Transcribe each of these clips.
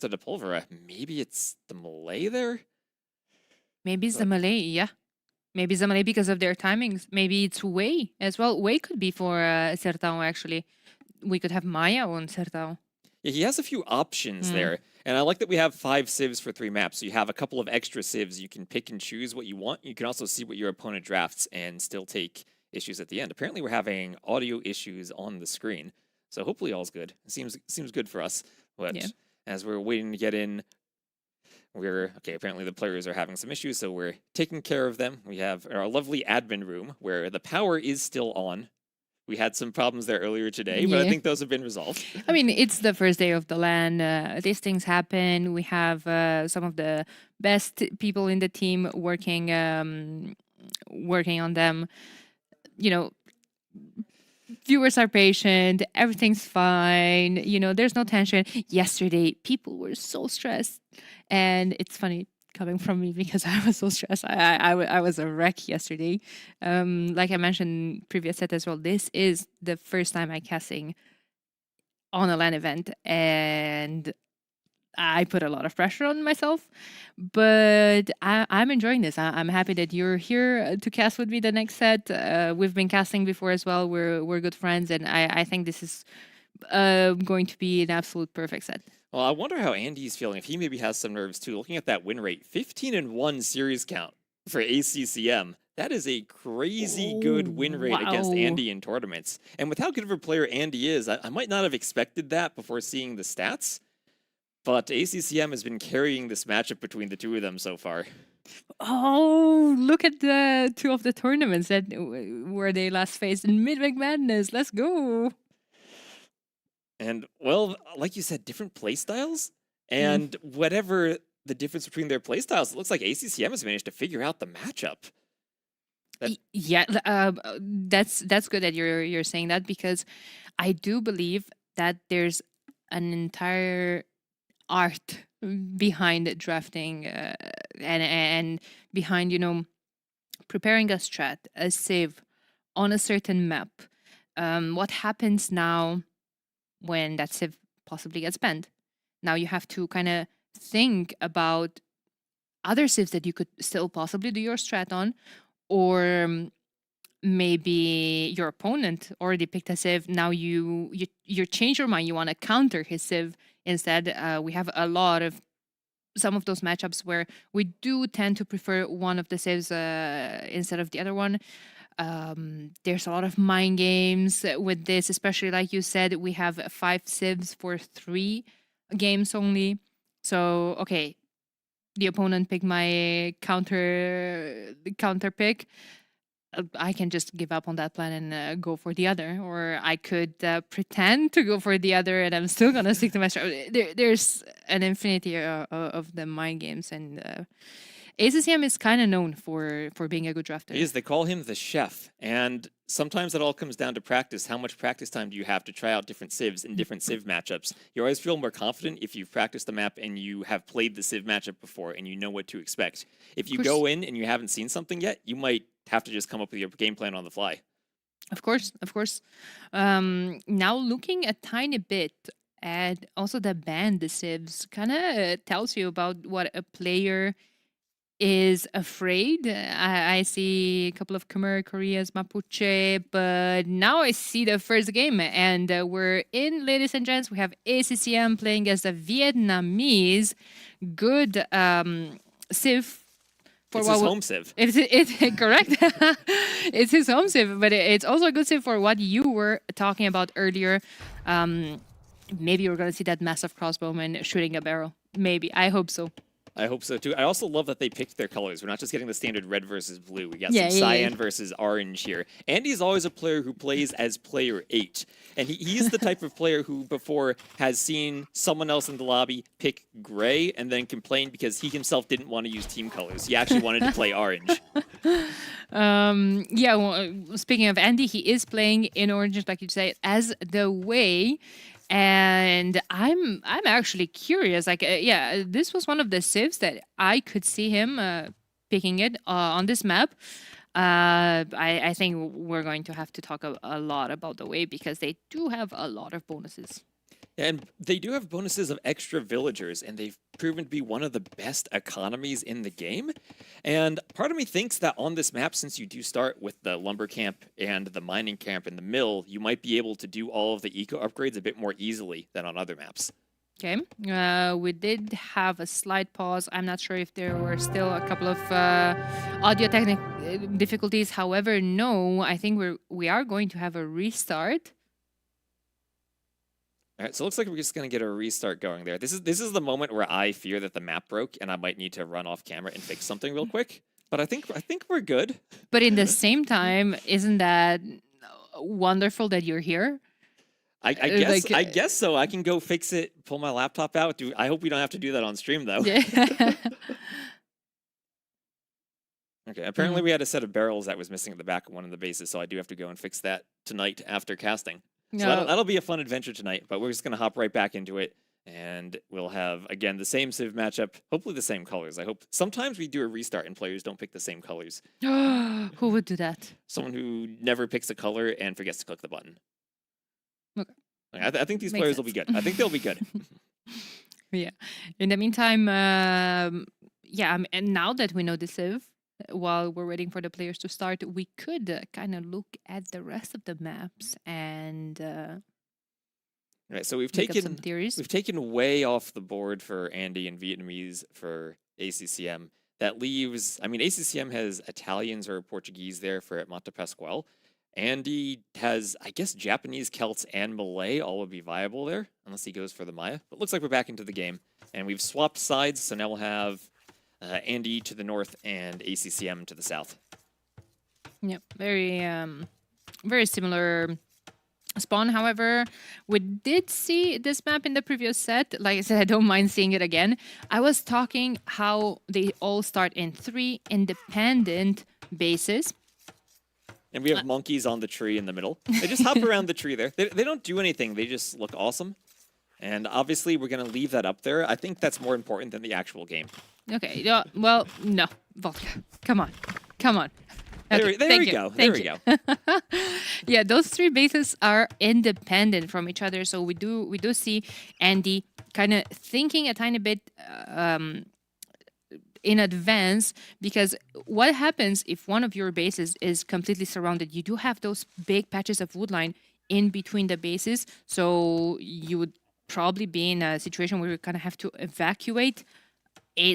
drafted a Pulvera. Maybe it's the Malay there? Maybe it's the Malay, yeah. Maybe it's the Malay because of their timings. Maybe it's Wei as well. Wei could be for Sertao, actually. We could have Maya on Sertao. Yeah, he has a few options there. And I like that we have 5 civs for 3 maps. So you have a couple of extra civs. You can pick and choose what you want. You can also see what your opponent drafts and still take issues at the end. Apparently, we're having audio issues on the screen. So hopefully all's good. It seems good for us. But Yeah. as we're waiting to get in, apparently the players are having some issues, so we're taking care of them. We have our lovely admin room where the power is still on. We had some problems there earlier today, but I think those have been resolved. I mean, it's the first day of the LAN. These things happen. We have some of the best people in the team working on them. You know, viewers are patient. Everything's fine. You know, there's no tension. Yesterday, people were so stressed, and it's funny coming from me because I was so stressed. I was a wreck yesterday. Like I mentioned previous set as well, this is the first time I'm casting on a LAN event, and I put a lot of pressure on myself, but I'm enjoying this. I'm happy that you're here to cast with me the next set. We've been casting before as well. We're good friends, and I think this is going to be an absolute perfect set. Well, I wonder how Andy's feeling, if he maybe has some nerves too. Looking at that win rate, 15-1 series count for ACCM. That is a crazy good win rate against Andy in tournaments. And with how good of a player Andy is, I might not have expected that before seeing the stats. But ACCM has been carrying this matchup between the two of them so far. Oh, look at the 2 of the tournaments that where they last faced in Midweek Madness. Let's go. And, well, like you said, different playstyles. And whatever the difference between their playstyles, it looks like ACCM has managed to figure out the matchup. Yeah, that's good that you're saying that, because I do believe that there's an entire art behind drafting and behind, you know, preparing a strat, a save on a certain map. What happens now when that save possibly gets banned? Now you have to kind of think about other civs that you could still possibly do your strat on, or maybe your opponent already picked a civ. Now you change your mind. You want to counter his civ instead. We have a lot of some of those matchups where we do tend to prefer one of the civs instead of the other one. There's a lot of mind games with this, especially like you said, we have 5 civs for 3 games only. So okay, the opponent picked my counter pick. I can just give up on that plan and go for the other, or I could pretend to go for the other, and I'm still gonna stick to my strategy. There's an infinity of the mind games, and ACCM is kind of known for being a good drafter. He is. They call him the chef, and sometimes it all comes down to practice. How much practice time do you have to try out different civs in different civ matchups? You always feel more confident if you've practiced the map and you have played the civ matchup before and you know what to expect. If you go in and you haven't seen something yet, you might have to just come up with your game plan on the fly. Of course. Now looking a tiny bit at also the ban the civs kind of tells you about what a player is afraid. I see a couple of Khmer, Koreas, Mapuche, but now I see the first game, and we're in, ladies and gents. We have ACCM playing as the Vietnamese. Good civ. It's his home civ. It's correct. It's his home civ, but it's also a good civ for what you were talking about earlier. Maybe you're going to see that massive crossbowman shooting a barrel. Maybe. I hope so. I hope so too. I also love that they picked their colors. We're not just getting the standard red versus blue. We got some cyan versus orange here. Andy's always a player who plays as player 8. And he's the type of player who before has seen someone else in the lobby pick gray and then complain because he himself didn't want to use team colors. He actually wanted to play orange. Yeah, well, speaking of Andy, he is playing in orange, like you say, as the way. And I'm actually curious. Like, this was one of the civs that I could see him picking it on this map. I think we're going to have to talk a lot about the way because they do have a lot of bonuses. And they do have bonuses of extra villagers, and they've proven to be one of the best economies in the game. And part of me thinks that on this map, since you do start with the lumber camp and the mining camp and the mill, you might be able to do all of the eco upgrades a bit more easily than on other maps. Okay, we did have a slight pause. I'm not sure if there were still a couple of audio difficulties. However, no, I think we are going to have a restart. All right, so it looks like we're just gonna get a restart going there. This is the moment where I fear that the map broke and I might need to run off camera and fix something real quick. But I think we're good. But in the same time, isn't that wonderful that you're here? I guess so. I can go fix it, pull my laptop out. I hope we don't have to do that on stream though. Yeah. Okay, apparently we had a set of barrels that was missing at the back of one of the bases, so I do have to go and fix that tonight after casting. So that'll be a fun adventure tonight, but we're just going to hop right back into it, and we'll have, again, the same Civ matchup, hopefully the same colors. I hope sometimes we do a restart and players don't pick the same colors. Who would do that? Someone who never picks a color and forgets to click the button. Okay. I think these players will be good. I think they'll be good. Yeah. In the meantime, and now that we know the Civ, while we're waiting for the players to start, we could kind of look at the rest of the maps and right. So we've taken way off the board for Andy and Vietnamese for ACCM. That leaves, I mean, ACCM has Italians or Portuguese there for Monte Pasquale. Andy has, I guess, Japanese, Celts, and Malay all would be viable there, unless he goes for the Maya. But it looks like we're back into the game, and we've swapped sides, so now we'll have Andy to the north and ACCM to the south. Yeah, very similar spawn. However, we did see this map in the previous set. Like I said, I don't mind seeing it again. I was talking how they all start in 3 independent bases. And we have monkeys on the tree in the middle. They just hop around the tree there. They don't do anything. They just look awesome. And obviously, we're going to leave that up there. I think that's more important than the actual game. Okay. Well, no. Vodka. Come on. Okay, there we go. There we go. Yeah, those 3 bases are independent from each other. So we do see Andy kind of thinking a tiny bit in advance, because what happens if one of your bases is completely surrounded? You do have those big patches of woodline in between the bases, so you would probably be in a situation where you kind of have to evacuate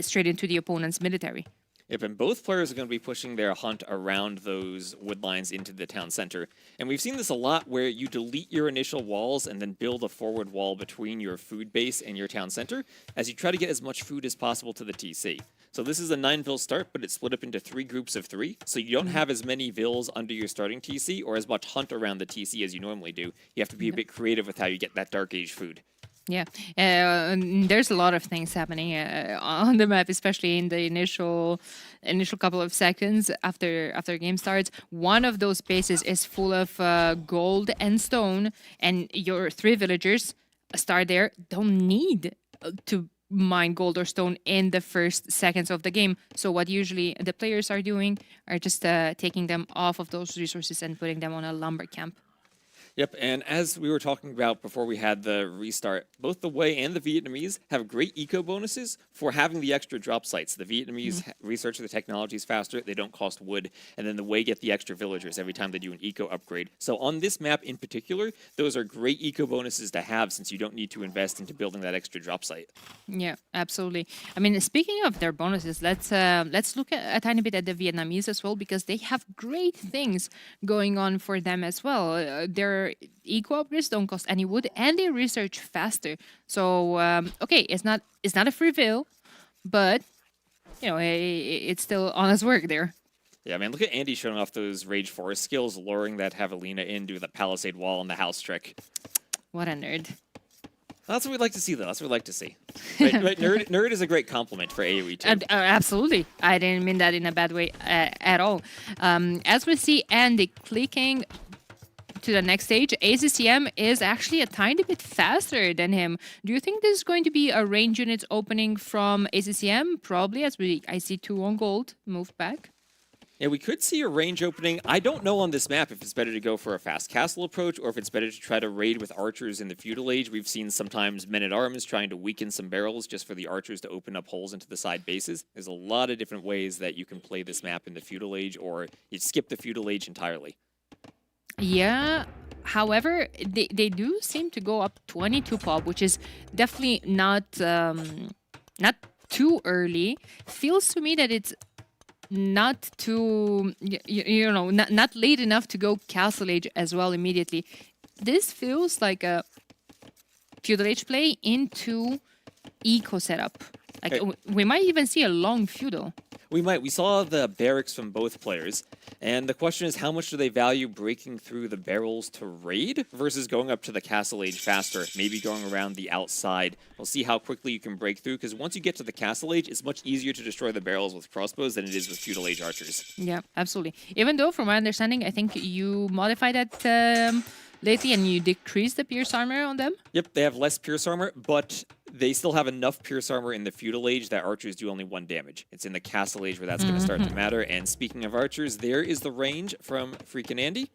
straight into the opponent's military. Yep, and both players are going to be pushing their hunt around those wood lines into the town center. And we've seen this a lot where you delete your initial walls and then build a forward wall between your food base and your town center as you try to get as much food as possible to the TC. So this is a 9-vill start, but it's split up into 3 groups of 3. So you don't have as many vills under your starting TC or as much hunt around the TC as you normally do. You have to be a bit creative with how you get that Dark Age food. Yeah, there's a lot of things happening on the map, especially in the initial couple of seconds after game starts. One of those bases is full of gold and stone, and your 3 villagers start there. Don't need to mine gold or stone in the first seconds of the game. So what usually the players are doing are just taking them off of those resources and putting them on a lumber camp. Yep, and as we were talking about before we had the restart, both the Wei and the Vietnamese have great eco bonuses for having the extra drop sites. The Vietnamese research the technologies faster, they don't cost wood, and then the Wei get the extra villagers every time they do an eco upgrade. So on this map in particular, those are great eco bonuses to have since you don't need to invest into building that extra drop site. Yeah, absolutely. I mean, speaking of their bonuses, let's look at a tiny bit at the Vietnamese as well, because they have great things going on for them as well. Their eco upgrades don't cost any wood, and they research faster. So okay, it's not a free vill, but you know it's still honest work there. Yeah, man, look at Andy showing off those Rage Forest skills, luring that Javelina into the palisade wall and the house trick. What a nerd. That's what we'd like to see, though. That's what we'd like to see. Right, nerd is a great compliment for AoE, too. Absolutely. I didn't mean that in a bad way at all. As we see Andy clicking to the next stage, ACCM is actually a tiny bit faster than him. Do you think this is going to be a range unit opening from ACCM? Probably, as I see 2 on gold moved back. Yeah, we could see a range opening. I don't know on this map if it's better to go for a fast castle approach or if it's better to try to raid with archers in the feudal age. We've seen sometimes men-at-arms trying to weaken some barrels just for the archers to open up holes into the side bases. There's a lot of different ways that you can play this map in the feudal age, or you skip the feudal age entirely. Yeah. However, they do seem to go up 22 pop, which is definitely not too early. Feels to me that it's not too, not late enough to go Castle Age as well immediately. This feels like a Feudal Age play into Eco setup. Like, we might even see a long Feudal. We might. We saw the barracks from both players, and the question is how much do they value breaking through the barrels to raid versus going up to the castle age faster, maybe going around the outside. We'll see how quickly you can break through, because once you get to the castle age, it's much easier to destroy the barrels with crossbows than it is with feudal age archers. Yeah, absolutely. Even though, from my understanding, I think you modified that lately and you decreased the pierce armor on them. Yep, they have less pierce armor, but they still have enough pierce armor in the feudal age that archers do only 1 damage. It's in the castle age where that's going to start to matter. And speaking of archers, there is the range from freaking Andy.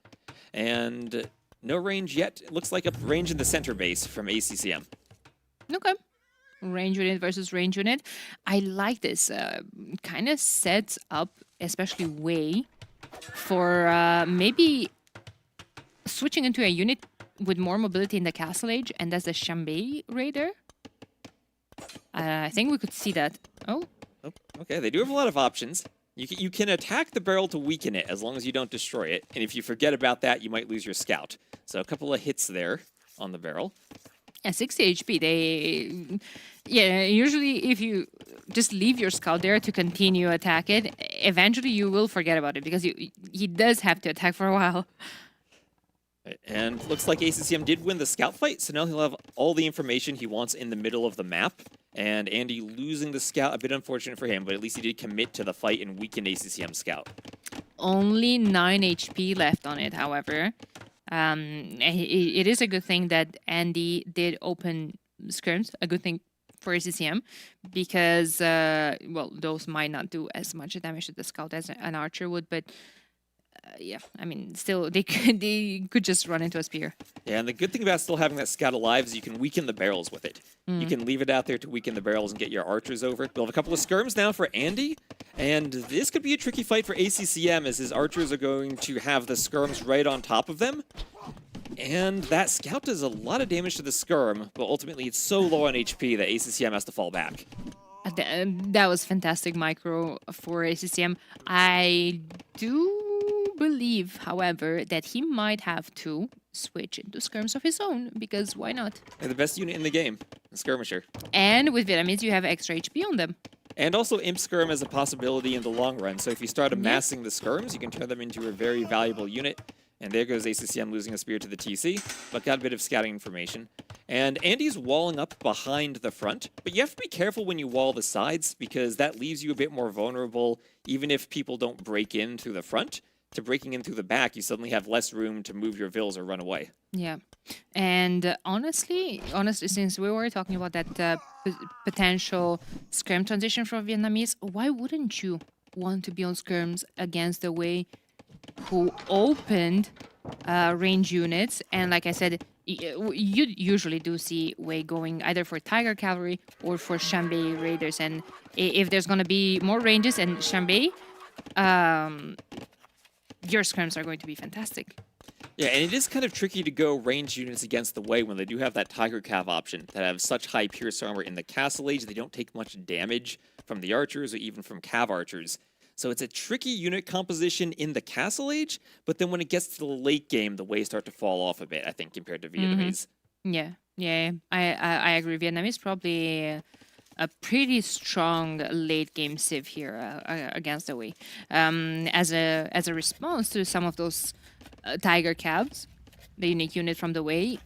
And no range yet. It looks like a range in the center base from ACCM. Okay. Range unit versus range unit. I like this. Kind of sets up, especially Wei, for maybe switching into a unit with more mobility in the castle age, and that's the Chambay Raider. I think we could see that. Oh, okay. They do have a lot of options. You can attack the barrel to weaken it as long as you don't destroy it. And if you forget about that, you might lose your scout. So a couple of hits there on the barrel. At 60 HP, usually if you just leave your scout there to continue attack it, eventually you will forget about it because he does have to attack for a while. And looks like ACCM did win the scout fight, so now he'll have all the information he wants in the middle of the map. And Andy losing the scout, a bit unfortunate for him, but at least he did commit to the fight and weaken ACCM scout. Only 9 HP left on it, however. It is a good thing that Andy did open skirms, a good thing for ACCM, because, those might not do as much damage to the scout as an archer would, but yeah, I mean, still, they could just run into a spear. Yeah, and the good thing about still having that scout alive is you can weaken the barrels with it. You can leave it out there to weaken the barrels and get your archers over. We'll have a couple of skirms now for Andy, and this could be a tricky fight for ACCM as his archers are going to have the skirms right on top of them. And that scout does a lot of damage to the skirm, but ultimately it's so low on HP that ACCM has to fall back. That was fantastic micro for ACCM. I do believe, however, that he might have to switch into skirms of his own, because why not? They're the best unit in the game, the skirmisher. And with Vietnamese, you have extra HP on them. And also Imp Skirm is a possibility in the long run, so if you start amassing the skirms, you can turn them into a very valuable unit. And there goes ACCM losing a spear to the TC, but got a bit of scouting information. And Andy's walling up behind the front, but you have to be careful when you wall the sides, because that leaves you a bit more vulnerable, even if people don't break in through the front. To breaking in through the back, you suddenly have less room to move your vills or run away. Yeah. And honestly, since we were talking about that potential skirm transition from Vietnamese, why wouldn't you want to be on skirms against the Wei who opened range units? And like I said, you usually do see Wei going either for Tiger Cavalry or for Chambay Raiders. And if there's going to be more ranges and Chambay, your skirms are going to be fantastic. Yeah, and it is kind of tricky to go range units against the Wei when they do have that Tiger Cav option that have such high pierce armor in the Castle Age. They don't take much damage from the archers or even from Cav archers. So it's a tricky unit composition in the Castle Age, but then when it gets to the late game, the Wei start to fall off a bit, I think, compared to Vietnamese. Yeah, I agree. Vietnamese probably a pretty strong late game civ here against the Wei. As a response to some of those Tiger Cabs, the unique unit from the Wei,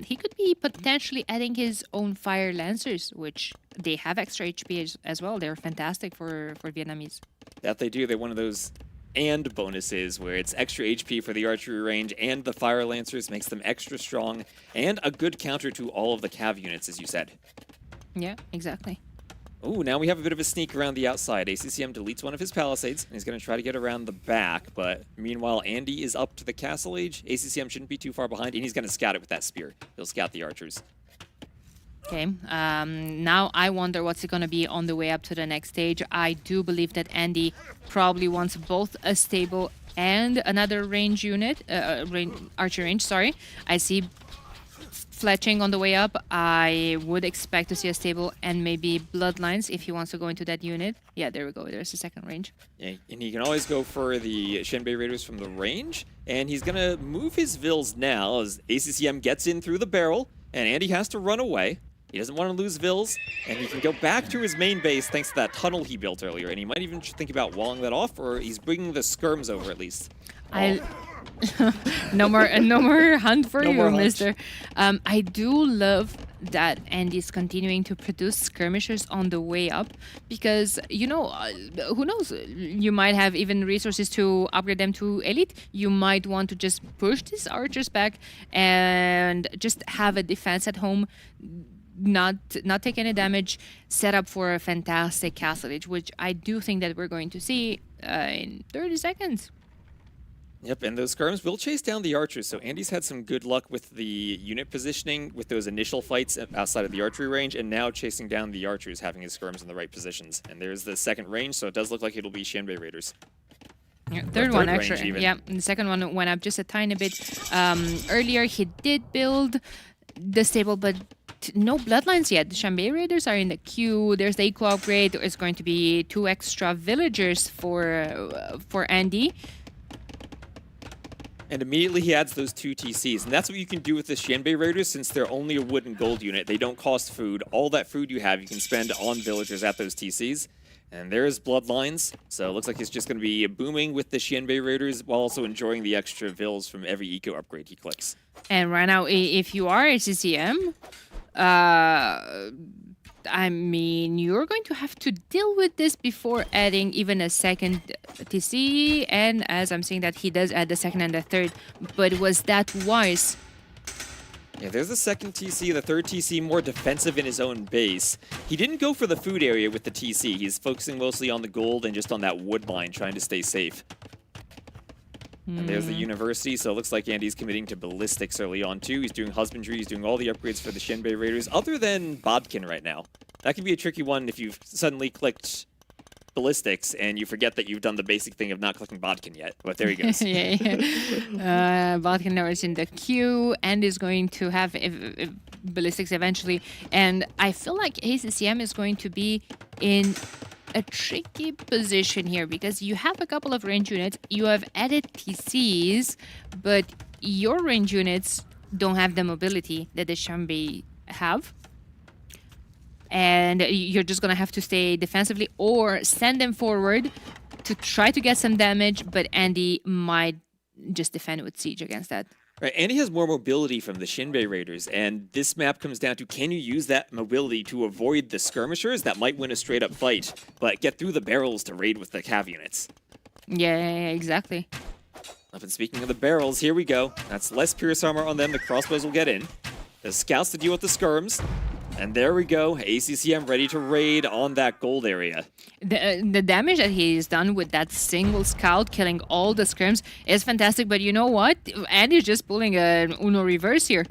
he could be potentially adding his own Fire Lancers, which they have extra HP as well. They're fantastic for Vietnamese. That they do. They're one of those and bonuses where it's extra HP for the archery range and the Fire Lancers makes them extra strong and a good counter to all of the Cav units, as you said. Yeah, exactly. Ooh, now we have a bit of a sneak around the outside. ACCM deletes one of his palisades, and he's going to try to get around the back, but meanwhile, Andy is up to the castle age. ACCM shouldn't be too far behind, and he's going to scout it with that spear. He'll scout the archers. Okay, now I wonder what's going to be on the way up to the next stage. I do believe that Andy probably wants both a stable and another range unit, archer range, sorry. I see fletching on the way up. I would expect to see a stable and maybe bloodlines if he wants to go into that unit. Yeah, there we go. There's the second range. Yeah, and he can always go for the Shenbei Raiders from the range, and he's going to move his Vils now as ACCM gets in through the barrel, and Andy has to run away. He doesn't want to lose Vils, and he can go back to his main base thanks to that tunnel he built earlier, and he might even think about walling that off, or he's bringing the skirms over at least. No more hunt for No you, more hunt. mister. I do love that Andy's continuing to produce skirmishers on the way up because, you know, who knows? You might have even resources to upgrade them to elite. You might want to just push these archers back and just have a defense at home, not take any damage, set up for a fantastic castle age, which I do think that we're going to see in 30 seconds. Yep, and those skirms will chase down the archers, so Andy's had some good luck with the unit positioning with those initial fights outside of the archery range, and now chasing down the archers, having his skirms in the right positions. And there's the second range, so it does look like it'll be Shenbei Raiders. Yeah, third one, range actually. even. Yeah, and the second one went up just a tiny bit. Earlier, he did build the stable, but no bloodlines yet. The Shenbei Raiders are in the queue. There's the eco upgrade. There's going to be 2 extra villagers for Andy. And immediately he adds those 2 TCs. And that's what you can do with the Shenbei Raiders since they're only a wood and gold unit. They don't cost food. All that food you have you can spend on villagers at those TCs. And there's Bloodlines. So it looks like it's just going to be booming with the Shenbei Raiders while also enjoying the extra vills from every eco upgrade he clicks. And right now, if you are a CCM, I mean, you're going to have to deal with this before adding even a second TC. And as I'm saying that, he does add the second and the third. But was that wise? Yeah, there's the second TC, the third TC more defensive in his own base. He didn't go for the food area with the TC. He's focusing mostly on the gold and just on that wood line, trying to stay safe. And there's the university, so it looks like Andy's committing to ballistics early on too. He's doing husbandry, he's doing all the upgrades for the Shenbei Raiders, other than Bodkin right now. That can be a tricky one if you've suddenly clicked ballistics and you forget that you've done the basic thing of not clicking Bodkin yet. But there he goes. Yeah. Bodkin now is in the queue and is going to have ballistics eventually. And I feel like ACCM is going to be in a tricky position here because you have a couple of range units, you have added TCs, but your range units don't have the mobility that the Shenbei have. And you're just going to have to stay defensively or send them forward to try to get some damage, but Andy might just defend with siege against that. Right, Andy has more mobility from the Shenbei Raiders, and this map comes down to can you use that mobility to avoid the skirmishers that might win a straight-up fight, but get through the barrels to raid with the cav units. Yeah, exactly. Up and speaking of the barrels, here we go. That's less pierce armor on them, the crossbows will get in. The scouts to deal with the skirms. And there we go, ACCM ready to raid on that gold area. The damage that he's done with that single scout killing all the scrims is fantastic, but you know what? Andy's just pulling an Uno reverse here.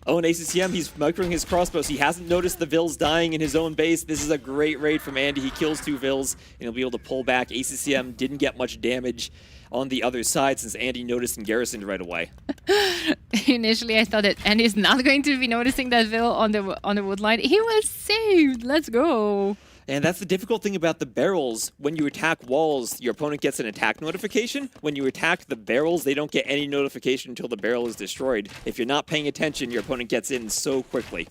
Oh, and ACCM, he's microing his crossbows. He hasn't noticed the Vils dying in his own base. This is a great raid from Andy. He kills 2 Vils, and he'll be able to pull back. ACCM didn't get much damage on the other side since Andy noticed and garrisoned right away. Initially, I thought that Andy's not going to be noticing that Vil on the wood line. He was saved. Let's go. And that's the difficult thing about the barrels. When you attack walls, your opponent gets an attack notification. When you attack the barrels, they don't get any notification until the barrel is destroyed. If you're not paying attention, your opponent gets in so quickly.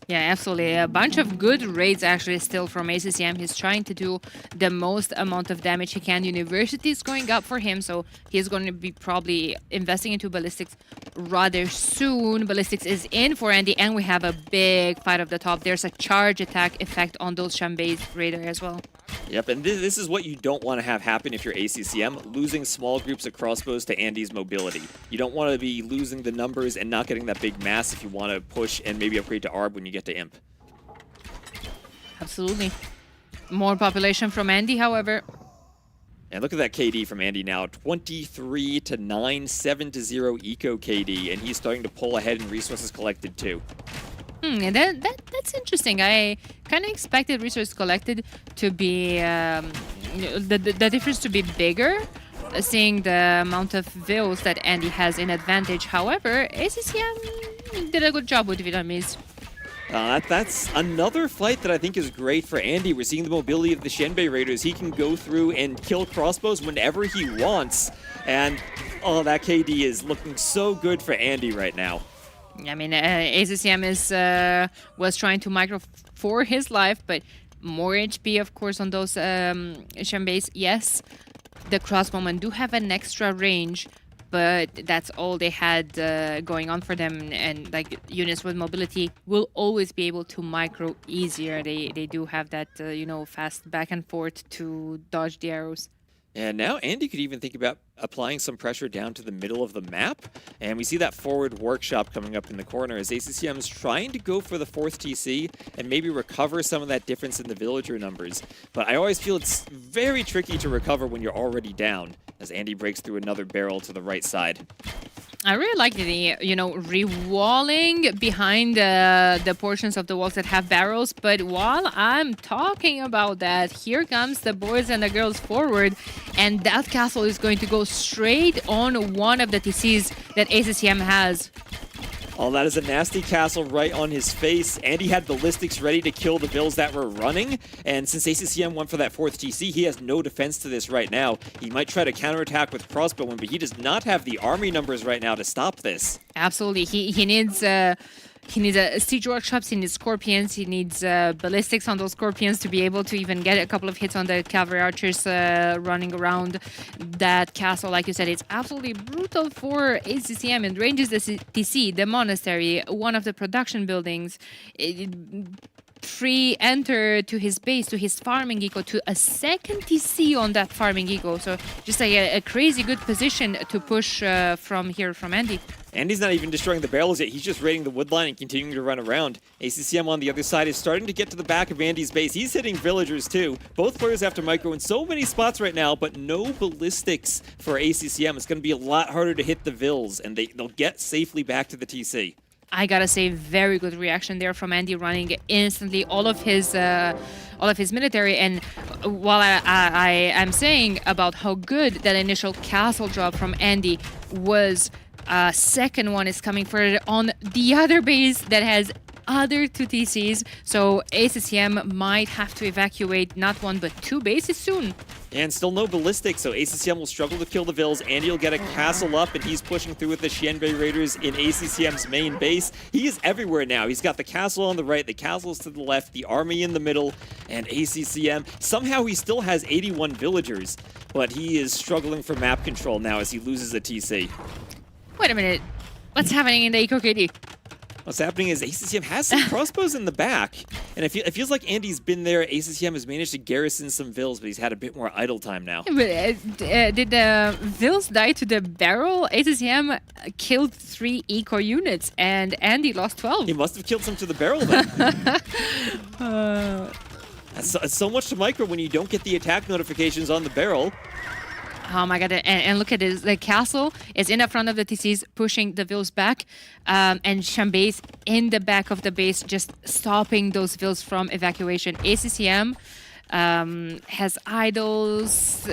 Yeah, absolutely. A bunch of good raids actually still from ACCM. He's trying to do the most amount of damage he can. University is going up for him, so he's going to be probably investing into ballistics rather soon. Ballistics is in for Andy, and we have a big fight up the top. There's a charge attack effect on those Shenbei Raider as well. Yep, and this is what you don't want to have happen if you're ACCM, losing small groups of crossbows to Andy's mobility. You don't want to be losing the numbers and not getting that big mass if you want to push and maybe upgrade to ARB when you get to Imp. Absolutely. More population from Andy, however. And look at that KD from Andy now, 23 to 9, 7 to 0 eco KD, and he's starting to pull ahead in resources collected too. And that's interesting. I kind of expected resources collected to be the difference to be bigger, seeing the amount of vills that Andy has in advantage. However, ACCM did a good job with Vietnamese. That's another fight that I think is great for Andy. We're seeing the mobility of the Shenbei Raiders. He can go through and kill crossbows whenever he wants. And, oh, that KD is looking so good for Andy right now. I mean, ACCM was trying to micro for his life, but more HP, of course, on those Shenbeis. Yes, the crossbowmen do have an extra range, but that's all they had going on for them. And like units with mobility will always be able to micro easier. They do have that fast back and forth to dodge the arrows. And now Andy could even think about applying some pressure down to the middle of the map. And we see that forward workshop coming up in the corner as ACCM is trying to go for the 4th TC and maybe recover some of that difference in the villager numbers. But I always feel it's very tricky to recover when you're already down, as Andy breaks through another barrel to the right side. I really like the, re-walling behind the portions of the walls that have barrels. But while I'm talking about that, here comes the boys and the girls forward. And that castle is going to go straight on one of the TCs that ACCM has. Oh, that is a nasty castle right on his face. Andy had ballistics ready to kill the vills that were running. And since ACCM went for that 4th TC, he has no defense to this right now. He might try to counterattack with crossbowmen, but he does not have the army numbers right now to stop this. Absolutely. He needs a siege workshops, he needs scorpions, he needs ballistics on those scorpions to be able to even get a couple of hits on the cavalry archers running around that castle. Like you said, it's absolutely brutal for ACCM. It ranges the TC, the monastery, one of the production buildings. Pre-enter to his base, to his farming eco, to a 2nd TC on that farming eco. So just like a crazy good position to push from Andy. Andy's not even destroying the barrels yet. He's just raiding the woodline and continuing to run around. ACCM on the other side is starting to get to the back of Andy's base. He's hitting villagers too. Both players have to micro in so many spots right now, but no ballistics for ACCM. It's going to be a lot harder to hit the vills, and they'll get safely back to the TC. I gotta say, very good reaction there from Andy, running instantly all of his military. And while I am saying about how good that initial castle drop from Andy was, second one is coming for on the other base that has other 2 TCs. So ACCM might have to evacuate not 1 but 2 bases soon. And still no ballistics, so ACCM will struggle to kill the vills. Andy will get a castle up, and he's pushing through with the Xianbei Raiders in ACCM's main base. He is everywhere now. He's got the castle on the right, the castles to the left, the army in the middle, and ACCM. Somehow he still has 81 villagers, but he is struggling for map control now as he loses a TC. Wait a minute. What's happening in the Eco KD? What's happening is ACCM has some crossbows in the back, and it feels like Andy's been there. ACCM has managed to garrison some vills, but he's had a bit more idle time now. But, did the vills die to the barrel? ACCM killed 3 eco units, and Andy lost 12. He must have killed some to the barrel then. That's so much to micro when you don't get the attack notifications on the barrel. Oh my god, and look at this. The castle is in the front of the TCs, pushing the vills back, and Shenbei's in the back of the base, just stopping those vills from evacuation. ACCM has idols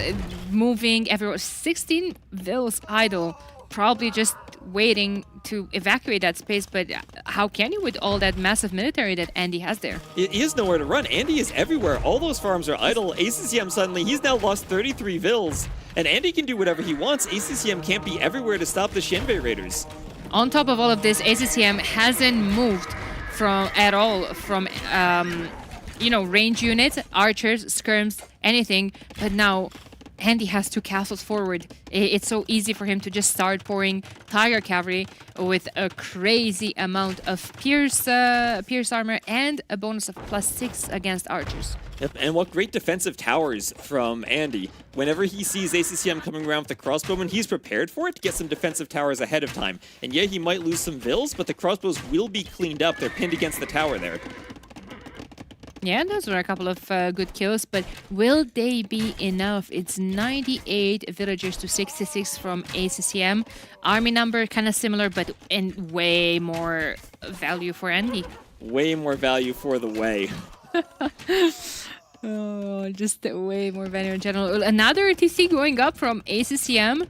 moving everywhere. 16 vills idle, probably just waiting to evacuate that space, but how can you with all that massive military that Andy has there? He has nowhere to run. Andy is everywhere. All those farms are idle. ACCM suddenly, he's now lost 33 vills, and Andy can do whatever he wants. ACCM can't be everywhere to stop the Xianbei Raiders. On top of all of this, ACCM hasn't moved at all from range units, archers, skirms, anything, but now Andy has 2 castles forward. It's so easy for him to just start pouring Tiger Cavalry with a crazy amount of Pierce armor and a bonus of +6 against archers. Yep, and what great defensive towers from Andy. Whenever he sees ACCM coming around with the crossbowman, he's prepared for it to get some defensive towers ahead of time. And yeah, he might lose some vills, but the crossbows will be cleaned up. They're pinned against the tower there. Yeah, those were a couple of good kills, but will they be enough? It's 98 villagers to 66 from ACCM. Army number kind of similar, but in way more value for Andy. Way more value for the way. Oh, just way more value in general. Another TC going up from ACCM.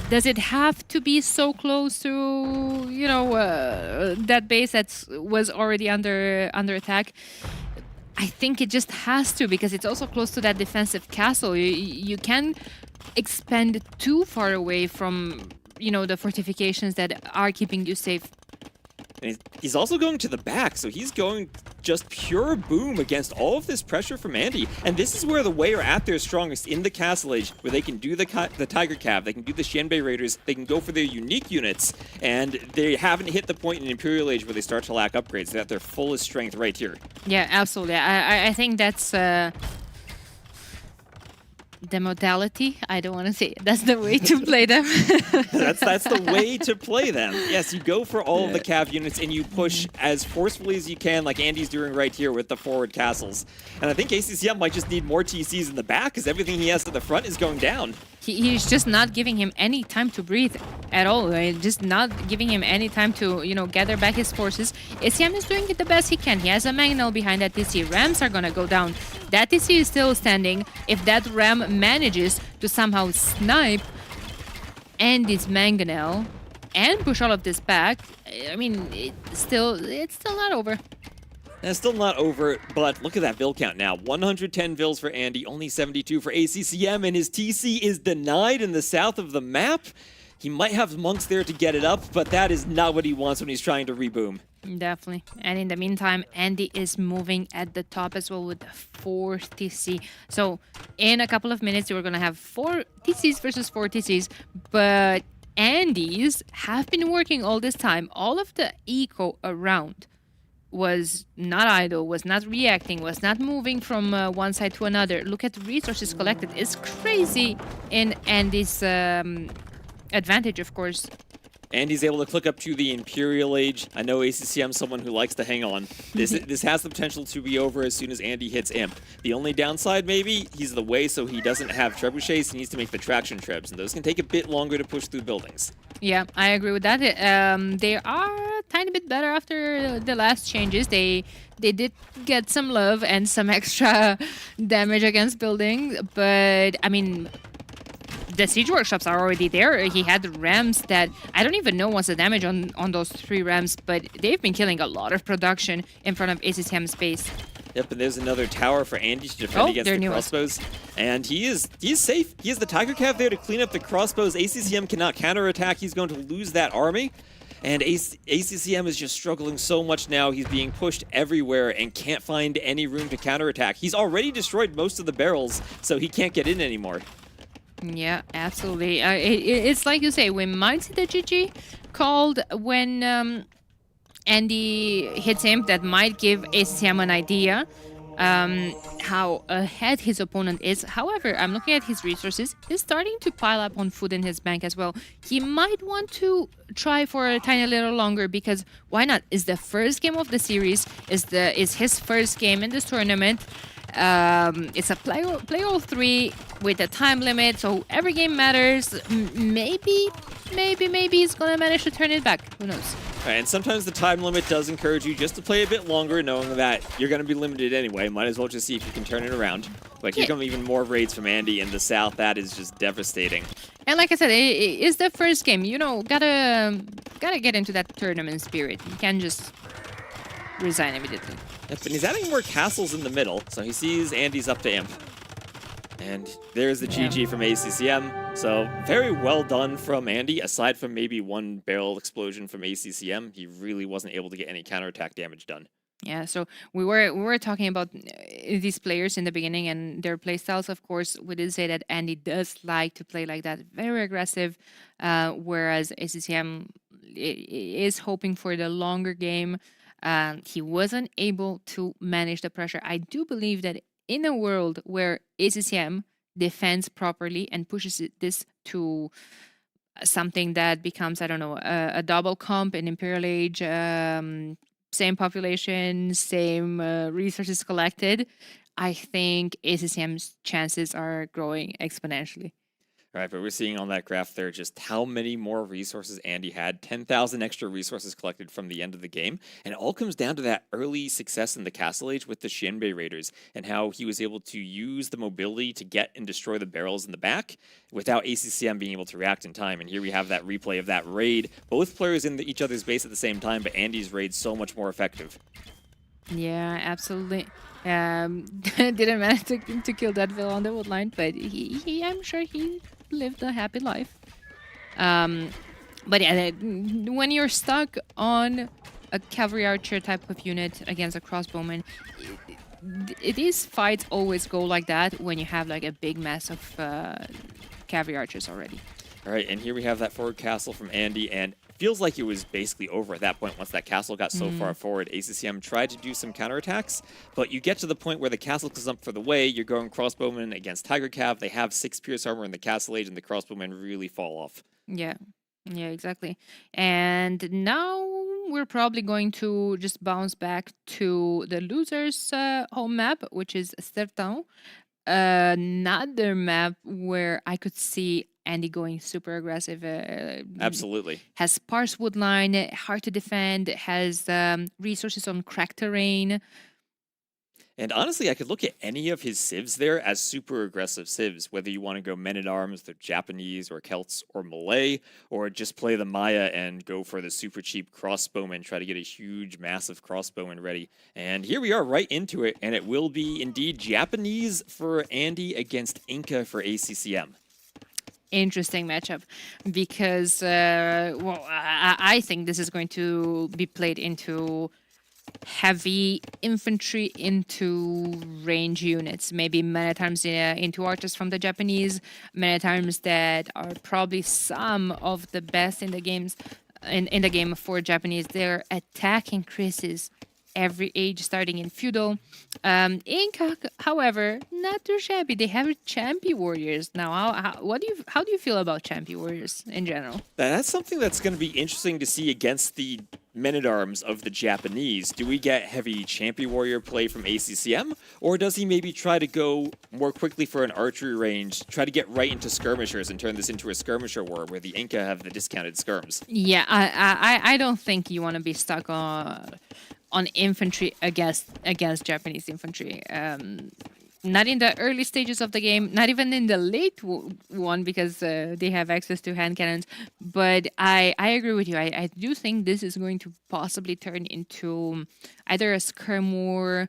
Does it have to be so close to, that base that was already under attack? I think it just has to, because it's also close to that defensive castle. You can't expand too far away from, the fortifications that are keeping you safe. And he's also going to the back, so he's going just pure boom against all of this pressure from Andy. And this is where the Wei are at their strongest, in the Castle Age, where they can do the Tiger Cav, they can do the Xianbei Raiders, they can go for their unique units, and they haven't hit the point in Imperial Age where they start to lack upgrades. They're at their fullest strength right here. Yeah, absolutely. I think that's... the modality, I don't want to say it. That's the way to play them. That's the way to play them. Yes, you go for all of the cav units and you push as forcefully as you can, like Andy's doing right here with the forward castles. And I think ACCM might just need more TCs in the back, because everything he has to the front is going down. He's just not giving him any time to breathe at all. Right? Just not giving him any time to, gather back his forces. ACM is doing it the best he can. He has a Mangonel behind that TC. Rams are gonna go down. That TC is still standing. If that Ram manages to somehow snipe Andy's Mangonel and push all of this back, I mean, it's still not over. And it's still not over, but look at that Vil count now. 110 Vils for Andy, only 72 for ACCM, and his TC is denied in the south of the map. He might have monks there to get it up, but that is not what he wants when he's trying to reboom. Definitely. And in the meantime, Andy is moving at the top as well with the 4 TC. So in a couple of minutes, we're going to have 4 TCs versus 4 TCs, but Andy's have been working all this time. All of the eco around was not idle, was not reacting, was not moving from one side to another. Look at the resources collected. It's crazy in Andy's advantage, of course. Andy's able to click up to the Imperial Age. I know ACCM's someone who likes to hang on. This has the potential to be over as soon as Andy hits Imp. The only downside, maybe, he's the Wei, so he doesn't have trebuchets. He needs to make the traction trebs, and those can take a bit longer to push through buildings. Yeah, I agree with that. They are a tiny bit better after the last changes. They did get some love and some extra damage against buildings, but I mean, the siege workshops are already there. He had rams that I don't even know what's the damage on those 3 rams, but they've been killing a lot of production in front of ACCM's base. Yep, and there's another tower for Andy to defend against the crossbows. And he is safe. He has the Tiger Cav there to clean up the crossbows. ACCM cannot counterattack. He's going to lose that army. And ACCM is just struggling so much now. He's being pushed everywhere and can't find any room to counterattack. He's already destroyed most of the barrels, so he can't get in anymore. Yeah, absolutely. It's like you say, we might see the GG called when Andy hits him. That might give ACCM an idea how ahead his opponent is. However, I'm looking at his resources. He's starting to pile up on food in his bank as well. He might want to try for a tiny little longer, because why not? It's the first game of the series. Is his first game in this tournament. It's a play all 3 with a time limit, so every game matters. Maybe he's gonna manage to turn it back. Who knows? Right, and sometimes the time limit does encourage you just to play a bit longer, knowing that you're going to be limited anyway. Might as well just see if you can turn it around. But here come even more raids from Andy in the south. That is just devastating. And like I said, it's the first game. Gotta get into that tournament spirit. You can't just resign immediately. Yep, and he's adding more castles in the middle, so he sees Andy's up to Imp. And there's the GG from ACCM. So very well done from Andy. Aside from maybe one barrel explosion from ACCM, he really wasn't able to get any counterattack damage done. Yeah, so we were talking about these players in the beginning and their playstyles. Of course, we did say that Andy does like to play like that, very aggressive, whereas ACCM is hoping for the longer game. He wasn't able to manage the pressure. I do believe that in a world where ACCM defends properly and pushes this to something that becomes, I don't know, a double comp in Imperial Age, same population, same resources collected, I think ACCM's chances are growing exponentially. Right, but we're seeing on that graph there just how many more resources Andy had. 10,000 extra resources collected from the end of the game. And it all comes down to that early success in the Castle Age with the Xianbei Raiders and how he was able to use the mobility to get and destroy the barrels in the back without ACCM being able to react in time. And here we have that replay of that raid. Both players in each other's base at the same time, but Andy's raid so much more effective. Yeah, absolutely. Didn't manage to kill that villain on the wood line, but I'm sure he lived a happy life. But yeah, when you're stuck on a cavalry archer type of unit against a crossbowman, it is fights always go like that when you have like a big mass of cavalry archers already. All right, and here we have that forward castle from Andy, and feels like it was basically over at that point once that castle got so far forward. ACCM tried to do some counterattacks, but you get to the point where the castle comes up for the way. You're going crossbowmen against Tiger Cav. They have 6 pierce armor in the Castle Age, and the crossbowmen really fall off. Yeah, exactly. And now we're probably going to just bounce back to the loser's home map, which is Sertão. Another map where I could see Andy going super aggressive. Absolutely. Has sparse wood line, hard to defend, has resources on cracked terrain. And honestly, I could look at any of his civs there as super aggressive civs, whether you want to go men-at-arms, the Japanese or Celts or Malay, or just play the Maya and go for the super cheap crossbowman, try to get a huge, massive crossbowman ready. And here we are right into it, and it will be indeed Japanese for Andy against Inca for ACCM. Interesting matchup because, well, I think this is going to be played into heavy infantry into range units, maybe many times into archers from the Japanese, many times that are probably some of the best in the games in the game for Japanese. Their attack increases every age starting in feudal. Inca, however, not too shabby. They have champion warriors now. How do you feel about champion warriors in general? That's something that's going to be interesting to see against the men-at-arms of the Japanese. Do we get heavy champion warrior play from ACCM, or does he maybe try to go more quickly for an archery range, try to get right into skirmishers and turn this into a skirmisher war where the Inca have the discounted skirms? Yeah, I don't think you want to be stuck on infantry against Japanese infantry. Not in the early stages of the game, not even in the late one, because they have access to hand cannons. But I agree with you. I do think this is going to possibly turn into either a skirm war.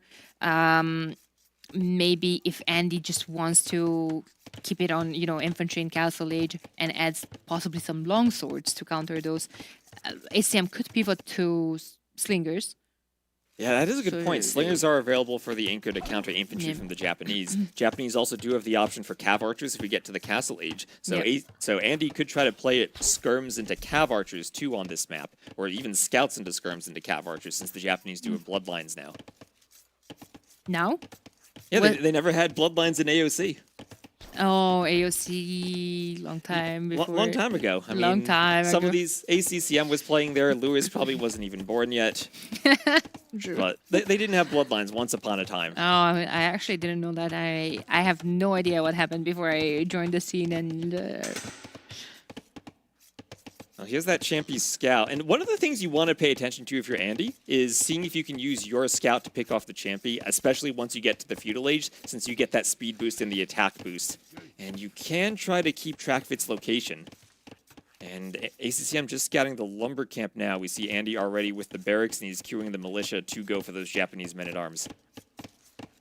Maybe if Andy just wants to keep it on, infantry in Castle Age and adds possibly some long swords to counter those, ACM could pivot to slingers. Yeah, that is a good point. Slingers are available for the Inca to counter infantry from the Japanese. Japanese also do have the option for cav archers if we get to the Castle Age. So so Andy could try to play it skirms into cav archers too on this map, or even scouts into skirms into cav archers, since the Japanese do have bloodlines now. Now? Yeah, they never had bloodlines in AOC. Oh, AOC, long time before. Long time ago. I long mean, time some ago. of these ACCM was playing there. Lewis probably wasn't even born yet. True. But they didn't have bloodlines once upon a time. Oh, I actually didn't know that. I have no idea what happened before I joined the scene. And Well, here's that Champy scout. And one of the things you want to pay attention to if you're Andy is seeing if you can use your scout to pick off the Champy, especially once you get to the feudal age, since you get that speed boost and the attack boost. And you can try to keep track of its location. And ACCM just scouting the lumber camp now. We see Andy already with the barracks, and he's queuing the militia to go for those Japanese men-at-arms.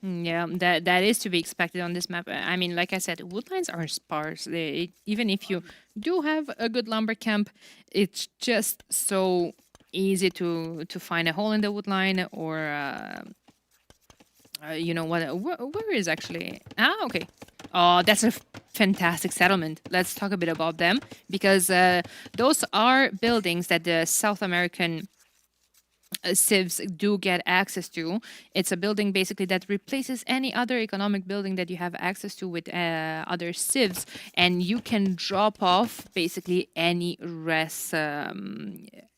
Yeah, that is to be expected on this map. I mean, like I said, woodlines are sparse. Even if you do have a good lumber camp, it's just so easy to find a hole in the woodline or, where is actually... okay. Oh, that's a fantastic settlement. Let's talk a bit about them, because those are buildings that the South American civs do get access to. It's a building basically that replaces any other economic building that you have access to with other civs, and you can drop off basically any res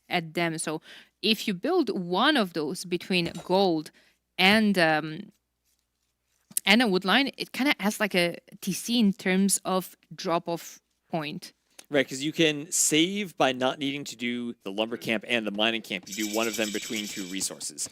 at them. So if you build one of those between gold and a wood line, it kind of has like a TC in terms of drop-off point. Right, because you can save by not needing to do the lumber camp and the mining camp. You do one of them between two resources.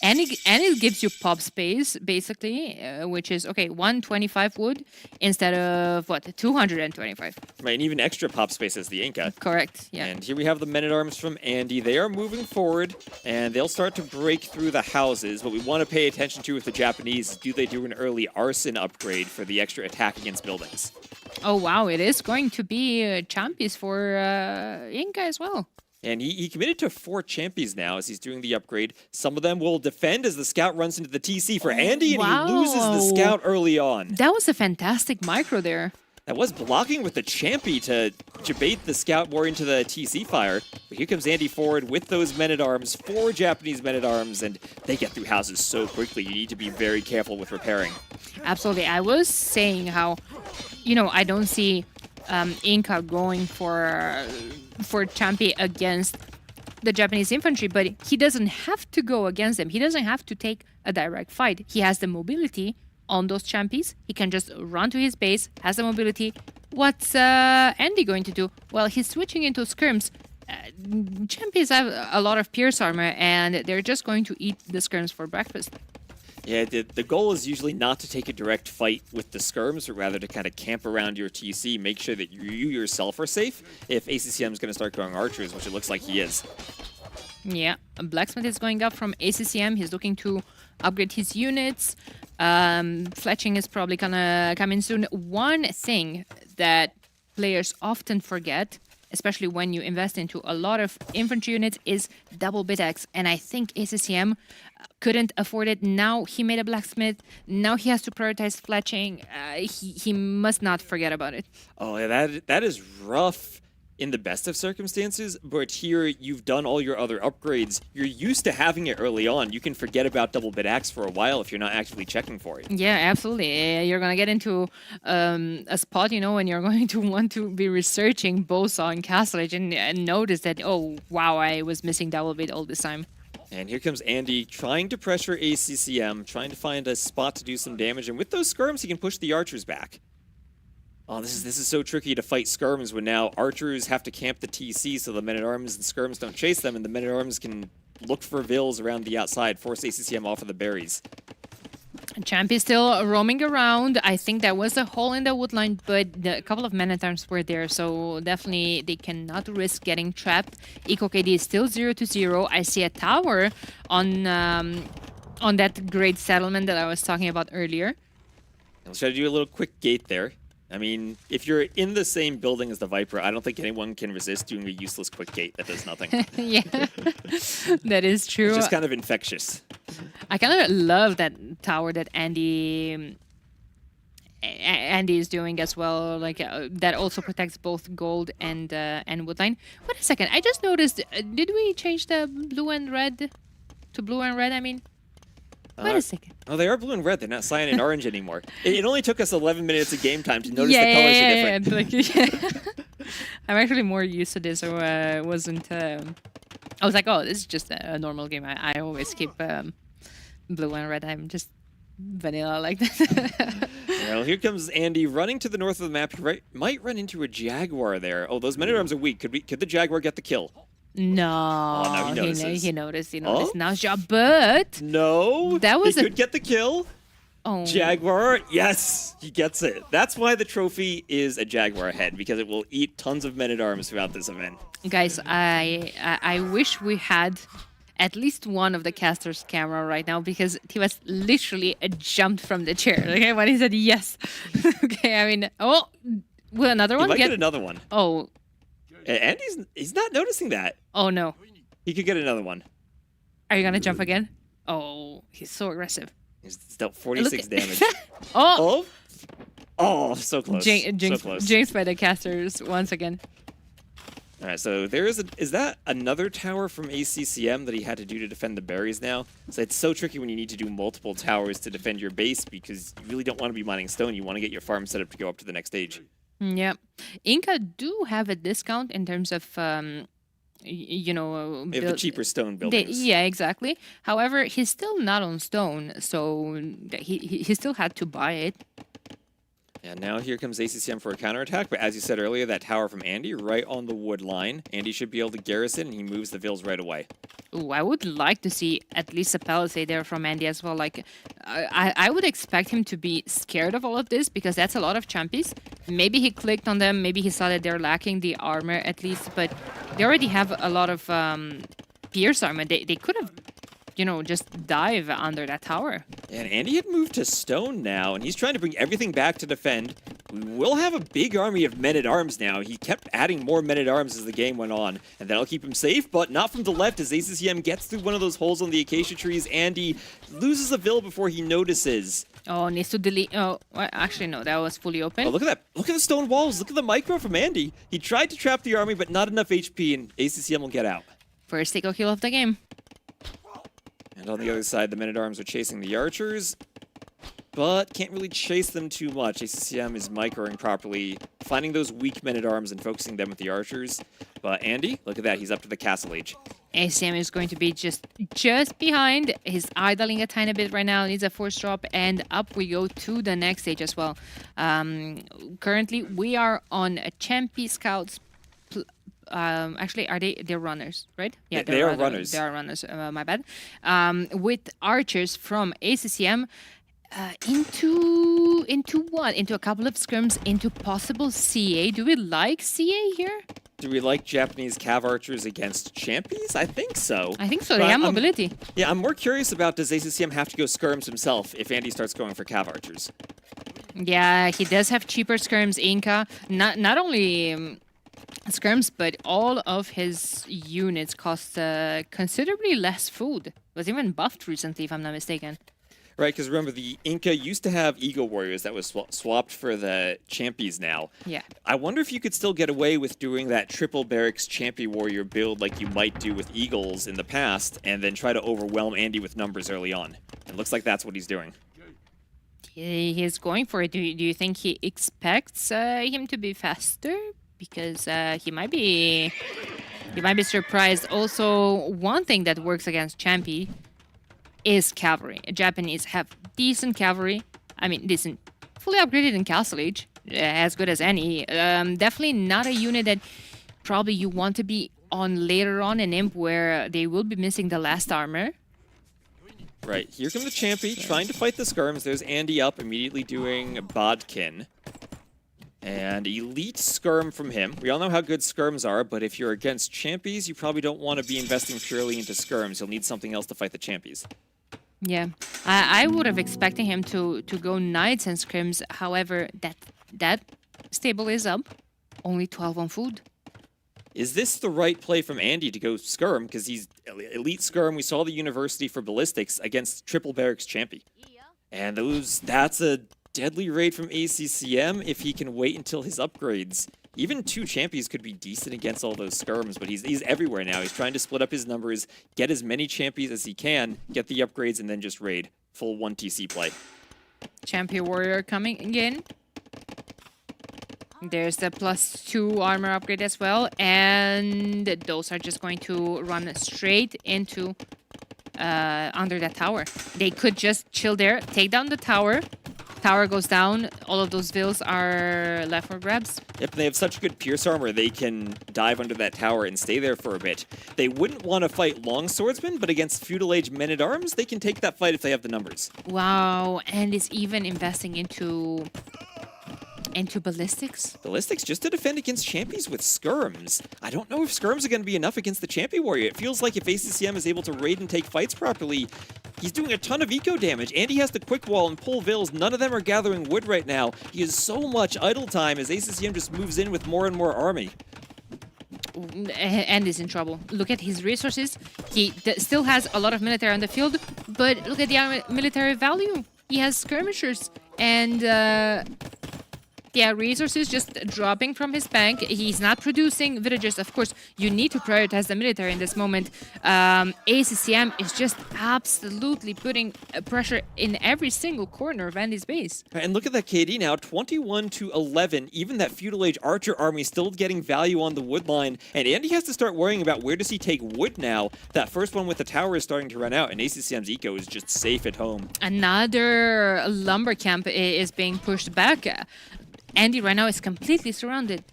And it gives you pop space, basically, which is, okay, 125 wood instead of, what, 225. Right, and even extra pop space as the Inca. Correct, yeah. And here we have the men-at-arms from Andy. They are moving forward, and they'll start to break through the houses. What we want to pay attention to with the Japanese is, do they do an early arson upgrade for the extra attack against buildings? Oh, wow, it is going to be champions for Inca as well. And he committed to 4 champions now as he's doing the upgrade. Some of them will defend as the scout runs into the TC for Andy, and he loses the scout early on. That was a fantastic micro there. That was blocking with the champy to bait the scout more into the TC fire. But here comes Andy forward with those men-at-arms, 4 Japanese men-at-arms, and they get through houses so quickly. You need to be very careful with repairing. Absolutely. I was saying how, I don't see Inca going for Champy against the Japanese infantry, but he doesn't have to go against them. He doesn't have to take a direct fight. He has the mobility on those Champies. He can just run to his base, has the mobility. What's Andy going to do? Well, he's switching into skirms. Champies have a lot of pierce armor, and they're just going to eat the skirms for breakfast. Yeah, the goal is usually not to take a direct fight with the skirms, but rather to kind of camp around your TC, make sure that you yourself are safe if ACCM is going to start going archers, which it looks like he is. Yeah, Blacksmith is going up from ACCM. He's looking to upgrade his units. Fletching is probably going to come in soon. One thing that players often forget, especially when you invest into a lot of infantry units, is double bit-axe. And I think ACCM couldn't afford it. Now he made a blacksmith. Now he has to prioritize fletching. He must not forget about it. Oh, yeah, that is rough in the best of circumstances, but here you've done all your other upgrades. You're used to having it early on. You can forget about double bit-axe for a while if you're not actively checking for it. Yeah, absolutely. You're going to get into a spot, and you're going to want to be researching Bosa and Castlage and notice that, oh, wow, I was missing double bit all this time. And here comes Andy trying to pressure ACCM, trying to find a spot to do some damage. And with those skirms, he can push the archers back. Oh, this is so tricky to fight skirms when now archers have to camp the TC so the men-at-arms and skirms don't chase them, and the men-at-arms can look for vills around the outside, force ACCM off of the berries. Champ is still roaming around. I think there was a hole in the wood line, but a couple of men-at-arms were there, so definitely they cannot risk getting trapped. Eco KD is still 0-0. I see a tower on that great settlement that I was talking about earlier. Let's try to do a little quick gate there. I mean, if you're in the same building as the Viper, I don't think anyone can resist doing a useless quick gate that does nothing. Yeah, that is true. It's just kind of infectious. I kind of love that tower that Andy is doing as well. Like that also protects both gold and woodline. Wait a second, I just noticed. Did we change the blue and red to blue and red? I mean. Wait a second. Oh, they are blue and red. They're not cyan and orange anymore. It only took us 11 minutes of game time to notice the colors are different. I'm actually more used to this, so I wasn't... I was like, oh, this is just a normal game. I always keep blue and red. I'm just vanilla like that. Well, here comes Andy running to the north of the map. He might run into a Jaguar there. Oh, those men-at-arms are weak. Could the Jaguar get the kill? No, now he notices. He noticed. Now's job, but no, that was he could get the kill. Oh, Jaguar, yes, he gets it. That's why the trophy is a Jaguar head, because it will eat tons of men-at-arms throughout this event. Guys, I wish we had at least one of the caster's camera right now, because he was literally jumped from the chair. Okay, when he said yes. Okay, I mean, oh, will another one get another one? Oh. And he's not noticing that. Oh, no. He could get another one. Are you going to jump again? Oh, he's so aggressive. He's dealt 46 damage. Oh! Oh, so close. So close. Jinxed by the casters once again. All right, so there is that another tower from ACCM that he had to do to defend the berries now? So it's so tricky when you need to do multiple towers to defend your base, because you really don't want to be mining stone. You want to get your farm set up to go up to the next stage. Yeah. Inca do have a discount in terms of you know, They have the cheaper stone buildings. yeah, exactly. However, he's still not on stone, so he still had to buy it. And now here comes ACCM for a counterattack, but as you said earlier, that tower from Andy right on the wood line. Andy should be able to garrison, and he moves the Vils right away. Ooh, I would like to see at least a palisade there from Andy as well. Like, I would expect him to be scared of all of this because that's a lot of champions. Maybe he clicked on them, maybe he saw that they're lacking the armor at least, but they already have a lot of pierce armor. They could have, you know, just dive under that tower. And Andy had moved to stone now, and he's trying to bring everything back to defend. We will have a big army of men-at-arms now. He kept adding more men-at-arms as the game went on, and that'll keep him safe, but not from the left as ACCM gets through one of those holes on the acacia trees. Andy loses a Vil before he notices. Oh, needs to delete. Oh, well, actually, no, that was fully open. Oh, look at that. Look at the stone walls. Look at the micro from Andy. He tried to trap the army, but not enough HP, and ACCM will get out. First take a kill of the game. And on the other side, the men-at-arms are chasing the archers, but can't really chase them too much. ACCM is microing properly, finding those weak men-at-arms and focusing them with the archers. But Andy, look at that. He's up to the castle age. ACM is going to be just behind. He's idling a tiny bit right now. Needs a force drop, and up we go to the next stage as well. Currently, we are on a Champi Scouts. Actually, they're runners, right? Yeah, they are runners. They are runners, my bad. With archers from ACCM into what? Into a couple of scrims, into possible CA. Do we like CA here? Do we like Japanese cav archers against champions? I think so. I think so. But They have mobility. Yeah, I'm more curious about, does ACCM have to go skirms himself if Andy starts going for cav archers? Yeah, he does have cheaper skirms, Inca. Not only skirms, but all of his units cost considerably less food. Was even buffed recently, if I'm not mistaken. Right, because remember, the Inca used to have Eagle Warriors that was swapped for the Champies now. Yeah. I wonder if you could still get away with doing that triple barracks Champy Warrior build like you might do with Eagles in the past, and then try to overwhelm Andy with numbers early on. It looks like that's what he's doing. He's going for it. Do you think he expects him to be faster? Because he might be surprised. Also, one thing that works against Champy is cavalry. Japanese have decent cavalry. I mean, decent, fully upgraded in Castle Age, as good as any. Definitely not a unit that probably you want to be on later on in Imp, where they will be missing the last armor. Right, here come the Champy trying to fight the skirms. There's Andy up, immediately doing Bodkin. And elite skirm from him. We all know how good skirms are, but if you're against champies, you probably don't want to be investing purely into skirms. You'll need something else to fight the champies. Yeah, I would have expected him to go knights and scrims. However, that stable is up. Only 12 on food. Is this the right play from Andy to go skirm? Because he's elite skirm. We saw the university for ballistics against triple barracks champy. And that's a deadly raid from ACCM if he can wait until his upgrades. Even two champions could be decent against all those skirms, but he's everywhere now. He's trying to split up his numbers, get as many champions as he can, get the upgrades, and then just raid. Full 1 TC play. Champion warrior coming in. There's the +2 armor upgrade as well, and those are just going to run straight into under that tower. They could just chill there, take down the tower. Tower goes down, all of those Vils are left for grabs. Yep, they have such good pierce armor, they can dive under that tower and stay there for a bit. They wouldn't want to fight long swordsmen, but against feudal age men-at-arms, they can take that fight if they have the numbers. Wow, and is even investing into ballistics? Ballistics just to defend against champions with skirms. I don't know if skirms are going to be enough against the champion warrior. It feels like if ACCM is able to raid and take fights properly, he's doing a ton of eco damage. Andy has the quick wall and pull Vils. None of them are gathering wood right now. He has so much idle time as ACCM just moves in with more and more army. And is in trouble. Look at his resources. He still has a lot of military on the field, but look at the military value. He has skirmishers and Yeah, resources just dropping from his bank. He's not producing villagers. Of course, you need to prioritize the military in this moment. ACCM is just absolutely putting pressure in every single corner of Andy's base. And look at that KD now, 21 to 11. Even that feudal age archer army still getting value on the wood line. And Andy has to start worrying about where does he take wood now. That first one with the tower is starting to run out, and ACCM's eco is just safe at home. Another lumber camp is being pushed back. Andy right now is completely surrounded.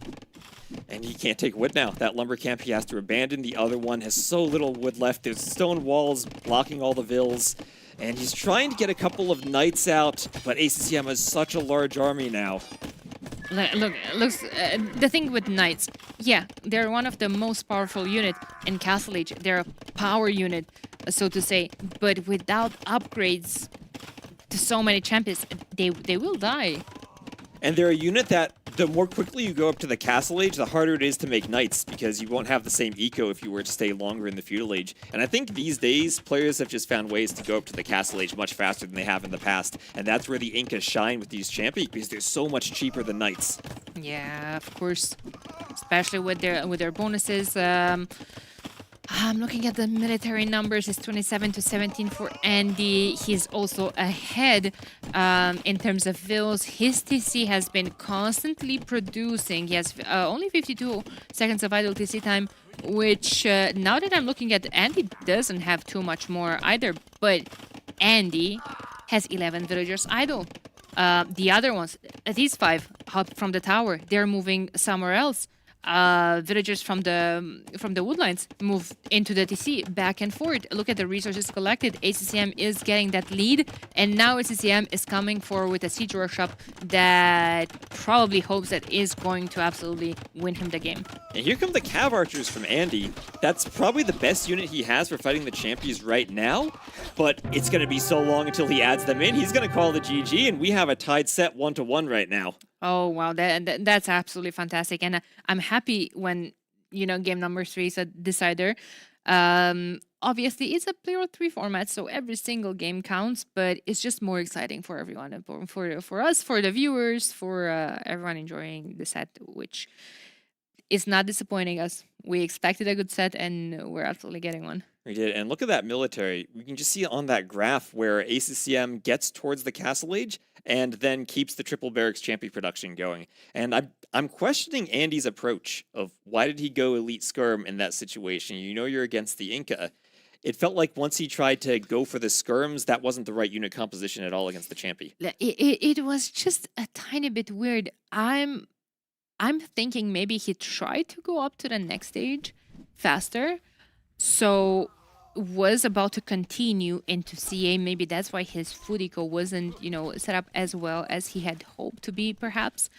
And he can't take wood now. That lumber camp he has to abandon. The other one has so little wood left. There's stone walls blocking all the vills. And he's trying to get a couple of knights out, but ACCM has such a large army now. Looks the thing with knights, yeah, they're one of the most powerful unit in Castle Age. They're a power unit, so to say, but without upgrades to so many champions, they will die. And they're a unit that the more quickly you go up to the Castle Age, the harder it is to make knights, because you won't have the same eco if you were to stay longer in the Feudal Age. And I think these days, players have just found ways to go up to the Castle Age much faster than they have in the past. And that's where the Incas shine with these champions, because they're so much cheaper than knights. Yeah, of course. Especially with their bonuses. I'm looking at the military numbers. It's 27 to 17 for Andy. He's also ahead in terms of vills. His TC has been constantly producing. He has only 52 seconds of idle TC time, which now that I'm looking at, Andy doesn't have too much more either. But Andy has 11 villagers idle. The other ones, these 5 out from the tower, they're moving somewhere else. Villagers from the woodlines move into the TC back and forth. Look at the resources collected. ACCM is getting that lead, and now ACCM is coming forward with a siege workshop that probably hopes that is going to absolutely win him the game. And here come the Cav Archers from Andy. That's probably the best unit he has for fighting the champions right now, but it's going to be so long until he adds them in. He's going to call the GG, and we have a tied set 1-1 right now. Oh, wow. That's absolutely fantastic. And I'm happy when, game number 3 is a decider. Obviously, it's a player of 3 format, so every single game counts, but it's just more exciting for everyone, for us, for the viewers, for everyone enjoying the set, which is not disappointing us. We expected a good set, and we're absolutely getting one. We did, and look at that military. We can just see on that graph where ACCM gets towards the Castle Age and then keeps the triple barracks champion production going. And I'm questioning Andy's approach of why did he go elite skirm in that situation? You're against the Inca. It felt like once he tried to go for the skirms, that wasn't the right unit composition at all against the champion. It was just a tiny bit weird. I'm thinking maybe he tried to go up to the next stage faster, so was about to continue into CA. Maybe that's why his food eco wasn't, set up as well as he had hoped to be, perhaps.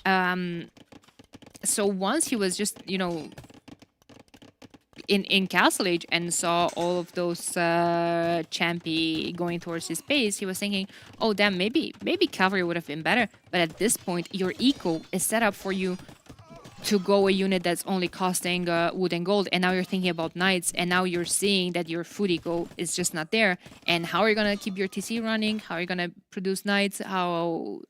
So once he was just, in Castle Age and saw all of those champi going towards his base, he was thinking, oh damn, maybe cavalry would have been better. But at this point, your eco is set up for you to go a unit that's only costing wood and gold, and now you're thinking about knights, and now you're seeing that your food eco is just not there. And how are you gonna keep your TC running? How are you gonna produce knights? How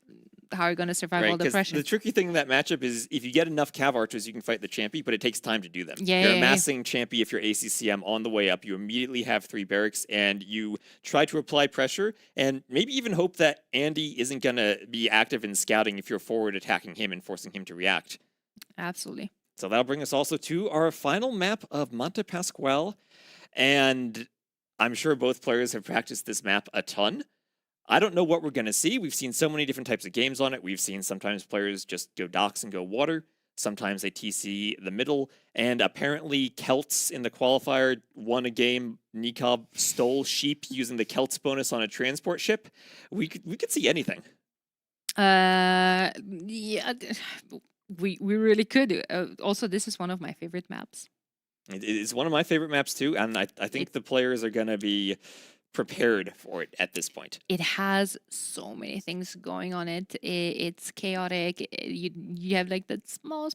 are you gonna survive all the pressure? The tricky thing in that matchup is if you get enough Cav Archers, you can fight the Champy, but it takes time to do them. Yeah, you're amassing Champy if you're ACCM on the way up. You immediately have 3 barracks, and you try to apply pressure, and maybe even hope that Andy isn't gonna be active in scouting if you're forward attacking him and forcing him to react. Absolutely. So that'll bring us also to our final map of Monte Pasquale. And I'm sure both players have practiced this map a ton. I don't know what we're going to see. We've seen so many different types of games on it. We've seen sometimes players just go docks and go water. Sometimes they TC the middle. And apparently Celts in the qualifier won a game. Nikob stole sheep using the Celts bonus on a transport ship. We could see anything. Yeah. We really could. Also, this is one of my favorite maps. It's one of my favorite maps too, and I think the players are going to be prepared for it at this point. It has so many things going on it. It's chaotic. You have like that small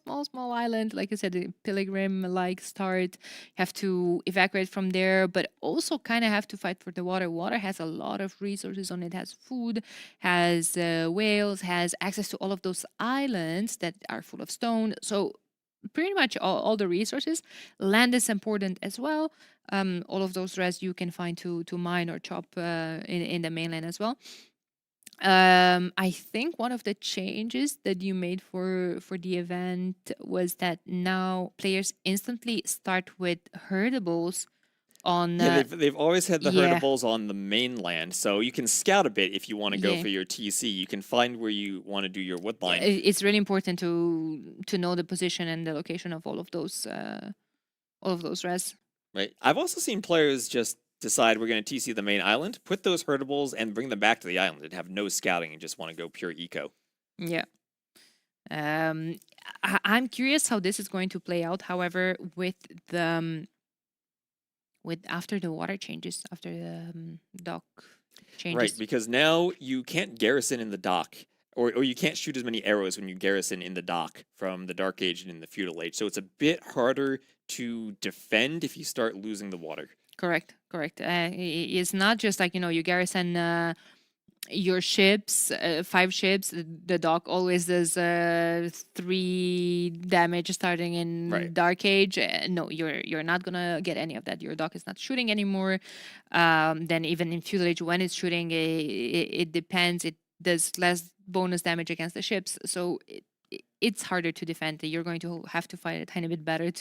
island, like I said, a pilgrim-like start. You have to evacuate from there, but also kind of have to fight for the water. Water has a lot of resources on it. Has food, has whales, has access to all of those islands that are full of stone. So pretty much all the resources. Land is important as well. All of those res you can find to mine or chop in the mainland as well. I think one of the changes that you made for the event was that now players instantly start with herdables on. Yeah, they've always had the yeah. herdables on the mainland, so you can scout a bit if you want to go Yeah. for your TC. You can find where you want to do your wood line. It's really important to know the position and the location of all of those res. Right. I've also seen players just decide we're going to TC the main island, put those herdables, and bring them back to the island and have no scouting and just want to go pure eco. Yeah. I'm curious how this is going to play out. However, with the with after the water changes, after the dock changes. Right, because now you can't garrison in the dock, or you can't shoot as many arrows when you garrison in the dock from the Dark Age and in the Feudal Age. So it's a bit harder to defend if you start losing the water. Correct. It's not just like, you garrison your ships, 5 ships. The dock always does 3 damage starting in Dark Age. No, you're not gonna get any of that. Your dock is not shooting anymore. Then even in Feudal Age, when it's shooting, it depends. It does less bonus damage against the ships, so it's harder to defend. You're going to have to fight a tiny bit better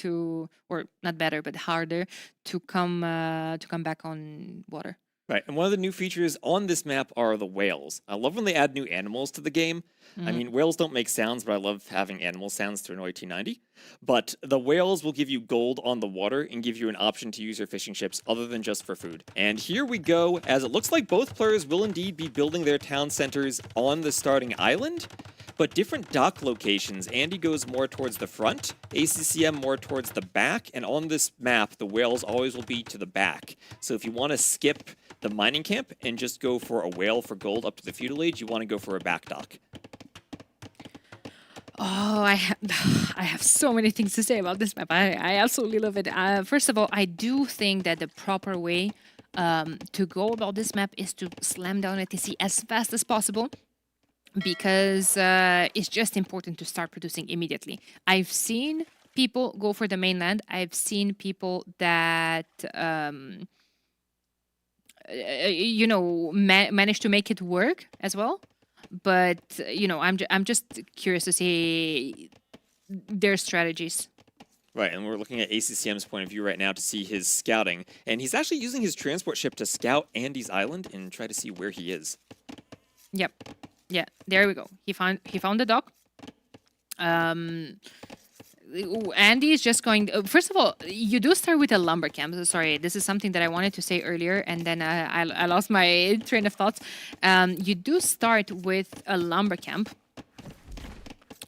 or not better, but harder to come back on water. Right, and one of the new features on this map are the whales. I love when they add new animals to the game. I mean, whales don't make sounds, but I love having animal sounds to annoy T90. But the whales will give you gold on the water and give you an option to use your fishing ships other than just for food. And here we go, as it looks like both players will indeed be building their town centers on the starting island, but different dock locations. Andy goes more towards the front, ACCM more towards the back, and on this map, the whales always will be to the back. So if you want to skip the mining camp and just go for a whale for gold up to the Feudal Age, you want to go for a back dock. Oh, I have so many things to say about this map. I absolutely love it. First of all, I do think that the proper way to go about this map is to slam down a TC as fast as possible, because it's just important to start producing immediately. I've seen people go for the mainland. I've seen people that manage to make it work as well. But I'm just curious to see their strategies. Right, and we're looking at ACCM's point of view right now to see his scouting, and he's actually using his transport ship to scout Andy's island and try to see where he is. Yep. Yeah, there we go. He found the dock. Andy is just going. First of all, you do start with a lumber camp. Sorry, this is something that I wanted to say earlier, and then I lost my train of thoughts. You do start with a lumber camp.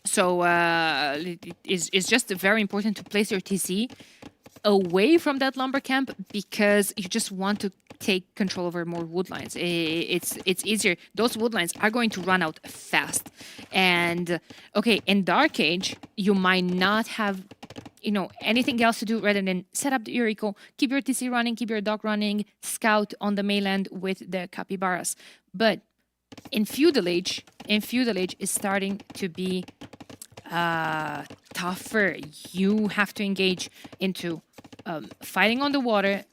So it's just very important to place your TC away from that lumber camp, because you just want to take control over more woodlines. It's easier. Those woodlines are going to run out fast. And okay, in Dark Age, you might not have anything else to do rather than set up your eco, keep your TC running, keep your dock running, scout on the mainland with the capybaras. But in Feudal Age is starting to be tougher. You have to engage into fighting on the water,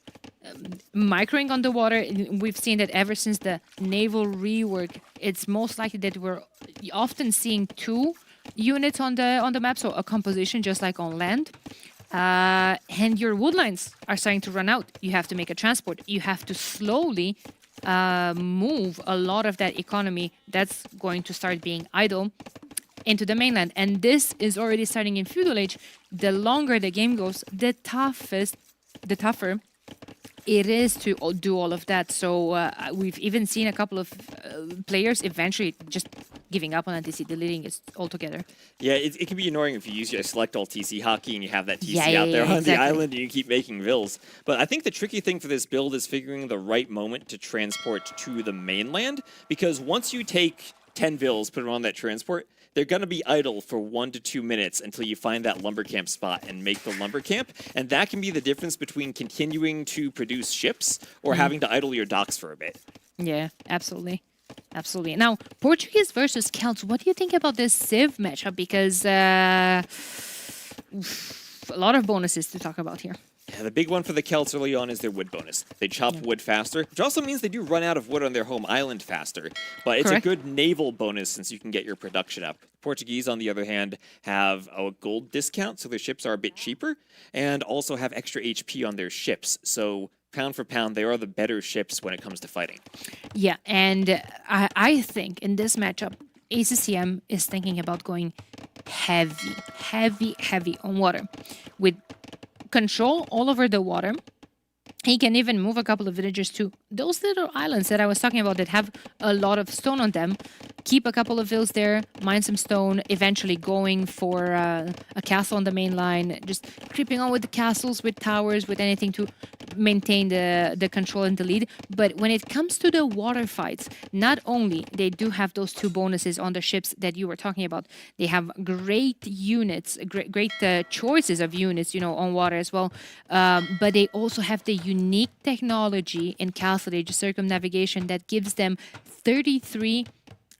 microing on the water. We've seen that ever since the naval rework, it's most likely that we're often seeing 2 units on the map, so a composition just like on land. And your woodlines are starting to run out. You have to make a transport. You have to slowly move a lot of that economy that's going to start being idle into the mainland. And this is already starting in Feudal Age. The longer the game goes, the tougher it is to do all of that. So we've even seen a couple of players eventually just giving up on a TC, deleting it altogether. Yeah, it can be annoying if you use your select all TC hockey and you have that TC Yeah, out there on exactly. the island and you keep making vills. But I think the tricky thing for this build is figuring the right moment to transport to the mainland, because once you take 10 vills, put them on that transport, they're going to be idle for 1 to 2 minutes until you find that lumber camp spot and make the lumber camp. And that can be the difference between continuing to produce ships or having to idle your docks for a bit. Yeah, absolutely. Absolutely. Now, Portuguese versus Celts, what do you think about this Civ matchup? Because a lot of bonuses to talk about here. Yeah, the big one for the Celts early on is their wood bonus. They chop wood faster, which also means they do run out of wood on their home island faster. But it's Correct. a good naval bonus since you can get your production up. Portuguese, on the other hand, have a gold discount, so their ships are a bit cheaper, and also have extra HP on their ships. So pound for pound, they are the better ships when it comes to fighting. Yeah, and I think in this matchup, ACCM is thinking about going heavy on water. With control all over the water, he can even move a couple of villagers to those little islands that I was talking about that have a lot of stone on them. Keep a couple of vills there, mine some stone, eventually going for a castle on the main line, just creeping on with the castles, with towers, with anything to maintain the control and the lead. But when it comes to the water fights, not only they do have those 2 bonuses on the ships that you were talking about, they have great units, great choices of units, you know, on water as well. But they also have the unique technology in Castle Age circumnavigation that gives them 33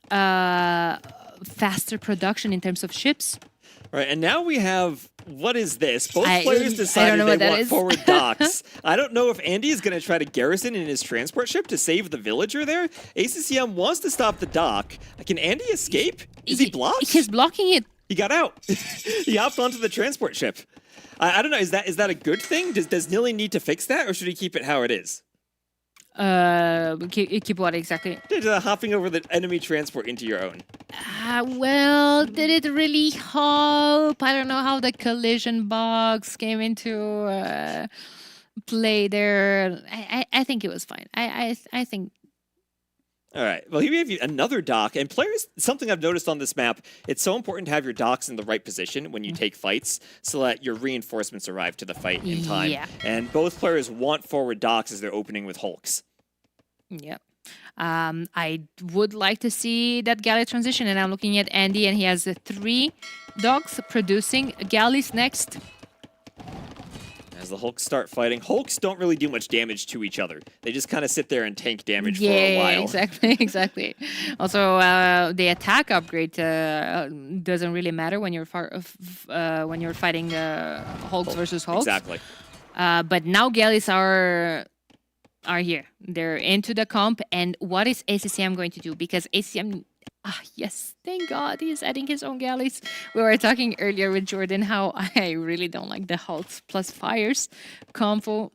faster production in terms of ships. Right, and now we have, what is this? Both I players don't decided know what they that want is. forward docks. I don't know if Andy is going to try to garrison in his transport ship to save the villager there. ACCM wants to stop the dock. Can Andy escape? Is he blocked? He's blocking it. He got out. He hopped onto the transport ship. I don't know, is that a good thing? Does Nilly need to fix that, or should he keep it how it is? Keep what exactly? Hopping over the enemy transport into your own. Well, did it really help? I don't know how the collision box came into play there. I think it was fine. I think. All right. Well, here we have another dock. And players, something I've noticed on this map, it's so important to have your docks in the right position when you take fights so that your reinforcements arrive to the fight in time. Yeah. And both players want forward docks as they're opening with hulks. Yep. I would like to see that galley transition, and I'm looking at Andy, and he has 3 dogs producing galleys next. As the hulks start fighting, hulks don't really do much damage to each other. They just kind of sit there and tank damage for a while. Exactly. Also, the attack upgrade doesn't really matter when you're fighting hulks versus hulks. Exactly. But now galleys are here. They're into the comp, and what is ACCM going to do? Because ACCM, yes, thank God he's adding his own galleys. We were talking earlier with Jordan how I really don't like the hulks plus fires combo,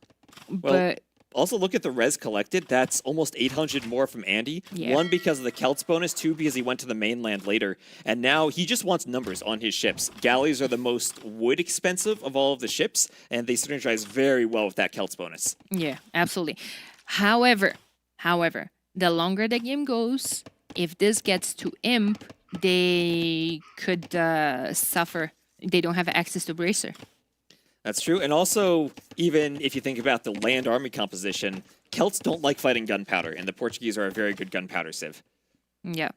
but also look at the res collected. That's almost 800 more from Andy. Yeah. 1, because of the Celts bonus. 2, because he went to the mainland later. And now he just wants numbers on his ships. Galleys are the most wood expensive of all of the ships, and they synergize very well with that Celts bonus. yeah, absolutely. However, the longer the game goes, if this gets to Imp, they could suffer. They don't have access to Bracer. That's true. And also, even if you think about the land army composition, Celts don't like fighting gunpowder, and the Portuguese are a very good gunpowder civ. Yeah.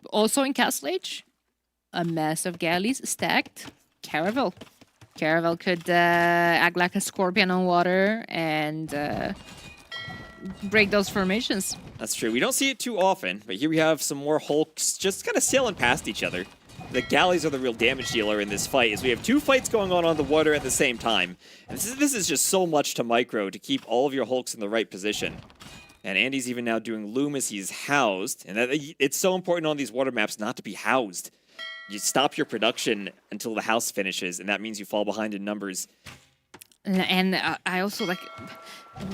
Also in Castle Age, a mass of galleys stacked. Caravel. Caravel could act like a scorpion on water and break those formations. That's true. We don't see it too often, but here we have some more hulks just kind of sailing past each other. The galleys are the real damage dealer in this fight, as we have 2 fights going on the water at the same time. And this is just so much to micro to keep all of your hulks in the right position. And Andy's even now doing loom as he's housed. And it's so important on these water maps not to be housed. You stop your production until the house finishes, and that means you fall behind in numbers. And I also like,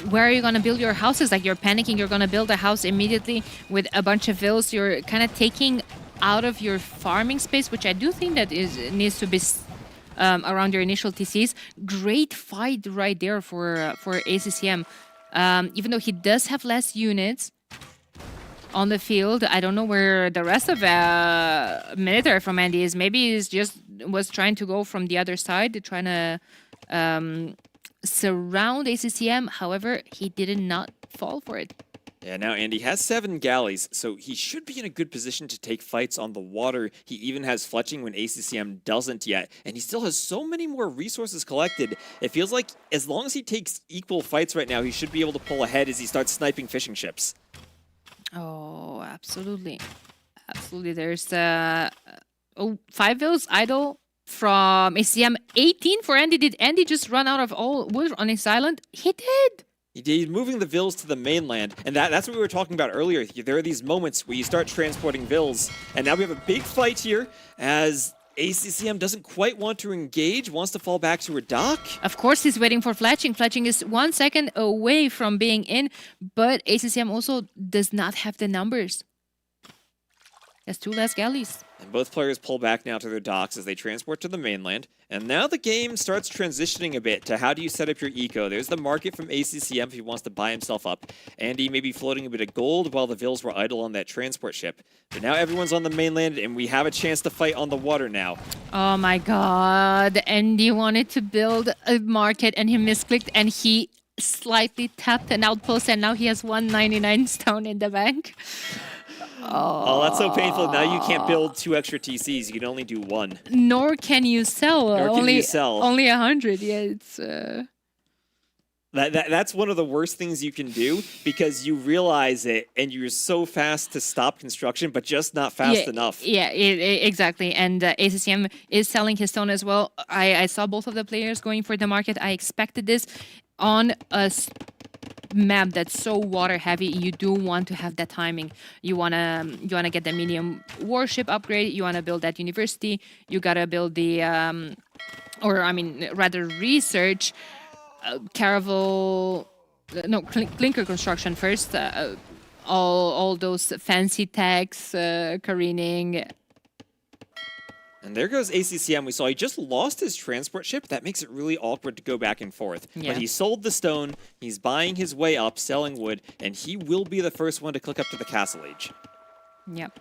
where are you going to build your houses? Like, you're panicking, you're going to build a house immediately with a bunch of vills. You're kind of taking out of your farming space, which I do think that needs to be around your initial TCs. Great fight right there for ACCM. Even though he does have less units, on the field. I don't know where the rest of military from Andy is. Maybe he's just was trying to go from the other side, trying to surround ACCM. However, he did not fall for it. Yeah, now Andy has 7 galleys, so he should be in a good position to take fights on the water. He even has fletching when ACCM doesn't yet, and he still has so many more resources collected. It feels like as long as he takes equal fights right now, he should be able to pull ahead as he starts sniping fishing ships. Oh, absolutely. Absolutely. There's 5 vills idle from ACM. 18 for Andy. Did Andy just run out of all wood on his island? He did. He's moving the vills to the mainland, and that's what we were talking about earlier. There are these moments where you start transporting vills, and now we have a big fight here as ACCM doesn't quite want to engage, wants to fall back to her dock. Of course, he's waiting for fletching. Fletching is 1 second away from being in, but ACCM also does not have the numbers. Has 2 less galleys. And both players pull back now to their docks as they transport to the mainland. And now the game starts transitioning a bit to how do you set up your eco. There's the market from ACCM if he wants to buy himself up. Andy may be floating a bit of gold while the vills were idle on that transport ship. But now everyone's on the mainland and we have a chance to fight on the water now. Oh my god. Andy wanted to build a market and he misclicked and he slightly tapped an outpost and now he has 199 stone in the bank. Oh, that's so painful. Now you can't build 2 extra TCs. You can only do 1. Nor can you sell. Only 100. Yeah, it's... That's one of the worst things you can do because you realize it and you're so fast to stop construction, but just not fast enough. Yeah, exactly. And ACCM is selling his stone as well. I saw both of the players going for the market. I expected this on a map that's so water heavy. You do want to have that timing. You wanna get the medium warship upgrade. You wanna build that university. You gotta build the research clinker construction first. All those fancy techs careening. And there goes ACCM. We saw he just lost his transport ship. That makes it really awkward to go back and forth. Yeah. But he sold the stone. He's buying his way up, selling wood, and he will be the first one to click up to the castle age. Yep.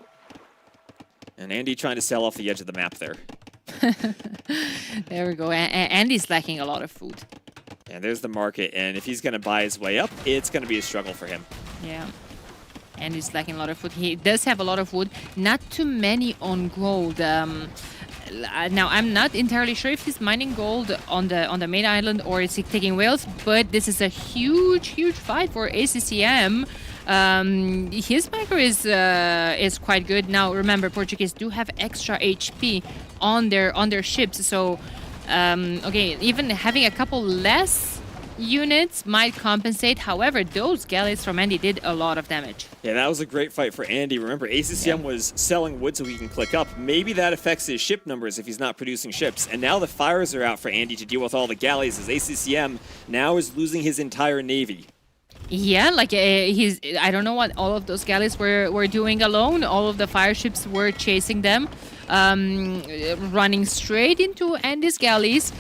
And Andy trying to sell off the edge of the map there. There we go. Andy's lacking a lot of food. And there's the market. And if he's going to buy his way up, it's going to be a struggle for him. Yeah. Andy's lacking a lot of food. He does have a lot of wood. Not too many on gold. Now, I'm not entirely sure if he's mining gold on the main island or is he taking whales, but this is a huge fight for ACCM. His micro is quite good. Now, remember, Portuguese do have extra HP on their ships, so okay, even having a couple less units might compensate. However, those galleys from Andy did a lot of damage. Yeah, that was a great fight for Andy. Remember, ACCM was selling wood so he can click up. Maybe that affects his ship numbers if he's not producing ships. And now the fires are out for Andy to deal with all the galleys as ACCM now is losing his entire navy. Yeah, like I don't know what all of those galleys were doing alone. All of the fire ships were chasing them, running straight into Andy's galleys.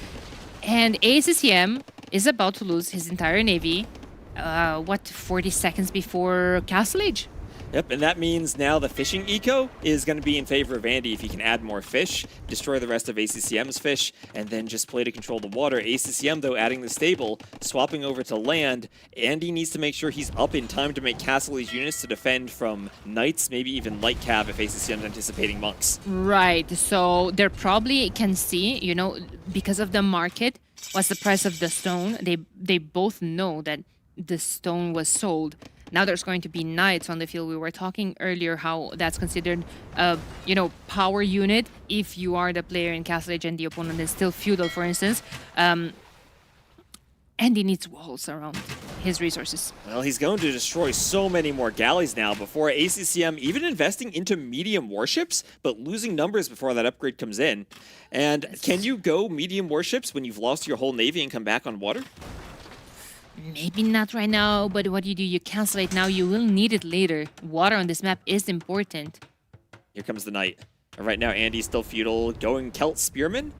And ACCM is about to lose his entire navy, 40 seconds before Castle Age? Yep, and that means now the fishing eco is going to be in favor of Andy if he can add more fish, destroy the rest of ACCM's fish, and then just play to control the water. ACCM, though, adding the stable, swapping over to land. Andy needs to make sure he's up in time to make Castle Age units to defend from knights, maybe even light cav if ACCM's anticipating monks. Right, so they probably can see, you know, because of the market, what's the price of the stone. They both know that the stone was sold. Now there's going to be knights on the field. We were talking earlier how that's considered a, power unit if you are the player in Castle Age and the opponent is still feudal, for instance. And he needs walls around his resources. Well, he's going to destroy so many more galleys now before ACCM even investing into medium warships, but losing numbers before that upgrade comes in. And can you go medium warships when you've lost your whole navy and come back on water? Maybe not right now, but what you do, you cancel it now. You will need it later. Water on this map is important. Here comes the knight. Right now, Andy's still feudal, going Celt Spearman,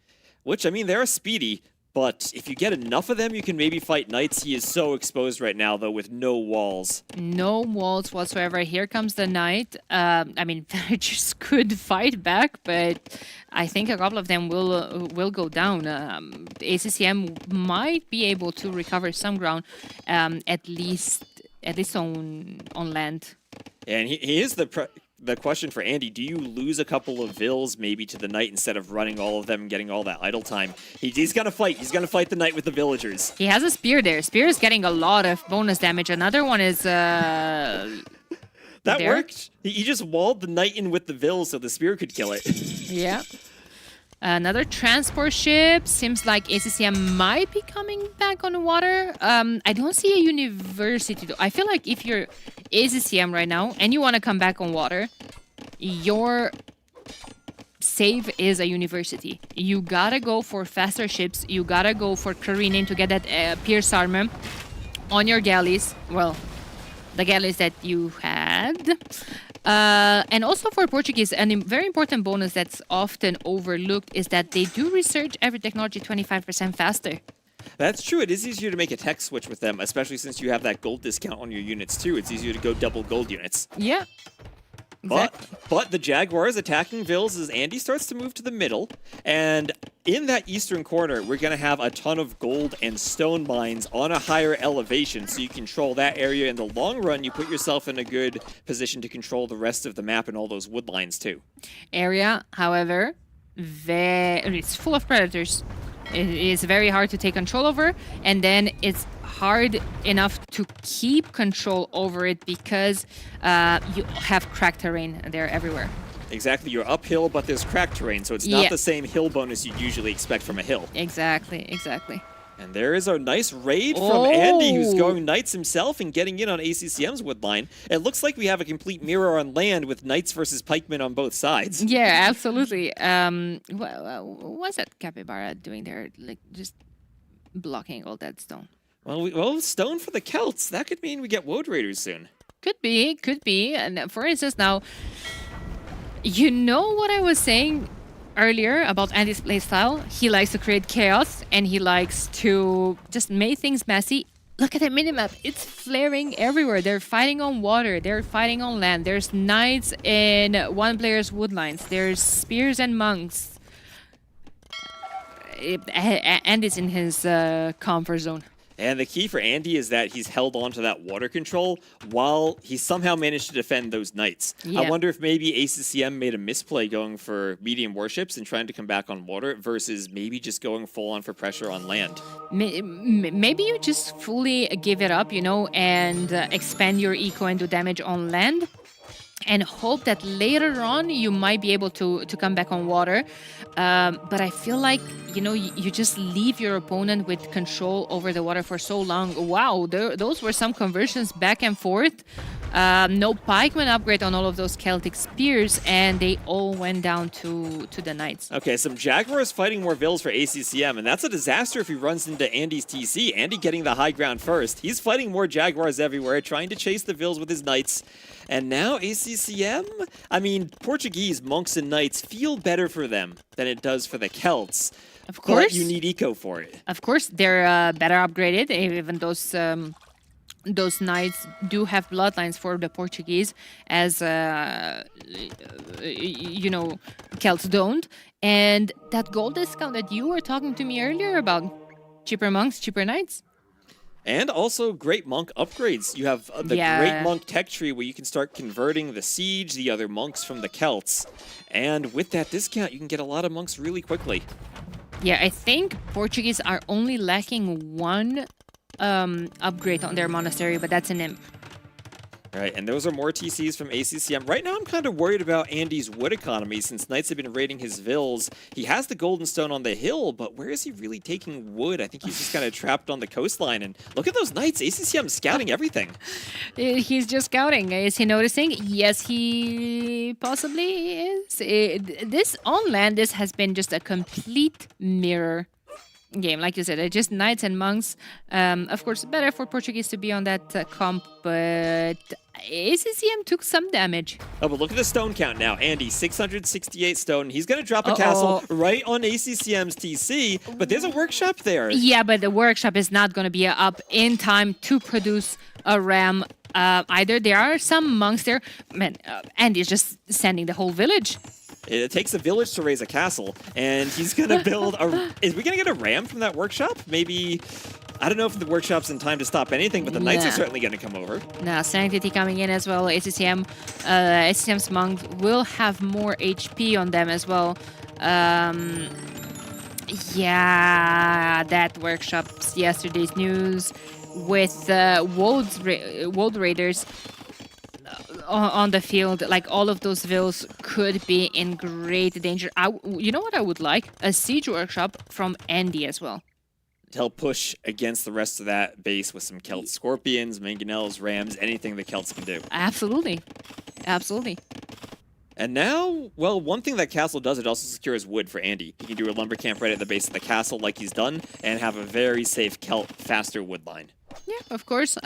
which, I mean, they're speedy, But if you get enough of them, you can maybe fight knights. He is so exposed right now, though, with no walls. No walls whatsoever. Here comes the knight. I mean, villagers could fight back, but I think a couple of them will go down. ACCM might be able to recover some ground, at least on land. And he is the question for Andy. Do you lose a couple of vills maybe to the knight instead of running all of them and getting all that idle time? He's gonna fight. He's gonna fight the knight with the villagers. He has a spear there. Spear is getting a lot of bonus damage. Another one is that there. worked. He just walled the knight in with the vill so the spear could kill it. Yeah. Another transport ship. Seems like ACCM might be coming back on the water. I don't see a university though. I feel like if you're ACCM right now and you want to come back on water, your save is a university. You gotta go for faster ships. You gotta go for careening to get that pierce armor on your galleys. Well, the galleys that you had. And also for Portuguese, a very important bonus that's often overlooked is that they do research every technology 25% faster. That's true. It is easier to make a tech switch with them, especially since you have that gold discount on your units too. It's easier to go double gold units. Yeah. Exactly. But the Jaguars attacking vills as Andy starts to move to the middle. And in that eastern corner, we're going to have a ton of gold and stone mines on a higher elevation. So you control that area. In the long run, you put yourself in a good position to control the rest of the map and all those wood lines too. Area, however, it's full of predators. It is very hard to take control over. And then it's hard enough to keep control over it because you have cracked terrain there everywhere. Exactly, you're uphill, but there's cracked terrain, so it's not the same hill bonus you'd usually expect from a hill. Exactly. And there is a nice raid from Andy, who's going knights himself and getting in on ACCM's wood line. It looks like we have a complete mirror on land with knights versus pikemen on both sides. Yeah, absolutely. What's that capybara doing there? Like, just blocking all that stone. Well, stone for the Celts. That could mean we get Woad Raiders soon. Could be. And for instance, now, you know what I was saying earlier about Andy's playstyle? He likes to create chaos, and he likes to just make things messy. Look at the minimap. It's flaring everywhere. They're fighting on water. They're fighting on land. There's knights in one player's woodlines. There's spears and monks. Andy's in his comfort zone. And the key for Andy is that he's held on to that water control while he somehow managed to defend those knights. Yeah. I wonder if maybe ACCM made a misplay going for medium warships and trying to come back on water versus maybe just going full on for pressure on land. Maybe you just fully give it up, and expand your eco and do damage on land. And hope that later on you might be able to come back on water. But I feel like, you just leave your opponent with control over the water for so long. Wow, those were some conversions back and forth. No pikeman upgrade on all of those Celtic spears, and they all went down to the knights. Okay, some Jaguars fighting more vills for ACCM, and that's a disaster if he runs into Andy's TC. Andy getting the high ground first. He's fighting more Jaguars everywhere, trying to chase the vills with his knights. And now ACCM? I mean, Portuguese monks and knights feel better for them than it does for the Celts. Of course. But you need eco for it. Of course, they're better upgraded. Even those knights do have bloodlines for the Portuguese, as Celts don't. And that gold discount that you were talking to me earlier about, cheaper monks, cheaper knights. And also great monk upgrades. You have the great monk tech tree where you can start converting the siege, the other monks from the Celts. And with that discount, you can get a lot of monks really quickly. Yeah, I think Portuguese are only lacking one upgrade on their monastery, but that's an imp. Right, and those are more TCs from ACCM. Right now, I'm kind of worried about Andy's wood economy since Knights have been raiding his vills. He has the golden stone on the hill, but where is he really taking wood? I think he's just kind of trapped on the coastline. And look at those Knights. ACCM scouting everything. He's just scouting. Is he noticing? Yes, he possibly is. This on land, this has been just a complete mirror game, like you said. Just knights and monks. Of course, better for Portuguese to be on that comp, but ACCM took some damage. Oh, but look at the stone count now. Andy, 668 stone. He's going to drop a castle right on ACCM's TC, but there's a workshop there. Yeah, but the workshop is not going to be up in time to produce a ram either. There are some monks there. Man, Andy's just sending the whole village. It takes a village to raise a castle, and he's going to build a... Is we going to get a ram from that workshop? Maybe... I don't know if the workshop's in time to stop anything, but the knights are certainly going to come over. Now, Sanctity coming in as well. ACCM's monk will have more HP on them as well. Yeah, that workshop's yesterday's news with Wold Raiders on the field. Like, all of those vills could be in great danger. You know what I would like? A siege workshop from Andy as well. To help push against the rest of that base with some Celt Scorpions, Mangonels, Rams, anything the Celts can do. Absolutely. Absolutely. And now, well, one thing that castle does, it also secures wood for Andy. He can do a lumber camp right at the base of the castle like he's done, and have a very safe Celt, faster wood line. Yeah, of course.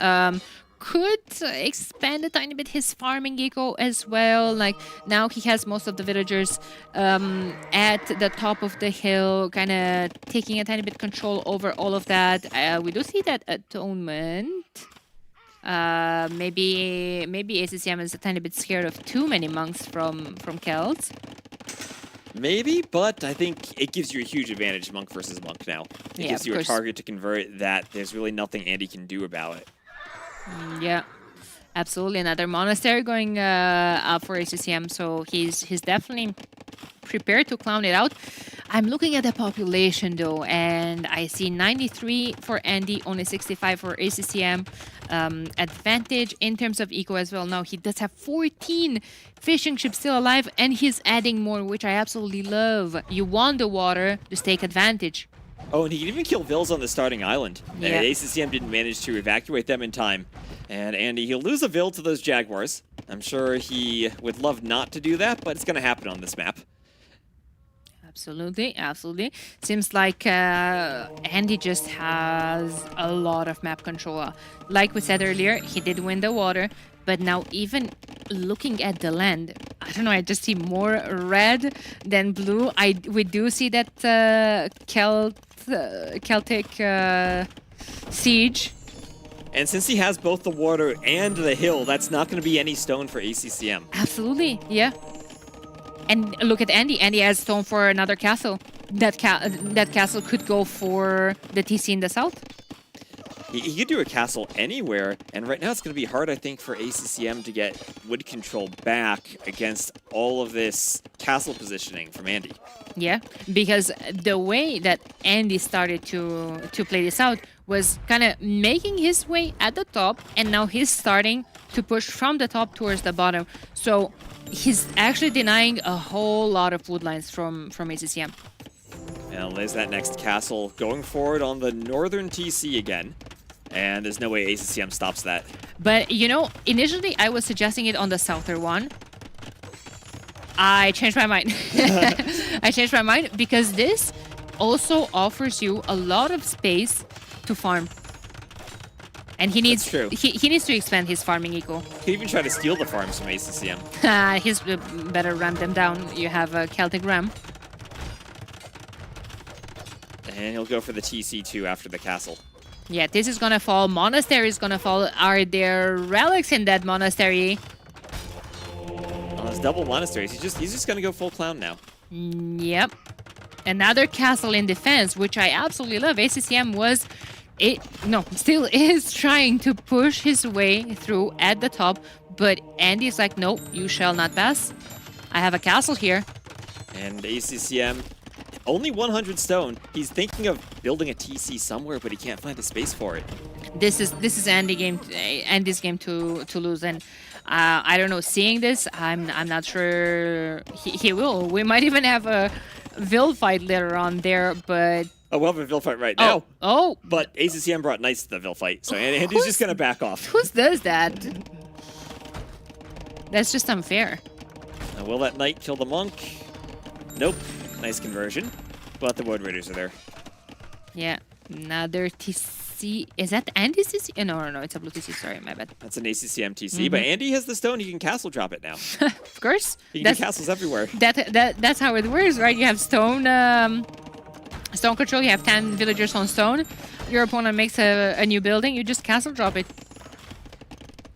Could expand a tiny bit his farming eco as well. Like, now he has most of the villagers at the top of the hill, kind of taking a tiny bit control over all of that. We do see that atonement. Maybe ACCM is a tiny bit scared of too many monks from Celts. Maybe, but I think it gives you a huge advantage, monk versus monk now. It gives you a target to convert that there's really nothing Andy can do about it. Yeah, absolutely. Another monastery going up for ACCM, so he's definitely prepared to clown it out. I'm looking at the population though, and I see 93 for Andy, only 65 for ACCM. Advantage in terms of eco as well. Now he does have 14 fishing ships still alive, and he's adding more, which I absolutely love. You want the water, just take advantage. Oh, and he can even kill Vills on the starting island. Yeah. And ACCM didn't manage to evacuate them in time. And Andy, he'll lose a Vill to those Jaguars. I'm sure he would love not to do that, but it's going to happen on this map. Absolutely, absolutely. Seems like Andy just has a lot of map control. Like we said earlier, he did win the water, but now even looking at the land, I don't know, I just see more red than blue. We do see that Celtic siege. And since he has both the water and the hill, that's not going to be any stone for ACCM. Absolutely, yeah. And look at Andy. Andy has stone for another castle. That castle could go for the TC in the south. He could do a castle anywhere, and right now it's going to be hard, I think, for ACCM to get wood control back against all of this castle positioning from Andy. Yeah, because the way that Andy started to play this out was kind of making his way at the top, and now he's starting to push from the top towards the bottom. So he's actually denying a whole lot of wood lines from ACCM. Now there's that next castle going forward on the northern TC again. And there's no way ACCM stops that. But, you know, initially I was suggesting it on the southern one. I changed my mind. I changed my mind because this also offers you a lot of space to farm. And he needs he needs to expand his farming eco. He could even try to steal the farms from ACCM. He's better ram them down. You have a Celtic ram. And he'll go for the TC2 after the castle. Yeah, this is gonna fall. Monastery is gonna fall. Are there relics in that monastery? Well, it's double monasteries. He's just gonna go full clown now. Yep. Another castle in defense, which I absolutely love. ACCM still is trying to push his way through at the top, but Andy's like, no, you shall not pass. I have a castle here. And ACCM, only 100 stone. He's thinking of building a TC somewhere, but he can't find the space for it. This is Andy's game to lose, and I don't know. Seeing this, I'm not sure he will. We might even have a Vil fight later on there, but. Oh, we'll have a Vil fight right now. Oh. But ACCM brought Knights to the Vil fight, so Andy's just gonna back off. Who does that? That's just unfair. Now, will that Knight kill the Monk? Nope. Nice conversion. But the Wood Raiders are there. Yeah, another TC. Is that Andy's TC? No, it's a blue TC. Sorry, my bad. That's an ACCM TC, but Andy has the stone. He can castle drop it now. Of course. He can do castles everywhere. That's how it works, right? You have stone control. You have 10 villagers on stone. Your opponent makes a new building. You just castle drop it.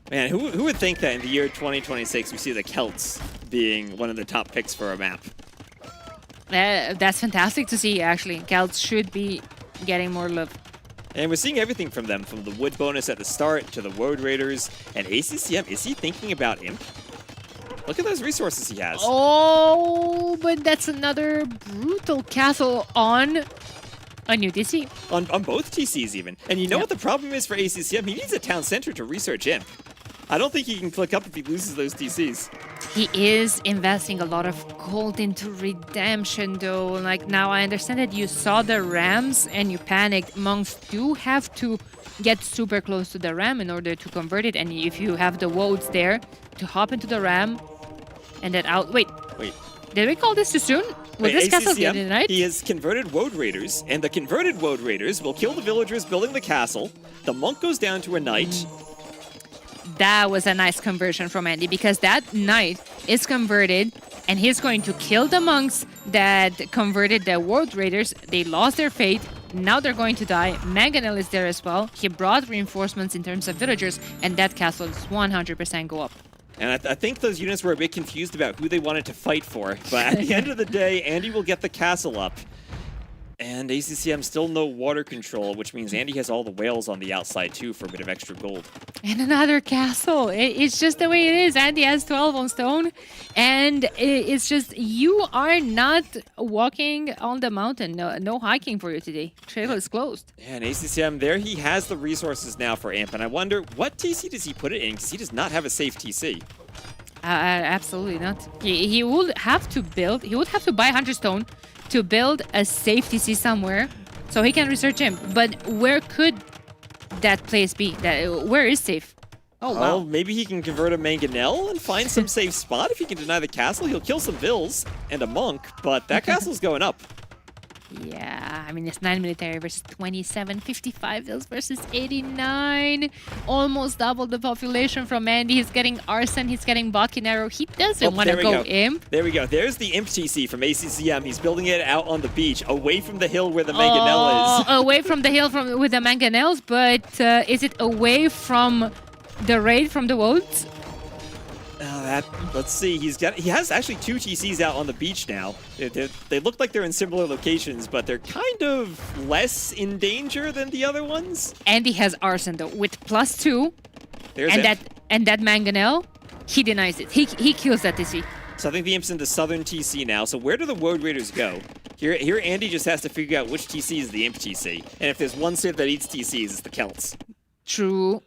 Man, who would think that in the year 2026 we see the Celts being one of the top picks for a map? That's fantastic to see, actually. Celts should be getting more love. And we're seeing everything from them, from the wood bonus at the start to the Road Raiders. And ACCM, is he thinking about Imp? Look at those resources he has. Oh, but that's another brutal castle on a new TC. On both TCs even. And you know what the problem is for ACCM? He needs a town center to research Imp. I don't think he can click up if he loses those TCs. He is investing a lot of gold into redemption, though. Like, now I understand that you saw the rams and you panicked. Monks do have to get super close to the ram in order to convert it. And if you have the woads there to hop into the ram and then out... Wait. Did we call this too soon? Was this castle getting right? He has converted Woad Raiders, and the converted Woad Raiders will kill the villagers building the castle. The monk goes down to a knight. That was a nice conversion from Andy, because that knight is converted and he's going to kill the monks that converted the World Raiders. They lost their fate. Now they're going to die. Mangonel is there as well. He brought reinforcements in terms of villagers, and that castle is 100% go up. And I think those units were a bit confused about who they wanted to fight for. But at the end of the day, Andy will get the castle up. And ACCM still no water control, which means Andy has all the whales on the outside too for a bit of extra gold. And another castle. It's just the way it is. Andy has 12 on stone. And it's just, you are not walking on the mountain. No hiking for you today. Trail is closed. Yeah, and ACCM, there he has the resources now for Amp. And I wonder, what TC does he put it in? Because he does not have a safe TC. Absolutely not. He would have to build, he would have to buy 100 stone to build a safe TC somewhere so he can research him. But where could that place be? Where is safe? Oh, wow. Well, maybe he can convert a Mangonel and find some safe spot. If he can deny the castle, he'll kill some Vills and a monk, but that castle's going up. Yeah, I mean, it's 9 military versus 27, 55 Vills versus 89. Almost double the population from Andy. He's getting Arson, he's getting Botkin Arrow. He doesn't want to go Imp. There we go. There's the Imp TC from ACCM. He's building it out on the beach, away from the hill where the Mangonel is. Away from the hill with the Mangonels, but is it away from the raid from the Woads? Let's see. He has actually 2 TCs out on the beach now. They look like they're in similar locations, but they're kind of less in danger than the other ones. Andy has Arson though with +2. There's and that Mangonel, he denies it. He kills that TC. So I think the Imp's in the southern TC now. So where do the Woad Raiders go? Here Andy just has to figure out which TC is the Imp TC. And if there's one civ that eats TCs, it's the Celts. True.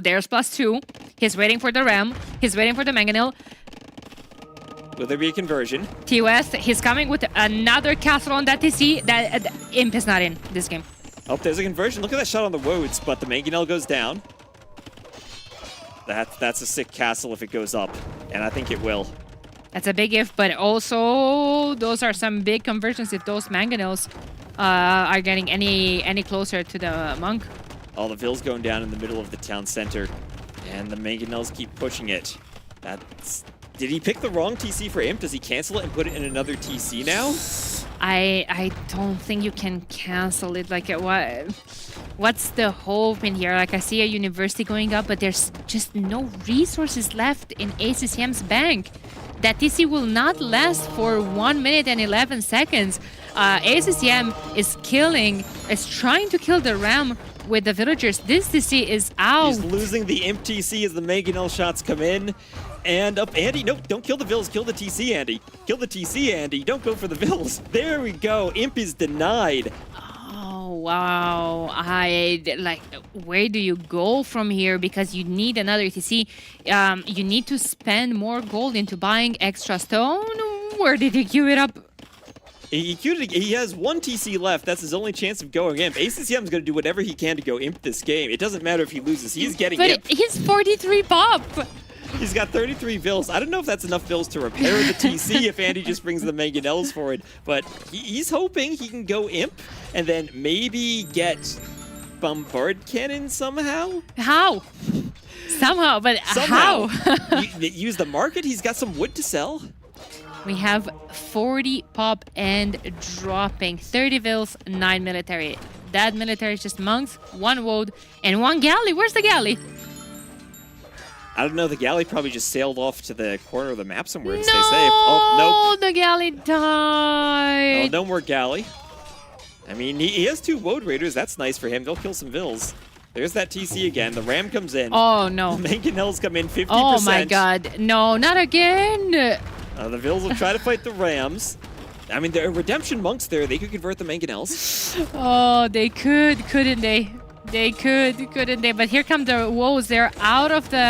There's +2. He's waiting for the ram. He's waiting for the Mangonel. Will there be a conversion? T-West, he's coming with another castle on that TC. That Imp is not in this game. Oh, there's a conversion. Look at that shot on the Woads, but the Mangonel goes down. That's a sick castle if it goes up, and I think it will. That's a big if, but also those are some big conversions if those Mangonels are getting any closer to the monk. All the Vills going down in the middle of the town center, and the Mangonels keep pushing it. Did he pick the wrong TC for Imp? Does he cancel it and put it in another TC now? I don't think you can cancel it. Like, what's the hope in here? Like, I see a university going up, but there's just no resources left in ACCM's bank. That TC will not last for 1 minute and 11 seconds. ACCM is trying to kill the ram with the villagers. This TC is out. He's losing the Imp TC as the Mangonel shots come in. And up, Andy, no, don't kill the Vills, kill the TC, Andy. Kill the TC, Andy, don't go for the Vills. There we go, Imp is denied. Oh, wow. Where do you go from here? Because you need another TC. You need to spend more gold into buying extra stone. Where did you queue it up? He has 1 TC left. That's his only chance of going Imp. ACCM is going to do whatever he can to go Imp this game. It doesn't matter if he loses. He's getting Imp. But he's 43 pop. He's got 33 vills. I don't know if that's enough vills to repair the TC if Andy just brings the mangonels forward, but he's hoping he can go imp and then maybe get bombard cannon somehow. How? Somehow, but Somehow. how? Use the market. He's got some wood to sell. We have 40 pop and dropping 30 vills, 9 military. That military is just monks, 1 woad, and 1 galley. Where's the galley? I don't know. The galley probably just sailed off to the corner of the map somewhere to No, stay safe. Oh, nope. The galley died. Oh, no more galley. I mean, he has 2 woad raiders. That's nice for him. They'll kill some vills. There's that TC again. The ram comes in. Oh, no. The mangonels come in 50%. Oh, my God. No, not again. The vills will try to fight the rams. I mean, there are redemption monks there. They could convert the mangonels. Oh, they could, couldn't they? They could, couldn't they? But here come the woes. They're out of the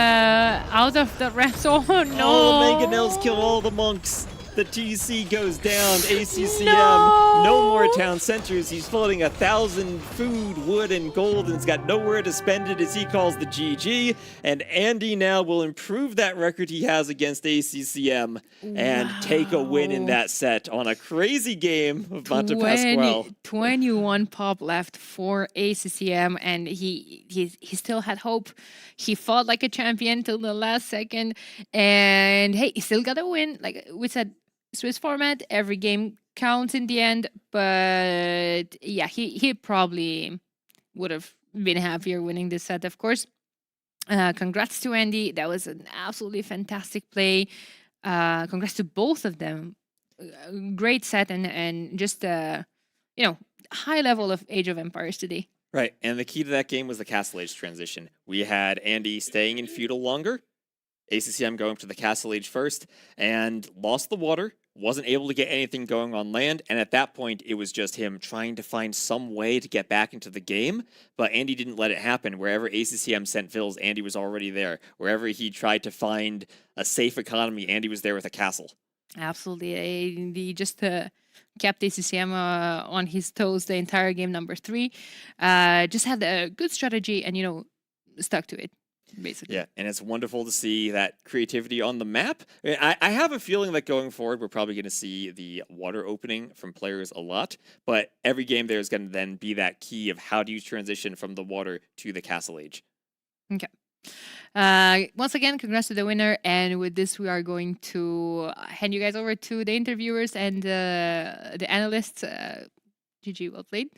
rams. Oh, no. Oh, the mangonels kill all the monks. The TC goes down. ACCM. No. No more town centers. He's floating 1,000 food, wood, and gold, and has got nowhere to spend it as he calls the GG. And Andy now will improve that record he has against ACCM and take a win in that set on a crazy game of Monte Pasquale. 21 pop left for ACCM, and he still had hope. He fought like a champion till the last second, and hey, he still got a win. Like we said, Swiss format, every game counts in the end, but yeah, he probably would have been happier winning this set, of course. Congrats to Andy. That was an absolutely fantastic play. Congrats to both of them. Great set and just high level of Age of Empires today. Right, and the key to that game was the Castle Age transition. We had Andy staying in feudal longer, ACCM going to the Castle Age first, and lost the water, wasn't able to get anything going on land, and at that point, it was just him trying to find some way to get back into the game, but Andy didn't let it happen. Wherever ACCM sent vills, Andy was already there. Wherever he tried to find a safe economy, Andy was there with a castle. Absolutely. He just kept ACCM on his toes the entire game, number 3. Just had a good strategy and, stuck to it. Basically. Yeah, and it's wonderful to see that creativity on the map. I have a feeling that going forward, we're probably going to see the water opening from players a lot, but every game there is going to then be that key of how do you transition from the water to the Castle Age. Okay. Once again, congrats to the winner, and with this, we are going to hand you guys over to the interviewers and the analysts. GG, well played.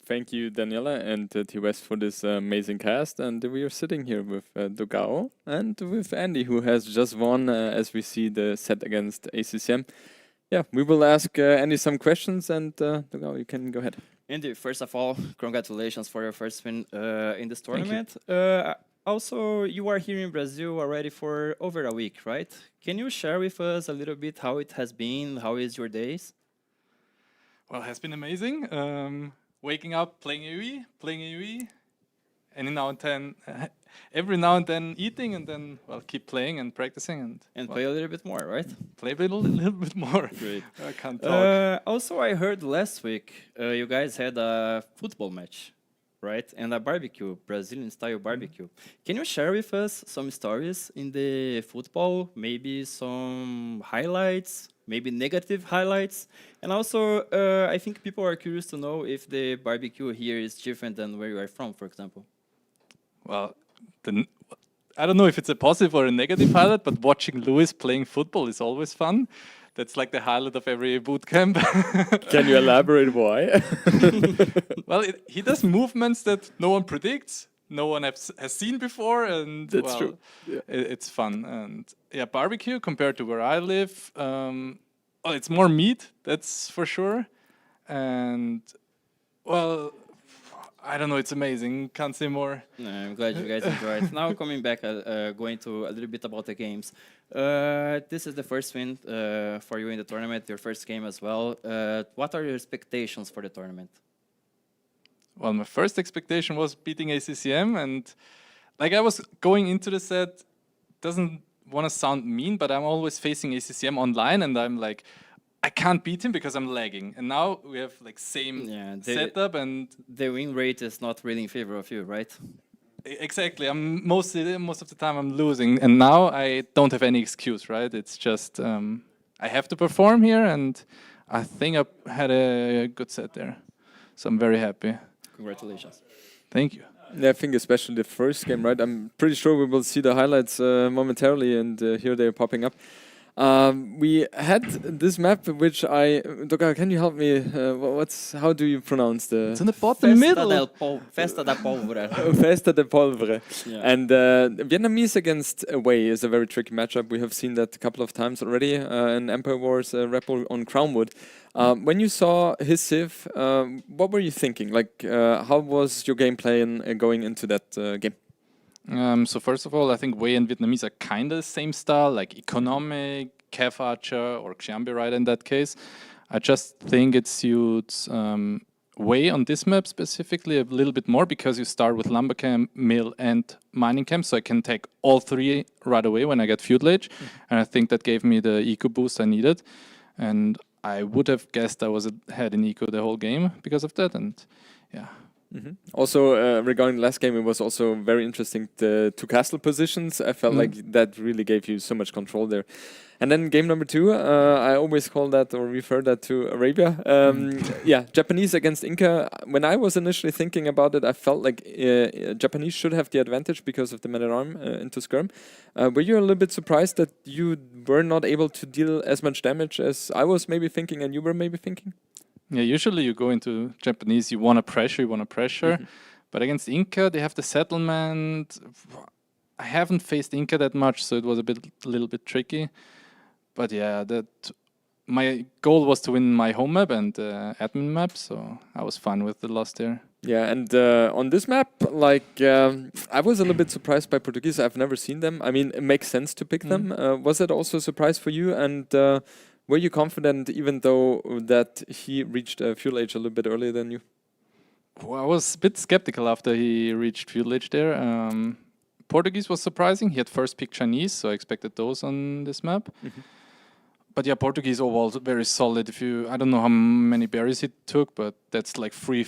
Thank you, Daniela and T-West for this amazing cast. And we are sitting here with Dogao and with Andy, who has just won, as we see the set against ACCM. Yeah, we will ask Andy some questions, and Dogao, you can go ahead. Andy, first of all, congratulations for your first win in this tournament. Also, you are here in Brazil already for over a week, right? Can you share with us a little bit how it has been? How is your days? Well, it has been amazing. Waking up, playing AoE, and every now and then eating, and then keep playing and practicing and play a little bit more, right? Play a little bit more. Great. I can't talk. Also, I heard last week you guys had a football match, right? And a barbecue, Brazilian style barbecue. Can you share with us some stories in the football? Maybe some highlights, maybe negative highlights. And also, I think people are curious to know if the barbecue here is different than where you are from, for example. Well, I don't know if it's a positive or a negative highlight, but watching Lewis playing football is always fun. That's like the highlight of every boot camp. Can you elaborate why? Well, he does movements that no one predicts, no one has seen before, and that's true. Yeah. It's fun. And yeah, barbecue compared to where I live, it's more meat, that's for sure. And well, I don't know, it's amazing. Can't say more. No, I'm glad you guys enjoyed. Now coming back, going to a little bit about the games. This is the first win for you in the tournament, your first game as well. What are your expectations for the tournament? Well, my first expectation was beating ACCM, and like I was going into the set, doesn't want to sound mean, but I'm always facing ACCM online, and I'm like, I can't beat him because I'm lagging. And now we have like same setup, and the win rate is not really in favor of you, right? exactly. I'm most of the time I'm losing, and now I don't have any excuse, right? It's just I have to perform here, and I think I had a good set there, so I'm very happy. Congratulations. Thank you. Yeah, I think especially the first game, right? I'm pretty sure we will see the highlights momentarily, and here they're popping up. We had this map, which Doka, can you help me? How do you pronounce the? It's in the bottom middle. Festa da Pólvora. Festa de Polvere. Yeah. And Vietnamese against away is a very tricky matchup. We have seen that a couple of times already in Empire Wars, Red Bull on Crownwood. When you saw his Civ, what were you thinking? Like, how was your gameplay going into that game? So first of all, I think Wei and Vietnamese are kind of the same style, like economic, Cav Archer or Xiambi Rider in that case. I just think it suits Wei on this map specifically a little bit more because you start with lumber camp, mill and mining camp, so I can take all three right away when I get Feudal Age. And I think that gave me the eco boost I needed. And I would have guessed I was ahead in eco the whole game because of that, and yeah. Also, regarding the last game, it was also very interesting, the two castle positions. I felt like that really gave you so much control there. And then game number 2, I always call that or refer that to Arabia. Yeah, Japanese against Inca. When I was initially thinking about it, I felt like Japanese should have the advantage because of the man at arm into skirm. Were you a little bit surprised that you were not able to deal as much damage as I was maybe thinking and you were maybe thinking? Yeah, usually you go into Japanese, you want to pressure. But against Inca, they have the settlement. I haven't faced Inca that much, so it was a little bit tricky. But yeah, my goal was to win my home map and admin map, so I was fine with the loss there. Yeah, and on this map, like, I was a little bit surprised by Portuguese. I've never seen them. I mean, it makes sense to pick them. Was that also a surprise for you? And were you confident, even though that he reached Fuel Age a little bit earlier than you? Well, I was a bit skeptical after he reached Fuel Age there. Portuguese was surprising. He had first pick Chinese, so I expected those on this map. But yeah, Portuguese overall very solid. I don't know how many berries he took, but that's like free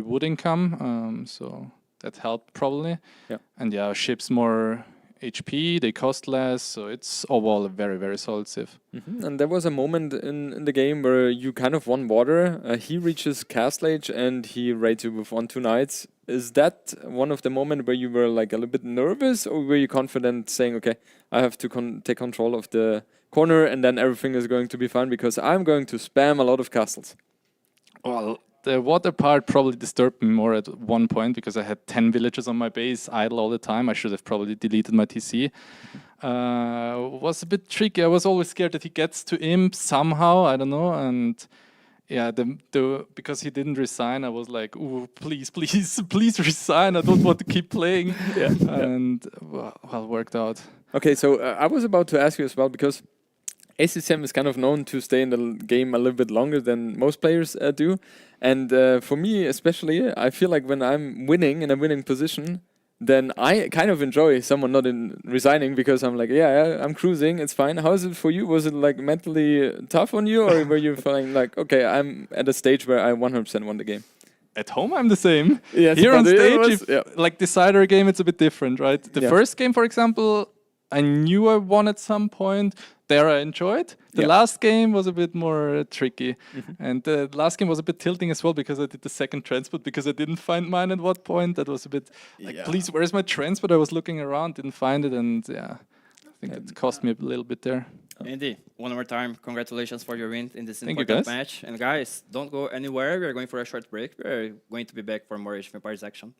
wood income. So that helped probably. Yeah. And yeah, ships more HP, they cost less, so it's overall a very, very solid Civ. And there was a moment in the game where you kind of won water. He reaches Castle Age and he rates you with 1-2 knights. Is that one of the moments where you were like a little bit nervous, or were you confident saying, okay, I have to take control of the corner and then everything is going to be fine because I'm going to spam a lot of castles? Well, the water part probably disturbed me more at one point because I had 10 villagers on my base idle all the time. I should have probably deleted my TC. Was a bit tricky. I was always scared that he gets to imp somehow, I don't know. And yeah, because he didn't resign, I was like, ooh, please resign. I don't want to keep playing. And well, worked out. Okay, so I was about to ask you as well, because ACCM is kind of known to stay in the game a little bit longer than most players do. And for me especially, I feel like when I'm winning in a winning position, then I kind of enjoy someone not resigning because I'm like, yeah, I'm cruising, it's fine. How is it for you? Was it like mentally tough on you, or were you feeling like, okay, I'm at a stage where I 100% won the game? At home, I'm the same. Yes, here on stage, like decider game, it's a bit different, right? The first game, for example, I knew I won at some point. There I enjoyed. The last game was a bit more tricky. And the last game was a bit tilting as well because I did the second transport because I didn't find mine at what point. That was a bit like, please, where's my transport? I was looking around, didn't find it. And yeah, I think it cost me a little bit there. Andy, one more time, congratulations for your win in this important match. And guys, don't go anywhere. We're going for a short break. We're going to be back for more Age of Empires action.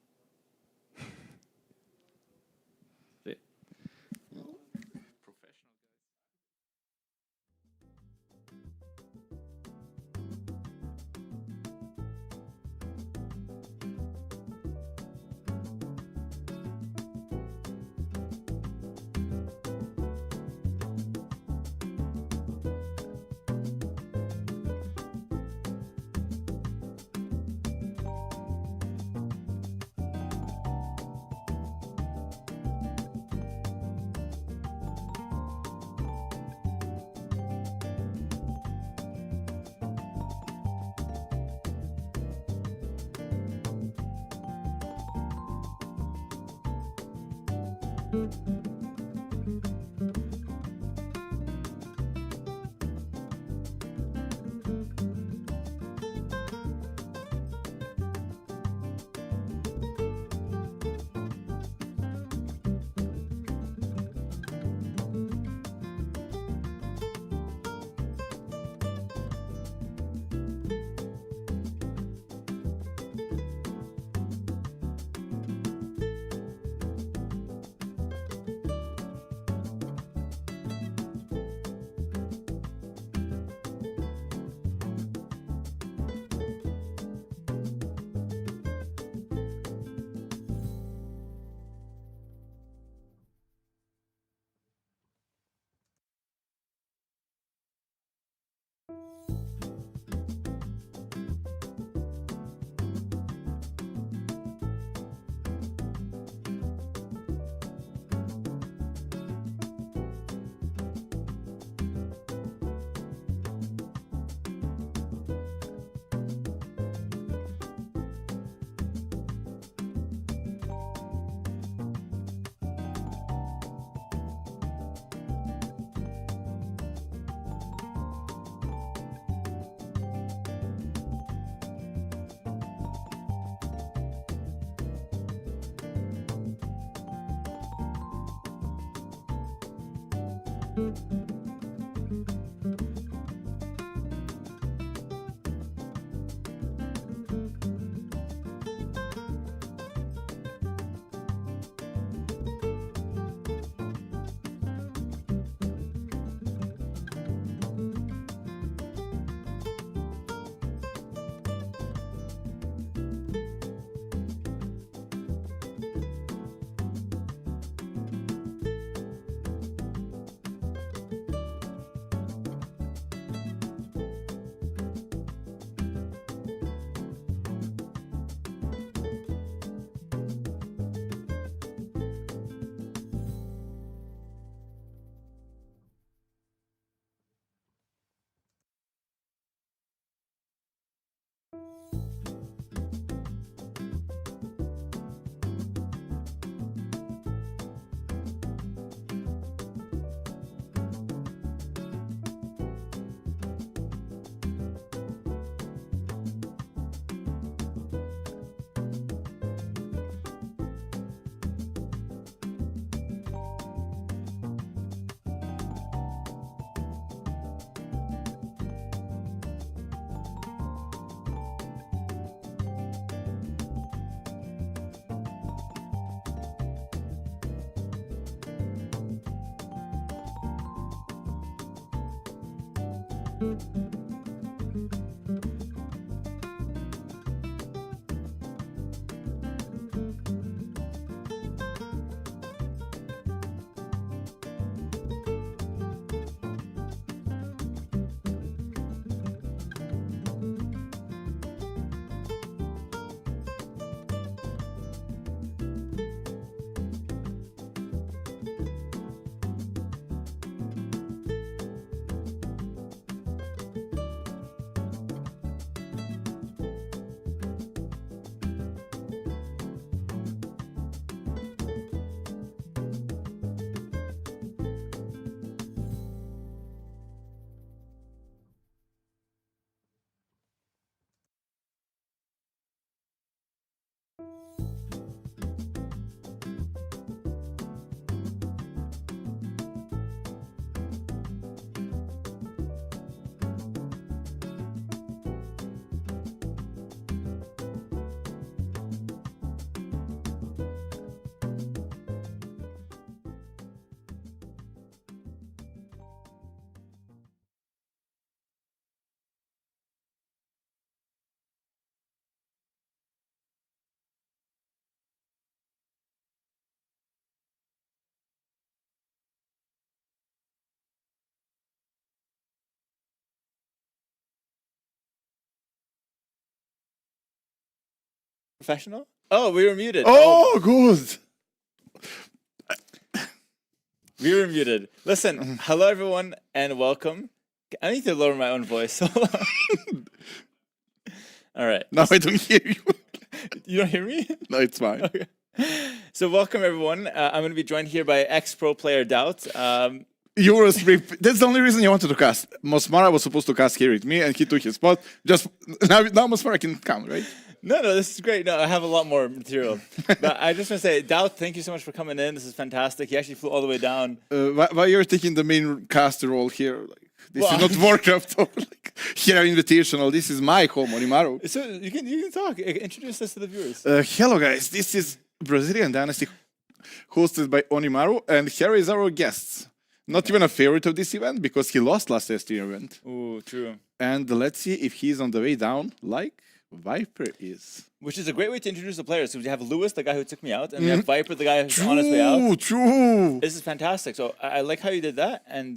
Professional? Oh, we were muted. Oh, good. We were muted. Listen, hello everyone and welcome. I need to lower my own voice. Hold on. All right. No, I don't hear you. You don't hear me? No, it's fine. Okay. So welcome everyone. I'm going to be joined here by ex-pro player Doubt. You were that's the only reason you wanted to cast. Mosmara was supposed to cast here with me, and he took his spot. Just now Mosmara can come, right? No, this is great. No, I have a lot more material. But I just want to say, Doubt, thank you so much for coming in. This is fantastic. He actually flew all the way down. Why you're taking the main caster role here? Like, this is not Warcraft. Or, like, here invitational. This is my home, Onimaru. So you can talk. Introduce us to the viewers. Hello, guys. This is Brazilian Dynasty, hosted by Onimaru, and here is our guest. Not even a favorite of this event because he lost last year's event. Ooh, true. And let's see if he's on the way down, like Viper is. Which is a great way to introduce the players. So we have Lewis, the guy who took me out, and we have Viper, the guy who's on his way out. True. This is fantastic. So I like how you did that. And,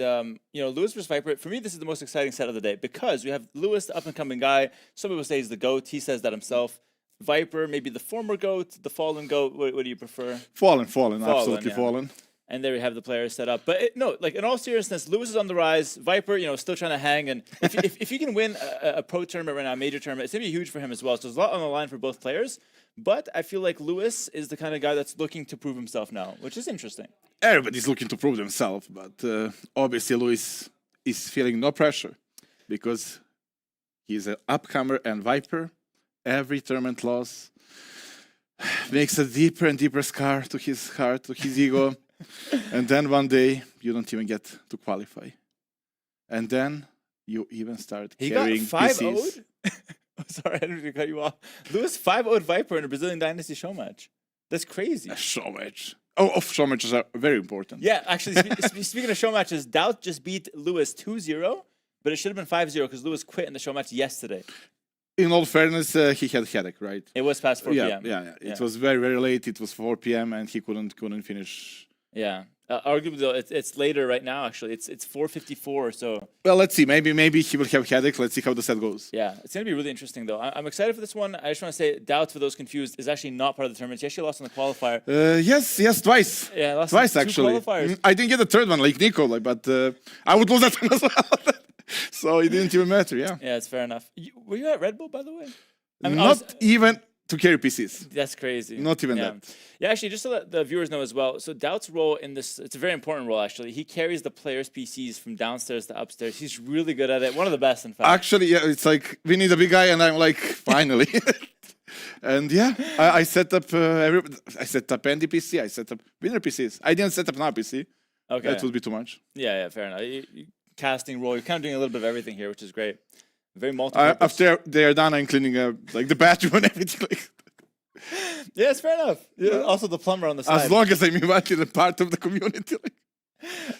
Lewis versus Viper, for me, this is the most exciting set of the day because we have Lewis, the up-and-coming guy. Some people say he's the GOAT. He says that himself. Viper, maybe the former GOAT, the fallen GOAT. What do you prefer? Fallen, absolutely yeah. fallen. And there we have the players set up. But in all seriousness, Lewis is on the rise. Viper, still trying to hang. And if he can win a pro tournament right now, a major tournament, it's going to be huge for him as well. So there's a lot on the line for both players. But I feel like Lewis is the kind of guy that's looking to prove himself now, which is interesting. Everybody's looking to prove themselves, but obviously Lewis is feeling no pressure because he's an upcomer and Viper. Every tournament loss makes a deeper and deeper scar to his heart, to his ego. And then one day, you don't even get to qualify. And then you even start carrying He got 5-0'd? PCs. Sorry, I didn't mean to cut you off. Lewis 5-0'd Viper in a Brazilian Dynasty show match. That's crazy. A show match. Show matches are very important. Yeah, actually, speaking of show matches, Doubt just beat Lewis 2-0, but it should have been 5-0 because Lewis quit in the show match yesterday. In all fairness, he had headache, right? It was past 4 p.m. Yeah. It was very, very late. It was 4 p.m. and he couldn't finish. Yeah. Arguably, though, it's later right now, actually. It's 4:54, so... Well, let's see. Maybe he will have headache. Let's see how the set goes. Yeah, it's going to be really interesting, though. I'm excited for this one. I just want to say, Doubt, for those confused, is actually not part of the tournament. He actually lost in the qualifier. Yes, twice. Yeah, lost twice, in 2 actually. qualifiers. I didn't get the third one, like Nico, but I would lose that one as well. So it didn't even matter, yeah. Yeah, it's fair enough. Were you at Red Bull, by the way? Not even to carry PCs. That's crazy. Not even that. Yeah, actually, just to let the viewers know as well. So Doubt's role in this, it's a very important role, actually. He carries the players' PCs from downstairs to upstairs. He's really good at it. One of the best, in fact. Actually, yeah, it's like, we need a big guy, and I'm like, finally. And yeah, I set up I set up Andy PC, I set up winner PCs. I didn't set up now PC. Okay. That would be too much. Yeah, fair enough. Casting role, you're kind of doing a little bit of everything here, which is great. Very multiple. After they are done, I'm cleaning like the bathroom and everything. Like, yeah, it's fair enough. Yeah. Also, the plumber on the side. as long as I'm invited a part of the community. Like.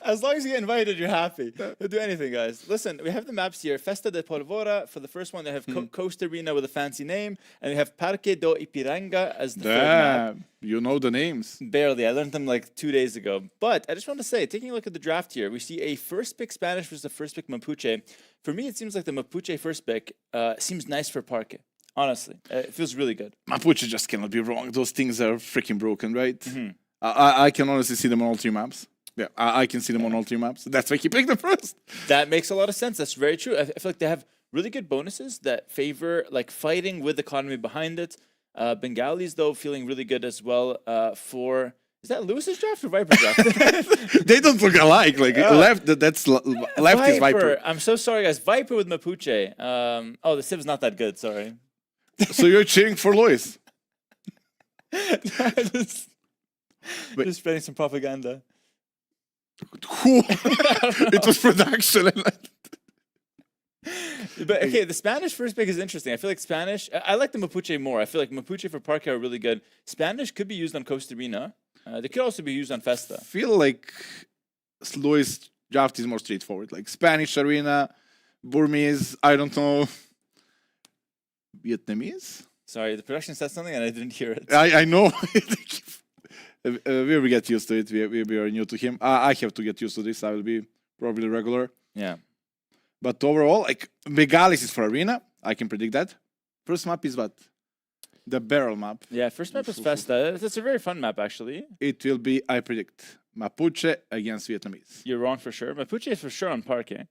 As long as you get invited, you're happy. You'll do anything, guys. Listen, we have the maps here. Festa de Polvora for the first one. They have Coast Arena with a fancy name. And we have Parque do Ipiranga as the third map. You know the names. Barely. I learned them like 2 days ago. But I just want to say, taking a look at the draft here, we see a first pick Spanish versus the first pick Mapuche. For me, it seems like the Mapuche first pick seems nice for Parque. Honestly, it feels really good. Mapuche just cannot be wrong. Those things are freaking broken, right? I can honestly see them on all 3 maps. Yeah, I can see them on all 3 maps. That's why he picked them first. That makes a lot of sense. That's very true. I feel like they have really good bonuses that favor like fighting with economy behind it. Bengalis, though, feeling really good as well for... Is that Lewis's draft or Viper's draft? They don't look alike. Like left, that's left Viper. is Viper. I'm so sorry, guys. Viper with Mapuche. The Civ's not that good. Sorry. So you're cheering for Lois? just spreading some propaganda. It was production. But okay, the Spanish first pick is interesting. I feel like Spanish. I like the Mapuche more. I feel like Mapuche for Parque are really good. Spanish could be used on Costa Arena. They could also be used on Festa. I feel like Lois draft is more straightforward. Like Spanish Arena, Burmese, I don't know, Vietnamese. Sorry, the production said something and I didn't hear it. I know. We will get used to it. We are new to him. I have to get used to this. I will be probably regular. Yeah. But overall, like Megalis is for Arena. I can predict that. First map is what? The barrel map. Yeah, first map is Festa. That's a very fun map, actually. It will be, I predict, Mapuche against Vietnamese. You're wrong for sure. Mapuche is for sure on Parque.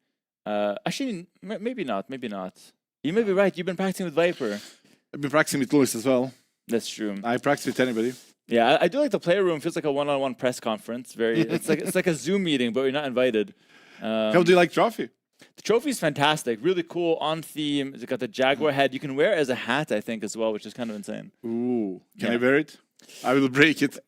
Actually, maybe not. Maybe not. You may be right. You've been practicing with Viper. I've been practicing with Lewis as well. That's true. I practice with anybody. Yeah, I do like the player room. Feels like a one-on-one press conference. It's like a Zoom meeting, but you're not invited. How do you like trophy? The trophy's fantastic, really cool, on theme. It's got the Jaguar head. You can wear it as a hat, I think, as well, which is kind of insane. Ooh, can Yeah. I wear it? I will break it.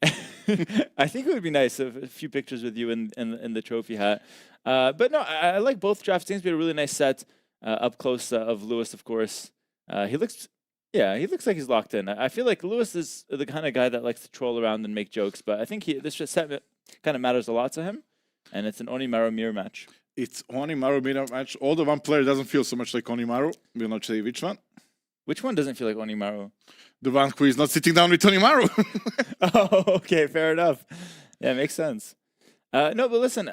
I think it would be nice if a few pictures with you in the trophy hat. But no, I like both drafts. Seems to be a really nice set up close of Lewis, of course. He looks like he's locked in. I feel like Lewis is the kind of guy that likes to troll around and make jokes, but I think this set kind of matters a lot to him, and it's an Onimaru mirror match. It's Onimaru mirror match. Although one player doesn't feel so much like Onimaru. We'll not say which one. Which one doesn't feel like Onimaru? The one who is not sitting down with Onimaru. Oh, okay, fair enough. Yeah, makes sense. No, but listen,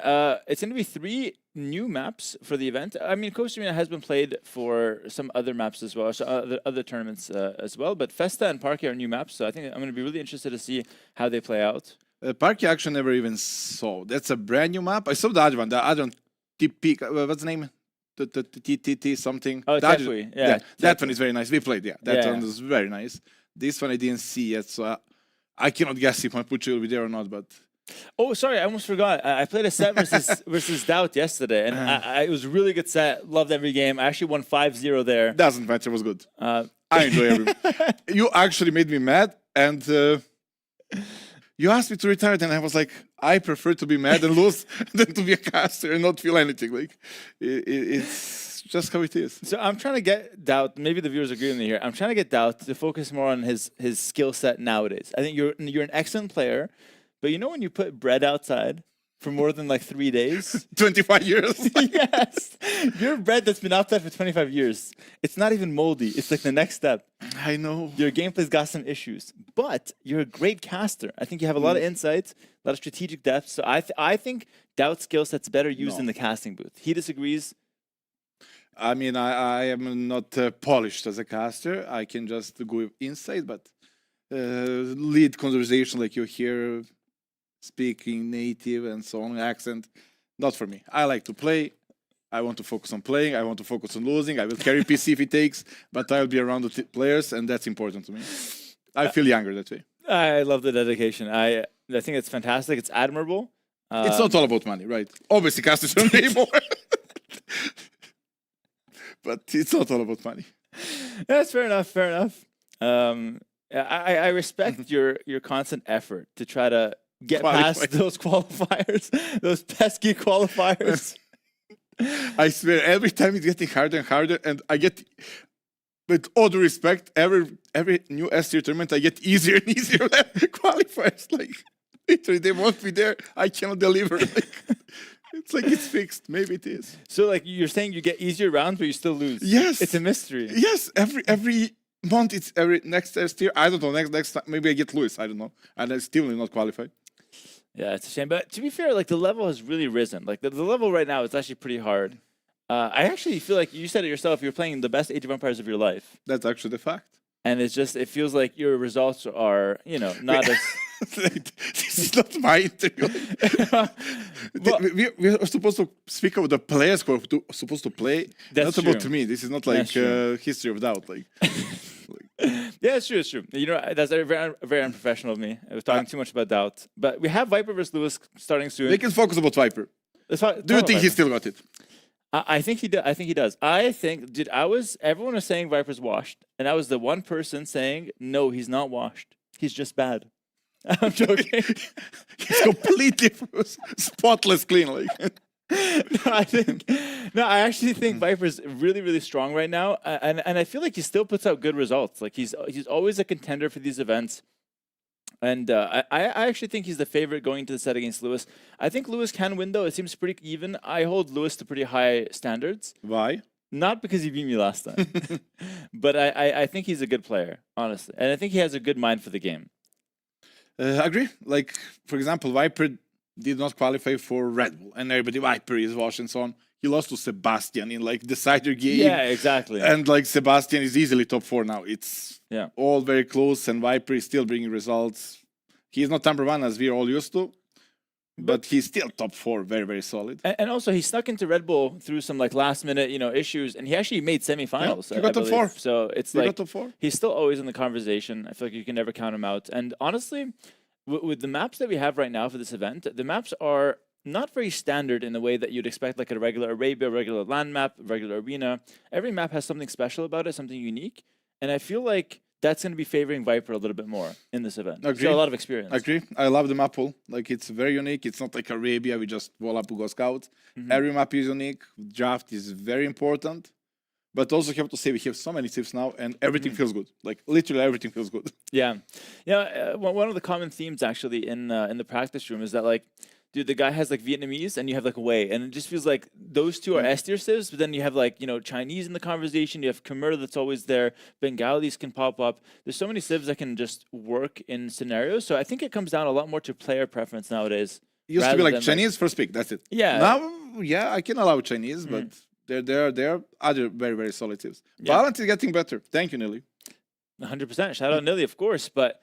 it's going to be 3 new maps for the event. I mean, Costa Rica has been played for some other maps as well, so other tournaments as well. But Festa and Parque are new maps, so I think I'm going to be really interested to see how they play out. Parky actually never even saw. That's a brand new map. I saw the other one. The other one, TP. What's the name? TTT something. Oh, The other- Tepui, yeah. that one is very nice. We played. Yeah, that Yeah. one is very nice. This one I didn't see yet, so I cannot guess if my Pucci will be there or not. But Oh, sorry, I almost forgot. I played a set versus Doubt yesterday, and it was a really good set. Loved every game. I actually won 5-0 there. doesn't matter. It was good. Uh, I enjoy every. You actually made me mad, and you asked me to retire, and I was like, I prefer to be mad and lose than to be a caster and not feel anything. Like it's just how it is. So I'm trying to get Doubt. Maybe the viewers agree with me here. I'm trying to get Doubt to focus more on his skill set nowadays. I think you're an excellent player, but you know when you put bread outside for more than like 3 days. 25 years. Yes, your bread that's been outside for 25 years. It's not even moldy. It's like the next step. I know. Your gameplay's got some issues, but you're a great caster. I think you have a lot of insights, a lot of strategic depth. So I think Doubt's skill set's better used in the casting booth. He disagrees. I mean, I am not polished as a caster. I can just go with insight, but lead conversation like you hear, speaking native and so on, accent, not for me. I like to play. I want to focus on playing. I want to focus on losing. I will carry PC if it takes, but I'll be around the players, and that's important to me. I feel younger that way. I love the dedication. I think it's fantastic. It's admirable. It's not all about money, right? Obviously, casters earn way more. But it's not all about money. That's fair enough. Fair enough. I respect your constant effort to try to get past those qualifiers, those pesky qualifiers. I swear, every time it's getting harder and harder, and I get, with all due respect, every new S-tier tournament, I get easier and easier qualifiers. Like, literally, they won't be there. I cannot deliver. Like, it's like it's fixed. Maybe it is. So, like, you're saying you get easier rounds, but you still lose. Yes, it's a mystery. Yes, every month it's every next S-tier. I don't know. Next time, maybe I get Lewis. I don't know, and I still will not qualify. Yeah, it's a shame. But to be fair, like the level has really risen. Like the level right now is actually pretty hard. I actually feel like you said it yourself. You're playing the best Age of Empires of your life. That's actually the fact. And it feels like your results are, not as. This is not my interview. We are supposed to speak about the players who are supposed to play. That's not about true. me. This is not like history of doubt. Like. Yeah, it's true. It's true. That's very unprofessional of me. I was talking too much about Doubt. But we have Viper versus Lewis starting soon. They can focus about Viper. Do you think he still got it? I think he does. I think he does. Everyone was saying Viper's washed, and I was the one person saying, no, he's not washed. He's just bad. I'm joking. He's completely spotless clean. Like. I actually think Viper's really, really strong right now, and I feel like he still puts out good results. Like he's always a contender for these events, and I actually think he's the favorite going into the set against Lewis. I think Lewis can win though. It seems pretty even. I hold Lewis to pretty high standards. Why? Not because he beat me last time, but I think he's a good player, honestly, and I think he has a good mind for the game. Agree. Like for example, Viper did not qualify for Red Bull, and everybody Viper is washed and so on. He lost to Sebastian in like decider game. Yeah, exactly. And like Sebastian is easily top 4 now. It's all very close, and Viper is still bringing results. He's not number 1 as we're all used to, but he's still top 4, very, very solid. And also, he snuck into Red Bull through some like last minute, issues, and he actually made semifinals. Yeah, he got top 4. So it's He like got top 4. he's still always in the conversation. I feel like you can never count him out. And honestly, with the maps that we have right now for this event, the maps are not very standard in the way that you'd expect, like a regular Arabia, regular LAN map, regular arena. Every map has something special about it, something unique, and I feel like that's going to be favoring Viper a little bit more in this event. Agree. So a lot of experience. Agree. I love the map pool. Like, it's very unique. It's not like Arabia. We just wall up to go scout. Every map is unique. Draft is very important. But also, you have to say we have so many tips now, and everything feels good. Like, literally everything feels good. Yeah. One of the common themes actually in the practice room is that, like, dude, the guy has like Vietnamese and you have like Wei, and it just feels like those two are S tier civs, but then you have like, Chinese in the conversation, you have Khmer that's always there, Bengalis can pop up. There's so many civs that can just work in scenarios. So I think it comes down a lot more to player preference nowadays. It used to be like Chinese first pick, that's it. Yeah. Now, yeah, I can allow Chinese, but there are other very, very solid tips. Yeah. Valent is getting better. Thank you, Nili. 100%. Shout out Nili, of course. But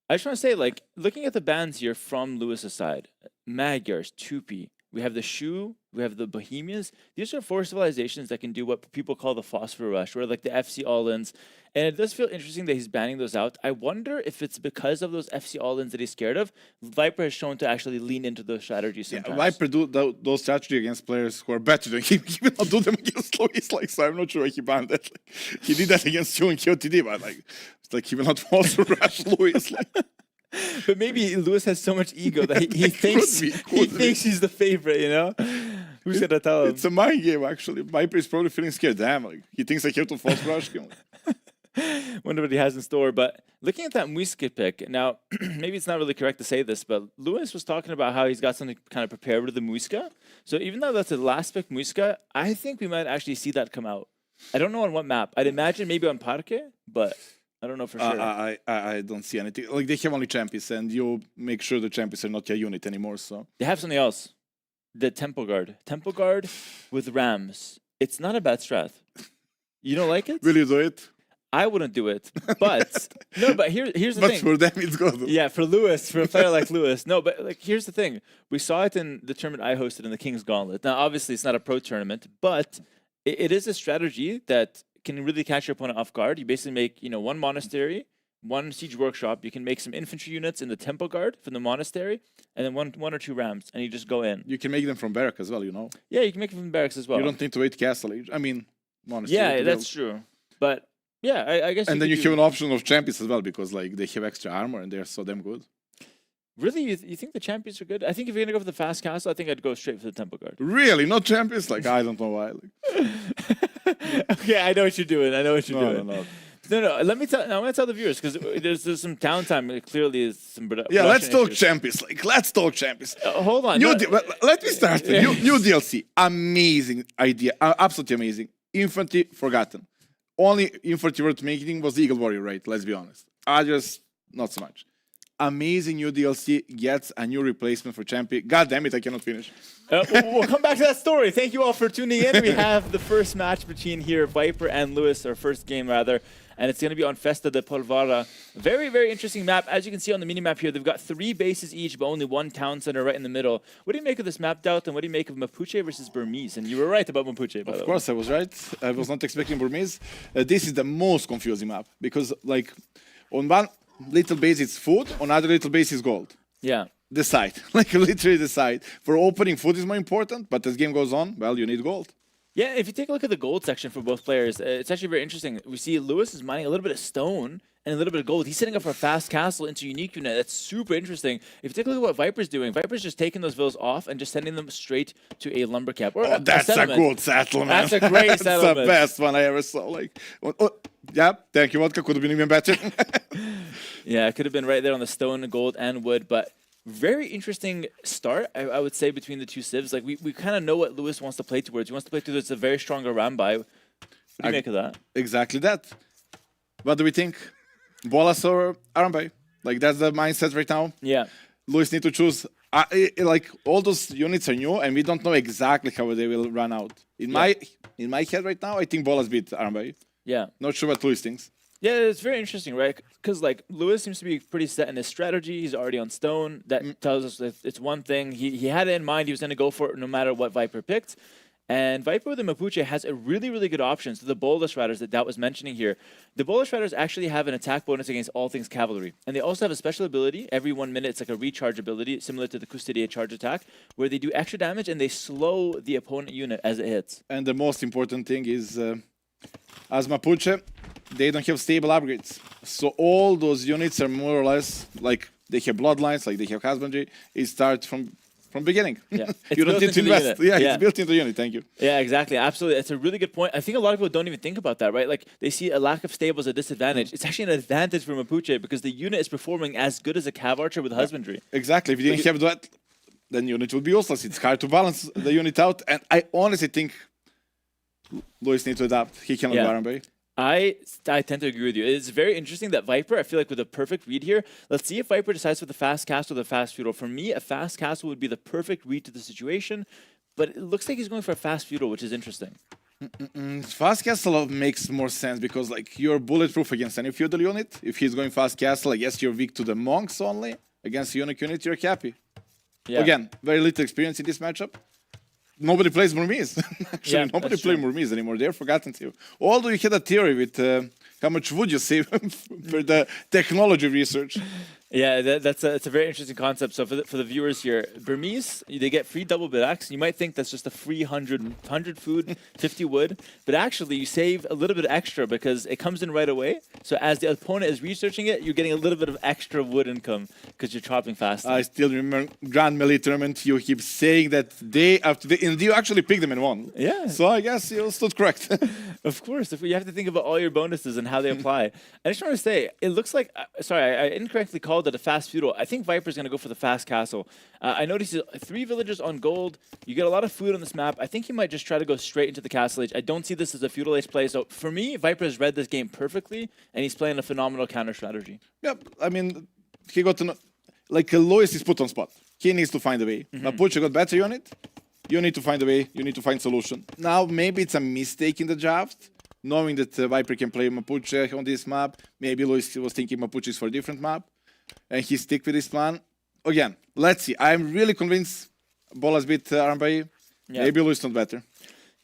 I just want to say, like, looking at the bans here from Lewis's side, Magyars, Tupi, we have the Shu, we have the Bohemians. These are 4 civilizations that can do what people call the phosphor rush, or like the FC all-ins. And it does feel interesting that he's banning those out. I wonder if it's because of those FC all-ins that he's scared of. Viper has shown to actually lean into those strategies sometimes. Viper do those strategy against players who are better than him. He will not do them against Luis. Like, so I'm not sure why he banned that. Like, he did that against you in KOTD, but like, it's like he will not also rush Luis. Like. But maybe Lewis has so much ego that he thinks thinks he's the favorite, Who's gonna tell him? It's a mind game, actually. Viper is probably feeling scared. Damn, like, he thinks I have to false rush him. Wonder what he has in store. But looking at that Muiska pick, now, maybe it's not really correct to say this, but Lewis was talking about how he's got something kind of prepared with the Muiska. So even though that's the last pick Muiska, I think we might actually see that come out. I don't know on what map. I'd imagine maybe on Parque, but I don't know for sure. I don't see anything. Like, they have only champions, and you make sure the champions are not your unit anymore, so. They have something else. The Temple Guard. Temple Guard with Rams. It's not a bad strat. You don't like it? Will you do it? I wouldn't do it. But, no, but here's the But thing. for them, it's good. Yeah, for Lewis, for a player like Lewis. No, but like here's the thing. We saw it in the tournament I hosted in the King's Gauntlet. Now, obviously, it's not a pro tournament, but it is a strategy that can really catch your opponent off guard. You basically make, one monastery, one siege workshop. You can make some infantry units in the temple guard from the monastery, and then one or 2 rams, and you just go in. You can make them from barrack as well, Yeah, you can make them from barracks as well. You don't need to wait castle age. I mean, monastery. Yeah, to that's build. true. But yeah, I guess. And then could you do- have an option of champions as well, because like they have extra armor and they're so damn good. Really, you think the champions are good? I think if you're gonna go for the fast castle, I think I'd go straight for the temple guard. Really, not champions? Like, I don't know why. Like, Okay, I know what you're doing. I know what you're no, doing. no. No. Let me tell. I want to tell the viewers because there's some downtime. Clearly, is some Yeah, let's production talk issues. champions. Like, let's talk champions. Hold on. New no- let me start. New DLC. Amazing idea. Absolutely amazing. Infantry forgotten. Only infantry worth making was the Eagle Warrior, right? Let's be honest. Others, not so much. Amazing new DLC gets a new replacement for champion. God damn it, I cannot finish. we'll come back to that story. Thank you all for tuning in. We have the first match between here Viper and Lewis, our first game rather, and it's going to be on Festa de Polvara. Very, very interesting map. As you can see on the mini map here, they've got 3 bases each, but only 1 town center right in the middle. What do you make of this map, Doubt, and what do you make of Mapuche versus Burmese? And you were right about Mapuche, by the way. Of course, I was right. I was not expecting Burmese. This is the most confusing map because, like, on one little base it's food, on other little base is gold. Yeah. Decide, like literally decide. For opening, food is more important, but as game goes on, well, you need gold. Yeah, if you take a look at the gold section for both players, it's actually very interesting. We see Lewis is mining a little bit of stone and a little bit of gold. He's setting up for a fast castle into unique unit. That's super interesting. If you take a look at what Viper's doing, Viper's just taking those villas off and just sending them straight to a lumber camp. Or That's a settlement. good settlement. That's a great That's settlement. the best one I ever saw. Like, yeah, thank you, Vodka. Could have been even better. Yeah, it could have been right there on the stone, gold, and wood, but very interesting start, I would say, between the 2 civs. Like, we kind of know what Lewis wants to play towards. He wants to play towards a very strong Rambai. What do you make of that? Exactly that. What do we think? Bolas or Arambai? Like, that's the mindset right now. Yeah. Luis need to choose. Like, all those units are new, and we don't know exactly how they will run out. In my head right now, I think Bolas beat Arambai. Yeah. Not sure what Luis thinks. Yeah, it's very interesting, right? Because like Lewis seems to be pretty set in his strategy. He's already on stone. That tells us that it's one thing. He had it in mind. He was going to go for it no matter what Viper picked. And Viper with the Mapuche has a really, really good option. So the Bolus Riders that was mentioning here, the Bolus Riders actually have an attack bonus against all things cavalry. And they also have a special ability. Every 1 minute, it's like a recharge ability, similar to the Custodia charge attack, where they do extra damage and they slow the opponent unit as it hits. And the most important thing is, as Mapuche, they don't have stable upgrades. So all those units are more or less like they have bloodlines, like they have husbandry. It starts from beginning. Yeah. You don't built need to into the invest. unit. Yeah, it's built into the unit. Thank you. Yeah, exactly. Absolutely. It's a really good point. I think a lot of people don't even think about that, right? Like they see a lack of stable as a disadvantage. It's actually an advantage for Mapuche because the unit is performing as good as a cav archer with husbandry. Exactly. If you didn't have that, then unit would be useless. It's hard to balance the unit out. And I honestly think Lewis needs to adapt. He cannot Yeah. Baron Bay. I tend to agree with you. It's very interesting that Viper, I feel like with a perfect read here, let's see if Viper decides with a fast castle or the fast feudal. For me, a fast castle would be the perfect read to the situation, but it looks like he's going for a fast feudal, which is interesting. Fast castle makes more sense because like you're bulletproof against any feudal unit. If he's going fast castle, I guess you're weak to the monks only. Against unique unit, you're happy. Yeah. Again, very little experience in this matchup. Nobody plays Murmese. Actually, Yeah, nobody that's plays true. Murmese anymore. They're forgotten to you. Although you had a theory with how much would you save for the technology research. Yeah, it's a very interesting concept. So for the viewers here, Burmese, they get free double bit axe. You might think that's just a free 100 food, 50 wood, but actually you save a little bit extra because it comes in right away. So as the opponent is researching it, you're getting a little bit of extra wood income because you're chopping fast. I still remember Grand Melee Tournament. You keep saying that day after day, and you actually picked them and won. Yeah. So I guess you stood correct. Of course, you have to think about all your bonuses and how they apply. I just want to say, it looks like, sorry, I incorrectly called it a fast feudal. I think Viper's going to go for the fast castle. I noticed 3 villagers on gold. You get a lot of food on this map. I think he might just try to go straight into the castle age. I don't see this as a feudal age play. So for me, Viper has read this game perfectly, and he's playing a phenomenal counter strategy. Yep. I mean, he got to know, like Lois is put on spot. He needs to find a way. Mapuche got better unit. You need to find a way. You need to find solution. Now, maybe it's a mistake in the draft, knowing that Viper can play Mapuche on this map. Maybe Lois was thinking Mapuche is for a different map, and he stick with this plan. Again, let's see. I'm really convinced Bolas beat Arambai. Yeah. Maybe Lois not better.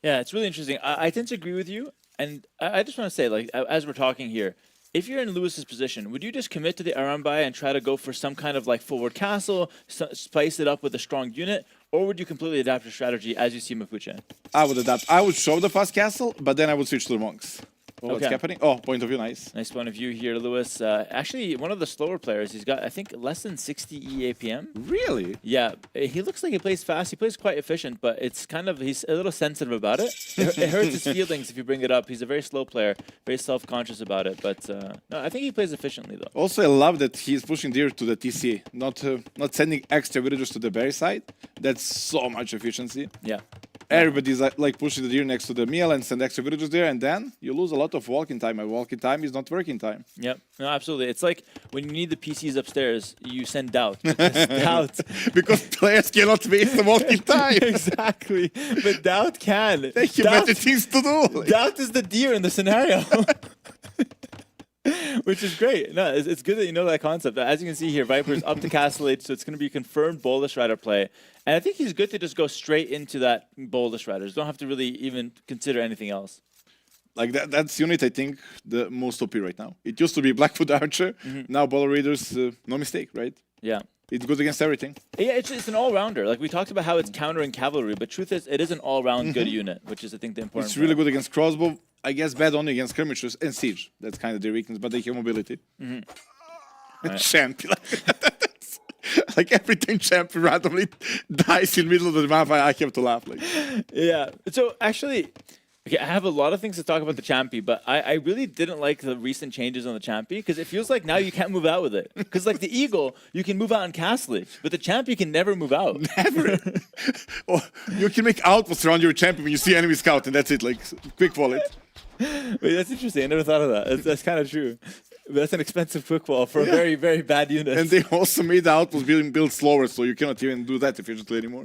Yeah, it's really interesting. I tend to agree with you, and I just want to say, like, as we're talking here, if you're in Lewis's position, would you just commit to the Arambai and try to go for some kind of like forward castle, spice it up with a strong unit, or would you completely adapt your strategy as you see Mapuche? I would adapt. I would show the fast castle, but then I would switch to the monks. Oh, what's Okay. happening? Oh, point of view, nice. Nice point of view here, Lewis. Actually, one of the slower players. He's got, I think, less than 60 EAPM. Really? Yeah, he looks like he plays fast. He plays quite efficient, but it's kind of, he's a little sensitive about it. It hurts his feelings if you bring it up. He's a very slow player, very self-conscious about it. But no, I think he plays efficiently, though. Also, I love that he's pushing deer to the TC, not sending extra villagers to the berry side. That's so much efficiency. Yeah. Everybody's like pushing the deer next to the meal and send extra villagers there, and then you lose a lot of walking time. And walking time is not working time. Yep. No, absolutely. It's like when you need the PCs upstairs, you send Doubt. Doubt. Because players cannot waste the walking time. Exactly. But Doubt can. They have better things to do. Doubt is the deer in the scenario. Which is great. No, it's good that you know that concept. As you can see here, Viper's up to Castle Age, so it's going to be confirmed Bolus Rider play. And I think he's good to just go straight into that Bolus Riders. Don't have to really even consider anything else. Like that's unit, I think, the most OP right now. It used to be Blackfoot Archer. Now Baller Raiders, no mistake, right? Yeah. It's good against everything. Yeah, it's an all-rounder. Like we talked about how it's countering cavalry, but truth is, it is an all-round good unit, which is, I think, the important It's really part. good against crossbow. I guess bad only against skirmishers and siege. That's kind of their weakness, but they have mobility. Right. Champ. Like every time Champ randomly dies in the middle of the map, I have to laugh. Like. Yeah. So actually, okay, I have a lot of things to talk about the Champy, but I really didn't like the recent changes on the Champy because it feels like now you can't move out with it. Because like the Eagle, you can move out in Castle Age, but the Champy you can never move out. Never. Or you can make outposts around your champion when you see enemy scout, and that's it. Like quick wallet. Wait, that's interesting. I never thought of that. That's kind of true. That's an expensive quick wall for a very, very bad unit. And they also made the outpost being built slower, so you cannot even do that efficiently anymore.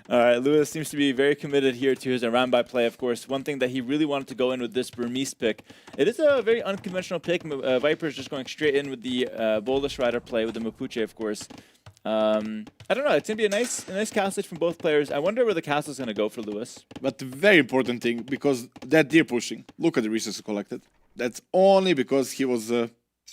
All right, Lewis seems to be very committed here to his around by play, of course. One thing that he really wanted to go in with this Burmese pick. It is a very unconventional pick. Viper's just going straight in with the Bolus Rider play with the Mapuche, of course. I don't know. It's going to be a nice castlage from both players. I wonder where the castle's going to go for Lewis. But the very important thing, because that deer pushing, look at the resources collected. That's only because he was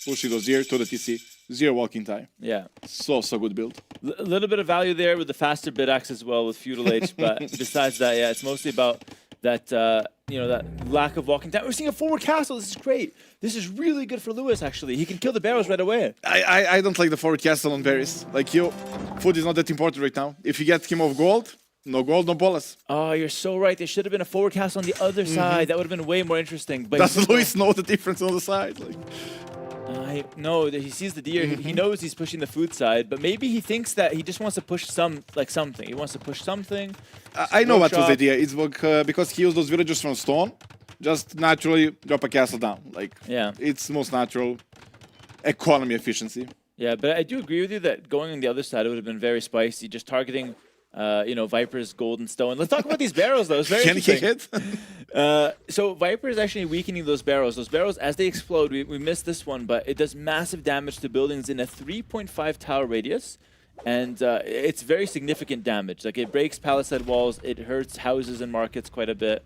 pushing those deer to the TC. 0 walking time. Yeah. So good build. A little bit of value there with the faster bid axe as well with Feudal H, but besides that, yeah, it's mostly about that, that lack of walking time. We're seeing a forward castle. This is great. This is really good for Lewis, actually. He can kill the barrels right away. I don't like the forward castle on berries. Like, food is not that important right now. If you get him off gold, no bolus. Oh, you're so right. There should have been a forward castle on the other side. That would have been way more interesting. But does Luis know the difference on the side? Like, no, he sees the deer. He knows he's pushing the food side, but maybe he thinks that he just wants to push something. He wants to push something. I know what was the idea. It's because he used those villagers from stone. Just naturally drop a castle down. Like, yeah, it's most natural economy efficiency. Yeah, but I do agree with you that going on the other side, it would have been very spicy. Just targeting, Viper's golden stone. Let's talk about these barrels, though. It's very interesting. Can he hit? So Viper is actually weakening those barrels. Those barrels, as they explode, we missed this one, but it does massive damage to buildings in a 3.5 tower radius. And it's very significant damage. Like, it breaks palisade walls, it hurts houses and markets quite a bit.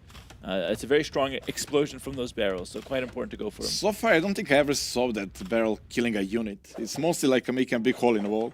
It's a very strong explosion from those barrels, so quite important to go for them. So far, I don't think I ever saw that barrel killing a unit. It's mostly like making a big hole in the wall.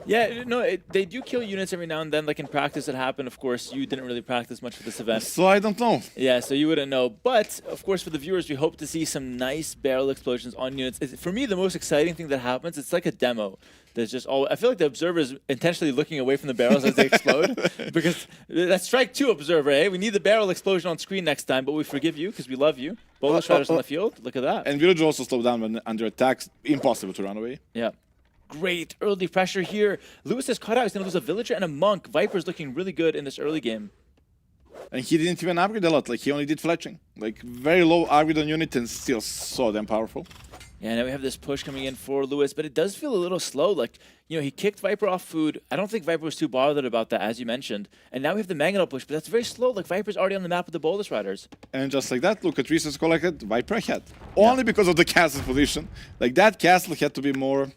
Yeah, no, they do kill units every now and then. Like in practice, it happened. Of course, you didn't really practice much for this event. So I don't know. Yeah, so you wouldn't know. But, of course, for the viewers, we hope to see some nice barrel explosions on units. For me, the most exciting thing that happens, it's like a demo. There's just I feel like the observer is intentionally looking away from the barrels as they explode. Because that's strike 2, observer, eh? We need the barrel explosion on screen next time, but we forgive you because we love you. Bolus Riders on the field. Look at that. And villagers also slow down when under attack. Impossible to run away. Yeah. Great early pressure here. Lewis is caught out. He's going to lose a villager and a monk. Viper's looking really good in this early game. And he didn't even upgrade a lot. Like, he only did fletching. Like, very low upgrade on unit and still so damn powerful. Yeah, now we have this push coming in for Lewis, but it does feel a little slow. Like, he kicked Viper off food. I don't think Viper was too bothered about that, as you mentioned. And now we have the Mangonel push, but that's very slow. Like, Viper's already on the map with the Bolus Riders. And just like that, look at resources collected, Viper ahead. Only because of the castle position. Like, that castle had to be more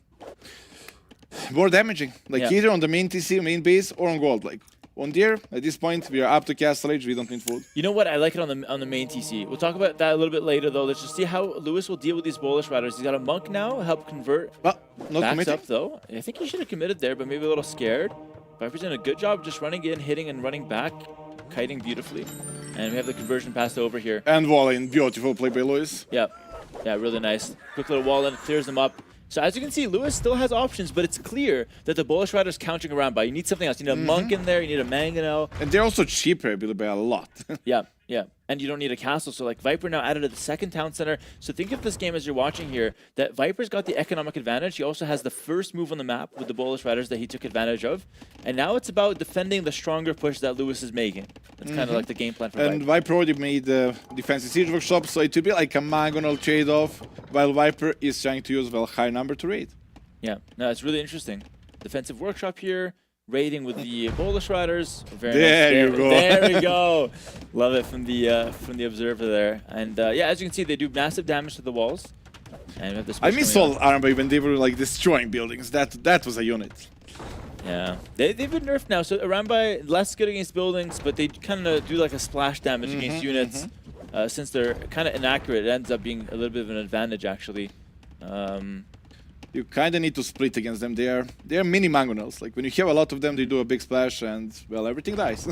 damaging. Like, either on the main TC, main base, or on gold. Like, on deer, at this point, we are up to castle age, we don't need food. You know what? I like it on the main TC. We'll talk about that a little bit later, though. Let's just see how Lewis will deal with these Bolus Riders. He's got a monk now, help convert. Well, not Backs committing. up, though. I think he should have committed there, but maybe a little scared. Viper's doing a good job just running in, hitting, and running back. Kiting beautifully. And we have the conversion passed over here. And wall in, beautiful play by Lewis. Yeah, really nice. Quick little wall in, clears them up. So as you can see, Lewis still has options, but it's clear that the Bolus Rider's countering around by. You need something else. You need a monk in there. You need a Mangonel. And they're also cheaper, by a lot. Yeah. And you don't need a castle. So like Viper now added to the second town center. So think of this game as you're watching here, that Viper's got the economic advantage. He also has the first move on the map with the Bolus Riders that he took advantage of. And now it's about defending the stronger push that Lewis is making. That's kind of like the game plan for And Viper. Viper already made the defensive siege workshop, so it will be like a Mangonel trade-off, while Viper is trying to use high number to raid. Yeah, no, it's really interesting. Defensive workshop here. Raiding with the Bolus Riders. Very There nice. you go. There we go. Love it from the observer there. And yeah, as you can see, they do massive damage to the walls. And we have this. I miss all Armby when they were like destroying buildings. That was a unit. Yeah, they've been nerfed now. So Arambai less good against buildings, but they kind of do like a splash damage against units. Since they're kind of inaccurate, it ends up being a little bit of an advantage actually. You kind of need to split against them. They are mini Mangonels. Like when you have a lot of them, they do a big splash, and well, everything dies.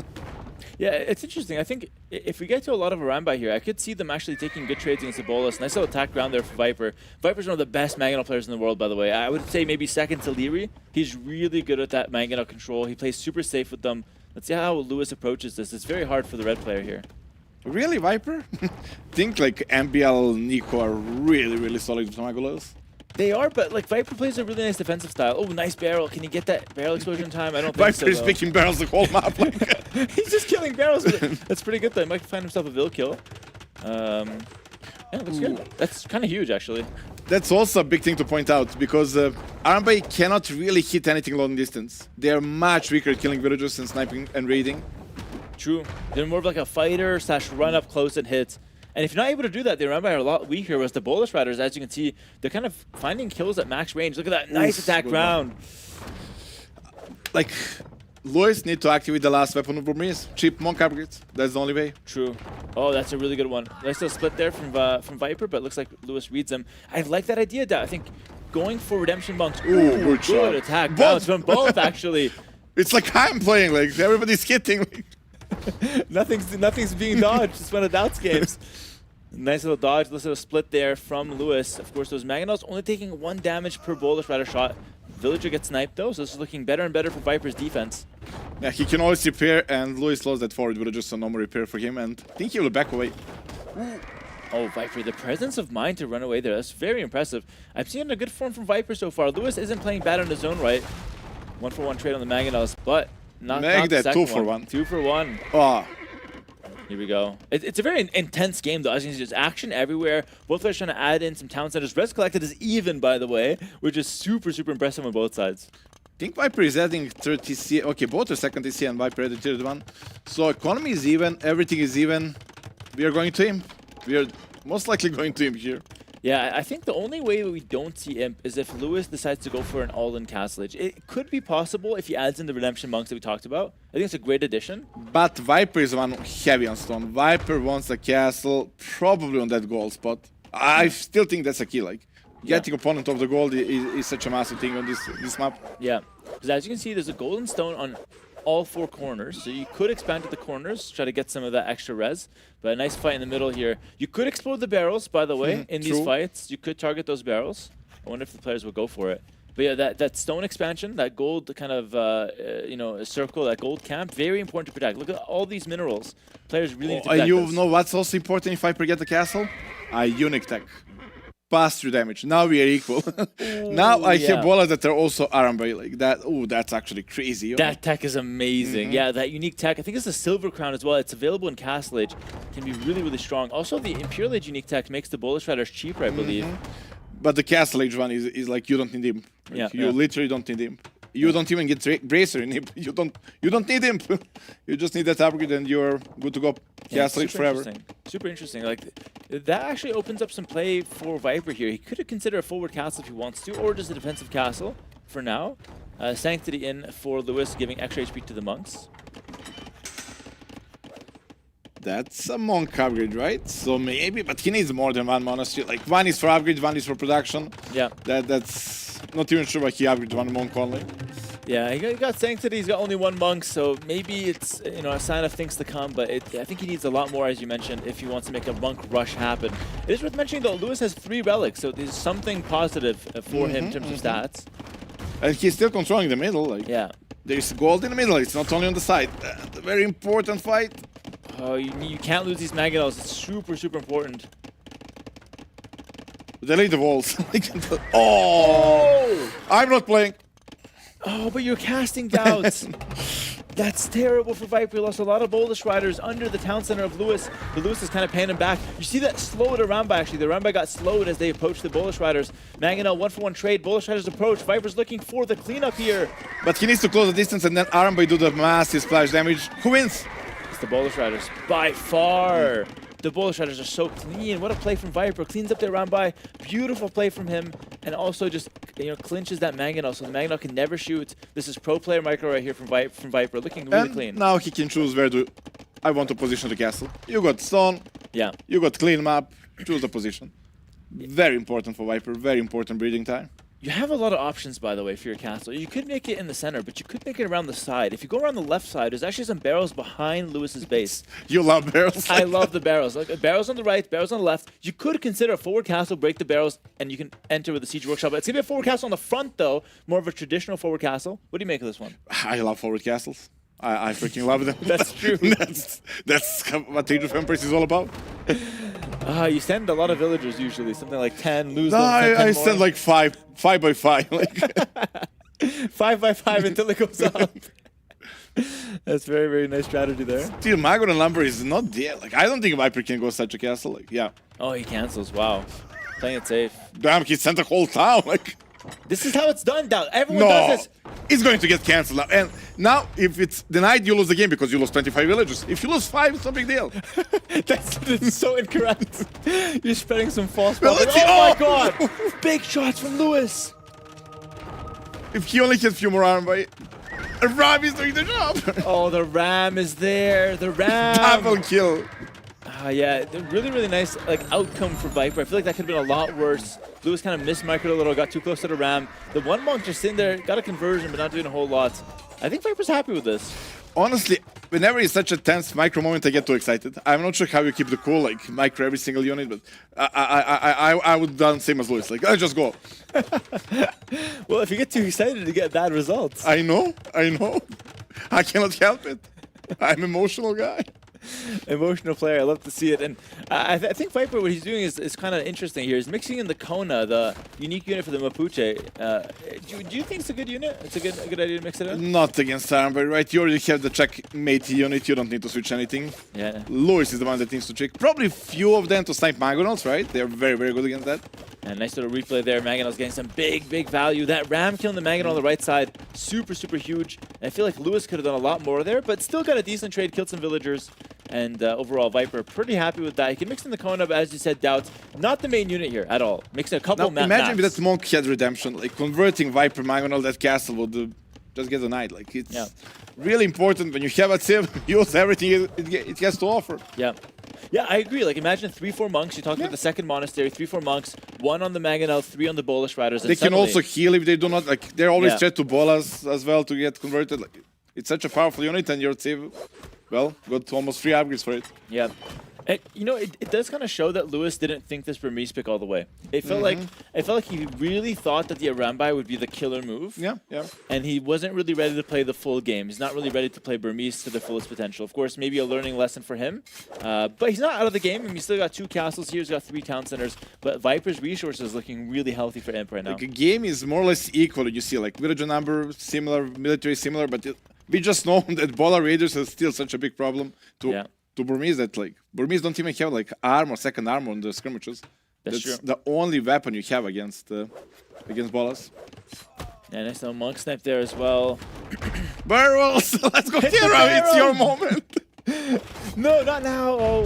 Yeah, it's interesting. I think if we get to a lot of Arambai here, I could see them actually taking good trades against the Bolus. Nice little attack round there for Viper. Viper's one of the best Mangonel players in the world, by the way. I would say maybe second to Leary. He's really good at that Mangonel control. He plays super safe with them. Let's see how Lewis approaches this. It's very hard for the red player here. Really, Viper? Think like MBL, Nico are really solid with Mangonels. They are, but like Viper plays a really nice defensive style. Oh, nice barrel. Can you get that barrel explosion time? I don't think so. Viper is picking barrels the whole map. Like. He's just killing barrels. That's pretty good though. He might find himself a Vil kill. Yeah, that's good. That's kind of huge actually. That's also a big thing to point out, because Arambay cannot really hit anything long distance. They are much weaker at killing villagers and sniping and raiding. True. They're more of like a fighter / run up close and hit. And if you're not able to do that, the Arambay are a lot weaker, whereas the Bolus Riders, as you can see, they're kind of finding kills at max range. Look at that nice attack round. Like, Lewis need to activate the last weapon of Burmese. Cheap monk upgrades. That's the only way. True. Oh, that's a really good one. Nice little split there from Viper, but it looks like Lewis reads him. I like that idea, Dad. I think going for Redemption Monks. Ooh, good shot. Attack Both. bounce from both, actually. It's like I'm playing, like everybody's hitting. Nothing's being dodged. It's one of Doubts games. Nice little dodge, nice little split there from Lewis. Of course, those Mangonels only taking 1 damage per Bolus Rider shot. Villager gets sniped though, so this is looking better and better for Viper's defense. Yeah, he can always repair, and Lewis lost that forward villager, so no more repair for him, and I think he will back away. Oh, Viper, the presence of mind to run away there, that's very impressive. I've seen a good form from Viper so far. Lewis isn't playing bad on his own right. 1-for-1 trade on the Mangonels, but not the that second 2-for-1. 2-for-1. Oh, Here we go. It's a very intense game, though. As you can see, there's action everywhere. Both players trying to add in some town centers. Res collected is even, by the way, which is super, super impressive on both sides. I think Viper is adding 30 TC. Okay, both are second TC and Viper added third one. So economy is even, everything is even. We are going to him. We are most likely going to him here. Yeah, I think the only way we don't see Imp is if Lewis decides to go for an all-in castlage. It could be possible if he adds in the Redemption Monks that we talked about. I think it's a great addition. But Viper is one heavy on stone. Viper wants a castle, probably on that gold spot. I still think that's a key. Like, getting opponent of the gold is such a massive thing on this map. Yeah, because as you can see, there's a golden stone on all 4 corners, so you could expand to the corners, try to get some of that extra res. But a nice fight in the middle here. You could explode the barrels, by the way, in these fights. You could target those barrels. I wonder if the players will go for it. But yeah, that stone expansion, that gold kind of circle, that gold camp, very important to protect. Look at all these minerals. Players really need to protect You this. know what's also important if Viper get the castle? A unique tech. Pass-through damage. Now we are equal. Now I hear bolas that are also Arambay like that. Oh, that's actually crazy. That tech is amazing. Yeah, that unique tech. I think it's a Silver Crown as well. It's available in Castle Age. Can be really, really strong. Also, the Imperial Age unique tech makes the Bolus Riders cheaper, I believe. But the Castle Age one is like you don't need him. Like, you literally don't need him. You don't even get Bracer in him. You don't need him. You just need that upgrade and you're good to go. Castle Age forever. Super interesting. Like that actually opens up some play for Viper here. He could consider a forward castle if he wants to, or just a defensive castle for now. Sanctity in for Lewis, giving extra HP to the monks. That's a monk upgrade, right? So maybe, but he needs more than one monastery. Like one is for upgrade, one is for production. Yeah. That's not even sure why he upgraded one monk only. Yeah, he got Sanctity, he's got only 1 monk, so maybe it's a sign of things to come, but I think he needs a lot more, as you mentioned, if he wants to make a monk rush happen. It is worth mentioning, though, Lewis has 3 relics, so there's something positive for him in terms of stats. And he's still controlling the middle. Like, yeah. There's gold in the middle, it's not only on the side. A very important fight. Oh, you can't lose these Mangonels, it's super, super important. Delete the walls. Oh! I'm not playing. Oh, but you're casting Doubts. That's terrible for Viper. He lost a lot of Bolus Riders under the town center of Lewis. But Lewis is kind of paying him back. You see that slowed Arambay, actually. The Arambay got slowed as they approached the Bolus Riders. Mangonel 1-for-1 trade. Bolus Riders approach. Viper's looking for the cleanup here. But he needs to close the distance and then Arambay do the massive splash damage. Who wins? It's the Bolus Riders. By far. The Bolus Riders are so clean. What a play from Viper. Cleans up the Arambay. Beautiful play from him. And also just clinches that Mangonel, so the Mangonel can never shoot. This is pro player micro right here from Viper. Looking really clean. Now he can choose where I want to position the castle. You got stone. Yeah. You got clean map. Choose the position. Very important for Viper. Very important breeding time. You have a lot of options, by the way, for your castle. You could make it in the center, but you could make it around the side. If you go around the left side, there's actually some barrels behind Lewis's base. You love barrels? I love the barrels. Like barrels on the right, barrels on the left. You could consider a forward castle, break the barrels, and you can enter with the Siege Workshop. It's going to be a forward castle on the front, though. More of a traditional forward castle. What do you make of this one? I love forward castles. I freaking love them. That's true. that's what Age of Empires is all about. You send a lot of villagers usually, something like 10, lose No, them. I send like 5 by 5. Like 5 by 5 until it goes up. That's very, very nice strategy there. Still, Magon and Lumber is not there. Like I don't think Viper can go such a castle. Like, yeah. Oh, he cancels. Wow. Playing it safe. Damn, he sent a whole town. Like, This is how it's done, Dow. Everyone does no, this. it's going to get cancelled now. And now, if it's denied, you lose the game because you lost 25 villagers. If you lose 5, it's no big deal. That's so incorrect. You're spreading some false Well, propaganda. let's see. Oh my Oh! god! Big shots from Lewis. If he only had a few more arm by, Ram is doing the job. Oh, the Ram is there. The Ram. Double kill. Yeah, really, really nice outcome for Viper. I feel like that could have been a lot worse. Lewis kind of mismarketed a little, got too close to the Ram. The one monk just sitting there, got a conversion, but not doing a whole lot. I think Viper's happy with this. Honestly, whenever it's such a tense micro moment, I get too excited. I'm not sure how you keep the cool, like micro every single unit, but I would done same as Lewis. Like, I'll just go. Well, if you get too excited, you get bad results. I know. I cannot help it. I'm an emotional guy. Emotional player, I love to see it. And I think Viper, what he's doing is kind of interesting here. He's mixing in the Kona, the unique unit for the Mapuche. Do you think it's a good unit? It's a good idea to mix it in? Not against Armbar, right? You already have the checkmate unit, you don't need to switch anything. Yeah. Lewis is the one that needs to check. Probably few of them to snipe Mangonels, right? They're very, very good against that. And nice little replay there. Mangonel's getting some big value. That Ram killing the Mangonel on the right side, super huge. And I feel like Lewis could have done a lot more there, but still got a decent trade, killed some villagers. And overall, Viper pretty happy with that. He can mix in the Kona, but as you said, Doubts, not the main unit here at all. Mixing a couple Now, imagine if maps. that Monk had Redemption, like converting Viper Mangonel, that castle would just get denied. Like, it's really important when you have a Civ, use everything it has to offer. Yeah. Yeah, I agree. Like, imagine 3-4 monks. You talked about the second monastery, 3-4 monks, 1 on the Mangonel, 3 on the Polish Riders. And They can suddenly- also heal if they do not, like, they're always Yeah. threat to bolas as well to get converted. Like, it's such a powerful unit, and your Civ, well, got almost 3 upgrades for it. Yeah. And, you know, it does kind of show that Lewis didn't think this Burmese pick all the way. It felt like he really thought that the Arambai would be the killer move. Yeah. And he wasn't really ready to play the full game. He's not really ready to play Burmese to the fullest potential. Of course, maybe a learning lesson for him. But he's not out of the game. I mean, he's still got 2 castles here. He's got 3 town centers. But Viper's resources looking really healthy for Imp right now. Like, a game is more or less equal. You see, like, village number similar, military similar, but we just know that Bola Raiders is still such a big problem to Burmese that, like, Burmese don't even have, like, armor, second armor on the skirmishes. That's true. the only weapon you have against Bolas. Yeah, nice little monk snipe there as well. Barrels! Let's go, Hit the Tira! It's your barrel! moment! No, not now. Oh.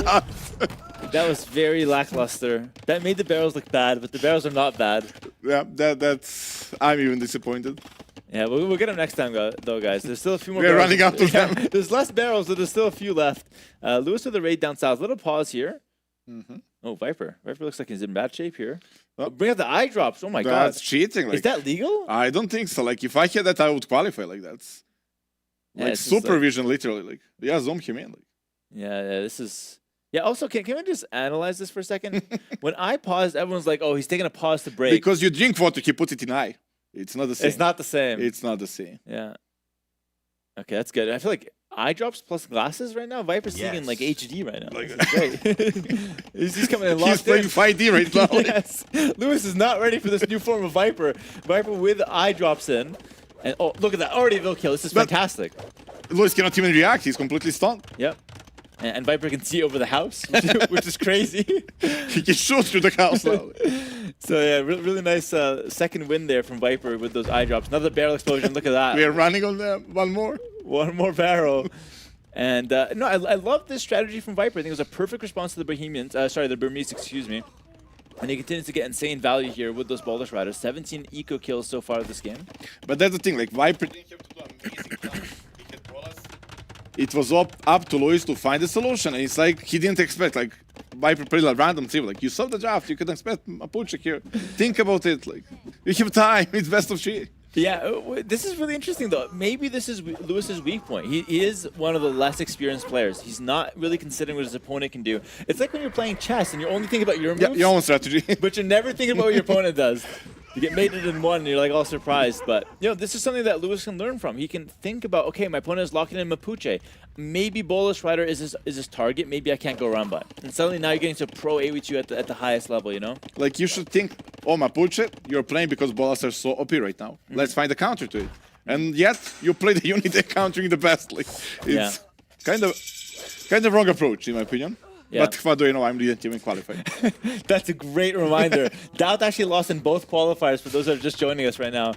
That was very lackluster. That made the barrels look bad, but the barrels are not bad. Yeah, that's... I'm even disappointed. Yeah, we'll get them next time, though, guys. There's still a few more. We're barrels. running out of them. There's less barrels, but there's still a few left. Lewis with the raid down south. Little pause here. Oh, Viper. Viper looks like he's in bad shape here. Oh. Bring out the eye drops. Oh my That's god. cheating. Like, Is that legal? I don't think so. Like, if I had that, I would qualify. Like, that's... Yeah, Like, it's just supervision, literally. Like, yeah, zoom him in. Like. Yeah, this is... Yeah, also, can we just analyze this for a second? When I paused, everyone's like, oh, he's taking a pause to break. Because you drink water, he put it in eye. It's not the same. It's not the same. It's not the same. Yeah. Okay, that's good. I feel like eye drops plus glasses right now. Viper's seeing in like HD right now. Like- This is great. he's coming in He's locked playing in. 5D right now. Yes. Lewis is not ready for this new form of Viper. Viper with eye drops in. And oh, look at that. Already they'll kill. This is But- fantastic. Lewis cannot even react. He's completely stunned. Yep. And Viper can see over the house, which is crazy. He can shoot through the house now. So yeah, really nice second win there from Viper with those eye drops. Another barrel explosion. Look at that. We are running on them. One more. One more barrel. And no, I love this strategy from Viper. I think it was a perfect response to the Bohemians. The Burmese, excuse me. And he continues to get insane value here with those Polish Riders. 17 eco kills so far this game. But that's the thing. Like, Viper didn't have to do amazing stuff. He had Bolas. It was up to Lewis to find a solution. And it's like he didn't expect, like, Viper played a random team. Like, you saw the draft. You could expect Mapuche here. Think about it. Like, you have time. It's best of 3. Yeah, this is really interesting though. Maybe this is Lewis's weak point. He is one of the less experienced players. He's not really considering what his opponent can do. It's like when you're playing chess and you're only thinking about your moves, Yeah, your own strategy. but you're never thinking about what your opponent does. You get mated in one and you're like all surprised. But, you know, this is something that Lewis can learn from. He can think about, okay, my opponent is locking in Mapuche. Maybe Polish Rider is his target. Maybe I can't go around by. And suddenly now you're getting to pro AW2 at the highest level, you know? Like, you should think, oh, Mapuche, you're playing because Bolas are so OP right now. Let's find a counter to it. And yet, you play the unit they're countering the best. Like, it's kind of wrong approach, in my opinion. Yeah. But what do you know? I'm didn't even qualify. That's a great reminder. Dowd actually lost in both qualifiers for those that are just joining us right now.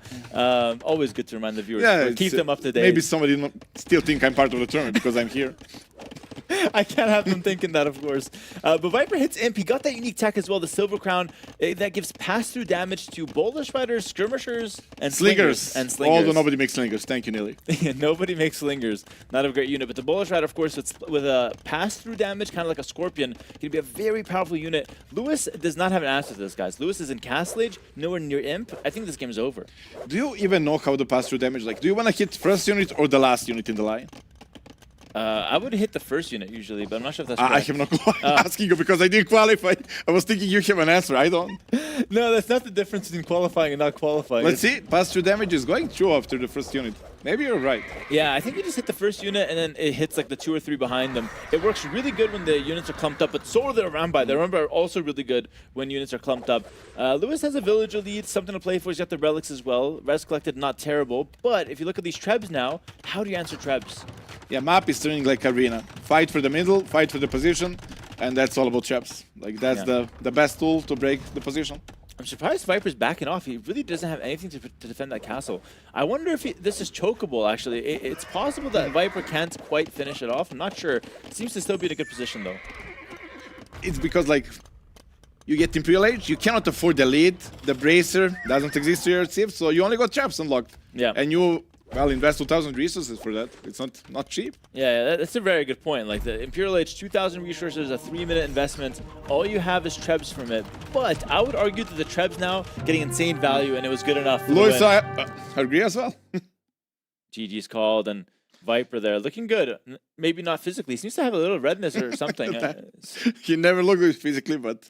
Always good to remind the viewers. Yeah, Keep them up to date. Maybe somebody still think I'm part of the tournament because I'm here. I can't have them thinking that, of course. But Viper hits Imp. He got that unique tech as well, the Silver Crown, that gives pass-through damage to Boulder Spiders, Skirmishers, and Slingers. Although nobody makes Slingers. Thank you, Neely. Nobody makes Slingers. Not a great unit. But the Boulder Strider, of course, with a pass-through damage, kind of like a Scorpion, can be a very powerful unit. Lewis does not have an answer to this, guys. Lewis is in Castle Age, nowhere near Imp. I think this game is over. Do you even know how the pass-through damage, like, do you want to hit first unit or the last unit in the line? I would hit the first unit usually, but I'm not sure if that's I correct. have no clue. I'm asking you because I didn't qualify. I was thinking you have an answer. I don't. No, that's not the difference between qualifying and not qualifying. Let's see. Pass-through damage is going through after the first unit. Maybe you're right. Yeah, I think you just hit the first unit and then it hits like the 2 or 3 behind them. It works really good when the units are clumped up, but so are the Rambai. The Rambai are also really good when units are clumped up. Lewis has a villager lead, something to play for. He's got the relics as well. Res collected, not terrible. But if you look at these Trebs now, how do you answer Trebs? Yeah, map is turning like arena. Fight for the middle, fight for the position, and that's all about traps. Like that's the best tool to break the position. I'm surprised Viper's backing off. He really doesn't have anything to defend that castle. I wonder if this is chokeable, actually. It's possible that Viper can't quite finish it off. I'm not sure. Seems to still be in a good position, though. It's because, like, you get Imperial Age, you cannot afford the lead. The Bracer doesn't exist to your Civ, so you only got traps unlocked. Yeah. And you, well, invest 2,000 resources for that. It's not cheap. Yeah, that's a very good point. Like the Imperial Age, 2,000 resources, a 3-minute investment. All you have is Trebs from it. But I would argue that the Trebs now getting insane value, and it was good enough. Louis, I agree as well. GG's called, and Viper there looking good. Maybe not physically. Seems to have a little redness or something. He never looked good physically, but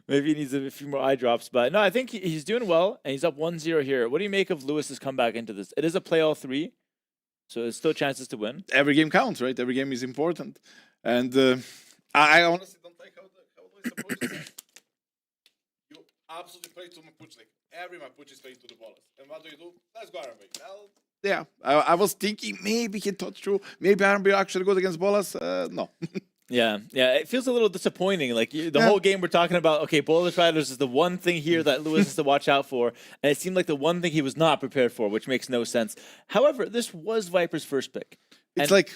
maybe he needs a few more eye drops. But no, I think he's doing well, and he's up 1-0 here. What do you make of Lewis's comeback into this? It is a play all 3, so there's still chances to win. every game counts, right? Every game is important. And I honestly don't like how Louis approaches. You absolutely play to Mapuche. Like, every Mapuche is playing to the ballers. And what do? Let's go Arambe. Well, yeah, I was thinking maybe he thought through. Maybe Arambe actually goes against ballers. No. Yeah, it feels a little disappointing. Like the whole game we're talking about, okay, Boulder Riders is the one thing here that Lewis has to watch out for, and it seemed like the one thing he was not prepared for, which makes no sense. However, this was Viper's first pick. It's like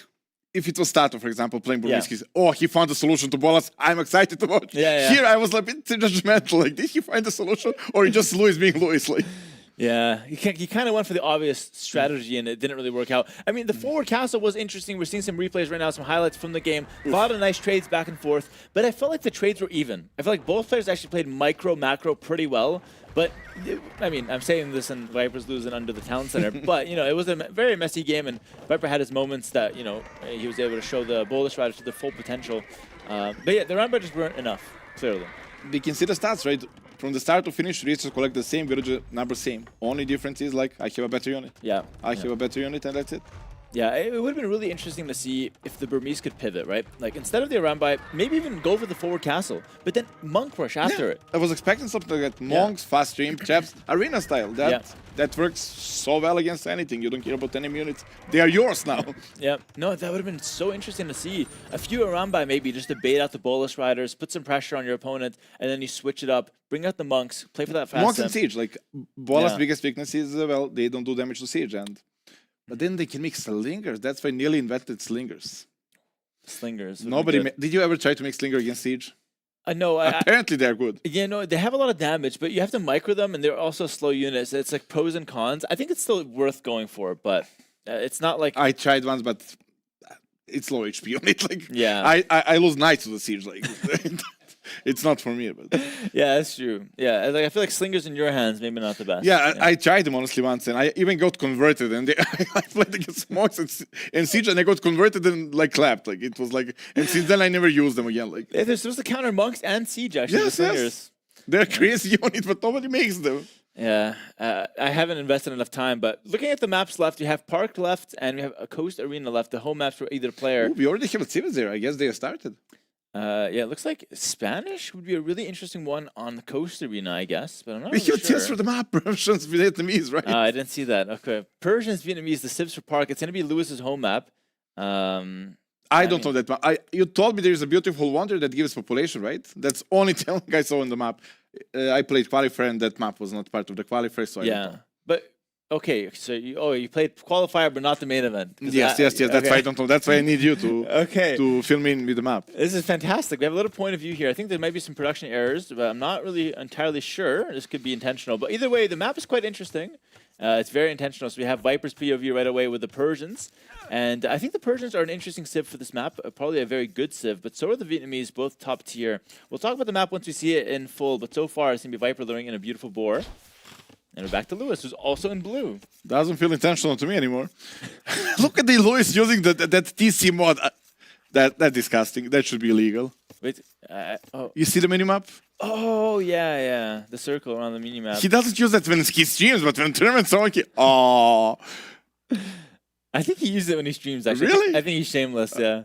if it was Stato, for example, playing Burmiskis. Oh, he found a solution to Bolas. I'm excited to watch. Yeah. Here I was like a bit judgmental. Like, did he find a solution, or just Louis being Louis? Like. Yeah, he kind of went for the obvious strategy, and it didn't really work out. I mean, the forward castle was interesting. We're seeing some replays right now, some highlights from the game. A lot of nice trades back and forth, but I felt like the trades were even. I felt like both players actually played micro, macro pretty well. But, I mean, I'm saying this and Viper's losing under the town center, but, you know, it was a very messy game, and Viper had his moments that, you know, he was able to show the Boulder Riders to their full potential. But yeah, the Rambo just weren't enough, clearly. We can see the stats, right? From the start to finish, resources collect the same, villager number same. Only difference is, like, I have a better unit. Yeah. I have a better unit, and that's it. Yeah, it would have been really interesting to see if the Burmese could pivot, right? Like, instead of the Arambai, maybe even go for the forward castle, but then Monk Rush after it. I was expecting something like that. Monks, fast stream, traps, arena style. That works so well against anything. You don't care about enemy units. They are yours now. Yeah, no, that would have been so interesting to see. A few Arambai maybe just to bait out the Bolus Riders, put some pressure on your opponent, and then you switch it up, bring out the Monks, play for that fast Monks and Siege, like, Bolas' Yeah. biggest weakness is, well, they don't do damage to Siege. But then they can make Slingers. That's why Nearly invented Slingers. Slingers. would be Nobody. good. Did you ever try to make Slinger against Siege? No, Apparently they're good. yeah, no, they have a lot of damage, but you have to micro them, and they're also slow units. It's like pros and cons. I think it's still worth going for, but it's not like I tried once, but it's low HP unit. Like, Yeah. I lose Knights to the Siege. Like, it's not for me. But yeah, that's true. Yeah, like I feel like Slingers in your hands, maybe not the best. yeah, I tried them honestly once, and I even got converted. And I played against Monks and Siege, and I got converted and like clapped. Like, it was like, and since then I never used them again. Like, They're supposed to counter Monks and Siege, actually, the Yes, Slingers. yes. they're crazy unit, but nobody makes them. Yeah, I haven't invested enough time, but looking at the maps left, you have Park left, and we have a Coast Arena left. The home maps for either player. Ooh, we already have a Civils there. I guess they started. Yeah, it looks like Spanish would be a really interesting one on the Coast Arena, I guess, but I'm not We really have tests for sure. the map. Persians, Vietnamese, right? I didn't see that. Okay, Persians, Vietnamese, the Civs for Park. It's going to be Lewis's home map. I don't know that map. You told me there is a beautiful wonder that gives population, right? That's only thing I saw on the map. I played qualifier and that map was not part of the qualifier, so I don't know. But okay, so you played qualifier, but not the main event. Yes. That's why I don't know. That's why I need you to to fill me in with the map. This is fantastic. We have a little point of view here. I think there might be some production errors, but I'm not really entirely sure. This could be intentional. But either way, the map is quite interesting. It's very intentional. So we have Viper's POV right away with the Persians. And I think the Persians are an interesting civ for this map. Probably a very good civ, but so are the Vietnamese, both top tier. We'll talk about the map once we see it in full, but so far it's going to be Viper luring in a beautiful boar. And we're back to Lewis, who's also in blue. Doesn't feel intentional to me anymore. Look at the Lewis using that TC mod. That's disgusting. That should be illegal. Wait, oh. You see the minimap? Oh, yeah. The circle around the minimap. He doesn't use that when he streams, but when tournaments are okay. Oh. I think he used it when he streams, actually. Really? I think he's shameless, yeah.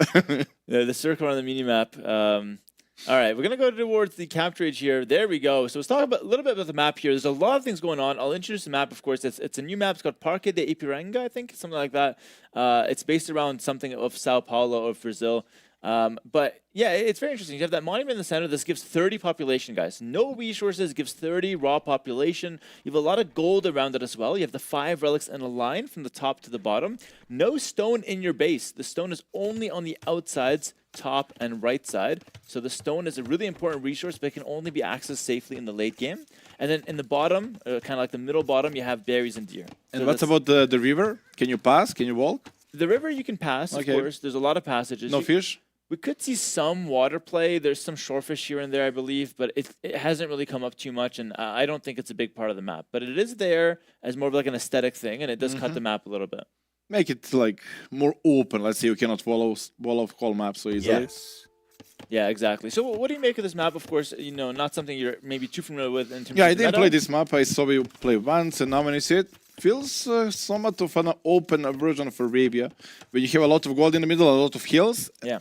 The circle on the minimap. All right, we're going to go towards the capture age here. There we go. So let's talk a little bit about the map here. There's a lot of things going on. I'll introduce the map, of course. It's a new map. It's called Parque de Ipiranga, I think, something like that. It's based around something of Sao Paulo of Brazil. But yeah, it's very interesting. You have that monument in the center. This gives 30 population, guys. No resources, gives 30 raw population. You have a lot of gold around it as well. You have the 5 relics in a line from the top to the bottom. No stone in your base. The stone is only on the outsides, top and right side. So the stone is a really important resource, but it can only be accessed safely in the late game. And then in the bottom, kind of like the middle bottom, you have berries and deer. And So what that's- about the river? Can you pass? Can you walk? the river you can pass, Okay. of course. There's a lot of passages. No You- fish? We could see some water play. There's some shorefish here and there, I believe, but it hasn't really come up too much, and I don't think it's a big part of the map. But it is there as more of like an aesthetic thing, and it does cut the map a little bit. Make it like more open. Let's say you cannot wall off whole map so easily. Yes. Yeah, exactly. So what do you make of this map? Of course, you know, not something you're maybe too familiar with in terms Yeah, of I the didn't meta. play this map. I saw you play once, and now when I see it, feels somewhat of an open version of Arabia, where you have a lot of gold in the middle, a lot of hills. Yeah.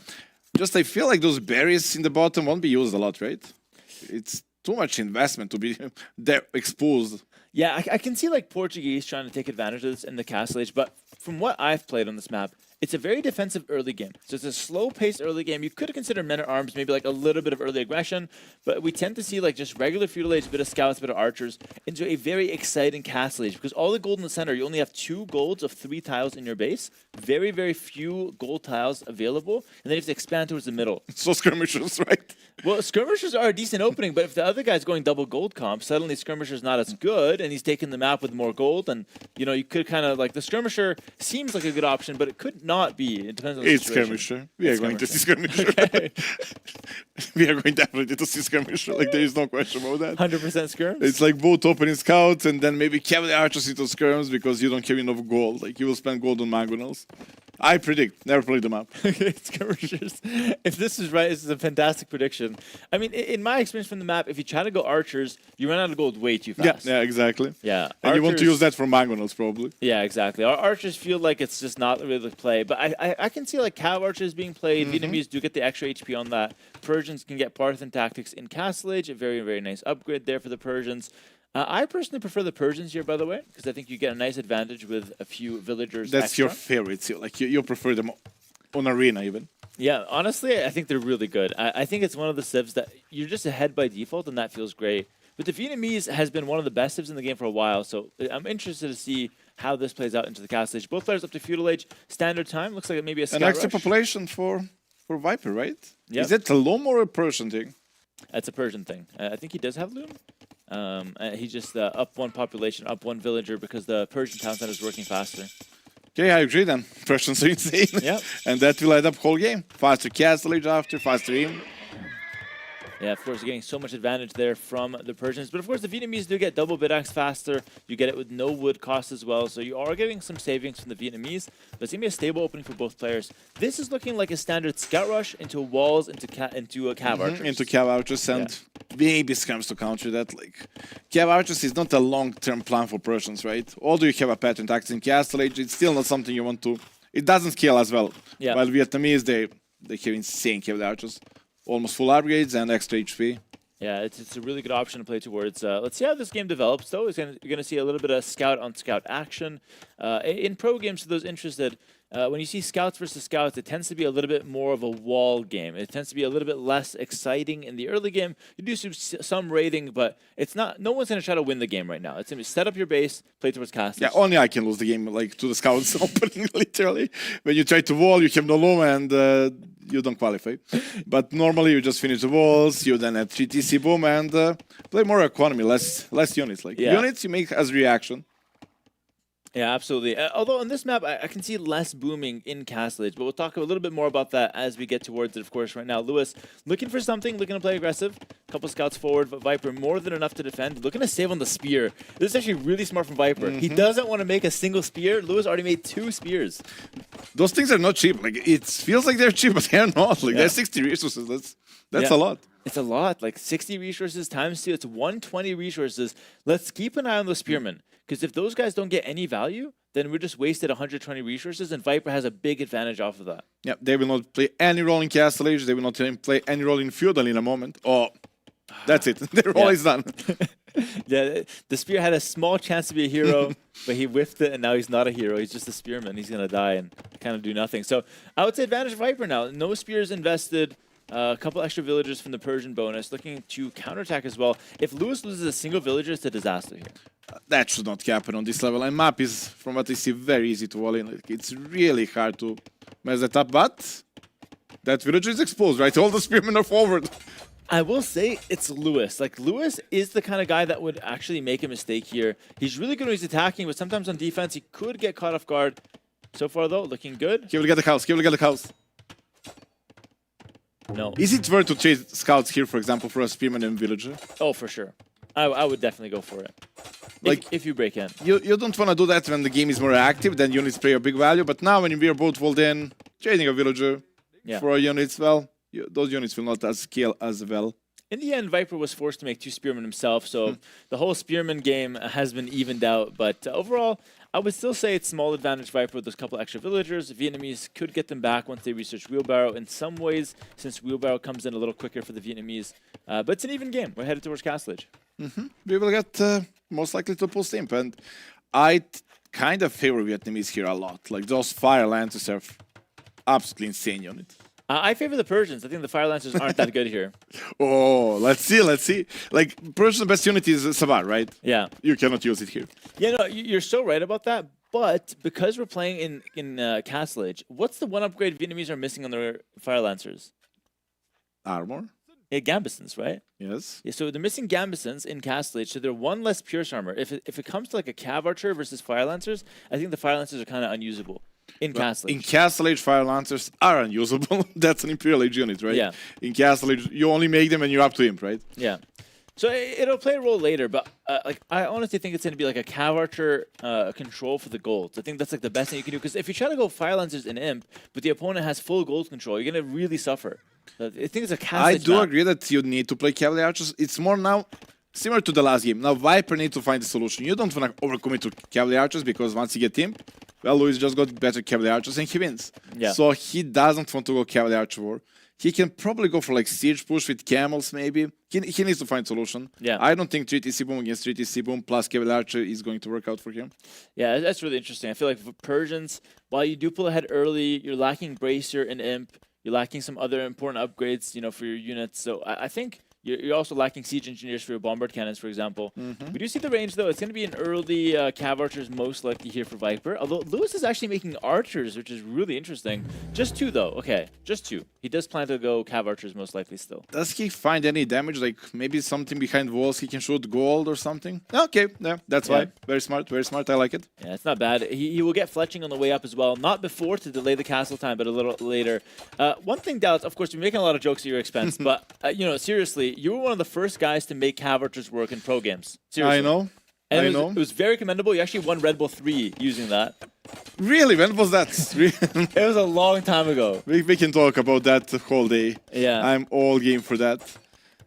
Just I feel like those berries in the bottom won't be used a lot, right? It's too much investment to be there exposed. Yeah, I can see like Portuguese trying to take advantage of this in the Castle Age, but from what I've played on this map, it's a very defensive early game. So it's a slow-paced early game. You could consider men-at-arms, maybe like a little bit of early aggression, but we tend to see like just regular feudal age, a bit of scouts, a bit of archers, into a very exciting Castle Age, because all the gold in the center, you only have 2 golds of 3 tiles in your base. Very, very few gold tiles available, and then you have to expand towards the middle. So skirmishers, right? Well, skirmishers are a decent opening, but if the other guy's going double gold comp, suddenly skirmisher's not as good, and he's taking the map with more gold, and you know you could kind of like the skirmisher seems like a good option, but it could not be. It depends on the It's situation. skirmisher. We are It's going to see skirmisher. skirmisher. We are going definitely to see skirmisher. Like there is no question about that. 100% skirms. It's like both opening scouts and then maybe cavalry archers into skirms because you don't have enough gold. Like you will spend gold on mangonels. I predict. Never played the map. skirmishers. If this is right, this is a fantastic prediction. I mean, in my experience from the map, if you try to go archers, you run out of gold way too fast. Yeah, exactly. Yeah. And you want to Archers- use that for mangonels probably. Yeah, exactly. Our archers feel like it's just not really the play, but I can see like cav archers being played. Vietnamese do get the extra HP on that. Persians can get Parthian tactics in Castle Age, a very, very nice upgrade there for the Persians. I personally prefer the Persians here, by the way, because I think you get a nice advantage with a few villagers. That's your extra. favorite. So, like you prefer them on arena even. Yeah, honestly, I think they're really good. I think it's one of the civs that you're just ahead by default, and that feels great. But the Vietnamese has been one of the best civs in the game for a while, so I'm interested to see how this plays out into the Castle Age. Both players up to feudal age, standard time. Looks like it may be a scout An extra rush. population for Viper, right? Yep. Is that a Lom or a Persian thing? That's a Persian thing. I think he does have loom. He just up 1 population, up 1 villager because the Persian town center is working faster. Okay, I agree then. Persians are insane. Yep. And that will add up whole game. Faster Castle Age after, faster aim. Yeah, of course, you're getting so much advantage there from the Persians. But of course, the Vietnamese do get double bid-axe faster. You get it with no wood cost as well. So you are getting some savings from the Vietnamese. But it's going to be a stable opening for both players. This is looking like a standard scout rush into walls, into a cav archers. Into Cav Archers and maybe scams to counter that. Like Cav Archers is not a long-term plan for Persians, right? Although you have a pattern tactics in Castle Age, it's still not something you want to. It doesn't scale as well. Yeah. While Vietnamese, they have insane Cav Archers, almost full upgrades and extra HP. Yeah, it's a really good option to play towards. Let's see how this game develops, though. You're going to see a little bit of scout-on-scout action. In pro games, for those interested, when you see scouts versus scouts, it tends to be a little bit more of a wall game. It tends to be a little bit less exciting in the early game. You do some raiding, but it's not. No one's going to try to win the game right now. It's going to be set up your base, play towards castles. Yeah, only I can lose the game, like to the scouts opening, literally. When you try to wall, you have no low and you don't qualify. But normally you just finish the walls, you then add 3 TC boom and play more economy, less units. Like units you make as reaction. Yeah, absolutely. Although on this map, I can see less booming in Castle Age, but we'll talk a little bit more about that as we get towards it, of course. Right now, Lewis looking for something, looking to play aggressive. Couple scouts forward, but Viper more than enough to defend. Looking to save on the spear. This is actually really smart from Viper. He doesn't want to make a single spear. Lewis already made 2 spears. Those things are not cheap. Like it feels like they're cheap, but they're not. Like there's 60 resources. That's a lot. It's a lot. Like 60 resources times 2. It's 120 resources. Let's keep an eye on those spearmen. Because if those guys don't get any value, then we're just wasted 120 resources, and Viper has a big advantage off of that. Yeah, they will not play any role in Castle Age. They will not play any role in Feudal in a moment. Oh, that's it. Their role is done. Yeah, the spear had a small chance to be a hero, but he whiffed it, and now he's not a hero. He's just a spearman. He's going to die and kind of do nothing. So I would say advantage Viper now. No spears invested. A couple extra villagers from the Persian bonus, looking to counterattack as well. If Lewis loses a single villager, it's a disaster here. That should not happen on this level. And map is, from what I see, very easy to wall in. Like, it's really hard to mess that up, but that villager is exposed, right? All the spearmen are forward. I will say it's Lewis. Like, Lewis is the kind of guy that would actually make a mistake here. He's really good when he's attacking, but sometimes on defense, he could get caught off guard. So far, though, looking good. He will get the house. He will get the house. No. Is it worth to chase scouts here, for example, for a spearman and villager? Oh, for sure. I would definitely go for it. Like, if you break in. You don't want to do that when the game is more active, then units play a big value. But now when we are both walled in, chasing a villager for a units, well, those units will not scale as well. In the end, Viper was forced to make 2 spearmen himself, so the whole spearman game has been evened out. But overall, I would still say it's small advantage Viper with those couple extra villagers. Vietnamese could get them back once they research Wheelbarrow in some ways, since Wheelbarrow comes in a little quicker for the Vietnamese. But it's an even game. We're headed towards Castle Age. We will get most likely to post imp, and I kind of favor Vietnamese here a lot. Like those fire lances are absolutely insane unit. I favor the Persians. I think the Fire Lancers aren't that good here. Oh, let's see. Like, Persian's best unit is Savar, right? Yeah. You cannot use it here. Yeah, no, you're so right about that. But because we're playing in Castle Age, what's the one upgrade Vietnamese are missing on their Fire Lancers? Armor? Yeah, Gambesons, right? Yes. Yeah, so they're missing Gambesons in Castle Age, so they're 1 less Pierce Armor. If it comes to like a Cav Archer versus Fire Lancers, I think the Fire Lancers are kind of unusable. In Castle Age. In Castle Age, Fire Lancers are unusable. That's an Imperial Age unit, right? Yeah. In Castle Age, you only make them when you're up to imp, right? Yeah. So it'll play a role later, but like I honestly think it's going to be like a Cav Archer control for the golds. I think that's like the best thing you can do, because if you try to go Fire Lancers in imp, but the opponent has full gold control, you're going to really suffer. I think it's a Castle Age I do map. agree that you need to play Cavalier Archers. It's more now similar to the last game. Now Viper needs to find a solution. You don't want to overcommit to Cavalier Archers, because once you get imp, well, Luis just got better Cavalier Archers and he wins. Yeah. So he doesn't want to go Cavalier Archer war. He can probably go for like siege push with camels, maybe. He needs to find solution. Yeah. I don't think 3TC boom against 3TC boom plus Cavalier Archer is going to work out for him. Yeah, that's really interesting. I feel like for Persians, while you do pull ahead early, you're lacking Bracer and Imp. You're lacking some other important upgrades, for your units. So I think you're also lacking Siege Engineers for your Bombard Cannons, for example. We do see the range, though. It's going to be an early Cav Archers most likely here for Viper. Although Lewis is actually making Archers, which is really interesting. Just 2, though. Okay, just 2. He does plan to go Cav Archers most likely still. Does he find any damage? Like maybe something behind walls he can shoot gold or something? Okay, yeah, that's why. Very smart, very smart. I like it. Yeah, it's not bad. He will get fletching on the way up as well. Not before to delay the castle time, but a little later. One thing, Dallas, of course, you're making a lot of jokes at your expense, but, seriously, you were one of the first guys to make Cav Archers work in pro games. Seriously. I know. And I know. It was very commendable. You actually won Red Bull 3 using that. Really? When was that? It was a long time ago. We can talk about that the whole day. Yeah. I'm all game for that.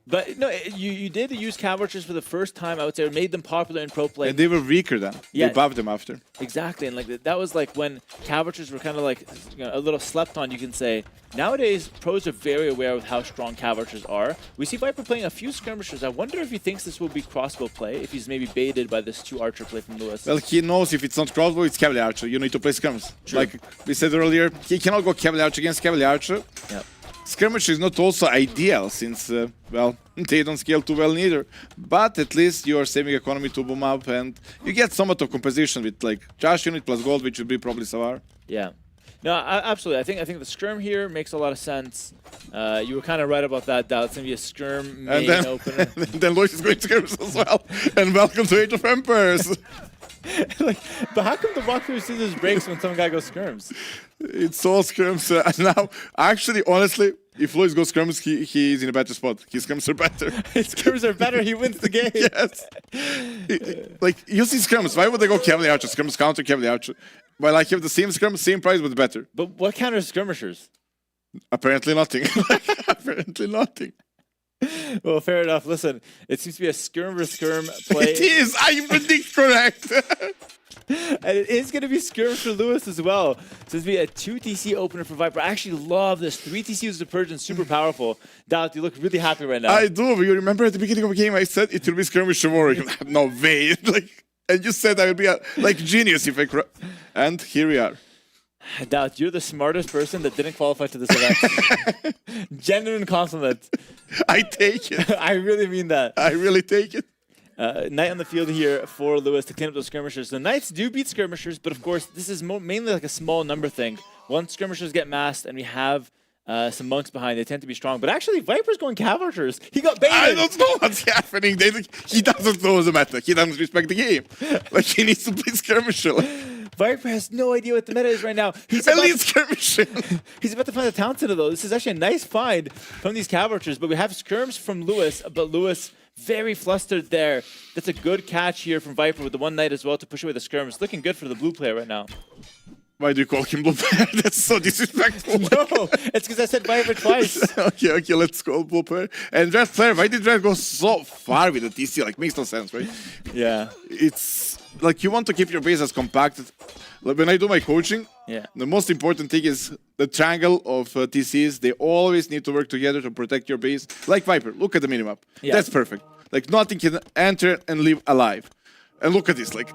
But no, you did use Cav Archers for the first time, I would say, or made them popular in pro play. And they were weaker then. Yeah. They buffed them after. Exactly, and like that was like when Cav Archers were kind of like a little slept on, you can say. Nowadays, pros are very aware of how strong Cav Archers are. We see Viper playing a few skirmishers. I wonder if he thinks this will be crossbow play, if he's maybe baited by this 2-archer play from Lewis. Well, he knows if it's not crossbow, it's Cavalier Archer. You need to play skirmish. Like we said earlier, he cannot go Cavalier Archer against Cavalier Archer. Yeah. Skirmish is not also ideal since, well, they don't scale too well neither. But at least you are saving economy to boom up and you get somewhat of composition with like Josh unit plus gold, which would be probably Savar. Yeah. No, absolutely. I think the skirm here makes a lot of sense. You were kind of right about that, Dow. It's going to be a skirm main opener. And then Lois is going skirmish as well. And welcome to Age of Empires. But how come the rock, paper, scissors breaks when some guy goes skirms? It's all skirms. And now, actually, honestly, if Lois goes skirms, he's in a better spot. His skirms are better. His skirms are better, he wins the game. Yes. Like, you see skirms. Why would they go Cavalier Archer? Skirms counter Cavalier Archer. While I have the same skirms, same price, but better. But what counters skirmishers? Apparently nothing. Apparently nothing. Well, fair enough. Listen, it seems to be a skirm versus skirm play. It is. I predict correct. And it is going to be skirms for Lewis as well. So it's going to be a 2 TC opener for Viper. I actually love this. 3 TC was the Persian, super powerful. Doubt, you look really happy right now. I do. But you remember at the beginning of the game, I said it will be skirmish Shavori. No way. Like, and you said I would be like genius if I. And here we are. Doubt, you're the smartest person that didn't qualify to this event. Genuine compliment. I take it. I really mean that. I really take it. Knight on the field here for Lewis to clean up those skirmishers. The Knights do beat skirmishers, but of course, this is mainly like a small number thing. Once skirmishers get massed and we have some monks behind, they tend to be strong. But actually, Viper's going Cav Archers. He got baited. I don't know what's happening. He doesn't know the meta. He doesn't respect the game. Like, he needs to play skirmisher. Viper has no idea what the meta is right now. He's Elite skirmisher. He's about to find the town center, though. This is actually a nice find from these Cav Archers. But we have skirms from Lewis, but Lewis very flustered there. That's a good catch here from Viper with the one knight as well to push away the skirms. Looking good for the blue player right now. Why do you call him blue player? That's so disrespectful. No, it's because I said Viper twice. okay, let's call blue player. And red player, why did red go so far with the TC? Like, makes no sense, right? Yeah. It's like you want to keep your base as compacted. Like, when I do my coaching, the most important thing is the triangle of TCs. They always need to work together to protect your base. Like Viper, look at the minimap. Yeah. That's perfect. Like, nothing can enter and leave alive. And look at this, like,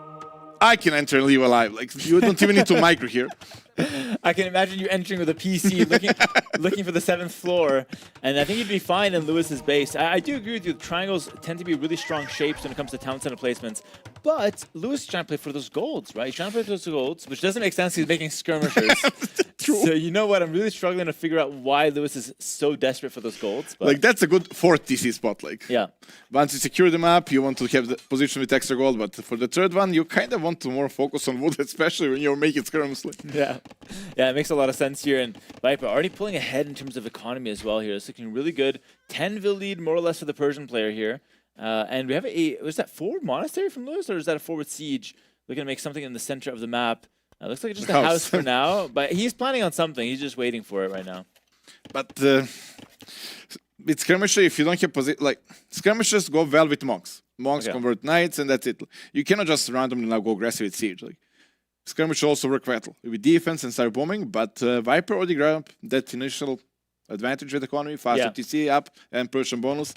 I can enter and leave alive. Like, you don't even need to micro here. I can imagine you entering with a PC, looking for the 7th floor, and I think you'd be fine in Lewis's base. I do agree with you. Triangles tend to be really strong shapes when it comes to town center placements, but Lewis is trying to play for those golds, right? He's trying to play for those golds, which doesn't make sense. He's making skirmishers. So you know what? I'm really struggling to figure out why Lewis is so desperate for those golds. But Like, that's a good 4th TC spot. Like, yeah. Once you secure the map, you want to have the position with extra gold, but for the 3rd one, you kind of want to more focus on wood, especially when you're making skirms. Yeah. Yeah, it makes a lot of sense here. And Viper already pulling ahead in terms of economy as well here. It's looking really good. 10-vil lead more or less for the Persian player here. And we have was that forward monastery from Lewis, or is that a forward siege? Looking to make something in the center of the map. Looks like it's just a house for now, but he's planning on something. He's just waiting for it right now. But with skirmisher, if you don't have position, like, skirmishers go well with monks. Monks convert knights, and that's it. You cannot just randomly now go aggressive with siege. Like, skirmish also work well with defense and start bombing, but Viper already grabbed that initial advantage with economy, faster TC up, and Persian bonus.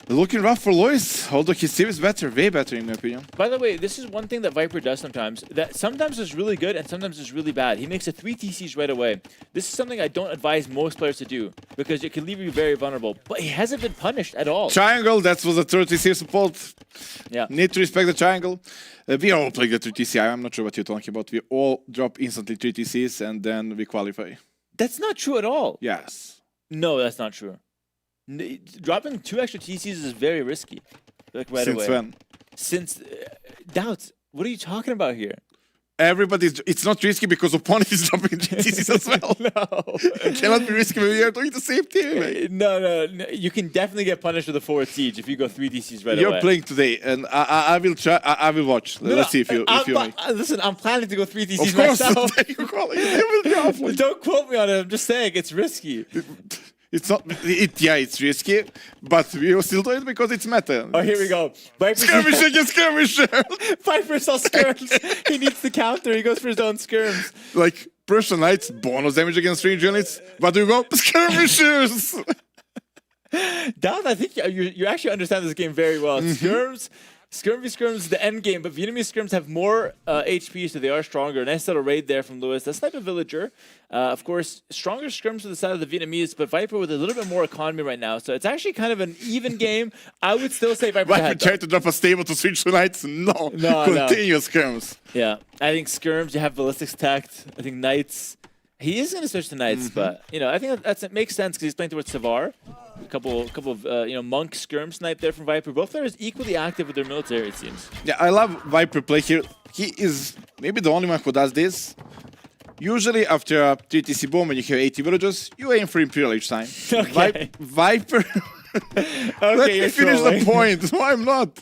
Looking rough for Lois, although his save is better, way better in my opinion. By the way, this is one thing that Viper does sometimes, that sometimes is really good and sometimes is really bad. He makes a 3 TCs right away. This is something I don't advise most players to do, because it can leave you very vulnerable, but he hasn't been punished at all. Triangle, that was a 3rd TC support. Yeah. Need to respect the triangle. We are all playing the 3 TC. I'm not sure what you're talking about. We all drop instantly 3 TCs and then we qualify. That's not true at all. Yes. No, that's not true. Dropping 2 extra TCs is very risky. Like right away. Since when? Since Doubts. What are you talking about here? It's not risky because opponent is dropping TCs as well. No. It cannot be risky when we are doing the same thing. Right? No. You can definitely get punished with a forward siege if you go 3 DCs right away. You're playing today, and I will try. I will watch. Let's see if you make. Listen, I'm planning to go 3 DCs Of course, myself. you call it. It will be awful. Don't quote me on it. I'm just saying it's risky. It's not. Yeah, it's risky, but we will still do it because it's meta. Oh, here we go. Viper's Skirmisher against skirmisher. Viper saw skirms. He needs the counter. He goes for his own skirms. Like Prussian Knights, bonus damage against range units, but we go skirmishers. Dan, I think you actually understand this game very well. Skirms is the end game, but Vietnamese skirms have more HP, so they are stronger. Nice little raid there from Lewis. That's type of villager. Of course, stronger skirms to the side of the Vietnamese, but Viper with a little bit more economy right now. So it's actually kind of an even game. I would still say Viper Viper ahead, though. tried to drop a stable to switch to Knights. No. Continuous skirms. Yeah, I think skirms, you have ballistics tact. I think Knights, he is going to switch to Knights, but I think it makes sense because he's playing towards Savar. A couple of monk skirm snipe there from Viper. Both players equally active with their military, it seems. Yeah, I love Viper play here. He is maybe the only one who does this. Usually after a 3TC bomb when you have 80 villagers, you aim for Imperial each time. Okay. Viper... Okay, Let me you're finish trolling. the point. No, I'm not.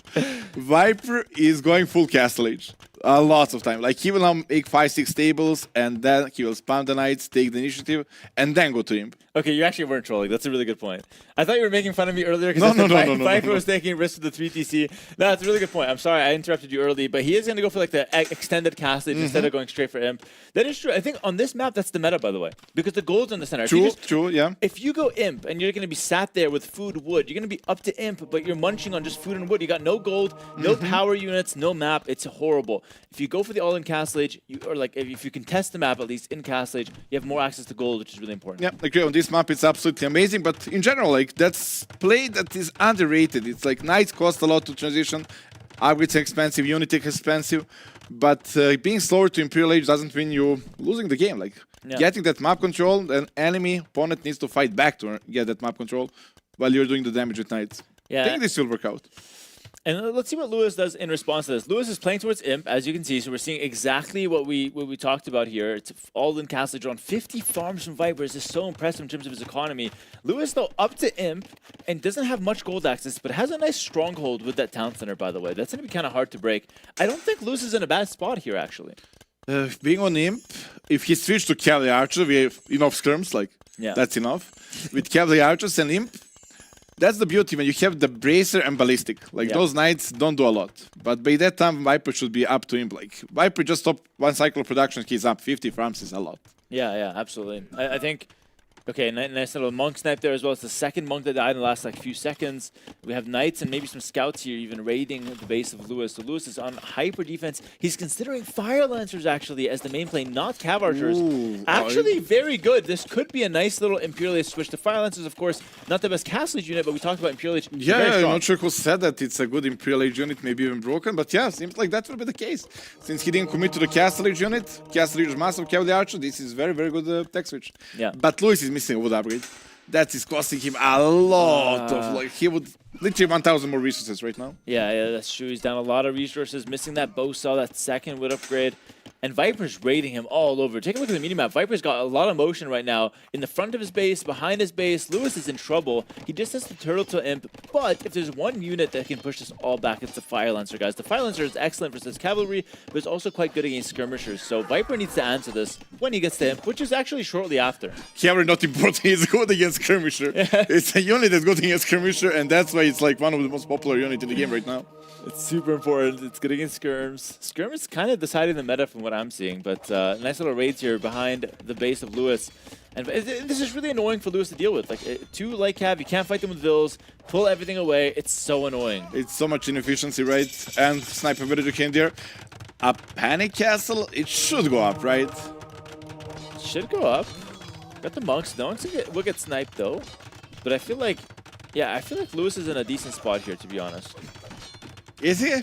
Viper is going full Castle Age. Lots of time. Like, he will now make 5-6 stables, and then he will spam the Knights, take the initiative, and then go to Imp. Okay, you actually weren't trolling. That's a really good point. I thought you were making fun of me earlier No, because no, Viper was taking risks with the 3TC. No, that's a really good point. I'm sorry, I interrupted you early, but he is going to go for like the extended castle instead of going straight for Imp. That is true. I think on this map, that's the meta, by the way, because the gold's in the center. True, yeah. If you go Imp and you're going to be sat there with food, wood, you're going to be up to Imp, but you're munching on just food and wood. You got no gold, no power units, no map. It's horrible. If you go for the all-in Castle Age, or like if you can test the map at least in Castle Age, you have more access to gold, which is really important. Yeah, agree. On this map, it's absolutely amazing, but in general, like, that's play that is underrated. It's like Knights cost a lot to transition, upgrades are expensive, Unity is expensive, but being slower to Imperial Age doesn't mean you're losing the game. Like, getting that map control, an enemy opponent needs to fight back to get that map control while you're doing the damage with Knights. Yeah. I think this will work out. And let's see what Lewis does in response to this. Lewis is playing towards Imp, as you can see, so we're seeing exactly what we talked about here. It's all in Castle Age, around 50 farms from Viper. This is so impressive in terms of his economy. Lewis, though, up to Imp, and doesn't have much gold access, but has a nice stronghold with that town center, by the way. That's going to be kind of hard to break. I don't think Lewis is in a bad spot here, actually. Being on Imp, if he switched to Cavalry Archer, we have enough skirms, like, that's enough. With Cavalry Archers and Imp, that's the beauty when you have the Bracer and Ballistic. Like, those Knights don't do a lot. But by that time, Viper should be up to Imp. Like, Viper just stopped one cycle of production, he's up 50 farms is a lot. Yeah, absolutely. I think... Okay, nice little monk snipe there as well. It's the second monk that died in the last few seconds. We have knights and maybe some scouts here even raiding the base of Lewis. So Lewis is on hyper defense. He's considering fire lancers actually as the main play, not cav archers. Actually, very good. This could be a nice little Imperial Age switch. The fire lancers, of course, not the best Castle Age unit, but we talked about Imperial Age. Yeah, I'm not sure who said that it's a good Imperial Age unit, maybe even broken, but yeah, seems like that will be the case. Since he didn't commit to the Castle Age unit, Castle Age is massive Cavalry Archer, this is very, very good tech switch. Yeah. But Lewis is missing a wood upgrade. That is costing him a lot of, like, he would literally 1,000 more resources right now. Yeah, that's true. He's down a lot of resources, missing that bow saw, that second wood upgrade. And Viper's raiding him all over. Take a look at the minimap. Viper's got a lot of motion right now. In the front of his base, behind his base. Lewis is in trouble. He just has the turtle to imp. But if there's one unit that can push this all back, it's the Fire Lancer, guys. The Fire Lancer is excellent versus cavalry, but it's also quite good against skirmishers. So Viper needs to answer this when he gets to imp, which is actually shortly after. Cavalry not important, he's good against skirmisher. It's a unit that's good against skirmisher, and that's why it's like one of the most popular units in the game right now. It's super important. It's good against skirms. Skirm is kind of deciding the meta from what I'm seeing, but nice little raids here behind the base of Lewis. And this is really annoying for Lewis to deal with. Like, two light cav, you can't fight them with vills, pull everything away. It's so annoying. It's so much inefficiency, right? And Sniper Villager came there. A Panic Castle, it should go up, right? Should go up. Got the monks. No one's will get sniped, though. But I feel like, yeah, I feel like Lewis is in a decent spot here, to be honest. Is he?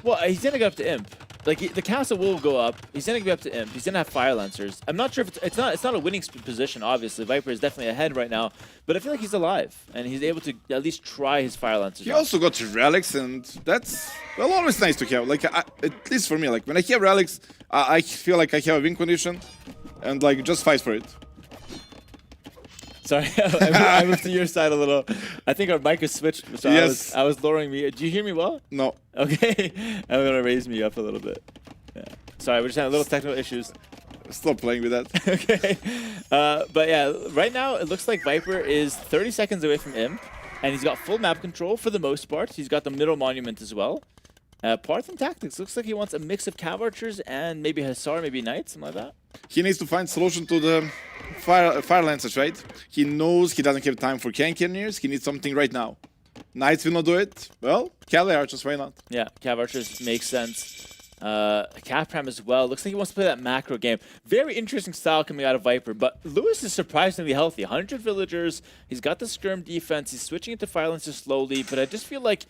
Well, he's gonna go up to imp. Like the castle will go up. He's gonna go up to imp. He's gonna have fire lancers. I'm not sure if it's not a winning position. Obviously, Viper is definitely ahead right now. But I feel like he's alive and he's able to at least try his fire lancers. He also got relics, and that's well always nice to have. Like at least for me, like when I have relics, I feel like I have a win condition, and like just fight for it. Sorry, I moved to your side a little. I think our mic is switched, so yes. I was lowering me. Do you hear me well? No. Okay, I'm gonna raise me up a little bit. Yeah. Sorry, we're just having little technical issues. Stop playing with that. Okay. But yeah, right now it looks like Viper is 30 seconds away from Imp, and he's got full map control for the most part. He's got the middle monument as well. Parthen Tactics looks like he wants a mix of Cav Archers and maybe Hussar, maybe Knights, something like that. He needs to find solution to the fire lancers, right? He knows he doesn't have time for cannoneers. He needs something right now. Knights will not do it. Well, Cavalry Archers, why not? Yeah, Cav Archers makes sense. Capram as well. Looks like he wants to play that macro game. Very interesting style coming out of Viper, but Lewis is surprisingly healthy. 100 villagers. He's got the skirm defense. He's switching into fire lancers slowly, but I just feel like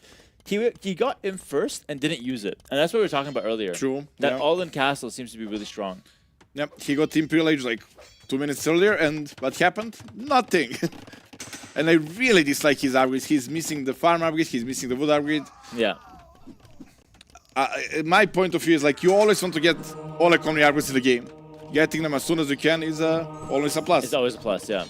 he got in first and didn't use it. And that's what we were talking about earlier. True. That yeah. all-in castle seems to be really strong. Yep, he got Imperial Age like 2 minutes earlier, and what happened? Nothing. And I really dislike his upgrades. He's missing the farm upgrade, he's missing the wood upgrade. Yeah. My point of view is like you always want to get all economy upgrades in the game. Getting them as soon as you can is always a plus. It's always a plus, yeah.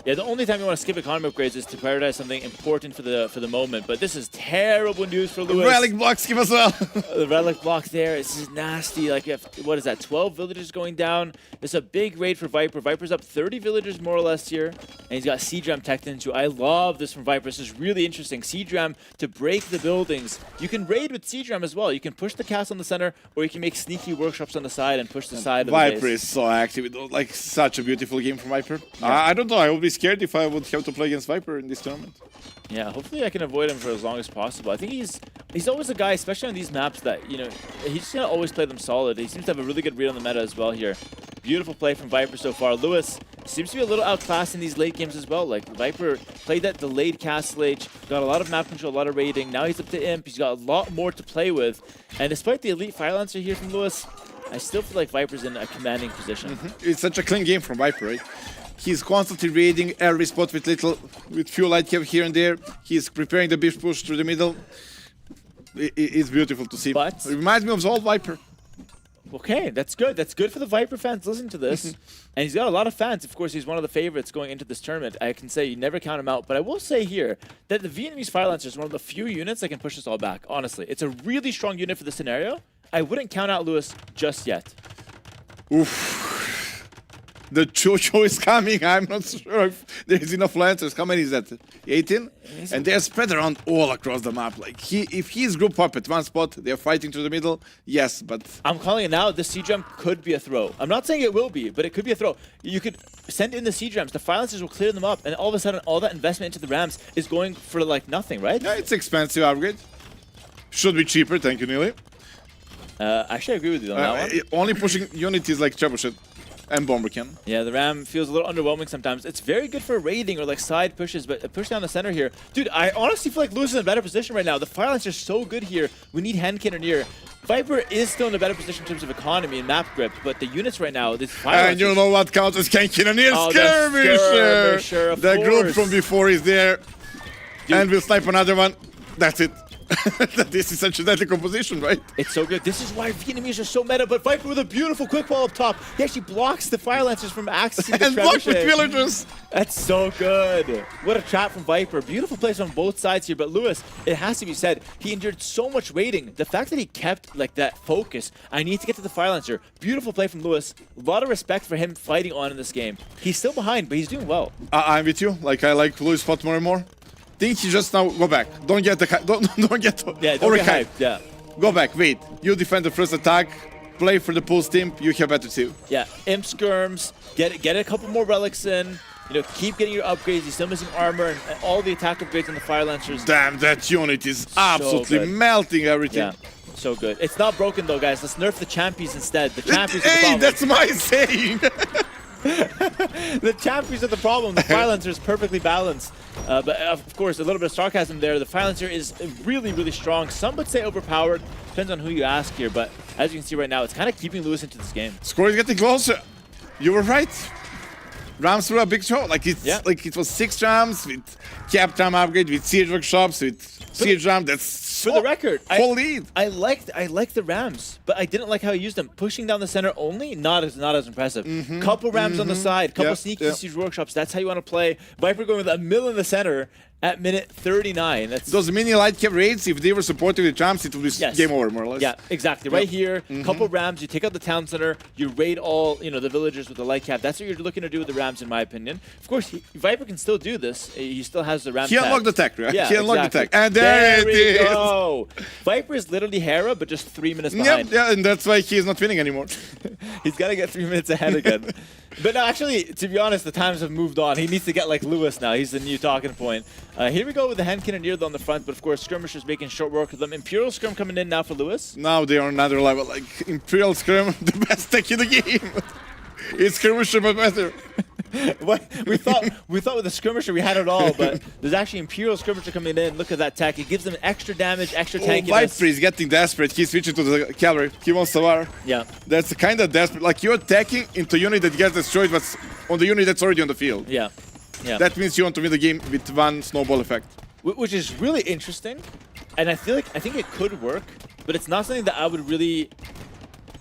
Yeah, the only time you want to skip economy upgrades is to prioritize something important for the moment. But this is terrible news for Lewis. Relic block skip as well. The relic block there, this is nasty. Like, what is that, 12 villagers going down? It's a big raid for Viper. Viper's up 30 villagers more or less here. And he's got Siege Ram teched into. I love this from Viper. This is really interesting. Siege Ram to break the buildings. You can raid with Siege Ram as well. You can push the castle in the center, or you can make sneaky workshops on the side and push the side of the Viper base. is so active. It was, like such a beautiful game for Viper. I don't know. I would be scared if I would have to play against Viper in this tournament. Yeah, hopefully I can avoid him for as long as possible. I think he's always a guy, especially on these maps, that, you know, he's just gonna always play them solid. He seems to have a really good read on the meta as well here. Beautiful play from Viper so far. Lewis seems to be a little outclassed in these late games as well. Like, Viper played that delayed Castle Age, got a lot of map control, a lot of raiding. Now he's up to Imp. He's got a lot more to play with. And despite the elite Fire Lancer here from Lewis, I still feel like Viper's in a commanding position. It's such a clean game from Viper, right? He's constantly raiding every spot with few light cav here and there. He's preparing the beef push through the middle. It's beautiful to see. But it reminds me of the old Viper. Okay, that's good. That's good for the Viper fans listening to this. And he's got a lot of fans. Of course, he's one of the favorites going into this tournament. I can say you never count him out. But I will say here that the Vietnamese Fire Lancer is one of the few units that can push us all back, honestly. It's a really strong unit for the scenario. I wouldn't count out Lewis just yet. Oof. The Chocho is coming. I'm not sure if there's enough Lancers. How many is that? 18? And they're spread around all across the map. Like if he's group up at one spot, they're fighting through the middle. Yes, but I'm calling it now. The siege ram could be a throw. I'm not saying it will be, but it could be a throw. You could send in the siege rams. The Fire Lancers will clear them up, and all of a sudden, all that investment into the rams is going for like nothing, right? yeah, it's expensive upgrade. Should be cheaper. Thank you, Neely. Actually, I agree with you on that one. Only pushing unit is like trebuchet and bomber cannon. Yeah, the ram feels a little underwhelming sometimes. It's very good for raiding or like side pushes, but a push down the center here. Dude, I honestly feel like Lewis is in a better position right now. The Fire Lancers are so good here. We need hand cannoneer. Viper is still in a better position in terms of economy and map grip, but the units right now, this Fire And you know what counts as cannoneer? Oh, Skirmisher! of The group course. from before is there. Dude. And we'll snipe another one. That's it. This is such a deadly composition, right? It's so good. This is why Vietnamese are so meta, but Viper with a beautiful quick ball up top. He actually blocks the Fire Lancers from accessing the And blocked with trebuchet. villagers. That's so good. What a trap from Viper. Beautiful plays on both sides here, but Lewis, it has to be said, he endured so much raiding. The fact that he kept like that focus, I need to get to the Fire Lancer. Beautiful play from Lewis. A lot of respect for him fighting on in this game. He's still behind, but he's doing well. I'm with you. Like I like Louis spot more and more. Think he just now go back. Don't get the don't get Don't get overhyped. hyped. Yeah. Go back. Wait. You defend the first attack. Play for the pulse team. You have better team. Yeah, Imp skirms, get a couple more relics in, you know, keep getting your upgrades. He's still missing armor and all the attack upgrades on the Fire Lancers. Damn, that unit is absolutely good. melting everything. Yeah, so good. It's not broken though, guys. Let's nerf the champions instead. The champions are the Hey, problem. that's my saying. The champions are the problem. The Fire Lancer is perfectly balanced. But of course, a little bit of sarcasm there. The Fire Lancer is really, really strong. Some would say overpowered. Depends on who you ask here. But as you can see right now, it's kind of keeping Lewis into this game. Score is getting closer. You were right. Rams threw a big show. Like it's like it was 6 rams with cap ram upgrade, with siege workshops, with siege ram. That's For the record, full lead. I liked the Rams, but I didn't like how he used them. Pushing down the center only, not as impressive. Couple Rams on the side, couple sneaky siege workshops. That's how you want to play. Viper going with a mill in the center. at minute 39. That's Those mini light cap raids, if they were supporting the champs, it would be Yes. game over, more or less. Yeah, exactly. Right here, couple Rams, you take out the town center, you raid all, the villagers with the light cap. That's what you're looking to do with the Rams, in my opinion. Of course, Viper can still do this. He still has the Ram He unlocked the tech, right? Yeah, He unlocked the exactly. tech. And there it we is. go. Viper is literally Hera, but just 3 minutes Yep, behind. yeah, and that's why he is not winning anymore. He's got to get 3 minutes ahead again. But no, actually, to be honest, the times have moved on. He needs to get like Lewis now. He's the new talking point. Here we go with the hand cannoneer on the front, but of course, skirmishers making short work of them. Imperial Scrum coming in now for Lewis. Now they are on another level. Like Imperial Scrum, the best tech in the game. It's skirmisher but better. What? We thought with the skirmisher we had it all, but there's actually Imperial Skirmisher coming in. Look at that tech. It gives them extra damage, extra Oh, tankiness. Viper is getting desperate. He's switching to the cavalry. He wants Savar. Yeah. That's kind of desperate. Like you're attacking into a unit that gets destroyed, but on the unit that's already on the field. Yeah. Yeah. That means you want to win the game with one snowball effect. Which is really interesting, and I think it could work, but it's not something that I would really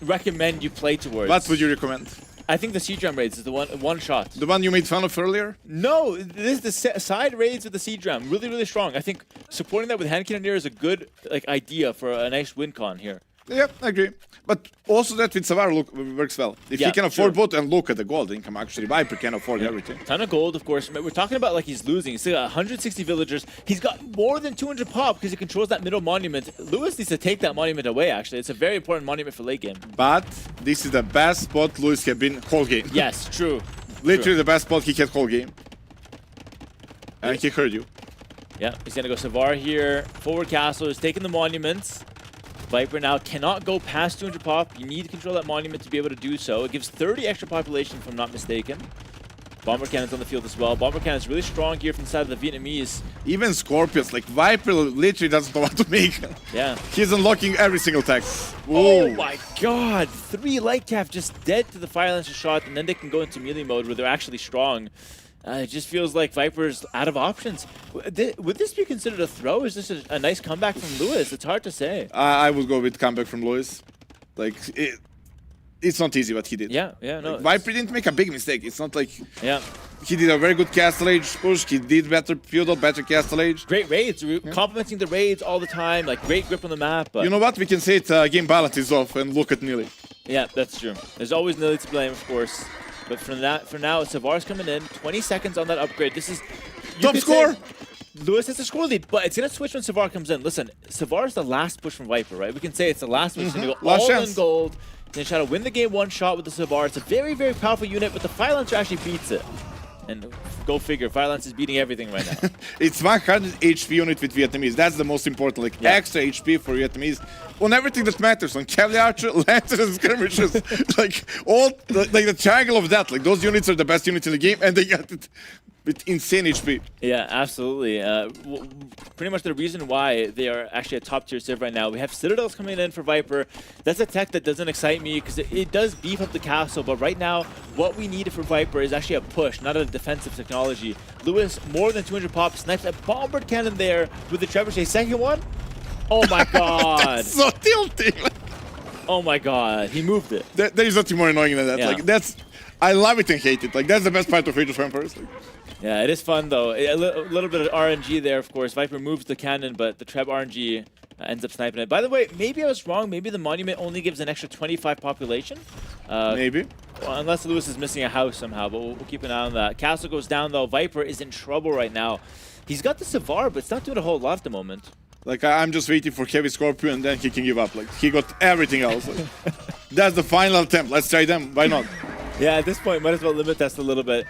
recommend you play towards. What would you recommend? I think the siege ram raids is the one shot. The one you made fun of earlier? No, this the side raids with the siege ram really, really strong. I think supporting that with hand cannoneer is a good idea for a nice win con here. Yeah, I agree. But also that with Savar works well. If Yeah, he can afford sure. both, and look at the gold income, actually. Viper can afford everything. Ton of gold, of course. We're talking about like he's losing. He's still got 160 villagers. He's got more than 200 pop because he controls that middle monument. Lewis needs to take that monument away, actually. It's a very important monument for late game. But this is the best spot Lewis has been whole game. Yes, true. Literally the best spot he had whole game. And he heard you. Yeah, he's going to go Savar here. Forward castle is taking the monuments. Viper now cannot go past 200 pop. You need to control that monument to be able to do so. It gives 30 extra population, if I'm not mistaken. Bomber cannons on the field as well. Bomber cannons really strong here from the side of the Vietnamese. Even Scorpions, like Viper literally doesn't know what to make. Yeah. He's unlocking every single tech. Oh my god! 3 light cap just dead to the fire lancer shot, and then they can go into melee mode where they're actually strong. It just feels like Viper's out of options. Would this be considered a throw? Is this a nice comeback from Lewis? It's hard to say. I would go with comeback from Lewis. Like, it's not easy what he did. Yeah, no. Like, Viper didn't make a big mistake. It's not like Yeah. he did a very good Castle Age push. He did better Feudal, better Castle Age. Great raids. Complimenting the raids all the time. Like, great grip on the map. But You know what? We can say it, game balance is off and look at Nili. yeah, that's true. There's always Nili to blame, of course. But for now, Savar's coming in. 20 seconds on that upgrade. This is... Top score! Lewis has a score lead, but it's going to switch when Savar comes in. Listen, Savar's the last push from Viper, right? We can say it's the last push. He's going to go Last all chance. in gold. He's going to try to win the game one shot with the Savar. It's a very, very powerful unit, but the Fire Lancer actually beats it. And go figure, Fire Lance is beating everything right now. It's 100 HP unit with Vietnamese. That's the most important. Like, Yeah. extra HP for Vietnamese. On everything that matters. On Cavalry Archer, Lancers, and Skirmishers. Like, all... Like, the triangle of that. Like, those units are the best units in the game, and they got it with insane HP. Yeah, absolutely. Pretty much the reason why they are actually a top tier civ right now. We have Citadels coming in for Viper. That's a tech that doesn't excite me because it does beef up the castle. But right now, what we need for Viper is actually a push, not a defensive technology. Lewis, more than 200 pop, snipes a bombard cannon there with the trebuchet. Second one. Oh my god. So tilting. Oh my god. He moved it. There is nothing more annoying than that. Yeah. Like, that's... I love it and hate it. Like, that's the best part of Age of Empires. Like, Yeah, it is fun though. A little bit of RNG there, of course. Viper moves the cannon, but the Treb RNG ends up sniping it. By the way, maybe I was wrong. Maybe the monument only gives an extra 25 population. maybe. Well, unless Lewis is missing a house somehow, but we'll keep an eye on that. Castle goes down though. Viper is in trouble right now. He's got the Savar, but it's not doing a whole lot at the moment. Like, I'm just waiting for Heavy Scorpion and then he can give up. Like, he got everything else. Like, that's the final attempt. Let's try them. Why not? Yeah, at this point, might as well limit test a little bit.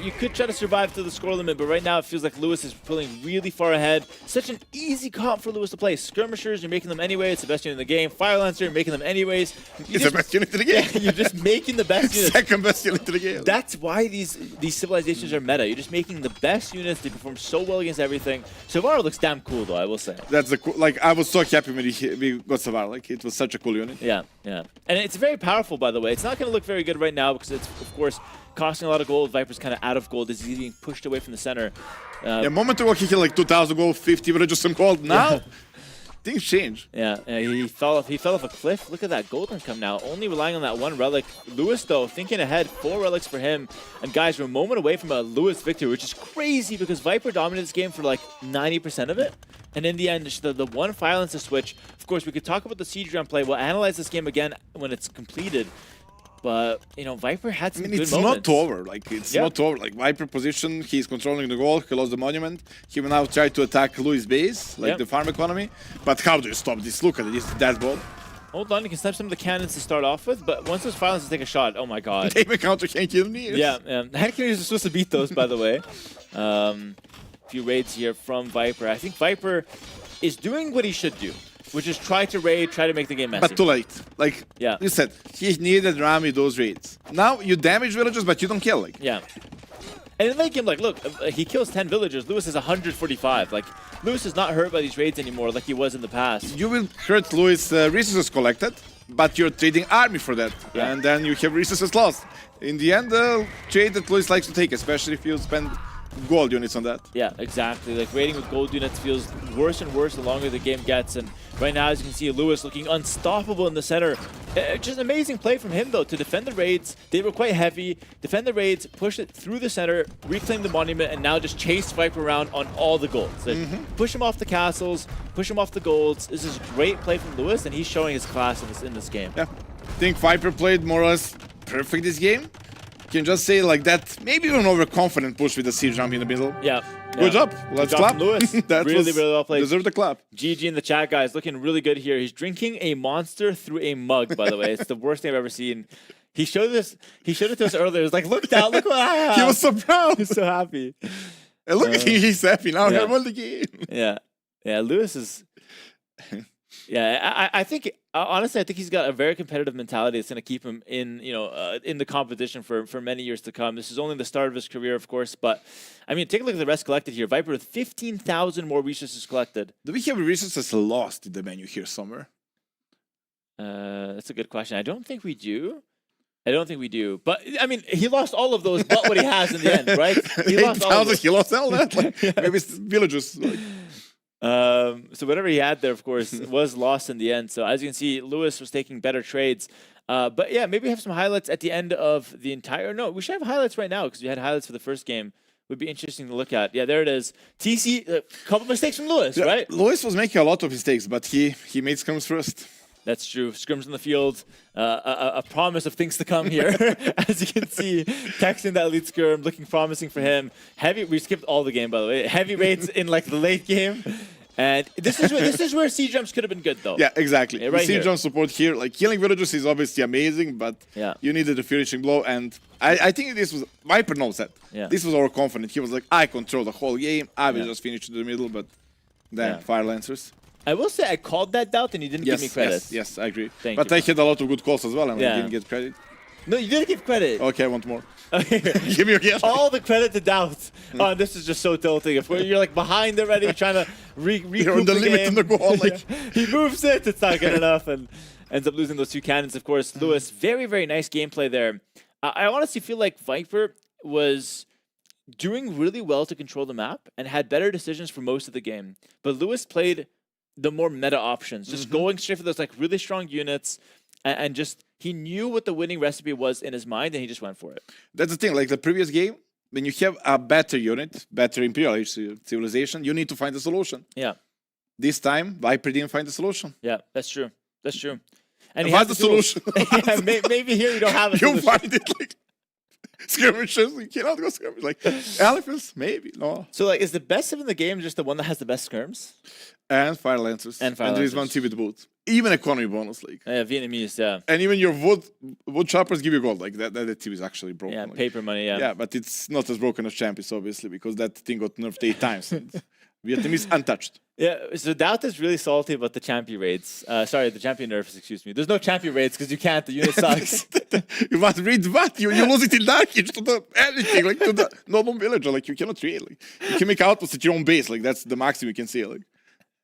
You could try to survive to the score limit, but right now it feels like Lewis is pulling really far ahead. Such an easy comp for Lewis to play. Skirmishers, you're making them anyway. It's the best unit in the game. Fire Lancer, you're making them anyways. It's the best unit in the game. Yeah, you're just making the best units. Second best unit in the game. That's why these civilizations are meta. You're just making the best units. They perform so well against everything. Savar looks damn cool, though, I will say. That's the cool, like, I was so happy when we got Savar. Like, it was such a cool unit. Yeah. And it's very powerful, by the way. It's not going to look very good right now because it's, of course, costing a lot of gold. Viper's kind of out of gold as he's being pushed away from the center. A moment ago, he hit like 2,000 gold, 50 with just some gold. Now, things change. Yeah, he fell off a cliff. Look at that gold income now. Only relying on that one relic. Lewis, though, thinking ahead. 4 relics for him. And guys, we're a moment away from a Lewis victory, which is crazy because Viper dominated this game for like 90% of it. And in the end, just the one violence to switch. Of course, we could talk about the siege round play. We'll analyze this game again when it's completed. But, you know, Viper had some good It's moments. not over. Like, it's not over. Like, Viper position, he's controlling the goal. He lost the monument. He will now try to attack Louis' base, like the farm economy. But how do you stop this? Look at this dead ball. Hold on, you can snap some of the cannons to start off with, but once those violence take a shot, oh my god. Take a counter, can't kill me. Yeah, hand carriers are supposed to beat those, by the way. Few raids here from Viper. I think Viper is doing what he should do, which is try to raid, try to make the game messy. But too late. Like you said, he needed Rami those raids. Now you damage villagers, but you don't kill. Like And in late game, like, look, he kills 10 villagers. Lewis is 145. Like, Lewis is not hurt by these raids anymore like he was in the past. You will hurt Louis' resources collected, but you're trading army for that. And then you have resources lost. In the end, trade that Louis likes to take, especially if you spend gold units on that. Yeah, exactly. Like, raiding with gold units feels worse and worse the longer the game gets. And right now, as you can see, Lewis looking unstoppable in the center. Just an amazing play from him, though, to defend the raids. They were quite heavy. Defend the raids, push it through the center, reclaim the monument, and now just chase Viper around on all the golds. Like, push him off the castles, push him off the golds. This is a great play from Lewis, and he's showing his class in this game. Yeah, I think Viper played more or less perfect this game. Can just say like that, maybe even overconfident push with the siege jump in the middle. Yeah. Good job. Let's job clap. from Lewis. That really well played. Deserve the clap. GG in the chat, guys. Looking really good here. He's drinking a monster through a mug, by the way. It's the worst thing I've ever seen. He showed it to us earlier. It was like, look down, look what I have. He was so proud. He's so happy. And look at him, he's happy now. Yeah. He won the game. Yeah, Lewis is... Yeah, I think honestly, I think he's got a very competitive mentality that's going to keep him in, in the competition for many years to come. This is only the start of his career, of course, but I mean, take a look at the rest collected here. Viper with 15,000 more resources collected. Do we have resources lost in the menu here somewhere? That's a good question. I don't think we do. But I mean, he lost all of those, but what he has in the end, right? He lost all of those. He lost all that. Like, maybe it's villagers. Like. So whatever he had there, of course, was lost in the end. So as you can see, Lewis was taking better trades. But yeah, maybe we have some highlights at the end of the entire... No, we should have highlights right now because we had highlights for the first game. Would be interesting to look at. Yeah, there it is. TC, a couple mistakes from Lewis, right? Lewis was making a lot of mistakes, but he made scrims first. That's true. Scrims in the field, a promise of things to come here. As you can see, texting that lead scrim, looking promising for him. We skipped all the game, by the way. Heavy raids in like the late game. And this is where siege jumps could have been good, though. Yeah, exactly. Yeah, right siege jump support here, like killing villagers is obviously amazing, but you needed a finishing blow. And I think this was Viper knows that. Yeah. This was overconfident. He was like, I control the whole game. I will just finish to the middle, but then Fire Lancers. I will say I called that doubt and you didn't give me credit. Yes, I agree. Thank you. I had a lot of good calls as well, and I didn't get credit. No, you didn't give credit. Okay, I want more. Okay. Give me again. All the credit to doubt. Oh, this is just so tilting. If you're like behind already, trying to You're on the limit game. in the goal. Like. He moves it, it's not good enough, and ends up losing those 2 cannons. Of course, Lewis, very, very nice gameplay there. I honestly feel like Viper was doing really well to control the map and had better decisions for most of the game. But Lewis played the more meta options, just going straight for those like really strong units, and just he knew what the winning recipe was in his mind, and he just went for it. That's the thing. Like the previous game, when you have a better unit, better Imperial Age civilization, you need to find a solution. Yeah. This time, Viper didn't find a solution. Yeah, that's true. That's true. And he find has the solution. Yeah, maybe here you don't have a solution. You find it like skirmishes. You cannot go skirmish. Like elephants, maybe no. So like, is the best in the game just the one that has the best skirms? And Fire Lancers. And there is one team with boot. Even economy bonus, like. Yeah, Vietnamese, yeah. And even your wood choppers give you gold. Like that team is actually broken. Yeah, like. paper money, yeah. Yeah, but it's not as broken as Champions, obviously, because that thing got nerfed 8 times. Vietnamese untouched. Yeah, so Doubt is really salty about the champion raids. Sorry, the champion nerfs, excuse me. There's no champion raids because you can't, the unit sucks. You must read what? You lose it in Dark Age to the anything, like to the normal villager. Like you cannot trade. Like you can make outposts at your own base. Like that's the maximum you can say. Like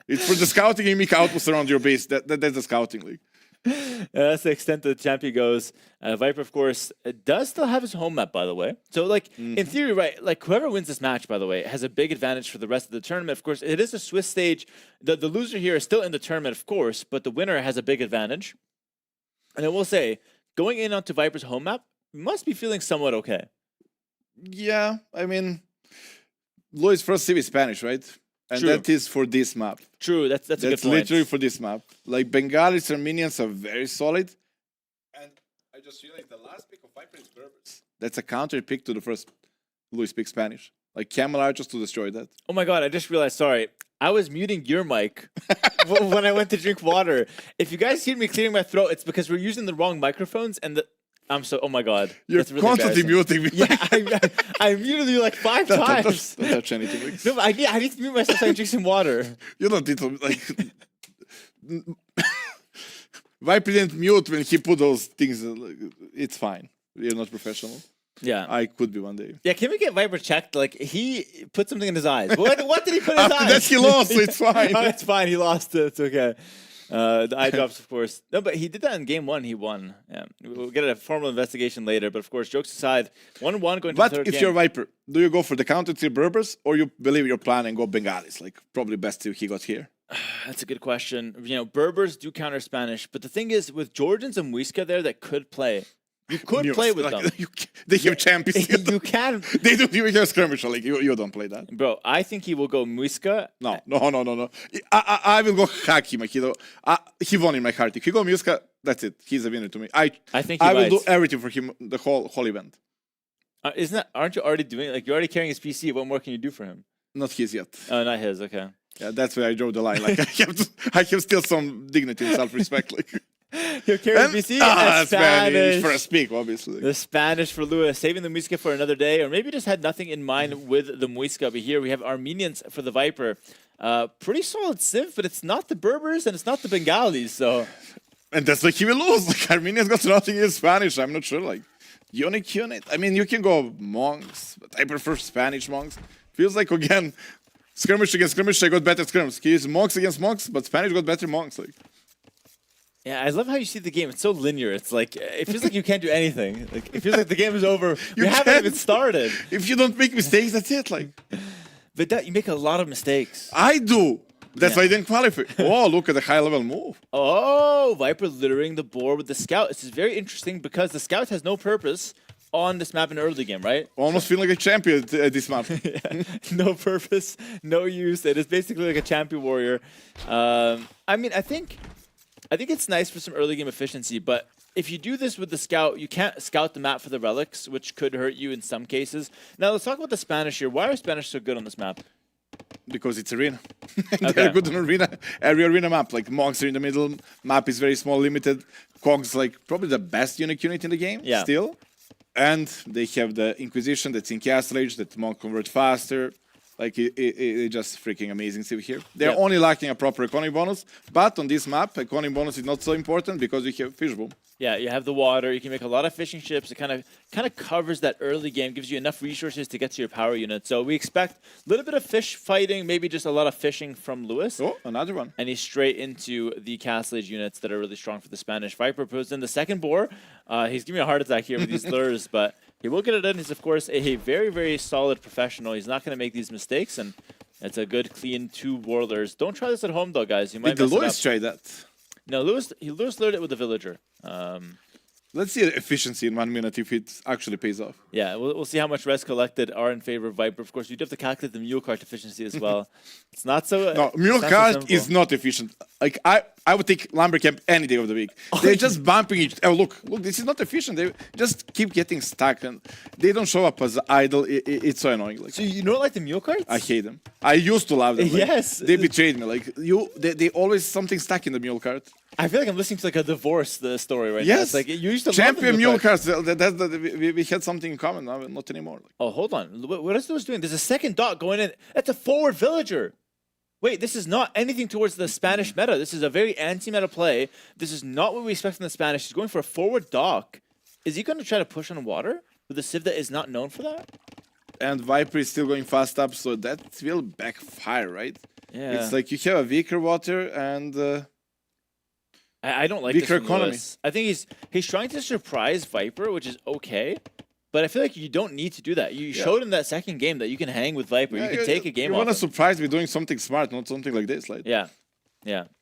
it's for the scouting, you make outposts around your base. That's the scouting. Like That's the extent that the champion goes. Viper, of course, does still have his home map, by the way. So, like, in theory, right, like, whoever wins this match, by the way, has a big advantage for the rest of the tournament. Of course, it is a Swiss stage. The loser here is still in the tournament, of course, but the winner has a big advantage. And I will say, going in onto Viper's home map, must be feeling somewhat okay. Yeah, I mean, Luis first CV Spanish, right? And True. that is for this map. True, that's a good That's point. literally for this map. Like Bengalis and minions are very solid. And I just realized the last pick of Viper is Berbers. That's a counter pick to the first Luis pick Spanish. Like Camel Archers to destroy that. Oh my god, I just realized, sorry. I was muting your mic when I went to drink water. If you guys hear me clearing my throat, it's because we're using the wrong microphones and oh my god. You're that's really constantly embarrassing. muting me. Yeah, I muted you like 5 times. Don't touch anything. No, but I need to mute myself so I can drink some water. You don't need to, like... Viper didn't mute when he put those things. It's fine. You're not professional. Yeah. I could be one day. Yeah, can we get Viper checked? Like, he put something in his eyes. What did he put in his After eyes? that, he lost, so it's fine. Oh, it's fine. He lost it. It's okay. The eye drops, of course. No, but he did that in game 1. He won. Yeah, we'll get a formal investigation later. But of course, jokes aside, 1-1 going to the But third if game. you're Viper, do you go for the counter tier Berbers or you believe your plan and go Bengalis? Like, probably best tier he got here. That's a good question. You know, Berbers do counter Spanish, but the thing is, with Georgians and Muisca there that could play, you could play with them. They have champions. You can. They don't even have skirmisher. Like, you don't play that. Bro, I think he will go Muisca. No. I will go hack him. He won in my heart. If he go Muska, that's it. He's a winner to me. I think he I will do bites. everything for him the whole event. Aren't you already doing like you're already carrying his PC? What more can you do for him? Not his yet. Oh, not his. Okay. Yeah, that's where I draw the line. Like I have still some dignity and self-respect. Like You're carrying PC and Spanish. for a speak, obviously. The Spanish for Lewis, saving the Muisca for another day, or maybe just had nothing in mind with the Muisca. But here we have Armenians for the Viper. Pretty solid civ, but it's not the Berbers and it's not the Bengalis. So, And that's like he will lose. Like Armenia's got nothing in Spanish. I'm not sure. Like unique unit. I mean, you can go monks, but I prefer Spanish monks. Feels like again, skirmish against skirmish. I got better skirmish. He used monks against monks, but Spanish got better monks. Like. yeah, I love how you see the game. It's so linear. It's like it feels like you can't do anything. Like it feels like the game is over. You haven't can't. even started. If you don't make mistakes, that's it. Like But that you make a lot of mistakes. I do. That's Yeah. why I didn't qualify. Oh, look at the high level move. Oh, Viper littering the board with the scout. This is very interesting because the scout has no purpose on this map in the early game, right? Almost feeling like a champion at this map. No purpose, no use. It is basically like a champion warrior. I mean, I think it's nice for some early game efficiency, but if you do this with the scout, you can't scout the map for the relics, which could hurt you in some cases. Now, let's talk about the Spanish here. Why are Spanish so good on this map? Because it's arena. Okay. They're good on arena. Every arena map. Like monks are in the middle. Map is very small, limited. Cogs like probably the best unique unit in the game. Yeah. Still. And they have the Inquisition that's in Castle Age that monk convert faster. Like it just freaking amazing civ here. They're Yep. only lacking a proper economy bonus, but on this map, economy bonus is not so important because you have fishbowl. Yeah, you have the water. You can make a lot of fishing ships. It kind of covers that early game, gives you enough resources to get to your power unit. So we expect a little bit of fish fighting, maybe just a lot of fishing from Lewis. Oh, another one. And he's straight into the Castle Age units that are really strong for the Spanish. Viper puts in the second boar. He's giving me a heart attack here with these lures, but he will get it in. He's, of course, a very, very solid professional. He's not going to make these mistakes, and it's a good, clean 2 warlords. Don't try this at home, though, guys. You might Did the mess it Lewis up. try that? No, Lewis lured it with the villager. Let's see the efficiency in 1 minute if it actually pays off. Yeah, we'll see how much res collected are in favor of Viper. Of course, you do have to calculate the mule cart efficiency as well. It's not so. No, mule it's not so cart simple. is not efficient. Like I would take lumber camp any day of the week. They're just bumping each. Oh look, this is not efficient. They just keep getting stuck and they don't show up as idle. It's so annoying. Like So you don't like the mule carts? I hate them. I used to love them. Like, Yes. they betrayed me. Like they always something stuck in the mule cart. I feel like I'm listening to like a divorce story right now. Yes, It's like you used to champion love the mule carts. carts. We had something in common. Now not anymore. Like, Oh, hold on. What is Lewis doing? There's a second dot going in. That's a forward villager. Wait, this is not anything towards the Spanish meta. This is a very anti-meta play. This is not what we expect from the Spanish. He's going for a forward dock. Is he going to try to push on water with a civ that is not known for that? and Viper is still going fast up, so that will backfire, right? Yeah. It's like you have a weaker water and. I don't like Weaker this from economy. Lewis. I think he's trying to surprise Viper, which is okay. But I feel like you don't need to do that. You showed in that second game that you can hang with Viper. You can take a game You off want to him. surprise me doing something smart, not something like this. Like, Yeah.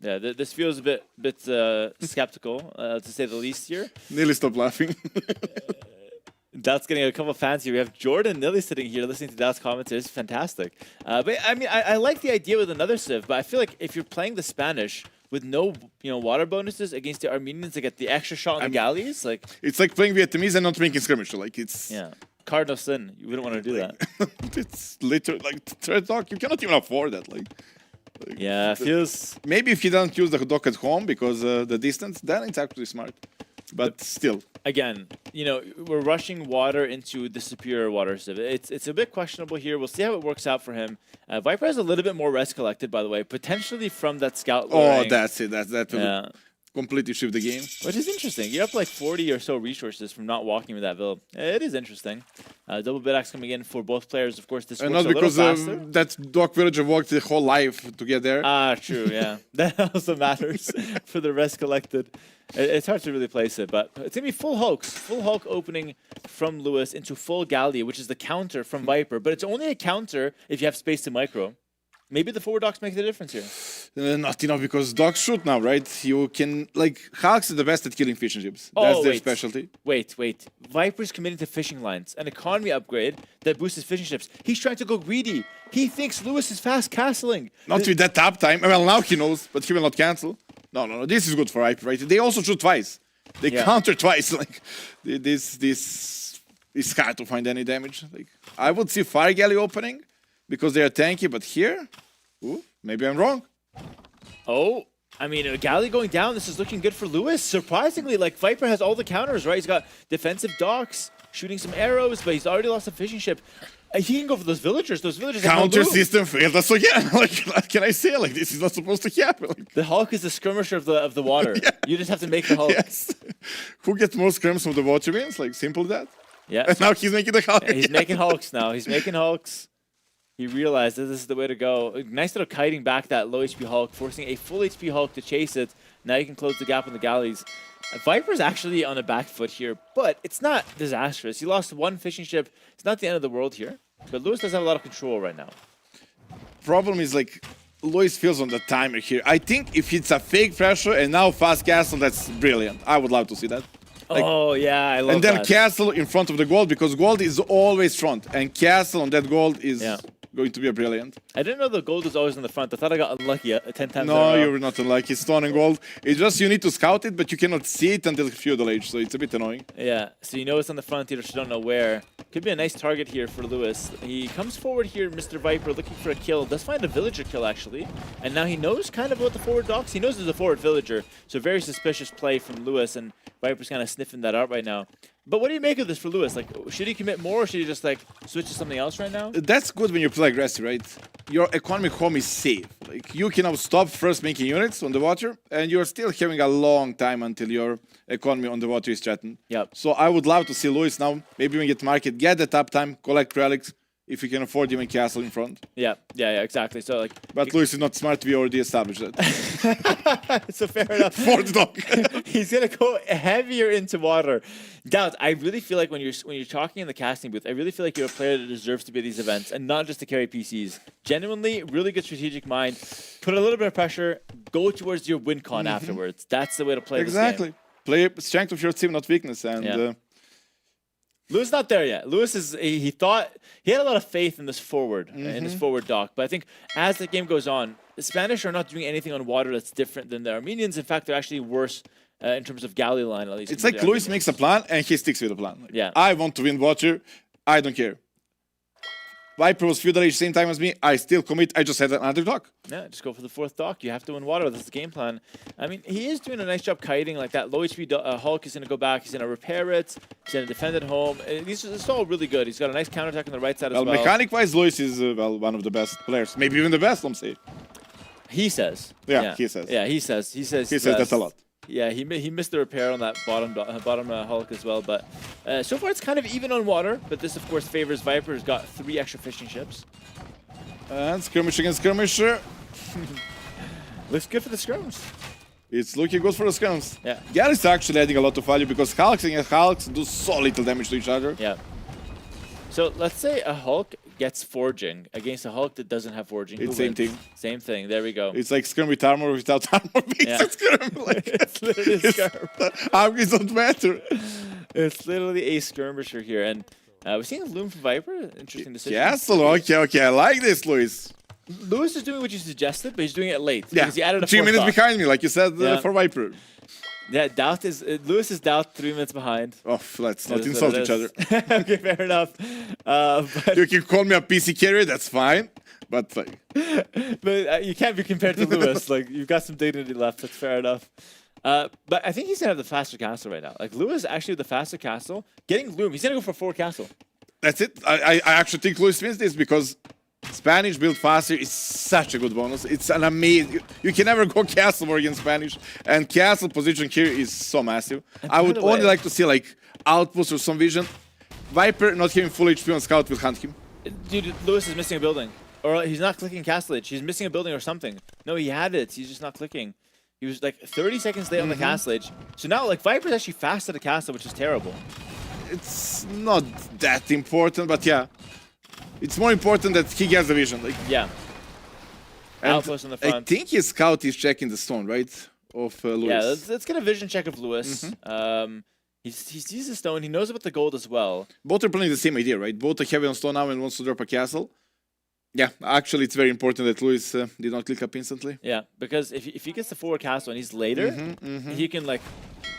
This feels a bit skeptical, to say the least here. nearly stop laughing. That's getting a couple fans here. We have Jordan Nilly sitting here listening to Dad's commentary. It's fantastic. But I mean, I like the idea with another Civ, but I feel like if you're playing the Spanish with no water bonuses against the Armenians to get the extra shot on the galleys, like It's like playing Vietnamese and not making skirmish. Like it's cardinal sin. You wouldn't want to do that. it's literally like third dock. You cannot even afford that. Like Yeah, it feels. maybe if he doesn't use the dock at home because the distance, then it's actually smart. But still, Again, we're rushing water into the superior water Civ. It's a bit questionable here. We'll see how it works out for him. Viper has a little bit more res collected, by the way, potentially from that scout. luring. that's it. That will Yeah. completely shift the game. Which is interesting. You're up like 40 or so resources from not walking with that build. It is interesting. Double bid axe coming in for both players. Of course, this And works not a little because faster. that dock villager walked the whole life to get there. Ah, true, yeah. That also matters for the rest collected. It's hard to really place it, but it's going to be full Hulks. Full Hulk opening from Lewis into full Gallia, which is the counter from Viper. But it's only a counter if you have space to micro. Maybe the forward docks make the difference here. Not enough because dogs shoot now, right? You can, like, Hulks is the best at killing fish and chips. Oh, That's their wait. specialty. Wait. Viper's committing to fishing lines, an economy upgrade that boosts his fishing ships. He's trying to go greedy. He thinks Lewis is fast castling. Not with that tap time. Well, now he knows, but he will not cancel. No. This is good for Viper, right? They also shoot twice. They counter twice. Like, this is hard to find any damage. Like, I would see Fire Galley opening because they are tanky, but here, maybe I'm wrong. Oh, I mean, a galley going down. This is looking good for Lewis. Surprisingly, like Viper has all the counters, right? He's got defensive docks, shooting some arrows, but he's already lost a fishing ship. He can go for those villagers. Those villagers have no Counter loot. system failed us again. Like, what can I say? Like, this is not supposed to happen. Like, The Hulk is the skirmisher of the water. You just have to make the Hulk. yes. Who gets more scrims from the water wins? Like, simple as that. Yeah. And now he's making the Hulk. He's making Hulks now. He's making Hulks. He realized that this is the way to go. Nice little kiting back that low HP Hulk, forcing a full HP Hulk to chase it. Now you can close the gap on the galleys. Viper's actually on a back foot here, but it's not disastrous. He lost one fishing ship. It's not the end of the world here. But Lewis does have a lot of control right now. Problem is, like, Lois feels on the timer here. I think if it's a fake pressure and now fast castle, that's brilliant. I would love to see that. Like, Oh, yeah, I love and then that. castle in front of the gold, because gold is always front, and castle on that gold is going to be a brilliant. I didn't know the gold was always in the front. I thought I got unlucky 10 times in a No, row. you're not unlucky. Stone and gold. It's just you need to scout it, but you cannot see it until feudal age, so it's a bit annoying. Yeah, so you know it's on the front, you just don't know where. Could be a nice target here for Lewis. He comes forward here, Mr. Viper, looking for a kill. Does find a villager kill, actually. And now he knows kind of about the forward docks. He knows there's a forward villager. So very suspicious play from Lewis, and Viper's kind of sniffing that out right now. But what do you make of this for Lewis? Like, should he commit more, or should he just, like, switch to something else right now? That's good when you play aggressive, right? Your economic home is safe. Like, you can now stop first making units on the water, and you're still having a long time until your economy on the water is threatened. Yep. So I would love to see Lewis now, maybe when you get market, get the top time, collect relics, if you can afford even castle in front. Yeah, exactly. So, like... But Lewis is not smart, we already established that. so fair enough. For the dog. He's gonna go heavier into water. Doubt. I really feel like when you're talking in the casting booth, I really feel like you're a player that deserves to be at these events and not just to carry PCs. Genuinely, really good strategic mind. Put a little bit of pressure. Go towards your win con afterwards. That's the way to play Exactly. this game. Play strength of your team, not weakness. And Lewis not there yet. Lewis is he thought he had a lot of faith in this forward in his forward dock, but I think as the game goes on, the Spanish are not doing anything on water that's different than the Armenians. In fact, they're actually worse in terms of galley line, at least. it's compared like to Lewis Armenians. makes a plan and he sticks with the plan. Like, Yeah. I want to win water. I don't care. Viper was feudal age same time as me. I still commit. I just had another dock. Yeah, just go for the fourth dock. You have to win water. That's the game plan. I mean, he is doing a nice job kiting. Like that low HP Hulk is going to go back. He's going to repair it. He's going to defend it home. It's all really good. He's got a nice counterattack on the right side as well. Mechanic-wise, Lewis is one of the best players. Maybe even the best, I'm saying. He says. Yeah, he says. Yeah, he says. He says. He says that a lot. Yeah, he missed the repair on that bottom Hulk as well. But so far, it's kind of even on water. But this, of course, favors Viper, who's got 3 extra fishing ships. And skirmish against skirmisher. Looks good for the scrims. It's looking good for the scrums. Yeah. Gary is actually adding a lot of value because Hulks and Hulks do so little damage to each other. Yeah. So let's say a Hulk gets forging against a Hulk that doesn't have forging. It's Who same wins? thing. Same thing. There we go. It's like scrum with armor without armor. It's Yeah. a scrum. Like, It's literally a skirm. Armies don't matter. It's literally a skirmisher here. And we're seeing Loom for Viper. Interesting decision. Castle. Okay. I like this, Luis. Lewis is doing what you suggested, but he's doing it late. Yeah. Because he added a 3 fourth minutes dock. behind me, like you said Yeah. for Viper. Yeah, doubt is Lewis is doubt 3 minutes behind. Oh, let's not That is insult what each it other. is. Okay, fair enough. But You can call me a PC carrier, that's fine. But like, you can't be compared to Lewis. Like you've got some dignity left. That's fair enough. But I think he's gonna have the faster castle right now. Like Lewis actually with the faster castle, getting Loom. He's gonna go for 4 castle. that's it. I actually think Luis wins this because Spanish build faster is such a good bonus. It's an amazing. You can never go castle more against Spanish, and castle position here is so massive. I would the only way- like to see like outpost or some vision. Viper not having full HP on scout will hunt him. Dude, Lewis is missing a building, or he's not clicking castle edge. He's missing a building or something. No, he had it. He's just not clicking. He was like 30 seconds late on the castle edge. So now like Viper's actually fast at the castle, which is terrible. It's not that important, but yeah, it's more important that he gets the vision. Like, Yeah. and Outpost on the I front. think his scout is checking the stone, right? Of Luis. Yeah, let's get a vision check of Lewis. He sees the stone. He knows about the gold as well. Both are playing the same idea, right? Both are heavy on stone now and wants to drop a castle. Yeah, actually, it's very important that Luis did not click up instantly. Yeah, because if he gets the forward castle and he's later, he can like,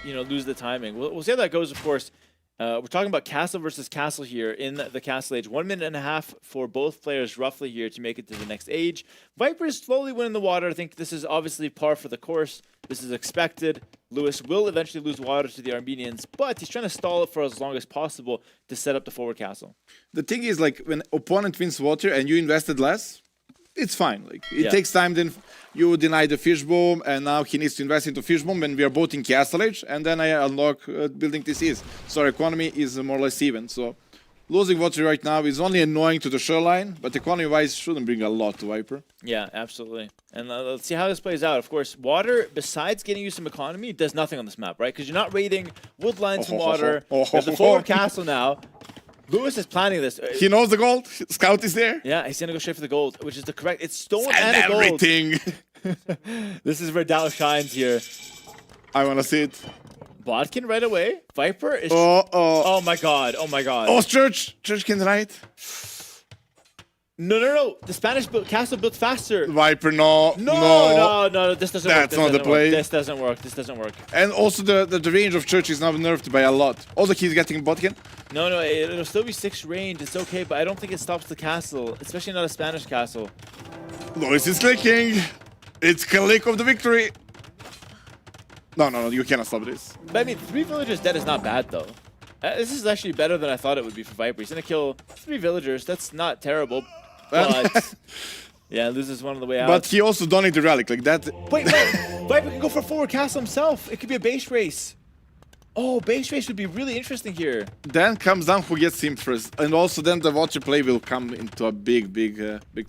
lose the timing. We'll see how that goes. Of course, we're talking about castle versus castle here in the castle age. 1 minute and a half for both players roughly here to make it to the next age. Viper is slowly winning the water. I think this is obviously par for the course. This is expected. Lewis will eventually lose water to the Armenians, but he's trying to stall it for as long as possible to set up the forward castle. The thing is, like, when opponent wins water and you invested less, it's fine. Like, it Yeah. takes time. Then you deny the fish bomb, and now he needs to invest into fish bomb, and we are both in castle age, and then I unlock building TCs. So our economy is more or less even. So losing water right now is only annoying to the shoreline, but economy-wise shouldn't bring a lot to Viper. Yeah, absolutely. And let's see how this plays out. Of course, water, besides getting you some economy, does nothing on this map, right? Because you're not raiding wood lines from water. You have the forward castle now. Lewis is planning this. He knows the gold. Scout is there. Yeah, he's going to go straight for the gold, which is the correct. It's stone And and, gold. everything. This is where Dow shines here. I want to see it. Bodkin right away. Viper is... Oh. Oh my god. Oh my god. Oh, Church. Church can ride. No. The Spanish castle built faster. Viper, no. No. This doesn't work. That's This not the doesn't work. play. This doesn't work. This doesn't work. And also the range of Church is now nerfed by a lot. Also, he's getting Bodkin. No, it'll still be 6 range. It's okay, but I don't think it stops the castle, especially not a Spanish castle. Luis is clicking. It's click of the victory. No, you cannot stop this. But I mean, 3 villagers dead is not bad, though. This is actually better than I thought it would be for Viper. He's going to kill 3 villagers. That's not terrible. But, yeah, loses one on the way out. But he also don't need the relic like that. Wait, Viper can go for forward castle himself. It could be a base race. Oh, base race would be really interesting here. Then comes down who gets him first, and also then the water play will come into a big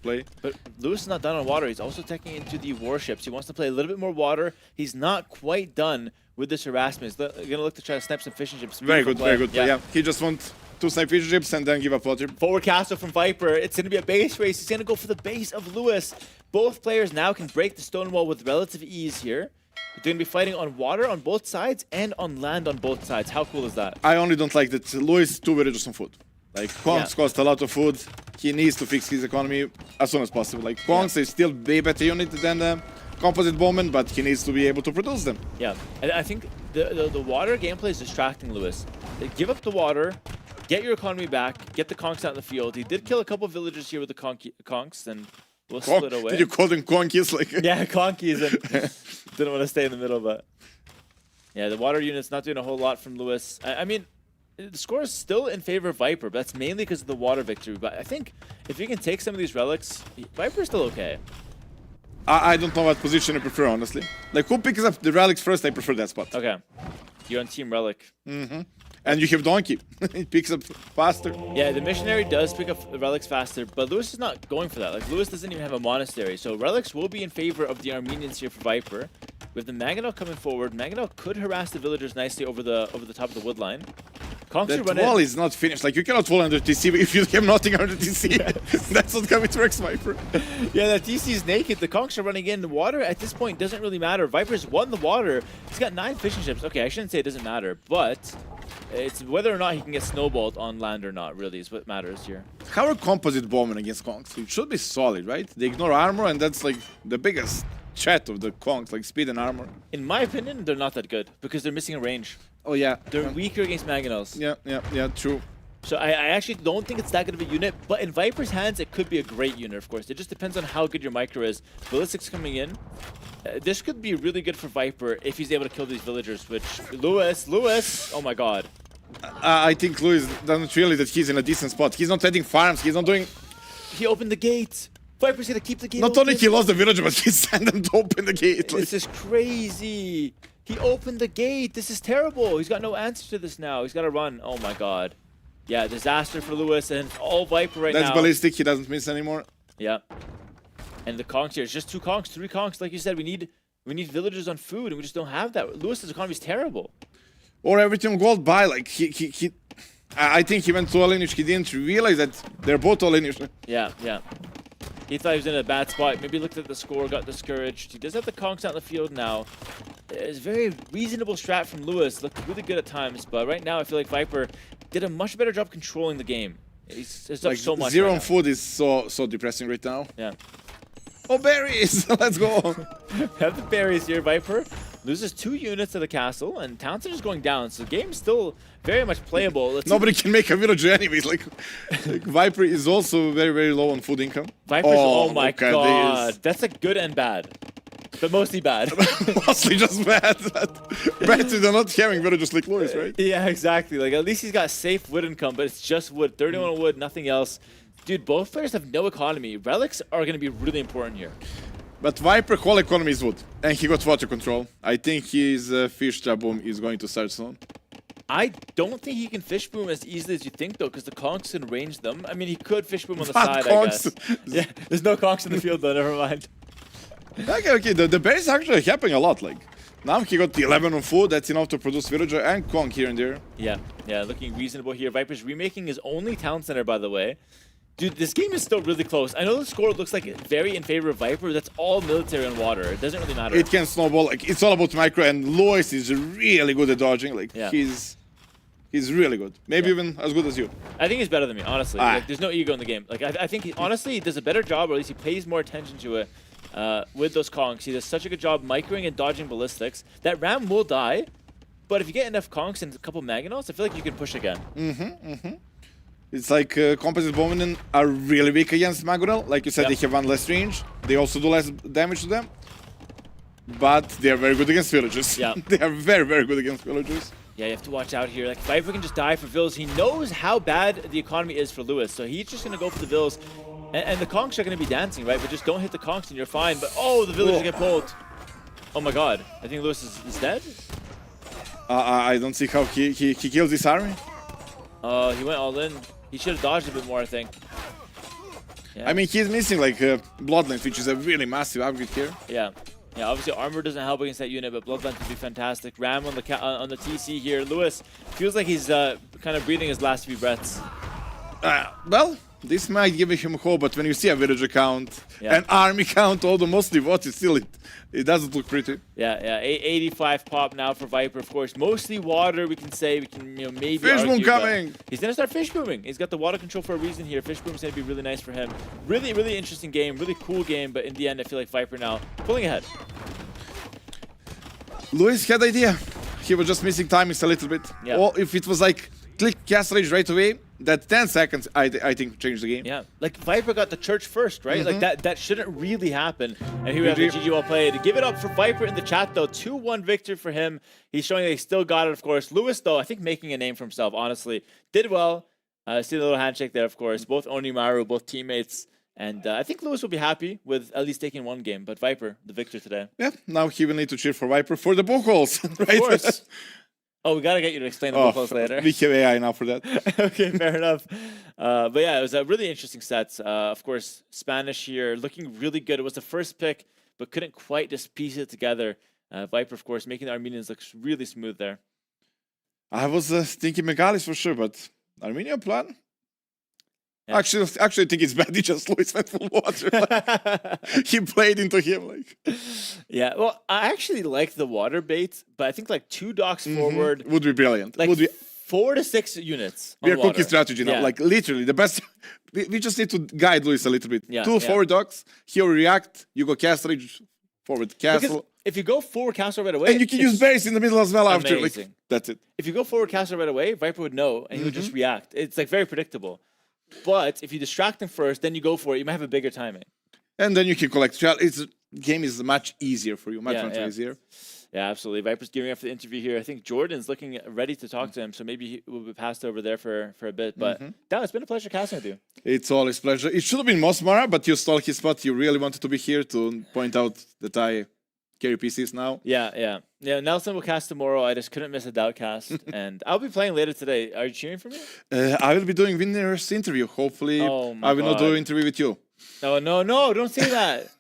play. But Lewis is not done on water. He's also taking into the warships. He wants to play a little bit more water. He's not quite done with this harassment. He's going to look to try to snipe some fishing ships. Very Beautiful good play. Yeah, he just wants 2 snipe fish ships and then give up water. Forward castle from Viper. It's going to be a base race. He's going to go for the base of Lewis. Both players now can break the stone wall with relative ease here. They're going to be fighting on water on both sides and on land on both sides. How cool is that? I only don't like that Luis 2 villagers on food. Like, Kongs cost a lot of food. He needs to fix his economy as soon as possible. Like, Kongs is still way better unit than composite bowman, but he needs to be able to produce them. Yeah, and I think the water gameplay is distracting Lewis. They give up the water, get your economy back, get the conks out in the field. He did kill a couple villagers here with the conks, and we'll split away. Did you call them Konkies? Like, Yeah, conkies, and didn't want to stay in the middle, but yeah, the water unit's not doing a whole lot from Lewis. I mean, the score is still in favor of Viper, but that's mainly because of the water victory. But I think if you can take some of these relics, Viper's still okay. I don't know what position I prefer, honestly. Like, who picks up the relics first? I prefer that spot. Okay, you're on Team Relic. And you have Donkey. It picks up faster. Yeah, the missionary does pick up the relics faster, but Lewis is not going for that. Like, Lewis doesn't even have a monastery, so relics will be in favor of the Armenians here for Viper. We have the Mangonel coming forward. Mangonel could harass the villagers nicely over the top of the wood line. Conks That should run wall in. is not finished. Like, you cannot wall under TC if you have nothing under TC. That's not how it works, Viper. Yeah, that DC is naked. The Conks are running in. The water at this point doesn't really matter. Viper's won the water. He's got 9 fishing ships. Okay, I shouldn't say it doesn't matter, but it's whether or not he can get snowballed on land or not, really, is what matters here. How are composite bombing against Kongs? It should be solid, right? They ignore armor, and that's like the biggest chat of the Kongs, like speed and armor. In my opinion, they're not that good because they're missing a range. Oh, yeah. They're weaker against Mangonels. Yeah, true. So I actually don't think it's that good of a unit, but in Viper's hands, it could be a great unit, of course. It just depends on how good your micro is. Ballistics coming in. This could be really good for Viper if he's able to kill these villagers, which... Lewis, oh my god. I think Louis doesn't realize that he's in a decent spot. He's not adding farms, he's not doing... He opened the gate. Viper's gonna keep the gate Not open. only he lost the villager, but he sent them to open the gate. Like, This is crazy. He opened the gate. This is terrible. He's got no answer to this now. He's got to run. Oh my god. Yeah, disaster for Lewis, and it's all Viper right that's now. ballistic, he doesn't miss anymore. Yeah. And the conks here, it's just 2 conks, 3 conks. Like you said, we need villagers on food, and we just don't have that. Lewis's economy is terrible. Or everything gold by, like, I think he went to all English, he didn't realize that they're both all English. Yeah. He thought he was in a bad spot. Maybe looked at the score, got discouraged. He does have the conks out in the field now. It's a very reasonable strat from Lewis. Looked really good at times, but right now I feel like Viper did a much better job controlling the game. He's up Like, so much. zero right on now. food is so depressing right now. Yeah. Oh, berries! Let's go! Have the berries here. Viper loses 2 units of the castle, and Townsend is going down. So the game's still very much playable. Let's see. Nobody can make a villager anyways. Like Viper is also very, very low on food income. Viper's, oh my okay, god. That's a good and bad. But mostly bad. Mostly just bad. Better than not having villagers like Lewis, right? Yeah, exactly. Like, at least he's got safe wood income, but it's just wood. 31 on wood, nothing else. Dude, both players have no economy. Relics are going to be really important here. But Viper whole economy is wood, and he got water control. I think his fish boom is going to start soon. I don't think he can fish boom as easily as you think, though, because the conks can range them. I mean, he could fish boom on the side, I guess. Yeah, there's no conks in the field, though. Never mind. Okay. The berries actually happening a lot. Like now he got the 11 on food. That's enough to produce villager and conk here and there. Yeah, looking reasonable here. Viper's remaking his only town center, by the way. Dude, this game is still really close. I know the score looks like very in favor of Viper. That's all military and water. It doesn't really matter. It can snowball. Like it's all about micro, and Lois is really good at dodging. Like Yeah. he's really good. Maybe even as good as you. I think he's better than me, honestly. Ah. Like, there's no ego in the game. Like I think honestly he does a better job, or at least he pays more attention to it with those conks. He does such a good job microing and dodging ballistics. That ram will die, but if you get enough conks and a couple Mangonels, I feel like you can push again. It's like composite bowmen are really weak against Magonel. Like you said, Yep. they have one less range. They also do less damage to them. But they are very good against villagers. Yeah. They are very, very good against villagers. Yeah, you have to watch out here. Like, Viper can just die for Vills. He knows how bad the economy is for Lewis, so he's just going to go for the Vills. And the conks are going to be dancing, right? But just don't hit the conks and you're fine. But, oh, the villagers get pulled. Oh my god. I think Lewis is dead? I don't see how he kills this army. He went all in. He should have dodged a bit more, I think. Yeah. I mean, he's missing like Bloodlines, which is a really massive upgrade here. Yeah. Yeah, obviously armor doesn't help against that unit, but Bloodlines would be fantastic. Ram on the TC here. Lewis feels like he's kind of breathing his last few breaths. Well, this might give him hope, but when you see a villager count, Yeah. an army count, although mostly what, it doesn't look pretty. Yeah. 85 pop now for Viper, of course. Mostly water, we can say. We can, maybe Fish boom argue, but coming! He's going to start fish booming. He's got the water control for a reason here. Fish boom's going to be really nice for him. Really, really interesting game. Really cool game, but in the end, I feel like Viper now pulling ahead. Lewis had idea. He was just missing timings a little bit. Yeah. Or if it was like click castle age right away, that 10 seconds I think changed the game. Yeah, like Viper got the church first, right? Like that shouldn't really happen. And here we have the GG well played. Give it up for Viper in the chat though. 2-1 victory for him. He's showing that he still got it, of course. Lewis though, I think making a name for himself, honestly. Did well. See the little handshake there, of course. Both Onimaru, both teammates. And I think Lewis will be happy with at least taking one game. But Viper, the victor today. Yeah, now he will need to cheer for Viper for the book holes, right? Of course. Oh, we got to get you to explain the vocals later. We have AI now for that. Okay, fair enough. But yeah, it was a really interesting set. Of course, Spanish here looking really good. It was the first pick, but couldn't quite just piece it together. Viper, of course, making the Armenians look really smooth there. I was thinking Megalis for sure, but Armenian plan? Yeah. Actually, I think it's bad. He just Luis went full water. He played into him like. Yeah, well, I actually like the water bait, but I think like 2 docks forward Would be brilliant. like Would be 4 to 6 units. we on are cooking water. strategy now. Yeah. Like literally the best. We just need to guide Luis a little bit. Yeah, 2 yeah. forward docks. He'll react. You go castle ridge, forward Because castle, if you go forward castle right away, and you can use berries in the middle as well after. Like amazing. that's it. If you go forward castle right away, Viper would know and he would just react. It's like very predictable. But if you distract him first, then you go for it, you might have a bigger timing. And then you can collect. It's game is much easier for you. Much Yeah. easier. Yeah, absolutely. Viper's gearing up for the interview here. I think Jordan's looking ready to talk to him, so maybe he will be passed over there for a bit. But Dan, it's been a pleasure casting with you. It's always pleasure. It should have been Mosmara, but you stole his spot. You really wanted to be here to point out that I carry PCs now. Yeah. Nelson will cast tomorrow. I just couldn't miss a doubt cast, and I'll be playing later today. Are you cheering for me? I will be doing winner's interview. Hopefully, Oh my I will not do God. an interview with you. No, don't say that.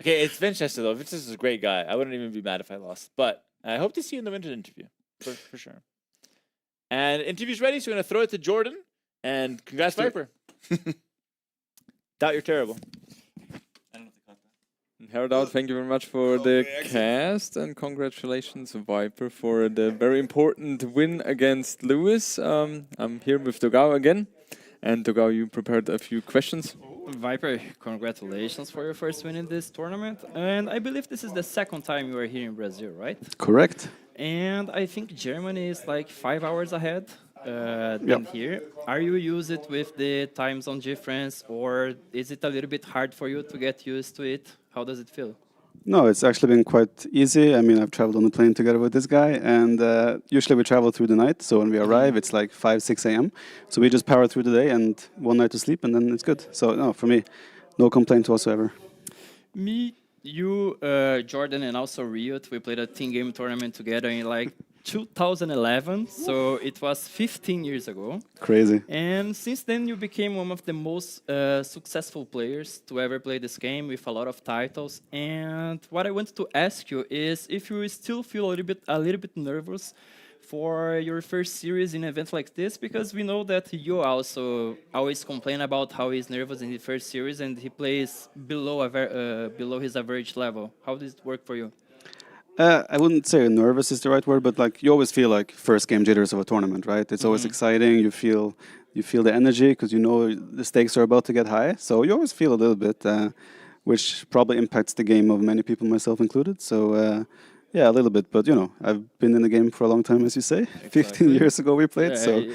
Okay, it's Vinchester though. Vinchester's a great guy. I wouldn't even be mad if I lost. But I hope to see you in the winter interview for sure. And interview's ready, so we're gonna throw it to Jordan. And congrats, Viper. Doubt you're terrible. Herald, thank you very much for the cast, and congratulations, Viper, for the very important win against Lewis. I'm here with Dogao again, and Dogao, you prepared a few questions. Viper, congratulations for your first win in this tournament. And I believe this is the second time you are here in Brazil, right? Correct. And I think Germany is like 5 hours ahead than here. Are you used it with the time zone difference, or is it a little bit hard for you to get used to it? How does it feel? No, it's actually been quite easy. I mean, I've traveled on the plane together with this guy, and usually we travel through the night. So when we arrive, it's like 5, 6 a.m. So we just power through the day and one night to sleep, and then it's good. So no, for me, no complaint whatsoever. Me, you, Jordan, and also Riot, we played a team game tournament together in like 2011. So it was 15 years ago. Crazy. And since then, you became one of the most successful players to ever play this game with a lot of titles. And what I wanted to ask you is if you still feel a little bit nervous for your first series in events like this, because we know that you also always complain about how he's nervous in the first series and he plays below his average level. How does it work for you? I wouldn't say nervous is the right word, but like you always feel like first game jitters of a tournament, right? It's always exciting. You feel the energy because you know the stakes are about to get high. So you always feel a little bit, which probably impacts the game of many people, myself included. So yeah, a little bit. But you know, I've been in the game for a long time, as you say. 15 years ago we played. So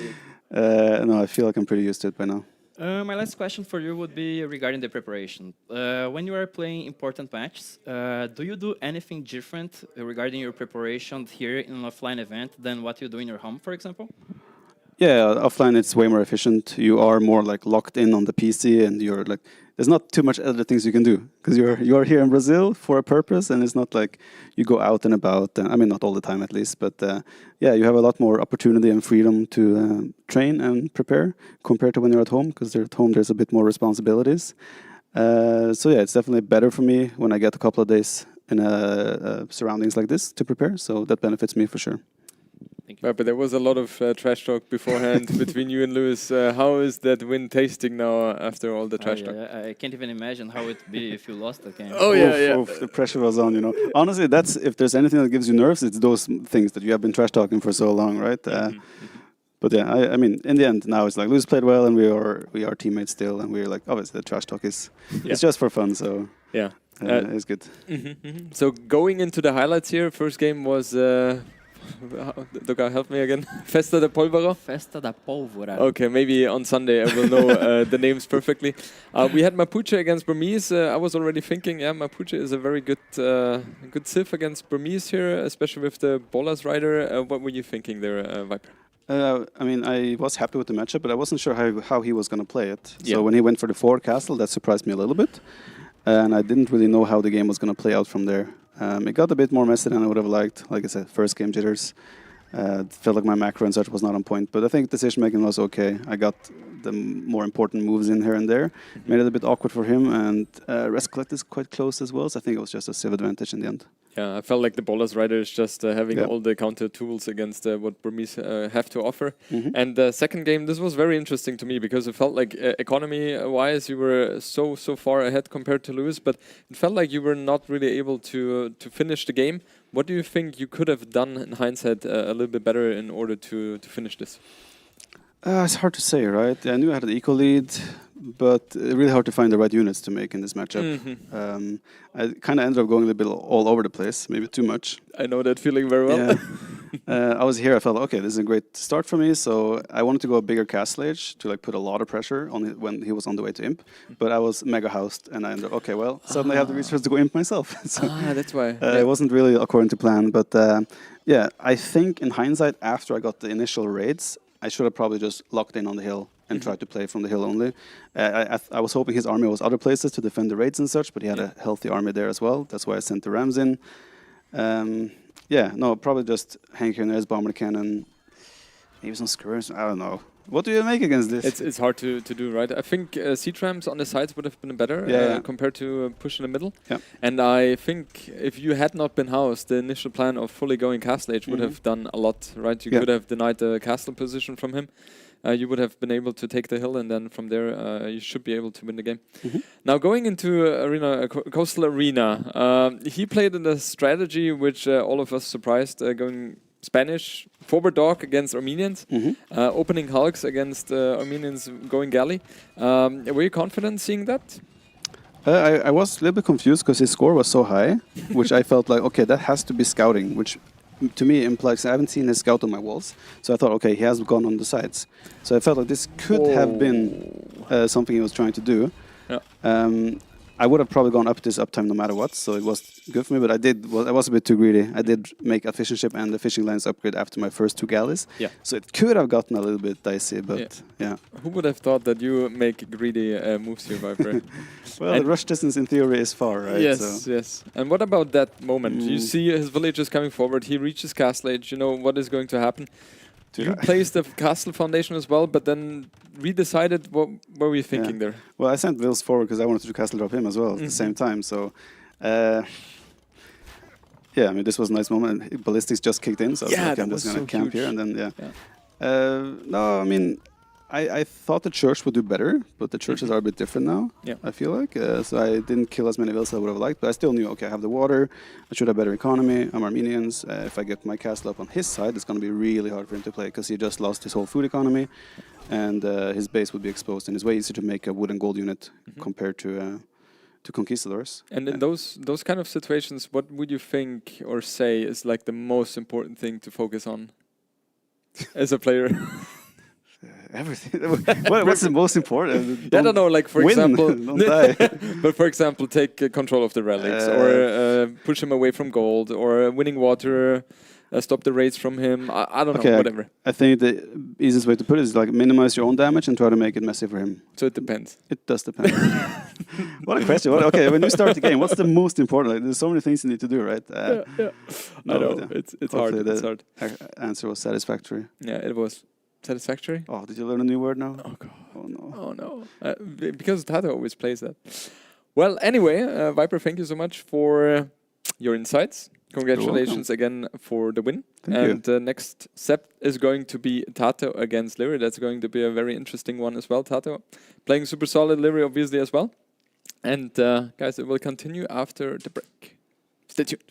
no, I feel like I'm pretty used to it by now. My last question for you would be regarding the preparation. When you are playing important matches, do you do anything different regarding your preparation here in an offline event than what you do in your home, for example? Yeah, offline it's way more efficient. You are more like locked in on the PC, and you're like, there's not too much other things you can do because you're here in Brazil for a purpose, and it's not like you go out and about. I mean, not all the time at least, but yeah, you have a lot more opportunity and freedom to train and prepare compared to when you're at home, because at home there's a bit more responsibilities. So yeah, it's definitely better for me when I get a couple of days in surroundings like this to prepare. So that benefits me for sure. But there was a lot of trash talk beforehand between you and Lewis. How is that win tasting now after all the trash talk? I can't even imagine how it would be if you lost the game. Oh yeah. Oof, the pressure was on, you know. Honestly, that's if there's anything that gives you nerves, it's those things that you have been trash talking for so long, right? But yeah, I mean, in the end, now it's like Lewis played well, and we are teammates still, and we're like, obviously the trash talk is it's just for fun, so Yeah. it's good. So going into the highlights here, first game was. Doga, help me again. Festa da Pólvora. Festa da Pólvora. Okay, maybe on Sunday I will know the names perfectly. We had Mapuche against Burmese. I was already thinking, yeah, Mapuche is a very good good civ against Burmese here, especially with the Bolas rider. What were you thinking there, Viper? I mean, I was happy with the matchup, but I wasn't sure how he was going to play it. Yeah. So when he went for the forward castle, that surprised me a little bit. And I didn't really know how the game was going to play out from there. It got a bit more messy than I would have liked. Like I said, first game jitters. Felt like my macro and such was not on point. But I think decision making was okay. I got the more important moves in here and there. Made it a bit awkward for him. And Rest Collect is quite close as well. So I think it was just a civ advantage in the end. Yeah, I felt like the Bolas Rider is just having Yeah. all the counter tools against what Burmese have to offer. Mhm. And the second game, this was very interesting to me because it felt like economy-wise you were so far ahead compared to Lewis, but it felt like you were not really able to finish the game. What do you think you could have done in hindsight a little bit better in order to finish this? It's hard to say, right? I knew I had the eco lead, but really hard to find the right units to make in this matchup. I kind of ended up going a little bit all over the place, maybe too much. I know that feeling very well. Yeah. I was here. I felt okay. This is a great start for me. So I wanted to go a bigger castle age to like put a lot of pressure on it when he was on the way to imp. But I was mega housed, and I ended up okay. Well, suddenly I have the resources to go imp myself. So That's why. it wasn't really according to plan. But yeah, I think in hindsight, after I got the initial raids, I should have probably just locked in on the hill and tried to play from the hill only. I was hoping his army was other places to defend the raids and such, but he had a healthy army there as well. That's why I sent the Rams in. Yeah, no, probably just hang here and there's bomber cannon. Maybe some skirms. I don't know. What do you make against this? It's hard to do, right? I think siege rams on the sides would have been better compared to push in the middle. Yeah. And I think if you had not been housed, the initial plan of fully going castle age would have done a lot, right? You could have denied the castle position from him. You would have been able to take the hill, and then from there you should be able to win the game. Now going into coastal arena, he played in a strategy which all of us surprised, going Spanish forward dog against Armenians, opening hulks against Armenians going galley. Were you confident seeing that? I was a little bit confused because his score was so high, which I felt like, okay, that has to be scouting, which to me implies I haven't seen his scout on my walls. So I thought, okay, he has gone on the sides. So I felt like this could have been something he was trying to do. Yeah. I would have probably gone up this uptime no matter what, so it was good for me, but I was a bit too greedy. I did make a fishing ship and the fishing lines upgrade after my first 2 galleys. Yeah. So it could have gotten a little bit dicey, but yeah. Who would have thought that you make greedy moves here, Viper? Well, the rush distance in theory is far, right? Yes, yes. And what about that moment? You see his villagers coming forward, he reaches castle age, you know what is going to happen. You placed the castle foundation as well, but then redecided. What were we thinking there? Well, I sent Vils forward because I wanted to castle drop him as well at the same time. So, yeah, I mean, this was a nice moment. Ballistics just kicked in, so I was like, I'm just going to camp here. And then, no, I mean, I thought the church would do better, but the churches are a bit different now, I feel like. So I didn't kill as many Vils as I would have liked, but I still knew, okay, I have the water, I should have better economy, I'm Armenians. If I get my castle up on his side, it's going to be really hard for him to play because he just lost his whole food economy, and his base would be exposed, and it's way easier to make a wood and gold unit compared to conquistadors. And in those kind of situations, what would you think or say is like the most important thing to focus on as a player? Everything. What's the most important? I don't know, like for example, don't die. but for example, take control of the relics, or push him away from gold, or winning water, stop the raids from him. I don't know, whatever. I think the easiest way to put it is like minimize your own damage and try to make it messy for him. So it depends. It does depend. What a question. Okay, when you start the game, what's the most important? Like, there's so many things you need to do, right? I know, it's hard. It's hard. Answer was satisfactory. Yeah, it was. Satisfactory? Oh, did you learn a new word now? Oh, God. Oh, no. Oh, no. Because Tato always plays that. Well, anyway, Viper, thank you so much for your insights. Congratulations again for the win. Thank you. Next step is going to be Tato against Lyri. That's going to be a very interesting one as well. Tato playing super solid, Lyri obviously as well. And guys, it will continue after the break. Stay tuned.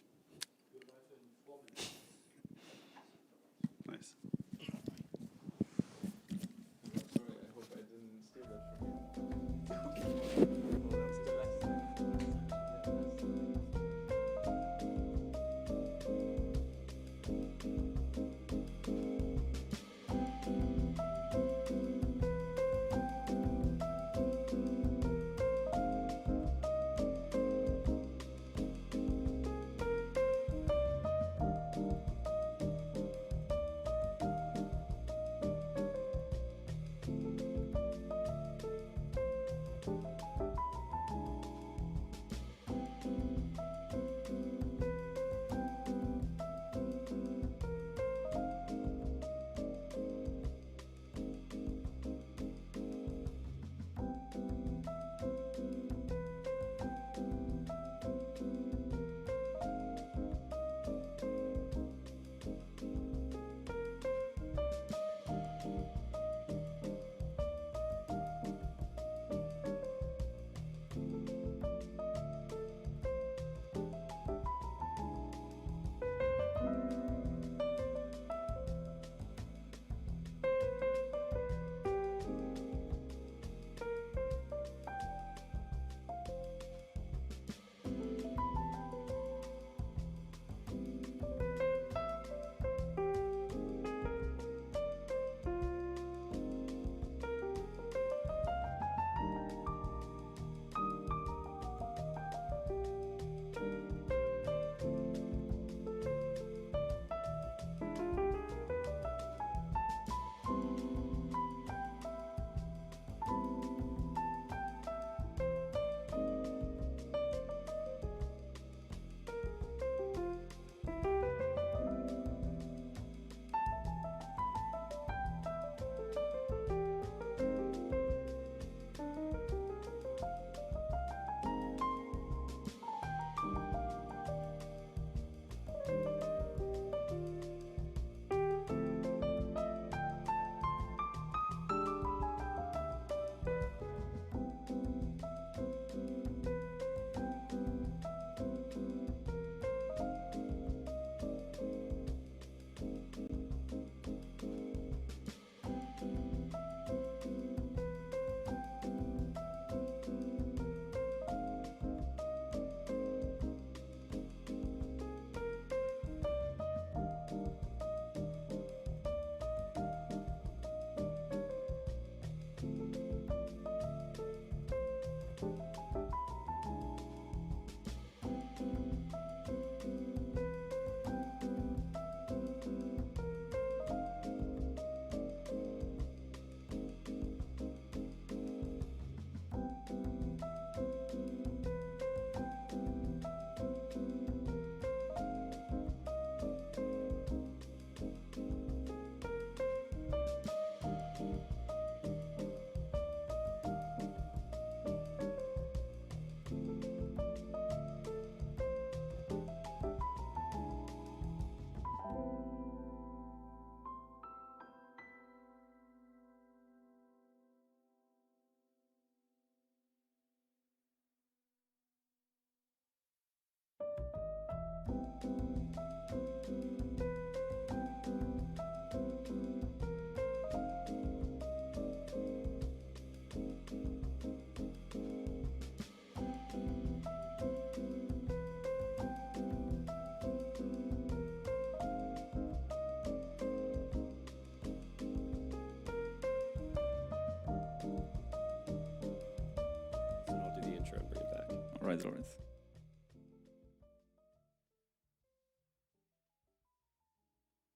right, Lawrence.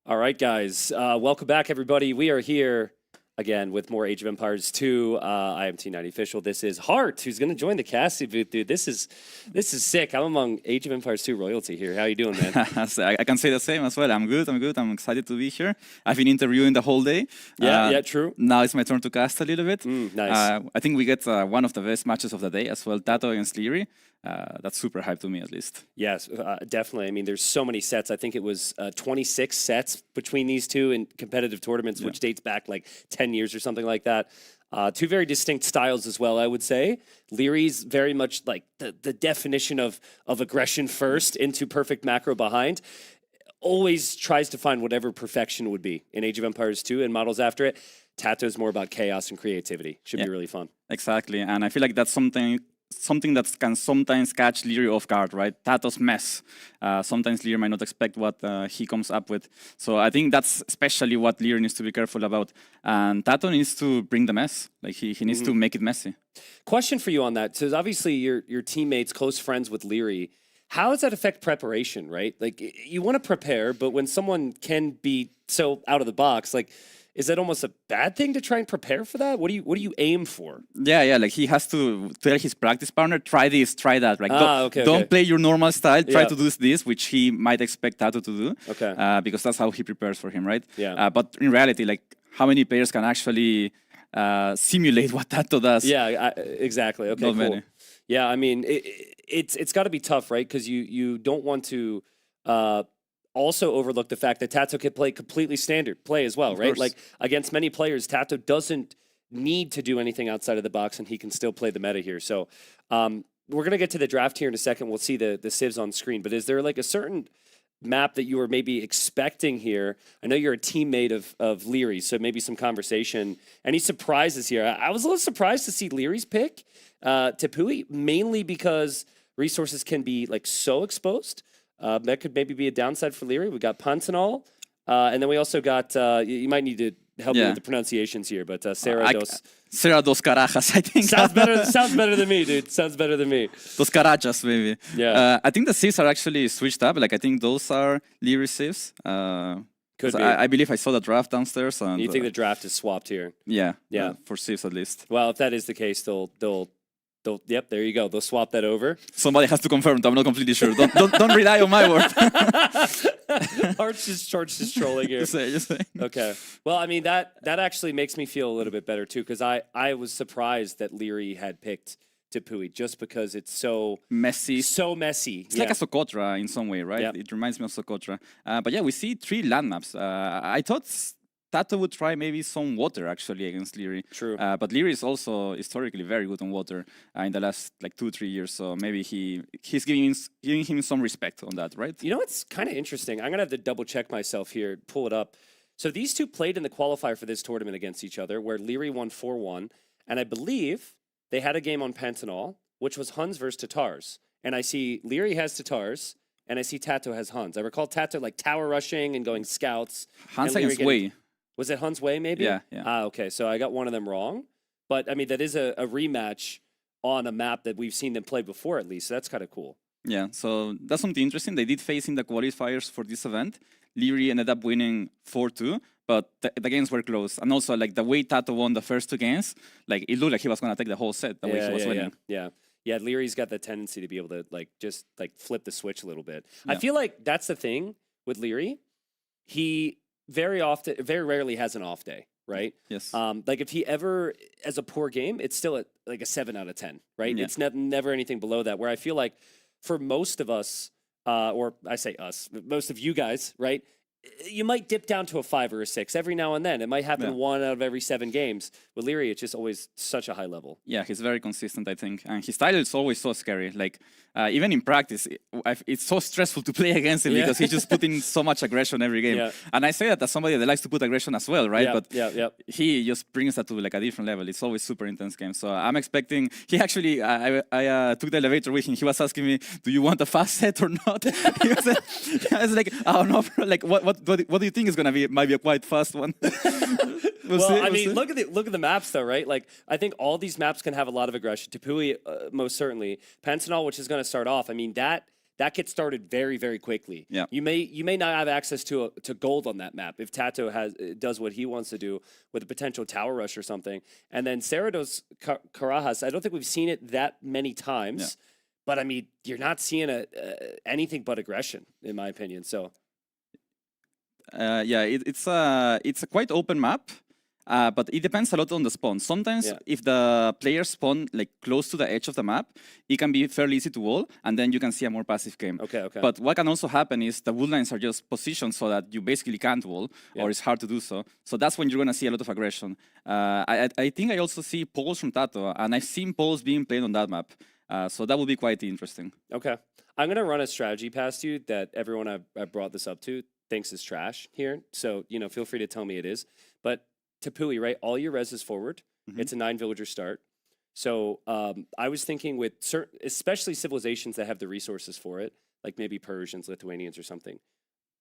All right, guys. Welcome back, everybody. We are here again with more Age of Empires 2. I am T90 Official. This is Hart, who's going to join the casting booth, dude. This is sick. I'm among Age of Empires 2 royalty here. How you doing, man? So I can say the same as well. I'm good. I'm excited to be here. I've been interviewing the whole day. Yeah, true. Now it's my turn to cast a little bit. Nice. I think we get one of the best matches of the day as well. Tato against Leary. That's super hype to me, at least. Yes, definitely. I mean, there's so many sets. I think it was 26 sets between these two in competitive tournaments, which dates back like 10 years or something like that. Two very distinct styles as well, I would say. Leary's very much like the definition of aggression first into perfect macro behind. Always tries to find whatever perfection would be in Age of Empires 2 and models after it. Tato's more about chaos and creativity. Should be really fun. Exactly, and I feel like that's something that can sometimes catch Leary off guard, right? Tato's mess. Sometimes Leary might not expect what he comes up with. So I think that's especially what Leary needs to be careful about. And Tato needs to bring the mess. Like he needs to make it messy. Question for you on that. So obviously your teammates, close friends with Leary. How does that affect preparation, right? Like you want to prepare, but when someone can be so out of the box, like, is that almost a bad thing to try and prepare for that? What do you aim for? Yeah. Like he has to tell his practice partner, try this, try that. Like don't play your normal style. Try to do this, which he might expect Tato to do. Okay. Because that's how he prepares for him, right? Yeah. But in reality, like how many players can actually simulate what Tato does? Yeah. Exactly. Okay. Not cool. many. Yeah. I mean, it's got to be tough, right? Because you don't want to. Also overlook the fact that Tato can play completely standard play as well, right? Like against many players, Tato doesn't need to do anything outside of the box and he can still play the meta here. So we're going to get to the draft here in a second. We'll see the civs on screen, but is there like a certain map that you were maybe expecting here? I know you're a teammate of Leary, so maybe some conversation. Any surprises here? I was a little surprised to see Leary's pick Tepui, mainly because resources can be like so exposed. That could maybe be a downside for Leary. We got Pantanal, and then we also got, you might need to help me with the pronunciations here, but Serra dos Carajas, I think. Sounds better than me, dude. Sounds better than me. Dos Carachas, maybe. Yeah. I think the civs are actually switched up. Like, I think those are Leary civs. Could be. I believe I saw the draft downstairs. And, you think the draft is swapped here? Yeah. Yeah. For civs, at least. Well, if that is the case, they'll yep, there you go. They'll swap that over. Somebody has to confirm. I'm not completely sure. Don't rely on my word. Arch just trolling here. Just say. Okay. Well, I mean that actually makes me feel a little bit better too, because I was surprised that Leary had picked Tepui just because it's so messy. It's like a Socotra in some way, right? Yep. It reminds me of Socotra. But yeah, we see 3 land maps. I thought Tato would try maybe some water actually against Leary. True. But Leary is also historically very good on water in the last like 2-3 years. So maybe he's giving him some respect on that, right? You know what's kind of interesting? I'm gonna have to double check myself here, pull it up. So these two played in the qualifier for this tournament against each other, where Leary won 4-1, and I believe they had a game on Pantanal, which was Huns versus Tatars. And I see Leary has Tatars, and I see Tato has Huns. I recall Tato like tower rushing and going scouts. Huns against Wei. Was it Huns Way, maybe? Yeah. Okay, so I got one of them wrong. But, I mean, that is a rematch on a map that we've seen them play before, at least. So that's kind of cool. Yeah, so that's something interesting. They did face in the qualifiers for this event. Leary ended up winning 4-2, but the games were close. And also, like, the way Tato won the first 2 games, like, it looked like he was going to take the whole set, the way he was winning. Yeah, Leary's got the tendency to be able to, like, just, like, flip the switch a little bit. Yeah. I feel like that's the thing with Leary. He very rarely has an off day, right? Yes. Like if he ever has a poor game, it's still at like a 7 out of 10, right? Yeah. It's never anything below that. Where I feel like for most of us, or I say us, most of you guys, right? You might dip down to a 5 or a 6 every now and then. It might happen 1 out of every 7 games. With Leary, it's just always such a high level. Yeah, he's very consistent, I think. And his style is always so scary. Like, even in practice, it's so stressful to play against him because he's just putting so much aggression every game. Yeah. And I say that as somebody that likes to put aggression as well, right? But he just brings that to like a different level. It's always super intense game. So I'm expecting... He actually... I took the elevator with him. He was asking me, do you want a fast set or not? I was like, oh no, bro. Like, what do you think is going to be? Might be a quite fast one. Well, I mean, look at the maps though, right? Like, I think all these maps can have a lot of aggression. Tepui, most certainly. Pentanol, which is going to start off. I mean, that gets started very, very quickly. Yeah. You may not have access to gold on that map if Tato does what he wants to do with a potential tower rush or something. And then Cerrados Carajas, I don't think we've seen it that many times. Yeah. But I mean, you're not seeing anything but aggression, in my opinion. So. Yeah, it's a quite open map, but it depends a lot on the spawn. Sometimes if the players spawn like close to the edge of the map, it can be fairly easy to wall, and then you can see a more passive game. Okay. But what can also happen is the wood lines are just positioned so that you basically can't wall, or it's hard to do so. So that's when you're going to see a lot of aggression. I think I also see poles from Tato, and I've seen poles being played on that map. So that will be quite interesting. Okay. I'm going to run a strategy past you that everyone I've brought this up to thinks is trash here. So, feel free to tell me it is. But Tepui, right? All your res is forward. It's a 9-villager start. So I was thinking with certain, especially civilizations that have the resources for it, like maybe Persians, Lithuanians or something,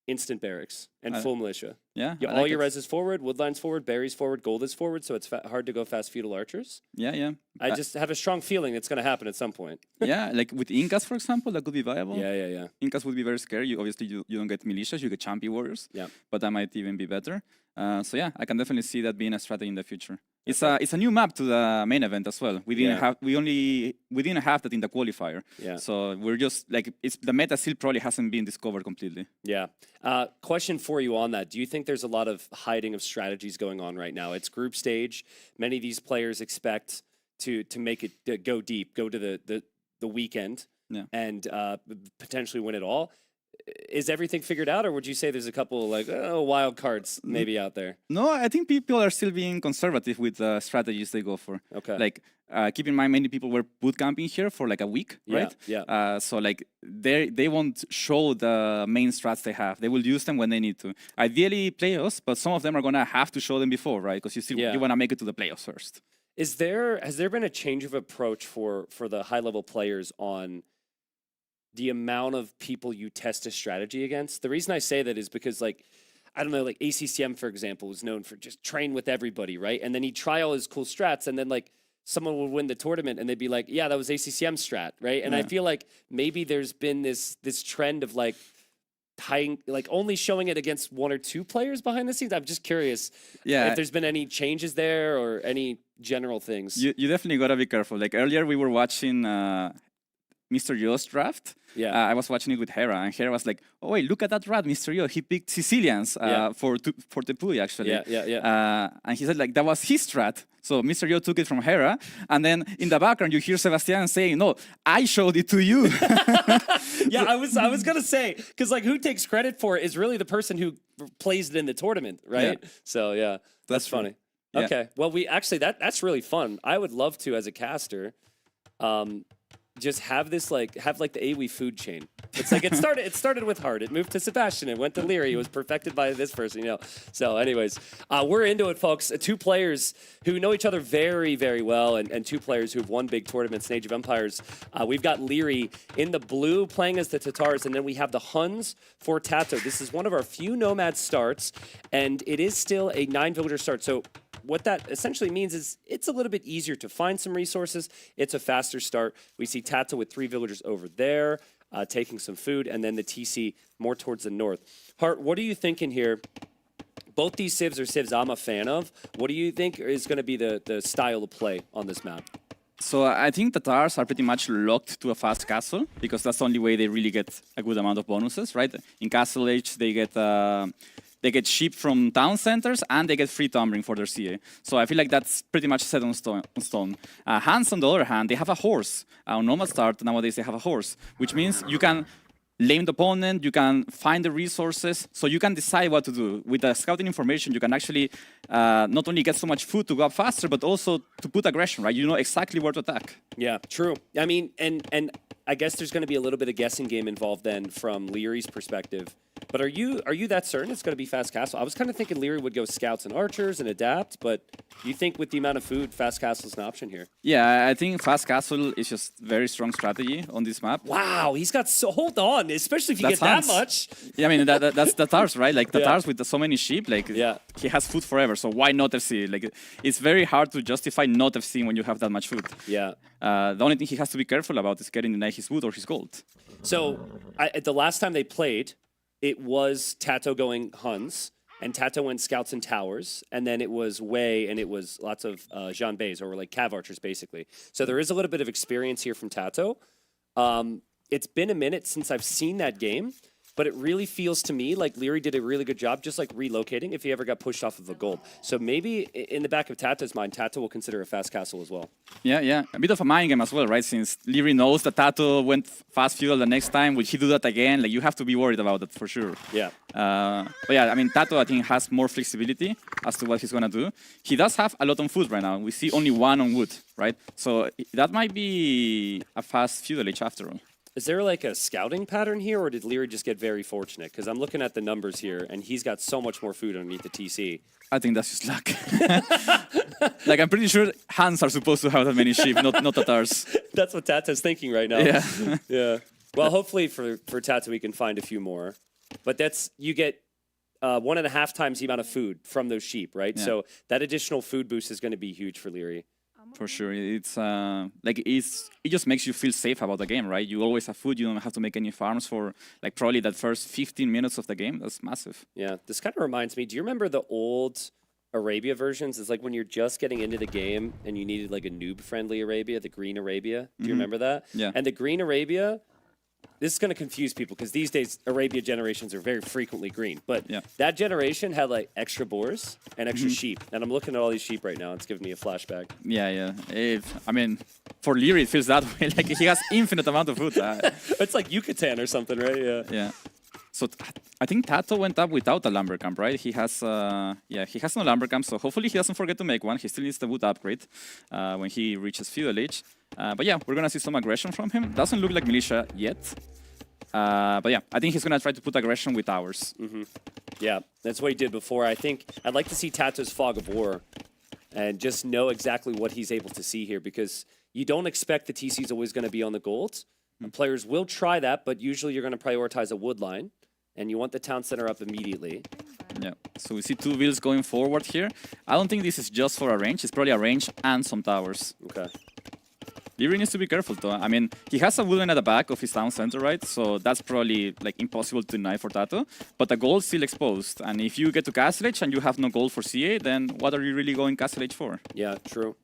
instant barracks and full militia. Yeah. All your res is forward, woodline's forward, berries forward, gold is forward, so it's hard to go fast feudal archers. Yeah. I just have a strong feeling it's going to happen at some point. Yeah, like with Incas, for example, that could be viable. Yeah. Incas would be very scary. You obviously you don't get militias, you get champion warriors. Yeah. But that might even be better. So yeah, I can definitely see that being a strategy in the future. It's a new map to the main event as well. We didn't have that in the qualifier. Yeah. So we're just like the meta still probably hasn't been discovered completely. Yeah. Question for you on that. Do you think there's a lot of hiding of strategies going on right now? It's group stage. Many of these players expect to make it go deep, go to the weekend, and potentially win it all. Is everything figured out, or would you say there's a couple like wild cards maybe out there? No, I think people are still being conservative with the strategies they go for. Okay. Like, keep in mind, many people were boot camping here for like a week, right? Yeah. So like, they won't show the main strats they have. They will use them when they need to. Ideally, playoffs, but some of them are gonna have to show them before, right? Because you wanna make it to the playoffs first. Has there been a change of approach for the high level players on the amount of people you test a strategy against? The reason I say that is because, like, I don't know, like ACCM, for example, was known for just train with everybody, right? And then he'd try all his cool strats, and then, like, someone would win the tournament, and they'd be like, yeah, that was ACCM strat, right? And I feel like maybe there's been this trend of, like, only showing it against one or two players behind the scenes. I'm just curious if there's been any changes there or any general things. You definitely gotta be careful. Like, earlier we were watching Mr. Yo's draft. Yeah. I was watching it with Hera, and Hera was like, "Oh wait, look at that rat, Mr. Yo. He picked Sicilians for Tepui actually." Yeah. And he said like that was his strat. So Mr. Yo took it from Hera, and then in the background you hear Sebastian saying, "No, I showed it to you." Yeah, I was gonna say, because like who takes credit for it is really the person who plays it in the tournament, right? Yeah. So yeah, that's funny. Yeah. Okay, well we actually that's really fun. I would love to as a caster. Just have the AWE food chain. It's like it started with Hart. It moved to Sebastian. It went to Leary. It was perfected by this person, So anyways, we're into it, folks. Two players who know each other very, very well, and two players who've won big tournaments in Age of Empires. We've got Leary in the blue playing as the Tatars, and then we have the Huns for Tato. This is one of our few Nomad starts, and it is still a 9-villager start. So what that essentially means is it's a little bit easier to find some resources. It's a faster start. We see Tato with 3 villagers over there, taking some food, and then the TC more towards the north. Hart, what are you thinking here? Both these civs are civs I'm a fan of. What do you think is going to be the style of play on this map? So I think Tatars are pretty much locked to a fast castle, because that's the only way they really get a good amount of bonuses, right? In Castle Age, they get sheep from town centers, and they get free tumbling for their CA. So I feel like that's pretty much set on stone. Hans, on the other hand, they have a horse. On Nomad Start, nowadays they have a horse, which means you can lame the opponent, you can find the resources, so you can decide what to do. With the scouting information, you can actually not only get so much food to go up faster, but also to put aggression, right? You know exactly where to attack. Yeah, true. I mean, and I guess there's going to be a little bit of guessing game involved then from Leary's perspective. But are you that certain it's going to be fast castle? I was kind of thinking Leary would go scouts and archers and adapt, but you think with the amount of food, fast castle is an option here? Yeah, I think fast castle is just very strong strategy on this map. Wow, he's got so hold on, especially if you That's get that Hans. much. Yeah, I mean that's Tatars, right? Like Yeah. Tatars with so many sheep, like Yeah. he has food forever. So why not FC? Like it's very hard to justify not FC when you have that much food. Yeah. The only thing he has to be careful about is getting denied his wood or his gold. So the last time they played, it was Tato going Huns, and Tato went scouts and towers, and then it was Wei, and it was lots of Jean Bays, or like cav archers, basically. So there is a little bit of experience here from Tato. It's been a minute since I've seen that game, but it really feels to me like Leary did a really good job just like relocating if he ever got pushed off of a gold. So maybe in the back of Tato's mind, Tato will consider a fast castle as well. Yeah. A bit of a mind game as well, right? Since Leary knows that Tato went fast fuel the next time, will he do that again? Like you have to be worried about that for sure. Yeah. But yeah, I mean, Tato, I think, has more flexibility as to what he's going to do. He does have a lot on food right now. We see only one on wood, right? So that might be a fast feudal age after all. Is there like a scouting pattern here, or did Leary just get very fortunate? Because I'm looking at the numbers here, and he's got so much more food underneath the TC. I think that's just luck. Like, I'm pretty sure Hans are supposed to have that many sheep, not Tatars. That's what Tato's thinking right now. Yeah. Yeah. Well, hopefully for Tato, we can find a few more. But you get 1.5 times the amount of food from those sheep, right? Yeah. So that additional food boost is going to be huge for Leary. For sure. It's it just makes you feel safe about the game, right? You always have food. You don't have to make any farms for like probably that first 15 minutes of the game. That's massive. Yeah. This kind of reminds me, do you remember the old Arabia versions? It's like when you're just getting into the game and you needed like a noob-friendly Arabia, the green Arabia. Do you remember that? Yeah. And the green Arabia, this is going to confuse people because these days Arabia generations are very frequently green. But Yeah. that generation had like extra boars and extra sheep. And I'm looking at all these sheep right now. It's giving me a flashback. Yeah. I mean, for Leary, it feels that way. Like he has infinite amount of food. It's like Yucatan or something, right? Yeah. Yeah. So I think Tato went up without a lumber camp, right? He has he has no lumber camp, so hopefully he doesn't forget to make one. He still needs the wood upgrade when he reaches feudal age. But yeah, we're gonna see some aggression from him. Doesn't look like militia yet. But yeah, I think he's gonna try to put aggression with towers. Yeah, that's what he did before. I think I'd like to see Tato's Fog of War and just know exactly what he's able to see here, because you don't expect the TC is always going to be on the gold. Players will try that, but usually you're going to prioritize a wood line, and you want the town center up immediately. Yeah, so we see two builds going forward here. I don't think this is just for a range. It's probably a range and some towers. Okay. Leary needs to be careful though. I mean, he has a wooden at the back of his town center, right? So that's probably like impossible to deny for Tato. But the gold's still exposed. And if you get to Castle Age and you have no gold for CA, then what are you really going Castle Age for? Yeah, true.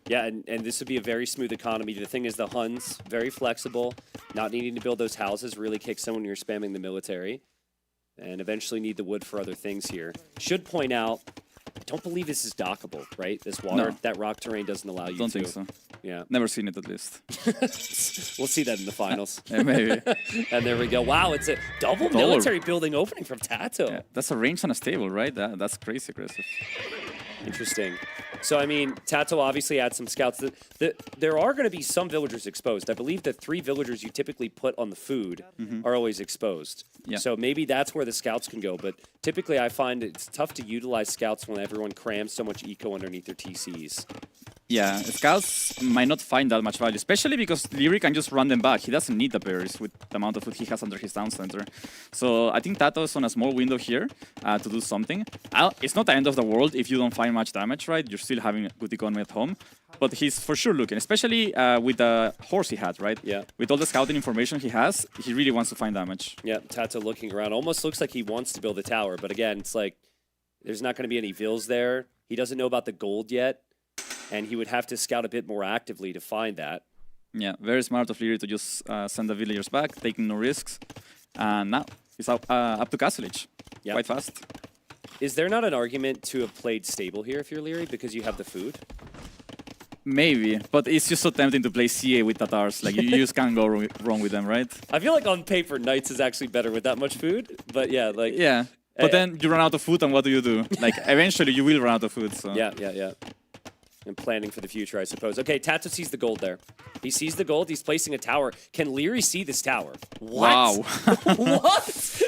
Yeah, and this would be a very smooth economy. The thing is, the Huns, very flexible, not needing to build those houses really kicks in when you're spamming the military. And eventually need the wood for other things here. Should point out, I don't believe this is dockable, right? This water, No. that rock terrain doesn't allow you Don't to. think so. Yeah. Never seen it at least. We'll see that in the finals. Yeah, maybe. And there we go. Wow, it's a double Double. military building opening from Tato. Yeah, that's a range and a stable, right? That's crazy aggressive. Interesting. So, I mean, Tato obviously had some scouts. There are going to be some villagers exposed. I believe the 3 villagers you typically put on the food are always exposed. Yeah. So maybe that's where the scouts can go. But typically I find it's tough to utilize scouts when everyone crams so much eco underneath their TCs. Yeah, scouts might not find that much value, especially because Leary can just run them back. He doesn't need the berries with the amount of food he has under his town center. So I think Tato is on a small window here to do something. It's not the end of the world if you don't find much damage, right? You're still having a good economy at home. But he's for sure looking, especially with the horse he had, right? Yeah. With all the scouting information he has, he really wants to find damage. Yeah, Tato looking around. Almost looks like he wants to build a tower. But again, it's like there's not going to be any vills there. He doesn't know about the gold yet. And he would have to scout a bit more actively to find that. Yeah, very smart of Leary to just send the villagers back, taking no risks. And now he's up to Castle Age. Yep. Quite fast. Is there not an argument to have played stable here if you're Leary because you have the food? Maybe, but it's just so tempting to play CA with Tatars. Like, you just can't go wrong with them, right? I feel like on paper, Knights is actually better with that much food. But yeah, like... Yeah, but then you run out of food, and what do you do? Like, eventually you will run out of food, so... Yeah. And planning for the future, I suppose. Okay, Tato sees the gold there. He sees the gold. He's placing a tower. Can Leary see this tower? What? Wow. What?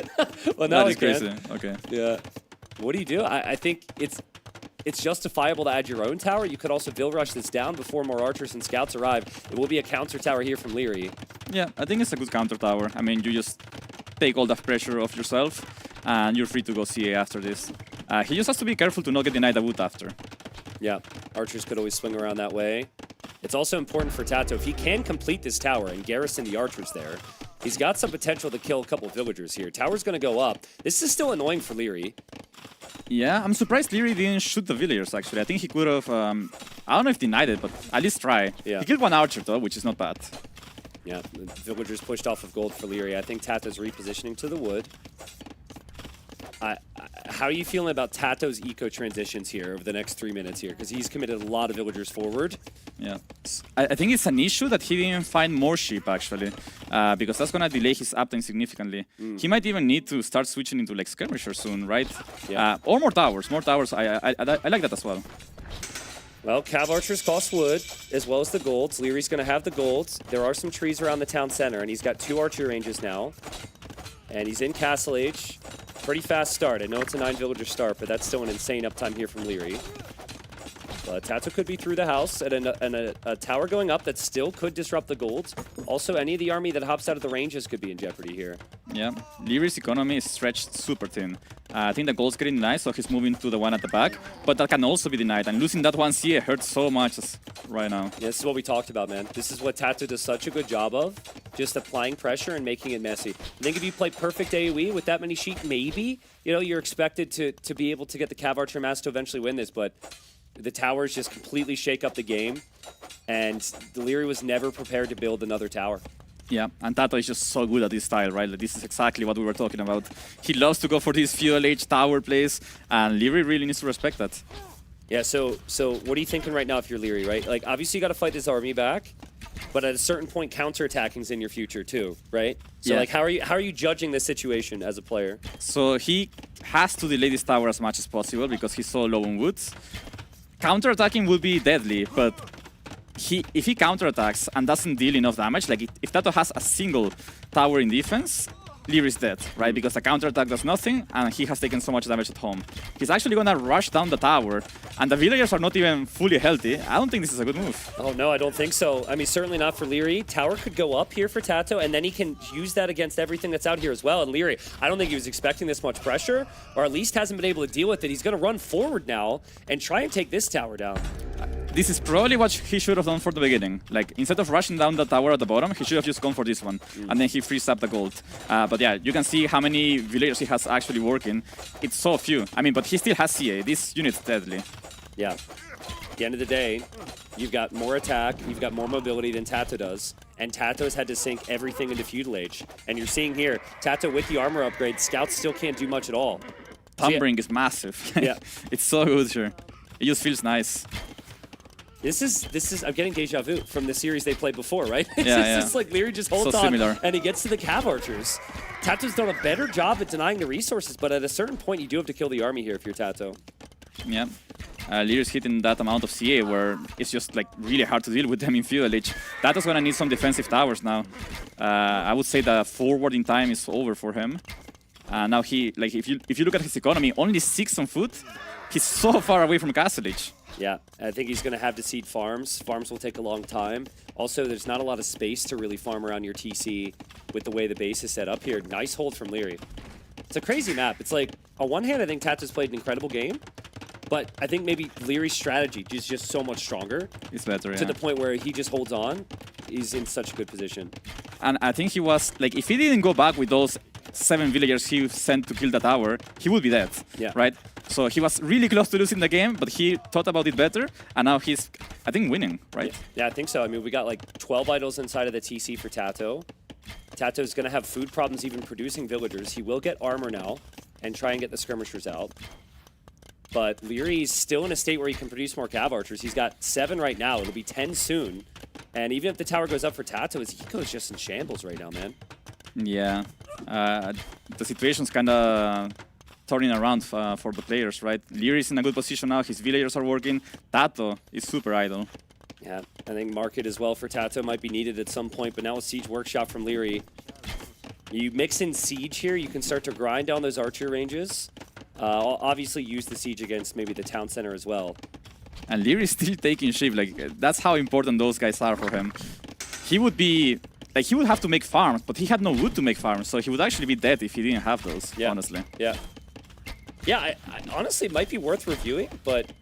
Well, now That I is can. crazy. Okay. Yeah. What do? I think it's justifiable to add your own tower. You could also Bill rush this down before more archers and scouts arrive. It will be a counter tower here from Leary. Yeah, I think it's a good counter tower. I mean, you just take all the pressure off yourself, and you're free to go CA after this. He just has to be careful to not get denied a wood after. Yeah, archers could always swing around that way. It's also important for Tato, if he can complete this tower and garrison the archers there, he's got some potential to kill a couple of villagers here. Tower's going to go up. This is still annoying for Leary. Yeah, I'm surprised Leary didn't shoot the villagers, actually. I think he could have, I don't know if denied it, but at least try. Yeah. He killed one archer, though, which is not bad. Yeah, the villagers pushed off of gold for Leary. I think Tato's repositioning to the wood. How are you feeling about Tato's eco transitions here over the next 3 minutes here? Because he's committed a lot of villagers forward. Yeah, I think it's an issue that he didn't find more sheep, actually, because that's going to delay his uptime significantly. He might even need to start switching into like skirmisher soon, right? Yeah. Or more towers. More towers, I like that as well. Well, Cav Archers cost wood, as well as the golds. Leary's going to have the golds. There are some trees around the town center, and he's got 2 archer ranges now. And he's in Castle Age. Pretty fast start. I know it's a 9-villager start, but that's still an insane uptime here from Leary. But Tato could be through the house, and a tower going up that still could disrupt the golds. Also, any of the army that hops out of the ranges could be in jeopardy here. Yeah, Leary's economy is stretched super thin. I think the gold's getting denied, so he's moving to the one at the back. But that can also be denied, and losing that one CA hurts so much right now. Yeah, this is what we talked about, man. This is what Tato does such a good job of, just applying pressure and making it messy. I think if you play perfect AoE with that many sheep, maybe, you know, you're expected to be able to get the Cav Archer Mass to eventually win this, but the towers just completely shake up the game, and Leary was never prepared to build another tower. Yeah, and Tato is just so good at this style, right? Like, this is exactly what we were talking about. He loves to go for these feudal age tower plays, and Leary really needs to respect that. Yeah, so what are you thinking right now if you're Leary, right? Like, obviously you got to fight this army back, but at a certain point, counterattacking's in your future too, right? So, Yeah. like, how are you judging this situation as a player? So he has to delay this tower as much as possible because he's so low on woods. Counterattacking would be deadly, but if he counterattacks and doesn't deal enough damage, like if Tato has a single tower in defense, Leary's dead, right? Because the counterattack does nothing, and he has taken so much damage at home. He's actually gonna rush down the tower, and the villagers are not even fully healthy. I don't think this is a good move. Oh, no, I don't think so. I mean, certainly not for Leary. Tower could go up here for Tato, and then he can use that against everything that's out here as well. And Leary, I don't think he was expecting this much pressure, or at least hasn't been able to deal with it. He's going to run forward now and try and take this tower down. This is probably what he should have done for the beginning. Like, instead of rushing down the tower at the bottom, he should have just gone for this one. And then he frees up the gold. But yeah, you can see how many villagers he has actually working. It's so few. I mean, but he still has CA. This unit's deadly. Yeah. At the end of the day, you've got more attack, you've got more mobility than Tato does. And Tato's had to sink everything into Feudal Age. And you're seeing here, Tato with the armor upgrade, scouts still can't do much at all. Thumbring is massive. Yeah. It's so good here. It just feels nice. This is I'm getting deja vu from the series they played before, right? It's Yeah, just like Leary just holds So on similar. and he gets to the Cav Archers. Tato's done a better job at denying the resources, but at a certain point you do have to kill the army here if you're Tato. Yeah. Leary's hitting that amount of CA where it's just like really hard to deal with them in Feudal Age. Tato's gonna need some defensive towers now. I would say the forwarding time is over for him. Now he, like, if you look at his economy, only 6 on foot. He's so far away from Castle Age. Yeah, I think he's going to have to seed farms. Farms will take a long time. Also, there's not a lot of space to really farm around your TC with the way the base is set up here. Nice hold from Leary. It's a crazy map. It's like, on one hand, I think Tato's played an incredible game, but I think maybe Leary's strategy is just so much stronger. It's better, To yeah. the point where he just holds on. He's in such a good position. And I think he was, like, if he didn't go back with those 7 villagers he sent to kill the tower, he would be dead, Yeah. right? So he was really close to losing the game, but he thought about it better, and now he's, I think, winning, right? Yeah, I think so. I mean, we got like 12 idols inside of the TC for Tato. Tato's going to have food problems even producing villagers. He will get armor now and try and get the skirmishers out. But Leary's still in a state where he can produce more Cav Archers. He's got 7 right now. It'll be 10 soon. And even if the tower goes up for Tato, his eco is just in shambles right now, man. Yeah. The situation's kind of turning around for the players, right? Leary's in a good position now. His villagers are working. Tato is super idle. Yeah, I think market as well for Tato might be needed at some point. But now a Siege Workshop from Leary. You mix in Siege here, you can start to grind down those archer ranges. Obviously use the Siege against maybe the town center as well. And Leary is still taking Shiv. Like, that's how important those guys are for him. He would be... Like, he would have to make farms, but he had no wood to make farms, so he would actually be dead if he didn't have those, honestly. Yeah. Yeah, I honestly, it might be worth reviewing, but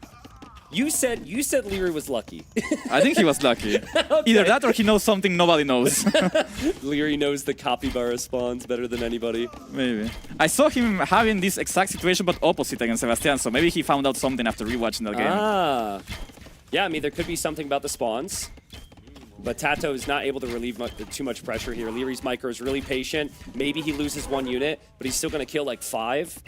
you said Leary was lucky. I think he was lucky. Either that or he knows something nobody knows. Leary knows the capybara spawns better than anybody. Maybe. I saw him having this exact situation, but opposite against Sebastian, so maybe he found out something after rewatching that game. Ah. Yeah, I mean, there could be something about the spawns. But Tato is not able to relieve too much pressure here. Leary's micro is really patient. Maybe he loses 1 unit, but he's still going to kill like 5.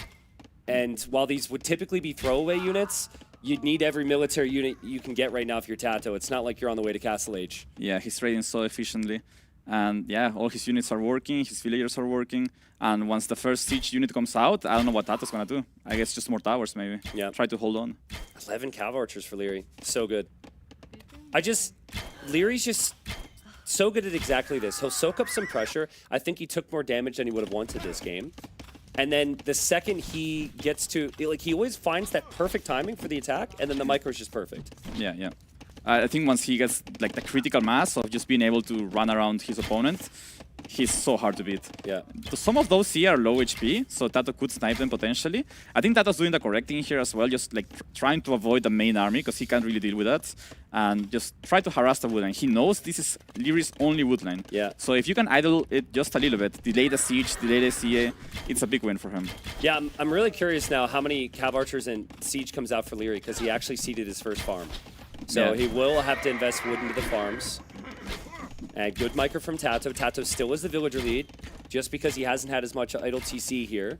And while these would typically be throwaway units, you'd need every military unit you can get right now if you're Tato. It's not like you're on the way to Castle Age. Yeah, he's trading so efficiently. And yeah, all his units are working, his villagers are working. And once the first siege unit comes out, I don't know what Tato's going to do. I guess just more towers, maybe. Yeah. Try to hold on. 11 cav archers for Leary. So good. Leary's just so good at exactly this. He'll soak up some pressure. I think he took more damage than he would have wanted this game. And then the second he gets to, like, he always finds that perfect timing for the attack, and then the micro is just perfect. Yeah, yeah. I think once he gets like the critical mass of just being able to run around his opponent, he's so hard to beat. Yeah. Some of those here are low HP, so Tato could snipe them potentially. I think Tato's doing the correct thing here as well, just like trying to avoid the main army because he can't really deal with that, and just try to harass the woodline. He knows this is Leary's only woodline. Yeah. So if you can idle it just a little bit, delay the siege, delay the CA, it's a big win for him. Yeah, I'm really curious now how many cav archers and siege comes out for Leary because he actually seeded his first farm. So he will have to invest wood into the farms. And good micro from Tato. Tato still is the villager lead, just because he hasn't had as much idle TC here.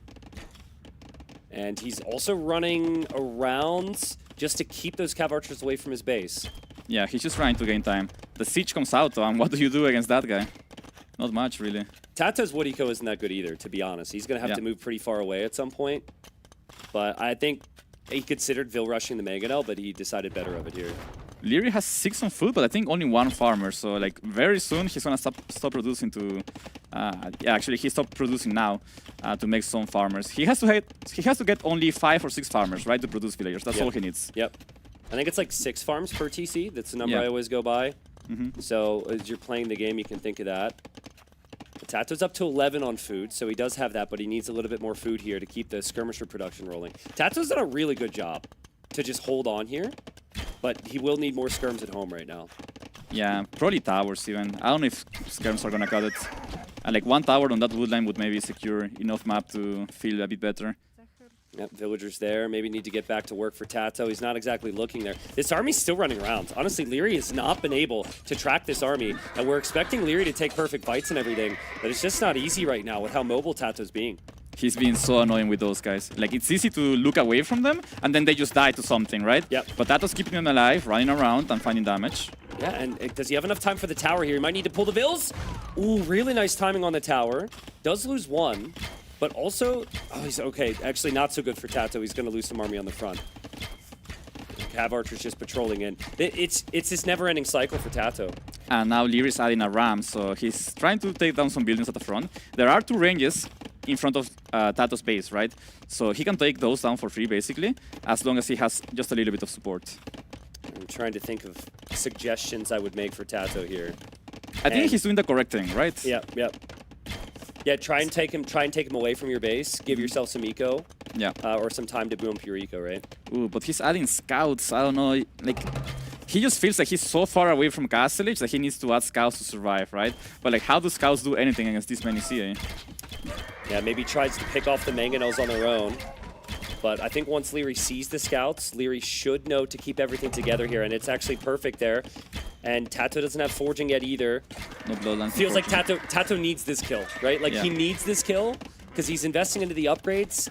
And he's also running around just to keep those cav archers away from his base. Yeah, he's just trying to gain time. The siege comes out, and what do you do against that guy? Not much, really. Tato's wood eco isn't that good either, to be honest. He's going to have to move pretty far away at some point. But I think he considered Vil rushing the Mangonel, but he decided better of it here. Leary has 6 on food, but I think only 1 farmer. So like very soon he's gonna stop producing to. Yeah, actually he stopped producing now to make some farmers. He has to get only 5 or 6 farmers, right, to produce villagers. That's all he needs. Yep. I think it's like 6 farms per TC. That's the number I always go by. So as you're playing the game, you can think of that. Tato's up to 11 on food, so he does have that, but he needs a little bit more food here to keep the skirmisher production rolling. Tato's done a really good job to just hold on here, but he will need more skirms at home right now. Yeah, probably towers even. I don't know if skirms are gonna cut it. And like 1 tower on that woodline would maybe secure enough map to feel a bit better. Yep, villagers there. Maybe need to get back to work for Tato. He's not exactly looking there. This army's still running around. Honestly, Leary has not been able to track this army, and we're expecting Leary to take perfect fights and everything, but it's just not easy right now with how mobile Tato's being. He's being so annoying with those guys. Like, it's easy to look away from them, and then they just die to something, right? Yep. But Tato's keeping them alive, running around, and finding damage. Yeah, and does he have enough time for the tower here? He might need to pull the Vils. Ooh, really nice timing on the tower. Does lose 1. But also, oh, he's okay. Actually, not so good for Tato. He's going to lose some army on the front. Cav archers just patrolling in. It's this never-ending cycle for Tato. And now Leary's adding a ram, so he's trying to take down some buildings at the front. There are 2 ranges in front of Tato's base, right? So he can take those down for free, basically, as long as he has just a little bit of support. I'm trying to think of suggestions I would make for Tato here. I think he's doing the correct thing, right? Yep. Yeah, try and take him away from your base. Give yourself some eco. Yeah. Or some time to boom up your eco, right? Ooh, but he's adding scouts. I don't know. Like, he just feels like he's so far away from Castle Age that he needs to add scouts to survive, right? But like, how do scouts do anything against this many CA? Yeah, maybe tries to pick off the Mangonels on their own. But I think once Leary sees the scouts, Leary should know to keep everything together here, and it's actually perfect there. And Tato doesn't have forging yet either. No bloodline. Feels like Tato needs this kill, right? Like he needs this kill because he's investing into the upgrades.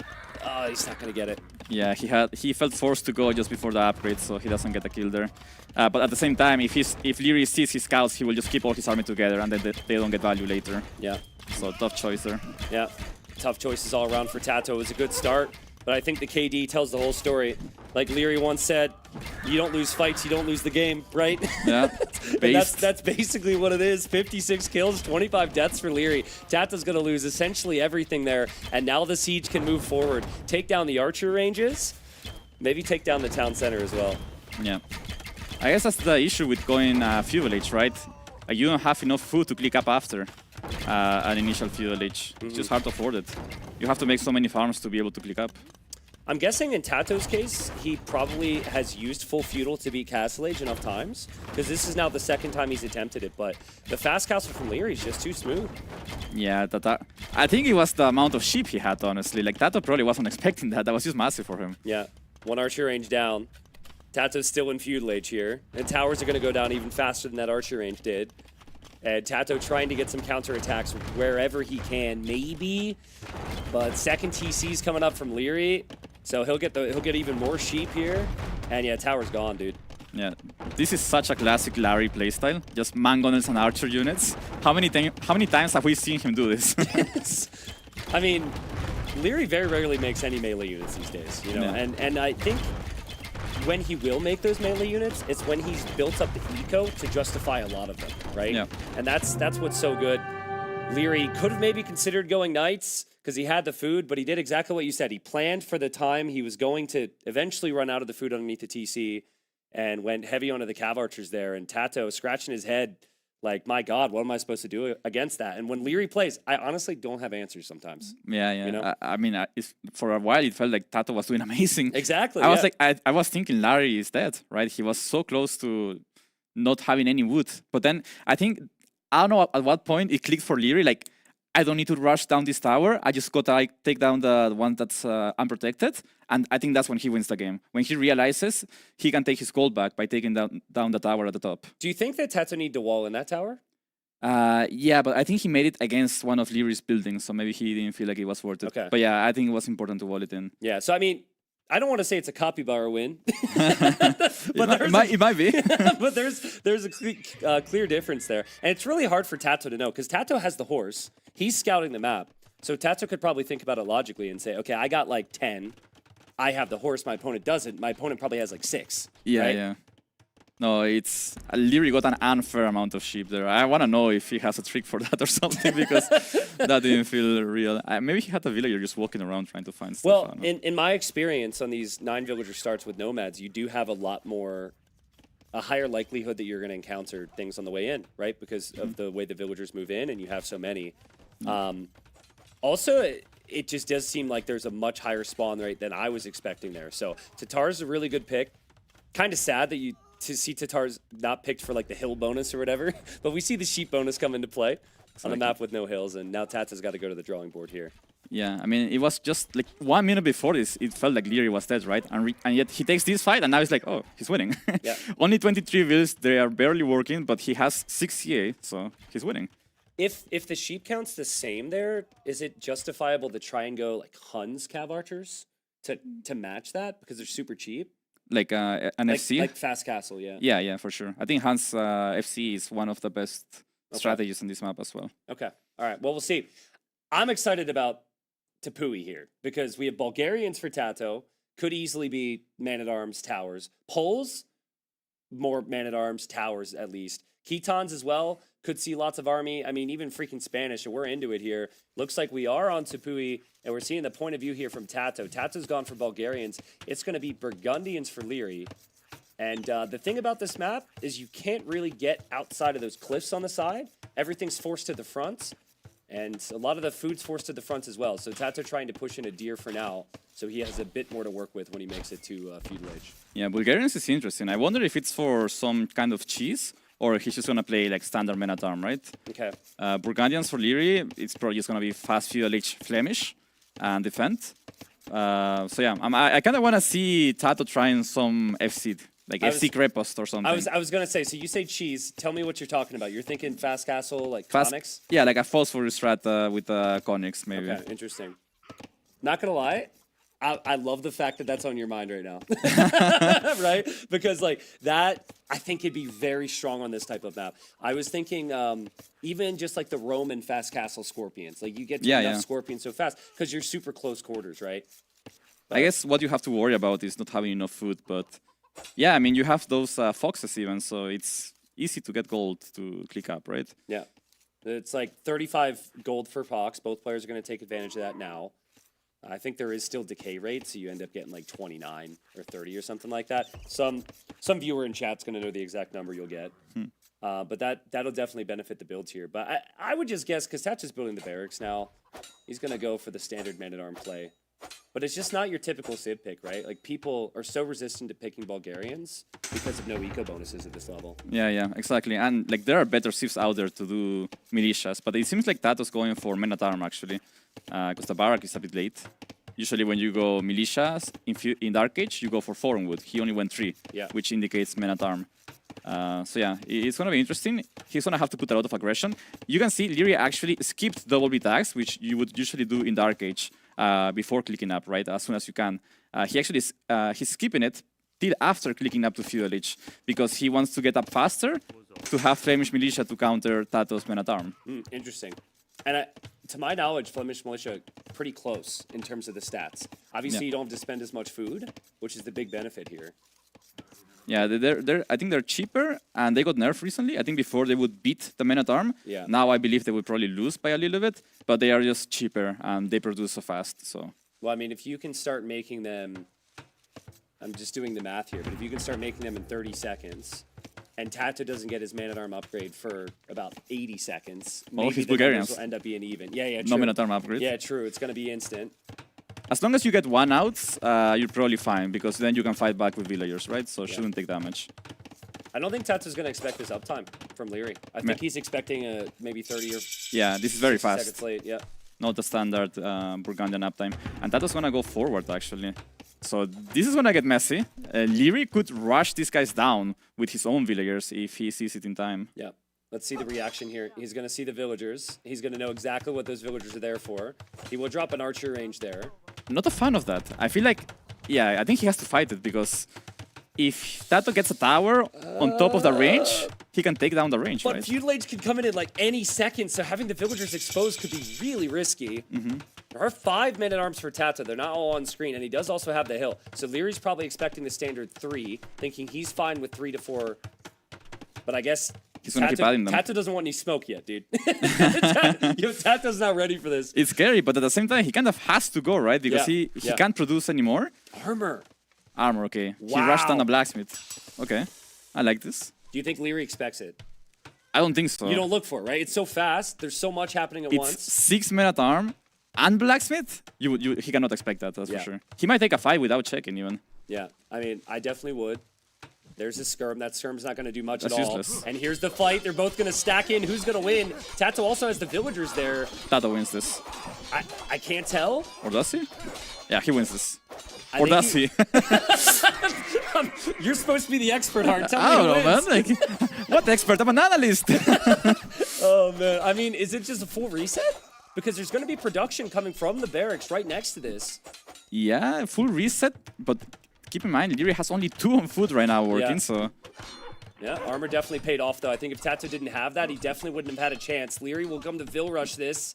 He's not gonna get it. Yeah, he felt forced to go just before the upgrade, so he doesn't get a kill there. But at the same time, if Leary sees his scouts, he will just keep all his army together, and then they don't get value later. Yeah. So tough choice there. Yeah, tough choices all around for Tato. It was a good start, but I think the KD tells the whole story. Like Leary once said, you don't lose fights, you don't lose the game, right? Yeah. based. That's basically what it is. 56 kills, 25 deaths for Leary. Tato's going to lose essentially everything there, and now the siege can move forward, take down the archer ranges, maybe take down the town center as well. Yeah. I guess that's the issue with going few village, right? You don't have enough food to click up after an initial few village. It's just hard to afford it. You have to make so many farms to be able to click up. I'm guessing in Tato's case, he probably has used full feudal to beat Castle Age enough times, because this is now the second time he's attempted it, but the fast castle from Leary is just too smooth. Yeah, I think it was the amount of sheep he had, honestly. Like, Tato probably wasn't expecting that. That was just massive for him. Yeah, one archer range down. Tato's still in feudal age here, and towers are going to go down even faster than that archer range did. And Tato trying to get some counterattacks wherever he can, maybe. But second TC's coming up from Leary, so he'll get even more sheep here. And yeah, tower's gone, dude. Yeah, this is such a classic Larry playstyle. Just mangonels and archer units. How many times have we seen him do this? I mean, Leary very rarely makes any melee units these days, you know. Yeah. And I think when he will make those melee units, it's when he's built up the eco to justify a lot of them, right? Yeah. And that's what's so good. Leary could have maybe considered going knights because he had the food, but he did exactly what you said. He planned for the time he was going to eventually run out of the food underneath the TC and went heavy onto the cav archers there. And Tato scratching his head like, my God, what am I supposed to do against that? And when Leary plays, I honestly don't have answers sometimes. Yeah. You know? I mean, for a while, it felt like Tato was doing amazing. Exactly. I was like, I was thinking Larry is dead, right? He was so close to not having any wood. But then I don't know at what point it clicked for Leary, like, I don't need to rush down this tower. I just gotta take down the one that's unprotected. And I think that's when he wins the game. When he realizes he can take his gold back by taking down the tower at the top. Do you think that Tato need to wall in that tower? Yeah, but I think he made it against one of Leary's buildings, so maybe he didn't feel like it was worth it. Okay. But yeah, I think it was important to wall it in. Yeah, so I mean, I don't want to say it's a capybara win, It might be. but there's a clear difference there, and it's really hard for Tato to know because Tato has the horse. He's scouting the map, so Tato could probably think about it logically and say, okay, I got like 10. I have the horse. My opponent doesn't. My opponent probably has like 6. Yeah, right? yeah. No, it's Leary got an unfair amount of sheep there. I want to know if he has a trick for that or something because that didn't feel real. Maybe he had a villager just walking around trying to find stuff. Well, in my experience on these 9 villager starts with nomads, you do have a higher likelihood that you're going to encounter things on the way in, right? Because of the way the villagers move in and you have so many. Also, it just does seem like there's a much higher spawn rate than I was expecting there. So Tatar's a really good pick. Kind of sad that to see Tatar's not picked for like the hill bonus or whatever, but we see the sheep bonus come into play on a map with no hills, and now Tata's got to go to the drawing board here. Yeah, I mean, it was just like 1 minute before this, it felt like Leary was dead, right? And yet he takes this fight, and now it's like, oh, he's winning. Yeah. Only 23 vills, they are barely working, but he has 6 CA, so he's winning. If the sheep count's the same there, is it justifiable to try and go like Hun's cav archers to match that because they're super cheap? Like an FC? Like Fast Castle, yeah. Yeah, for sure. I think Hans FC is one of the best strategies in this map as well. Okay. All right. Well, we'll see. I'm excited about Tepui here because we have Bulgarians for Tato. Could easily be man-at-arms, towers. Poles, more man-at-arms, towers at least. Ketons as well. Could see lots of army. I mean, even freaking Spanish, and we're into it here. Looks like we are on Tepui, and we're seeing the point of view here from Tato. Tato's gone for Bulgarians. It's going to be Burgundians for Leary. And the thing about this map is you can't really get outside of those cliffs on the side. Everything's forced to the front, and a lot of the food's forced to the front as well. So Tato trying to push in a deer for now, so he has a bit more to work with when he makes it to feudal age. Yeah, Bulgarians is interesting. I wonder if it's for some kind of cheese, or he's just going to play like standard men-at-arm, right? Okay. Burgundians for Leary, it's probably just going to be fast feudal age Flemish and defend. So yeah, I kind of want to see Tato trying some FC, like FC Crepost or something. I was going to say, so you say cheese. Tell me what you're talking about. You're thinking Fast Castle, like Fast, Conics? Yeah, like a phosphorus strat with Conics, maybe. Okay, interesting. Not going to lie. I love the fact that that's on your mind right now, right? Because like that, I think it'd be very strong on this type of map. I was thinking even just like the Roman Fast Castle Scorpions, like you get to enough Scorpions so fast because you're super close quarters, right? But I guess what you have to worry about is not having enough food, but yeah, I mean you have those foxes even, so it's easy to get gold to click up, right? Yeah. It's like 35 gold for Pox. Both players are going to take advantage of that now. I think there is still decay rate, so you end up getting like 29 or 30 or something like that. Some viewer in chat's going to know the exact number you'll get. But that'll definitely benefit the builds here. But I would just guess, because Tatch is building the barracks now, he's going to go for the standard man-at-arm play. But it's just not your typical Civ pick, right? Like, people are so resistant to picking Bulgarians because of no eco bonuses at this level. Yeah, exactly. And like there are better Civs out there to do militias, but it seems like Tato's going for men-at-arm actually, because the barrack is a bit late. Usually when you go militias in Dark Age, you go for 4 on wood. He only went 3, which indicates men-at-arm. So yeah, it's going to be interesting. He's going to have to put a lot of aggression. You can see Leary actually skipped double B tags, which you would usually do in Dark Age before clicking up, right? As soon as you can. He actually he's skipping it till after clicking up to Feudal Age because he wants to get up faster to have Flemish Militia to counter Tato's men-at-arm. Interesting. And to my knowledge, Flemish Militia pretty close in terms of the stats. Obviously, you don't have to spend as much food, which is the big benefit here. Yeah, I think they're cheaper, and they got nerfed recently. I think before they would beat the men-at-arm. Yeah. Now I believe they would probably lose by a little bit, but they are just cheaper, and they produce so fast. So. Well, I mean, if you can start making them, I'm just doing the math here, but if you can start making them in 30 seconds, and Tato doesn't get his man-at-arm upgrade for about 80 seconds, maybe his the Bulgarians numbers will end up being even. Yeah, true. No men-at-arm upgrade. Yeah, true. It's going to be instant. As long as you get 1 out, you're probably fine, because then you can fight back with villagers, right? So shouldn't take damage. I don't think Tato's going to expect this uptime from Leary. I think he's expecting maybe 30 or yeah, this is very fast. seconds late. Yeah. Not the standard Burgundian uptime. And Tato's going to go forward, actually. So this is going to get messy. Leary could rush these guys down with his own villagers if he sees it in time. Yeah. Let's see the reaction here. He's going to see the villagers. He's going to know exactly what those villagers are there for. He will drop an archer range there. Not a fan of that. I feel like, yeah, I think he has to fight it because if Tato gets a tower on top of the range, he can take down the range, but right? Feudal Age could come in at like any second, so having the villagers exposed could be really risky. There are 5 men-at-arms for Tato. They're not all on screen, and he does also have the hill. So Leary's probably expecting the standard 3, thinking he's fine with 3 to 4. But I guess he's gonna keep adding them. Tato doesn't want any smoke yet, dude. Tato's not ready for this. It's scary, but at the same time, he kind of has to go, right? Because he can't produce anymore. Armor, okay. Wow. He rushed on a blacksmith. Okay, I like this. Do you think Leary expects it? I don't think so. You don't look for it, right? It's so fast. There's so much happening at once. It's 6 men-at-arm and blacksmith. He cannot expect that, that's for sure. He might take a fight without checking even. Yeah, I mean, I definitely would. There's a skirm. That skirm's not going to do much That's at all. useless. And here's the fight. They're both going to stack in. Who's going to win? Tato also has the villagers there. Tato wins this. I can't tell. Or does he? Yeah, he wins this. I Or think does he? You're supposed to be the expert, Hart. Tell I me don't who know, man. wins. Like, what expert? I'm an analyst. Oh, man. I mean, is it just a full reset? Because there's going to be production coming from the barracks right next to this. Yeah, full reset, but keep in mind, Leary has only 2 on foot right now working, so... Yeah, armor definitely paid off, though. I think if Tato didn't have that, he definitely wouldn't have had a chance. Leary will come to Vill Rush this.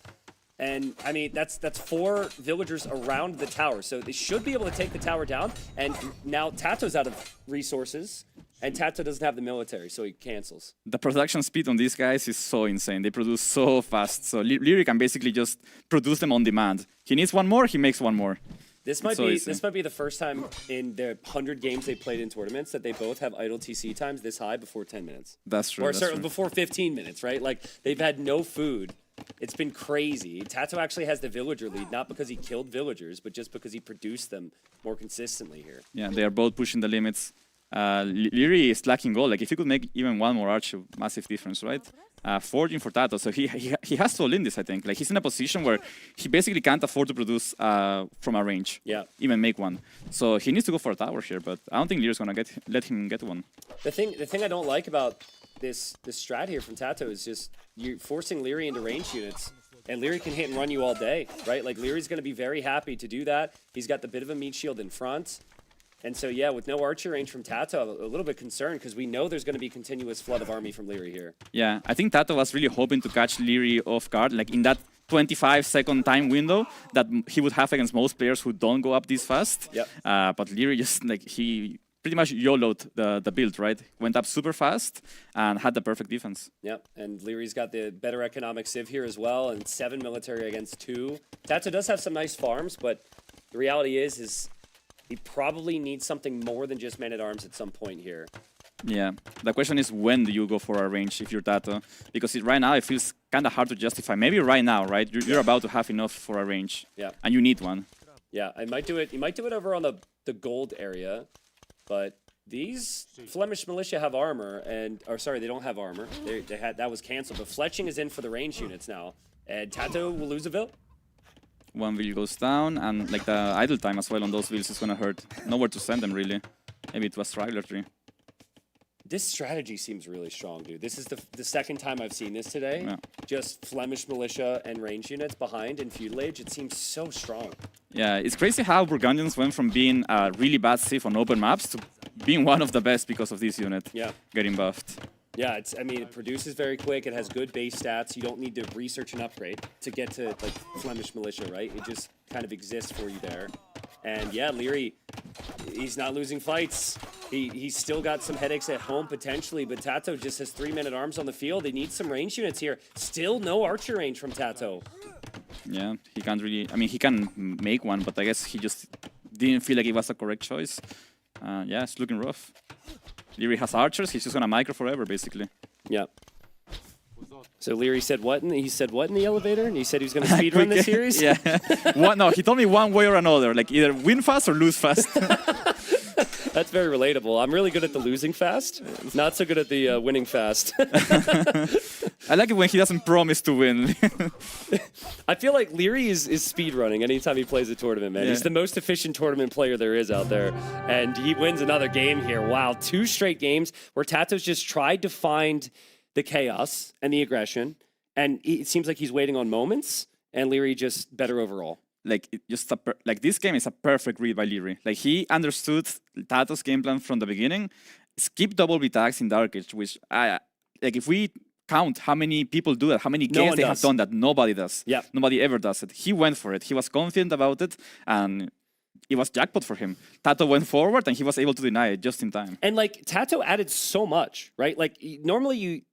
And, I mean, that's 4 villagers around the tower. So they should be able to take the tower down. And now Tato's out of resources. And Tato doesn't have the military, so he cancels. The production speed on these guys is so insane. They produce so fast. So Leary can basically just produce them on demand. He needs 1 more, he makes 1 more. This might be the first time in the 100 games they played in tournaments that they both have idle TC times this high before 10 minutes. That's true. Or that's certainly true. before 15 minutes, right? Like, they've had no food. It's been crazy. Tato actually has the villager lead, not because he killed villagers, but just because he produced them more consistently here. Yeah, they are both pushing the limits. Leary is lacking goal. Like, if he could make even 1 more archer, massive difference, right? Forging for Tato, so he has to all in this, I think. Like, he's in a position where he basically can't afford to produce from a range. Yeah. Even make 1. So he needs to go for a tower here, but I don't think Leary's gonna let him get 1. The thing I don't like about this strat here from Tato is just you're forcing Leary into range units. And Leary can hit and run you all day, right? Like, Leary's going to be very happy to do that. He's got the bit of a meat shield in front. And so, yeah, with no archer range from Tato, a little bit concerned because we know there's going to be continuous flood of army from Leary here. Yeah, I think Tato was really hoping to catch Leary off guard, like in that 25-second time window that he would have against most players who don't go up this fast. Yep. But Leary just, like, he pretty much YOLO'd the build, right? Went up super fast and had the perfect defense. Yep, and Leary's got the better economic civ here as well, and 7 military against 2. Tato does have some nice farms, but the reality is he probably needs something more than just man-at-arms at some point here. Yeah, the question is when do you go for a range if you're Tato? Because right now it feels kind of hard to justify. Maybe right now, right? You're about to have enough for a range. Yeah. And you need one. Yeah, I might do it. You might do it over on the gold area, but these Flemish militia have armor, or sorry, they don't have armor. They had that was canceled. But fletching is in for the range units now, and Tato will lose a Vil. One wheel goes down, and like the idle time as well on those wheels is gonna hurt. Nowhere to send them really. Maybe to a straggler tree. This strategy seems really strong, dude. This is the second time I've seen this today. Yeah. Just Flemish militia and range units behind in feudal age. It seems so strong. Yeah, it's crazy how Burgundians went from being a really bad civ on open maps to being one of the best because of this unit. Yeah. Getting buffed. Yeah, I mean, it produces very quick. It has good base stats. You don't need to research and upgrade to get to like Flemish militia, right? It just kind of exists for you there. And yeah, Leary, he's not losing fights. He's still got some headaches at home potentially, but Tato just has 3 man-at-arms on the field. He needs some range units here. Still no archer range from Tato. Yeah, he can't really. I mean, he can make one, but I guess he just didn't feel like it was a correct choice. Yeah, it's looking rough. Leary has archers. He's just gonna micro forever, basically. Yeah. So Leary said what? He said what in the elevator? And he said he was going to speedrun the series? Yeah. No, he told me one way or another, like either win fast or lose fast. That's very relatable. I'm really good at the losing fast, not so good at the winning fast. I like it when he doesn't promise to win. I feel like Leary is speedrunning anytime he plays a tournament, man. Yeah. He's the most efficient tournament player there is out there. And he wins another game here. Wow, 2 straight games where Tato's just tried to find the chaos and the aggression, and it seems like he's waiting on moments, and Leary just better overall. Like like this game is a perfect read by Leary. Like he understood Tato's game plan from the beginning. Skip double B tags in Dark Age, which like if we count how many people do that, how many games they have done that, nobody does. Yeah, nobody ever does it. He went for it. He was confident about it, and it was jackpot for him. Tato went forward, and he was able to deny it just in time. And like Tato added so much, right? Like normally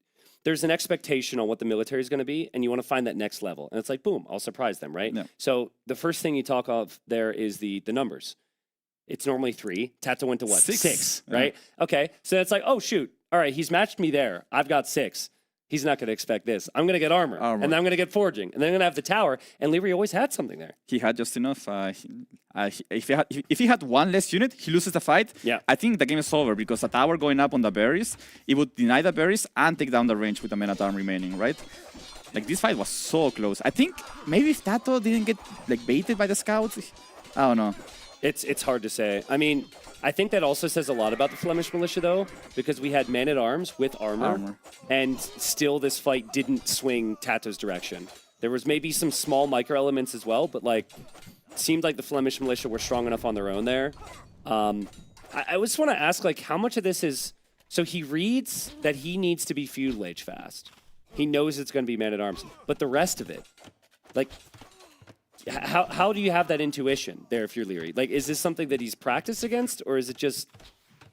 there's an expectation on what the military is going to be, and you want to find that next level. And it's like, boom, I'll surprise them, right? Yeah. So the first thing you talk of there is the numbers. It's normally 3. Tato went to what? 6, right? Yeah. Okay, so it's like, oh, shoot. All right, he's matched me there. I've got 6. He's not going to expect this. I'm going to get armor, and then I'm going to get forging, and then I'm going to have the tower. And Leary always had something there. He had just enough. If he had one less unit, he loses the fight. Yeah. I think the game is over because the tower going up on the berries, it would deny the berries and take down the range with the man-at-arm remaining, right? Like this fight was so close. I think maybe if Tato didn't get like baited by the scouts, I don't know. It's hard to say. I mean, I think that also says a lot about the Flemish militia, though, because we had man-at-arms with armor, and still this fight didn't swing Tato's direction. There was maybe some small micro-elements as well, but like, seemed like the Flemish militia were strong enough on their own there. I just want to ask, like, how much of this is... So he reads that he needs to be feudal age fast. He knows it's going to be man-at-arms, but the rest of it, like... How do you have that intuition there if you're Leary? Like, is this something that he's practiced against, or is it just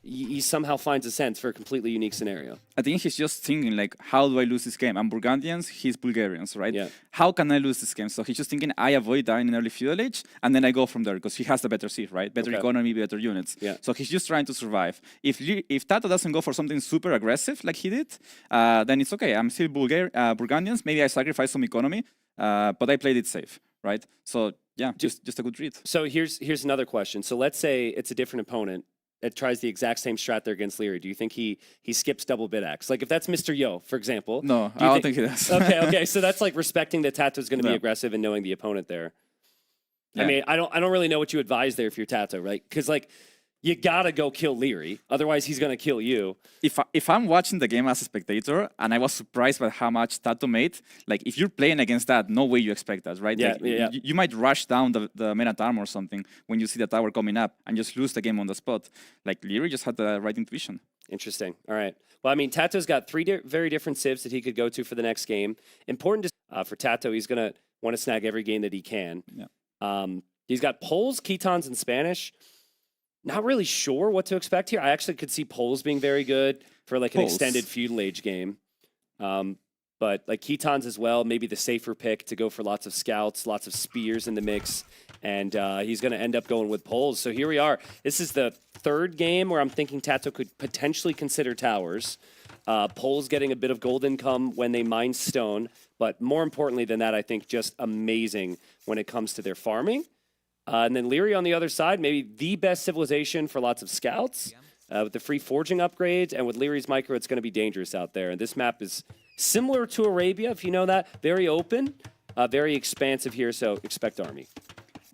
he somehow finds a sense for a completely unique scenario? I think he's just thinking, like, how do I lose this game? I'm Burgundians, he's Bulgarians, right? Yeah. How can I lose this game? So he's just thinking, I avoid dying in early feudal age, and then I go from there, because he has the better seed, right? Better economy, better units. Yeah. So he's just trying to survive. If Tato doesn't go for something super aggressive like he did, then it's okay. I'm still Burgundians, maybe I sacrifice some economy, but I played it safe. Right, so yeah, just a good read. So here's another question. So let's say it's a different opponent that tries the exact same strat there against Leary. Do you think he skips double bid axe? Like if that's Mr. Yo, for example. No, I don't think he does. Okay. So that's like respecting that Tato's going to be aggressive and knowing the opponent there. Yeah. I mean, I don't really know what you advise there if you're Tato, right? Because like you gotta go kill Leary, otherwise he's gonna kill you. If I'm watching the game as a spectator and I was surprised by how much Tato made, like if you're playing against that, no way you expect that, right? Yeah, like, you might rush down the man-at-arm or something when you see the tower coming up and just lose the game on the spot. Like Leary just had the right intuition. Interesting. All right. Well, I mean, Tato's got 3 very different civs that he could go to for the next game. Important for Tato, he's gonna want to snag every game that he can. Yeah. He's got Poles, Ketons, and Spanish. not really sure what to expect here. I actually could see Poles being very good for like an Poles. extended feudal age game. But like Ketons as well, maybe the safer pick to go for lots of scouts, lots of spears in the mix. And he's going to end up going with Poles. So here we are. This is the third game where I'm thinking Tato could potentially consider towers. Poles getting a bit of gold income when they mine stone. But more importantly than that, I think just amazing when it comes to their farming. And then Leary on the other side, maybe the best civilization for lots of scouts. With the free forging upgrades. And with Leary's micro, it's going to be dangerous out there. And this map is similar to Arabia, if you know that. Very open, very expansive here, so expect army.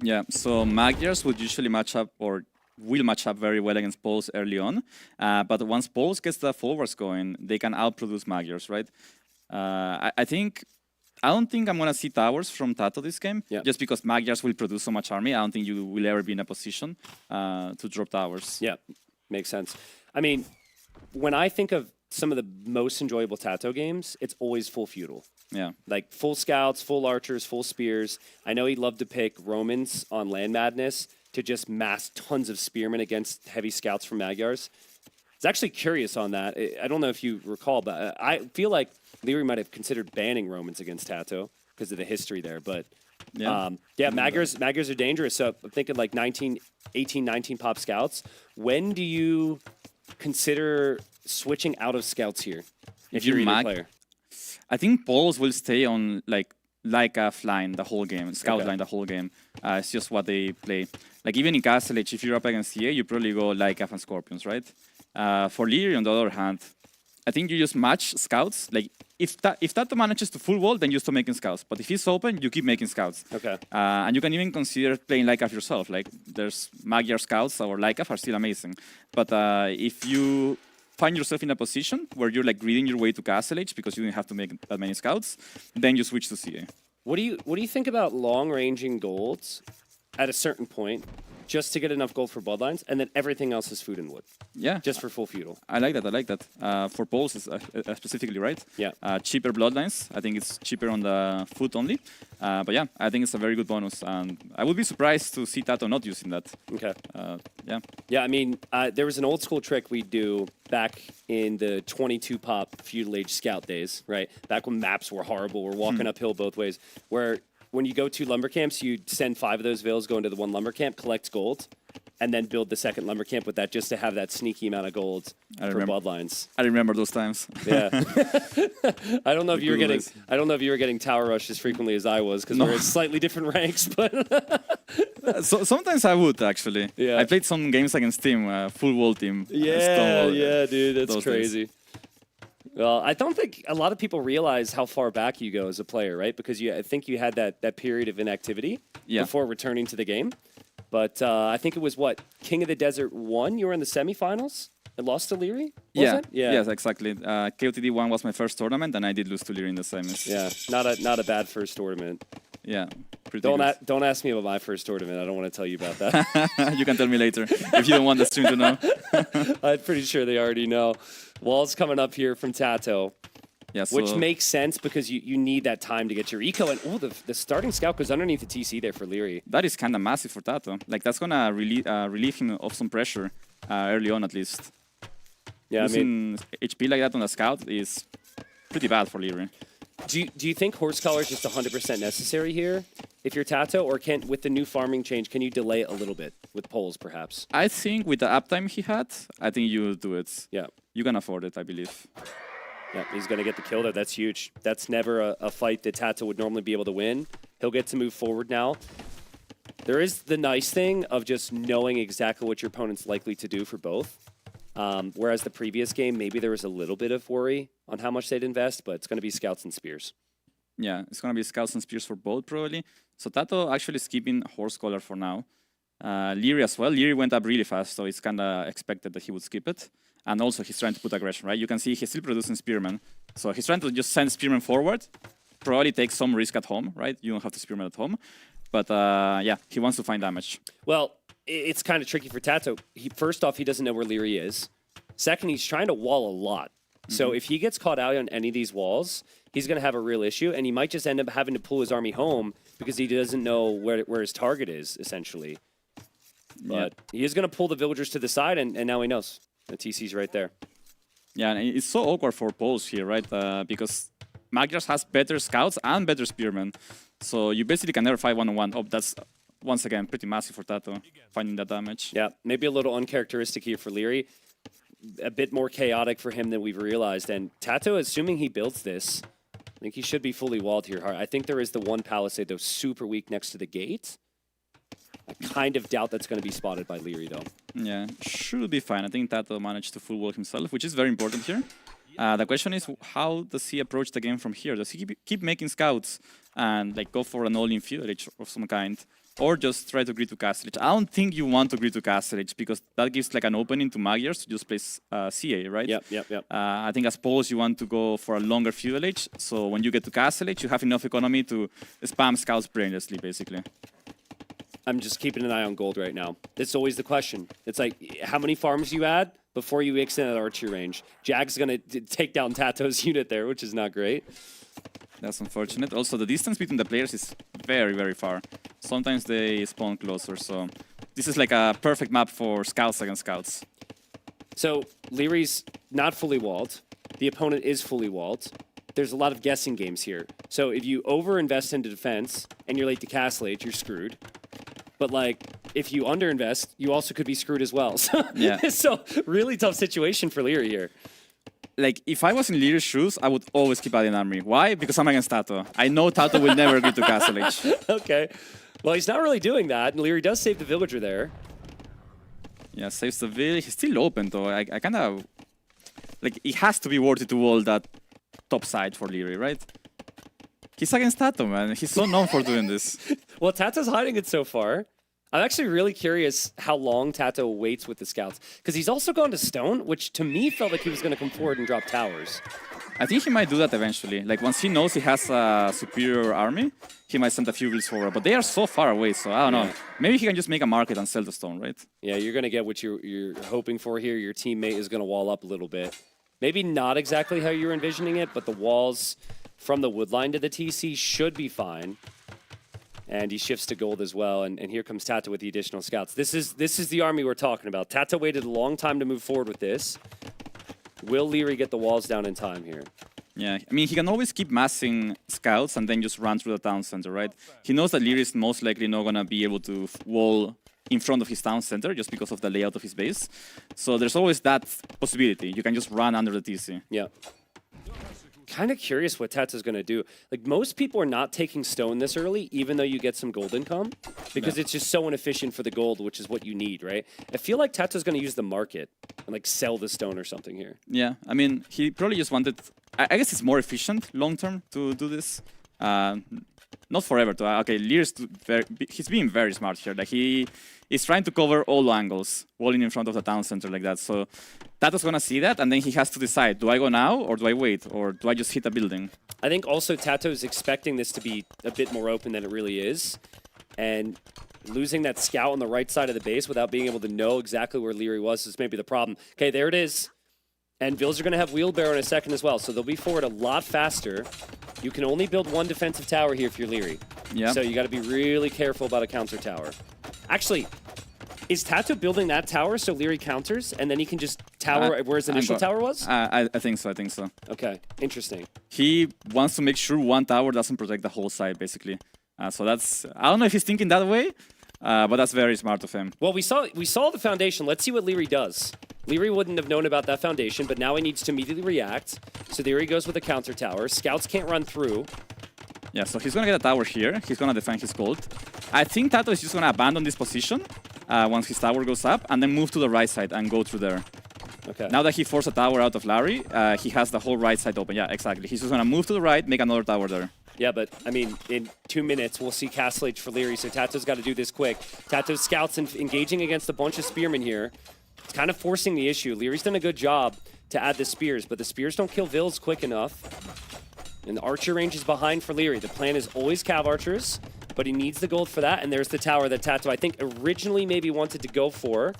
Yeah, so Magyars would usually match up or will match up very well against Poles early on. But once Poles gets the forwards going, they can outproduce Magyars, right? I don't think I'm going to see towers from Tato this game, just because Magyars will produce so much army. I don't think you will ever be in a position to drop towers. Yeah, makes sense. I mean, when I think of some of the most enjoyable Tato games, it's always full feudal. Yeah. Like full scouts, full archers, full spears. I know he'd love to pick Romans on Land Madness to just mass tons of spearmen against heavy scouts from Magyars. I was actually curious on that. I don't know if you recall, but I feel like Leary might have considered banning Romans against Tato because of the history there. But Magyars are dangerous. So I'm thinking like 18, 19 pop scouts. When do you consider switching out of scouts here if you're either player? I think Poles will stay on like Lycaf line the whole game, scout line the whole game. It's just what they play. Like even in Castle Age, if you're up against CA, you probably go Lycaf and Scorpions, right? For Leary, on the other hand, I think you just match scouts. Like if Tato manages to full wall, then you stop making scouts. But if he's open, you keep making scouts. Okay. And you can even consider playing Lycaf yourself. Like there's Magyar scouts or Lycaf are still amazing. But if you find yourself in a position where you're like greeding your way to Castle Age because you didn't have to make that many scouts, then you switch to CA. What do you think about long ranging golds at a certain point just to get enough gold for bloodlines, and then everything else is food and wood? Yeah. Just for full feudal. I like that. For Poles specifically, right? Yeah. Cheaper bloodlines. I think it's cheaper on the foot only. But yeah, I think it's a very good bonus. And I would be surprised to see Tato not using that. Okay. Yeah. Yeah, I mean, there was an old school trick we'd do back in the 22 pop feudal age scout days, right? Back when maps were horrible, we're walking uphill both ways, where when you go to lumber camps, you send 5 of those Veils, go into the one lumber camp, collect gold, and then build the second lumber camp with that just to have that sneaky amount of gold for bloodlines. I remember those times. Yeah. I don't know if you were getting tower rush as frequently as I was because we're at slightly different ranks, but So sometimes I would actually. Yeah. I played some games against team, full wall team. Yeah, dude, that's those crazy. Well, I don't think a lot of people realize how far back you go as a player, right? Because I think you had that period of inactivity before returning to the game. But I think it was King of the Desert 1, you were in the semifinals and lost to Leary? Yeah. Yes, exactly. KOTD 1 was my first tournament, and I did lose to Leary in the semis. Yeah, not a bad first tournament. Yeah. Don't ask me about my first tournament. I don't want to tell you about that. You can tell me later if you don't want the stream to know. I'm pretty sure they already know. Wall's coming up here from Tato. Yeah, which makes sense because you need that time to get your eco. And the starting scout goes underneath the TC there for Leary. That is kind of massive for Tato. Like that's gonna relieve him of some pressure early on at least. Yeah, Losing HP like that on a scout is pretty bad for Leary. Do you think horse collar is just 100% necessary here if you're Tato, or with the new farming change, can you delay it a little bit with Poles perhaps? I think with the uptime he had, I think you do it. Yeah. You can afford it, I believe. Yeah, he's going to get the kill there. That's huge. That's never a fight that Tato would normally be able to win. He'll get to move forward now. There is the nice thing of just knowing exactly what your opponent's likely to do for both. Whereas the previous game, maybe there was a little bit of worry on how much they'd invest, but it's going to be scouts and spears. Yeah, it's going to be scouts and spears for both, probably. So Tato actually skipping horse collar for now. Leary as well. Leary went up really fast, so it's kind of expected that he would skip it. And also, he's trying to put aggression, right? You can see he's still producing spearmen. So he's trying to just send spearmen forward. Probably take some risk at home, right? You don't have to spearmen at home. But yeah, he wants to find damage. Well, it's kind of tricky for Tato. First off, he doesn't know where Leary is. Second, he's trying to wall a lot. So if he gets caught out on any of these walls, he's going to have a real issue. And he might just end up having to pull his army home because he doesn't know where his target is, essentially. But he is going to pull the villagers to the side, and now he knows. The TC's right there. Yeah, and it's so awkward for Poles here, right? Because Magyars has better scouts and better spearmen. So you basically can never fight one-on-one. Oh, that's, once again, pretty massive for Tato, finding that damage. Yeah, maybe a little uncharacteristic here for Leary. A bit more chaotic for him than we've realized. And Tato, assuming he builds this, I think he should be fully walled here. I think there is the one palisade, though, super weak next to the gate. I kind of doubt that's going to be spotted by Leary, though. Yeah, should be fine. I think Tato managed to full wall himself, which is very important here. The question is, how does he approach the game from here? Does he keep making scouts and like go for an all-in feudal age of some kind? Or just try to agree to Castle Age? I don't think you want to agree to Castle Age because that gives like an opening to Magyars to just play CA, right? Yep. I think as Poles you want to go for a longer feudal age. So when you get to Castle Age, you have enough economy to spam scouts brainlessly, basically. I'm just keeping an eye on gold right now. It's always the question. It's like, how many farms you add before you extend that archery range? Jag's going to take down Tato's unit there, which is not great. That's unfortunate. Also, the distance between the players is very, very far. Sometimes they spawn closer, so this is like a perfect map for scouts against scouts. So Leary's not fully walled. The opponent is fully walled. There's a lot of guessing games here. So if you overinvest into defense and you're late to Castle Age, you're screwed. But like, if you underinvest, you also could be screwed as well. So, yeah. So really tough situation for Leary here. Like, if I was in Leary's shoes, I would always keep adding army. Why? Because I'm against Tato. I know Tato will never agree to Castle Age. Okay. Well, he's not really doing that, and Leary does save the villager there. Yeah, saves the village. He's still open, though. I kind of... Like, it has to be worth it to wall that top side for Leary, right? He's against Tato, man. He's so known for doing this. Well, Tato's hiding it so far. I'm actually really curious how long Tato waits with the scouts. Because he's also gone to stone, which to me felt like he was going to come forward and drop towers. I think he might do that eventually. Like, once he knows he has a superior army, he might send a few guilds forward. But they are so far away, so I don't know. Maybe he can just make a market and sell the stone, right? Yeah, you're going to get what you're hoping for here. Your teammate is going to wall up a little bit. Maybe not exactly how you're envisioning it, but the walls from the wood line to the TC should be fine. And he shifts to gold as well, and here comes Tato with the additional scouts. This is the army we're talking about. Tato waited a long time to move forward with this. Will Leary get the walls down in time here? Yeah, I mean, he can always keep massing scouts and then just run through the town center, right? He knows that Leary is most likely not going to be able to wall in front of his town center just because of the layout of his base. So there's always that possibility. You can just run under the TC. Yeah. Kind of curious what Tato's going to do. Like, most people are not taking stone this early, even though you get some gold income, because it's just so inefficient for the gold, which is what you need, right? I feel like Tato's going to use the market and, like, sell the stone or something here. Yeah, I mean, he probably just wanted... I guess it's more efficient long-term to do this. Not forever. Okay, Lear's he's being very smart here. Like, he is trying to cover all angles, walling in front of the town center like that. So Tato's gonna see that, and then he has to decide, do I go now, or do I wait, or do I just hit a building? I think also Tato's expecting this to be a bit more open than it really is. And losing that scout on the right side of the base without being able to know exactly where Leary was is maybe the problem. Okay, there it is. And Bills are going to have wheelbarrow in a second as well, so they'll be forward a lot faster. You can only build one defensive tower here if you're Leary. Yeah. So you got to be really careful about a counter tower. Actually, is Tato building that tower so Leary counters, and then he can just tower where his initial tower was? I think so, Okay, interesting. He wants to make sure one tower doesn't protect the whole side, basically. So that's... I don't know if he's thinking that way, but that's very smart of him. Well, we saw the foundation. Let's see what Leary does. Leary wouldn't have known about that foundation, but now he needs to immediately react. So there he goes with a counter tower. Scouts can't run through. Yeah, so he's going to get a tower here. He's going to defend his gold. I think Tato is just going to abandon this position once his tower goes up and then move to the right side and go through there. Okay. Now that he forced a tower out of Larry, he has the whole right side open. Yeah, exactly. He's just going to move to the right, make another tower there. Yeah, but, I mean, in 2 minutes, we'll see Castle Age for Leary, so Tato's got to do this quick. Tato's scouts engaging against a bunch of spearmen here. It's kind of forcing the issue. Leary's done a good job to add the spears, but the spears don't kill Vils quick enough. And the archer range is behind for Leary. The plan is always cav archers, but he needs the gold for that, and there's the tower that Tato, I think, originally maybe wanted to go for.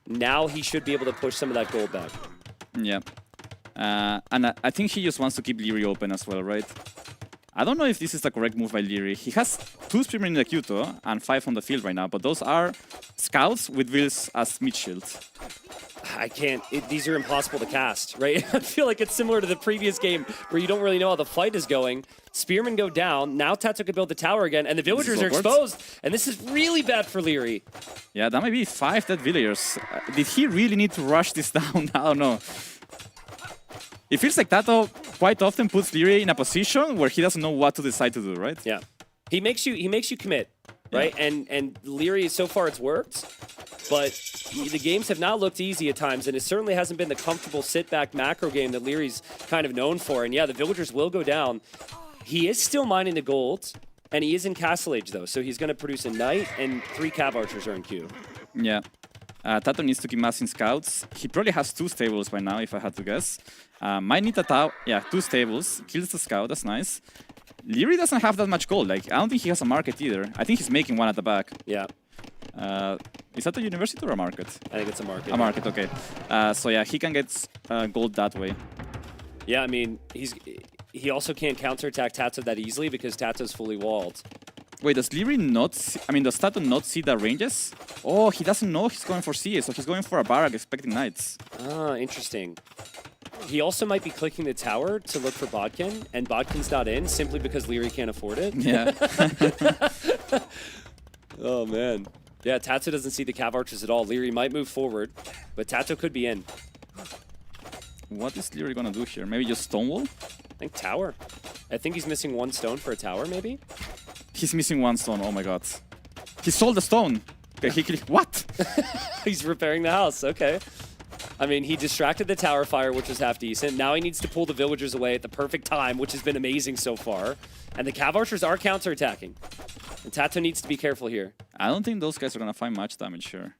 Now he should be able to push some of that gold back. Yeah. And I think he just wants to keep Leary open as well, right? I don't know if this is the correct move by Leary. He has 2 Spearmen in the queue though, and 5 on the field right now, but those are scouts with Wills as mid shield. I can't. These are impossible to cast, right? I feel like it's similar to the previous game where you don't really know how the fight is going. Spearmen go down. Now Tato can build the tower again, and the villagers are exposed. And this is really bad for Leary. Yeah, that might be 5 dead villagers. Did he really need to rush this down? I don't know. It feels like Tato quite often puts Leary in a position where he doesn't know what to decide to do, right? Yeah, he makes you commit, right? Yeah. And Leary, so far it's worked, but the games have not looked easy at times, and it certainly hasn't been the comfortable sit-back macro game that Leary's kind of known for. And yeah, the villagers will go down. He is still mining the gold, and he is in Castle Age though, so he's going to produce a knight, and 3 cav archers are in queue. Yeah. Tato needs to keep massing scouts. He probably has 2 stables by now, if I had to guess. Might need a tower. Yeah, 2 stables. Kills the scout. That's nice. Leary doesn't have that much gold. Like, I don't think he has a market either. I think he's making one at the back. Yeah. Is that a university or a market? I think it's a market. A market, okay. So yeah, he can get gold that way. Yeah, I mean, he also can't counterattack Tato that easily because Tato's fully walled. Wait, does Leary not see, does Tato not see the ranges? Oh, he doesn't know he's going for CA, so he's going for a barrack expecting knights. Ah, interesting. He also might be clicking the tower to look for Bodkin, and Bodkin's not in simply because Leary can't afford it. Yeah. Oh, man. Yeah, Tato doesn't see the cav archers at all. Leary might move forward, but Tato could be in. What is Leary gonna do here? Maybe just Stonewall? I think tower. I think he's missing 1 stone for a tower, maybe? He's missing 1 stone, oh my god. He sold the stone! Okay, what? He's repairing the house, okay. I mean, he distracted the tower fire, which was half decent. Now he needs to pull the villagers away at the perfect time, which has been amazing so far. And the cav archers are counterattacking. And Tato needs to be careful here. I don't think those guys are gonna find much damage here.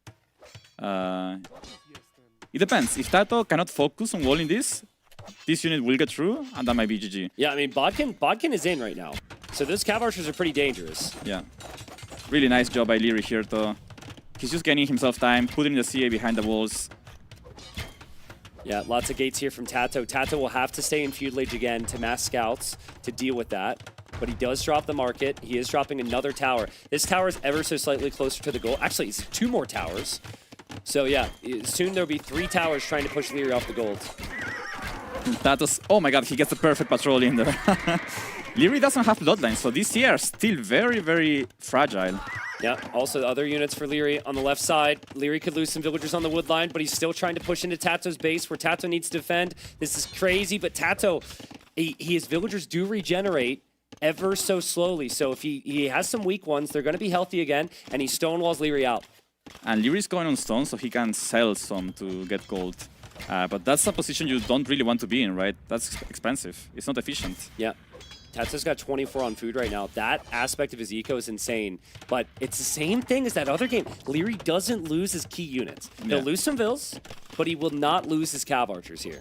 It depends. If Tato cannot focus on walling this unit will get through, and that might be GG. Yeah, I mean, Bodkin is in right now. So those cav archers are pretty dangerous. Yeah. Really nice job by Leary here, though. He's just getting himself time, putting the CA behind the walls. Yeah, lots of gates here from Tato. Tato will have to stay in feudal age again to mass scouts to deal with that. But he does drop the market. He is dropping another tower. This tower is ever so slightly closer to the goal. Actually, it's 2 more towers. So yeah, soon there'll be 3 towers trying to push Leary off the gold. Tato's, oh my god, he gets the perfect patrol in there. Leary doesn't have bloodlines, so these here are still very, very fragile. Yeah, also the other units for Leary on the left side. Leary could lose some villagers on the wood line, but he's still trying to push into Tato's base where Tato needs to defend. This is crazy, but Tato, his villagers do regenerate ever so slowly. So if he has some weak ones, they're going to be healthy again, and he stonewalls Leary out. And Leary's going on stone, so he can sell some to get gold. But that's a position you don't really want to be in, right? That's expensive. It's not efficient. Yeah. Tato's got 24 on food right now. That aspect of his eco is insane. But it's the same thing as that other game. Leary doesn't lose his key units. He'll lose some vills, but he will not lose his cav archers here.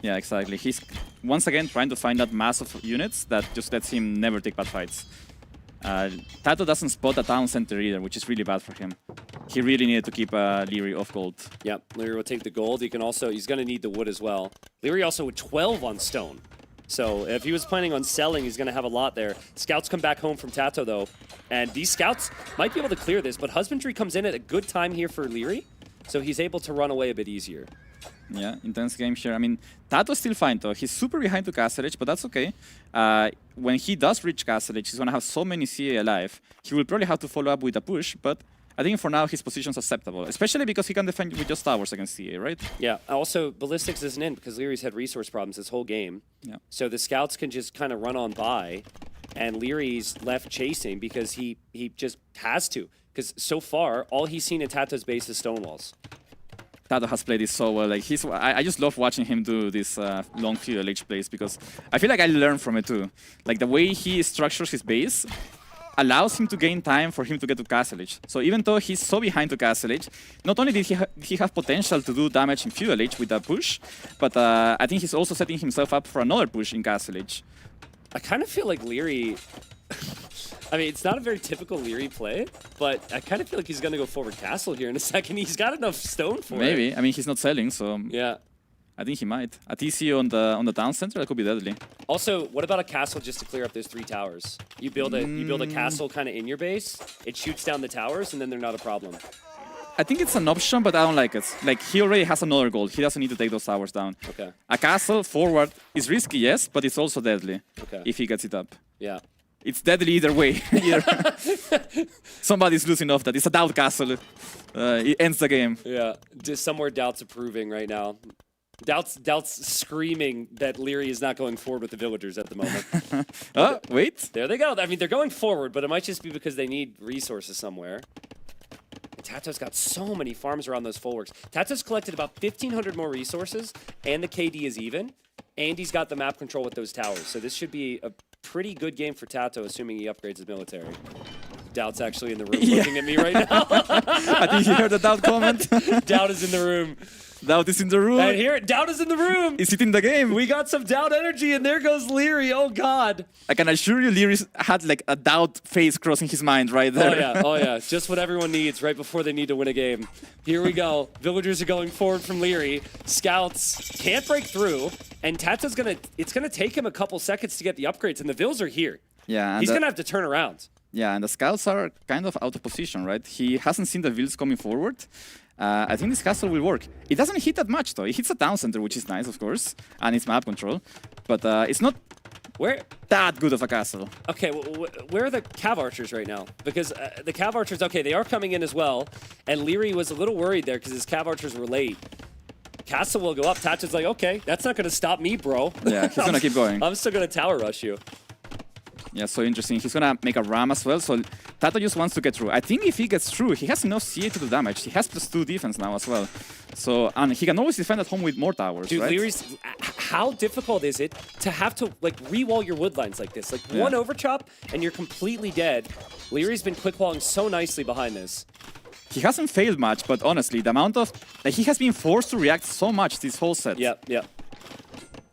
Yeah, exactly. He's once again trying to find that mass of units that just lets him never take bad fights. Tato doesn't spot a town center either, which is really bad for him. He really needed to keep Leary off gold. Yep, Leary will take the gold. He's going to need the wood as well. Leary also with 12 on stone. So if he was planning on selling, he's going to have a lot there. Scouts come back home from Tato, though. And these scouts might be able to clear this, but Husbandry comes in at a good time here for Leary. So he's able to run away a bit easier. Yeah, intense game here. I mean, Tato's still fine, though. He's super behind to Castle Edge, but that's okay. When he does reach Castle Edge, he's going to have so many CA alive. He will probably have to follow up with a push, but I think for now his position's acceptable, especially because he can defend with just towers against CA, right? Yeah, also Ballistics isn't in because Leary's had resource problems this whole game. Yeah. So the scouts can just kind of run on by, and Leary's left chasing because he just has to. Because so far, all he's seen in Tato's base is stonewalls. Tato has played this so well. Like I just love watching him do this long feudal age plays because I feel like I learn from it too. Like the way he structures his base allows him to gain time for him to get to Castle Age. So even though he's so behind to Castle Age, not only did he have potential to do damage in feudal age with that push, but I think he's also setting himself up for another push in Castle Age. I kind of feel like Leary... I mean, it's not a very typical Leary play, but I kind of feel like he's going to go forward castle here in a second. He's got enough stone for it. Maybe. I mean, he's not selling, so... Yeah. I think he might. A TC on the down center, that could be deadly. Also, what about a castle just to clear up those 3 towers? You build a castle kind of in your base, it shoots down the towers, and then they're not a problem. I think it's an option, but I don't like it. Like, he already has another gold. He doesn't need to take those towers down. Okay. A castle forward is risky, yes, but it's also deadly Okay. if he gets it up. Yeah. It's deadly either way. Somebody's losing off that. It's a doubt castle. It ends the game. Yeah. Just somewhere Doubt's approving right now. Doubt's screaming that Leary is not going forward with the villagers at the moment. Oh, wait. There they go. I mean, they're going forward, but it might just be because they need resources somewhere. Tato's got so many farms around those full works. Tato's collected about 1,500 more resources, and the KD is even. And he's got the map control with those towers. So this should be a pretty good game for Tato, assuming he upgrades his military. Doubt's actually in the room looking at me right now. I think you heard the Doubt comment. Doubt is in the room. Doubt is in the room. And here, Doubt is in the room. Is it in the game? We got some Doubt energy, and there goes Leary. Oh, God. I can assure you Leary had like a Doubt face crossing his mind right there. Oh, yeah. Oh, yeah. Just what everyone needs right before they need to win a game. Here we go. Villagers are going forward from Leary. Scouts can't break through, and Tato's it's going to take him a couple seconds to get the upgrades, and the Vills are here. Yeah. He's going to have to turn around. Yeah, and the scouts are kind of out of position, right? He hasn't seen the Vills coming forward. I think this castle will work. It doesn't hit that much, though. It hits a town center, which is nice, of course, and it's map control. But it's not that good of a castle. Okay, where are the Cav Archers right now? Because the Cav Archers, okay, they are coming in as well. And Leary was a little worried there because his Cav Archers were late. Castle will go up. Tato's like, okay, that's not going to stop me, bro. Yeah, he's going to keep going. I'm still going to tower rush you. Yeah, so interesting. He's gonna make a ram as well, so Tato just wants to get through. I think if he gets through, he has enough CA to do damage. He has +2 defense now as well. So, and he can always defend at home with more towers, Dude, right? Leary's, how difficult is it to have to like re-wall your wood lines like this? Like one overchop and you're completely dead. Leary's been quick walling so nicely behind this. He hasn't failed much, but honestly, the amount of... Like, he has been forced to react so much this whole set. Yep.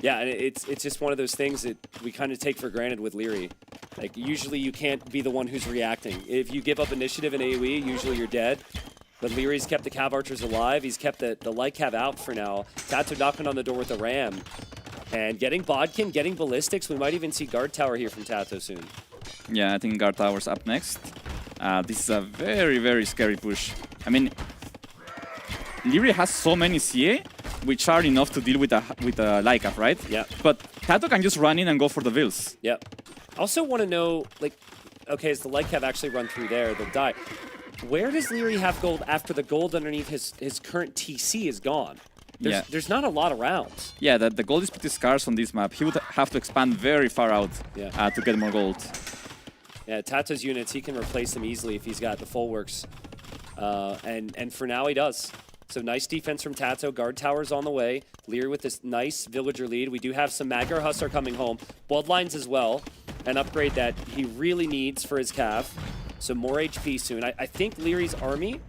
Yeah, and it's just one of those things that we kind of take for granted with Leary. Like, usually you can't be the one who's reacting. If you give up initiative in AoE, usually you're dead. But Leary's kept the Cav Archers alive. He's kept the Light Cav out for now. Tato knocking on the door with a Ram. And getting Bodkin, getting Ballistics. We might even see Guard Tower here from Tato soon. Yeah, I think Guard Tower's up next. This is a very, very scary push. I mean, Leary has so many CA, which are enough to deal with a Lycaf, right? Yeah. But Tato can just run in and go for the Vills. Yep. Also want to know, like, okay, as the Light Cav actually run through there, they'll die. Where does Leary have gold after the gold underneath his current TC is gone? There's not a lot around. Yeah, the gold is pretty scarce on this map. He would have to expand very far out to get more gold. Yeah, Tato's units, he can replace them easily if he's got the full works. And for now, he does. So nice defense from Tato. Guard Tower's on the way. Leary with this nice villager lead. We do have some Magyar Hussar coming home. Bloodlines as well. An upgrade that he really needs for his Cav. So more HP soon. I think Leary's army,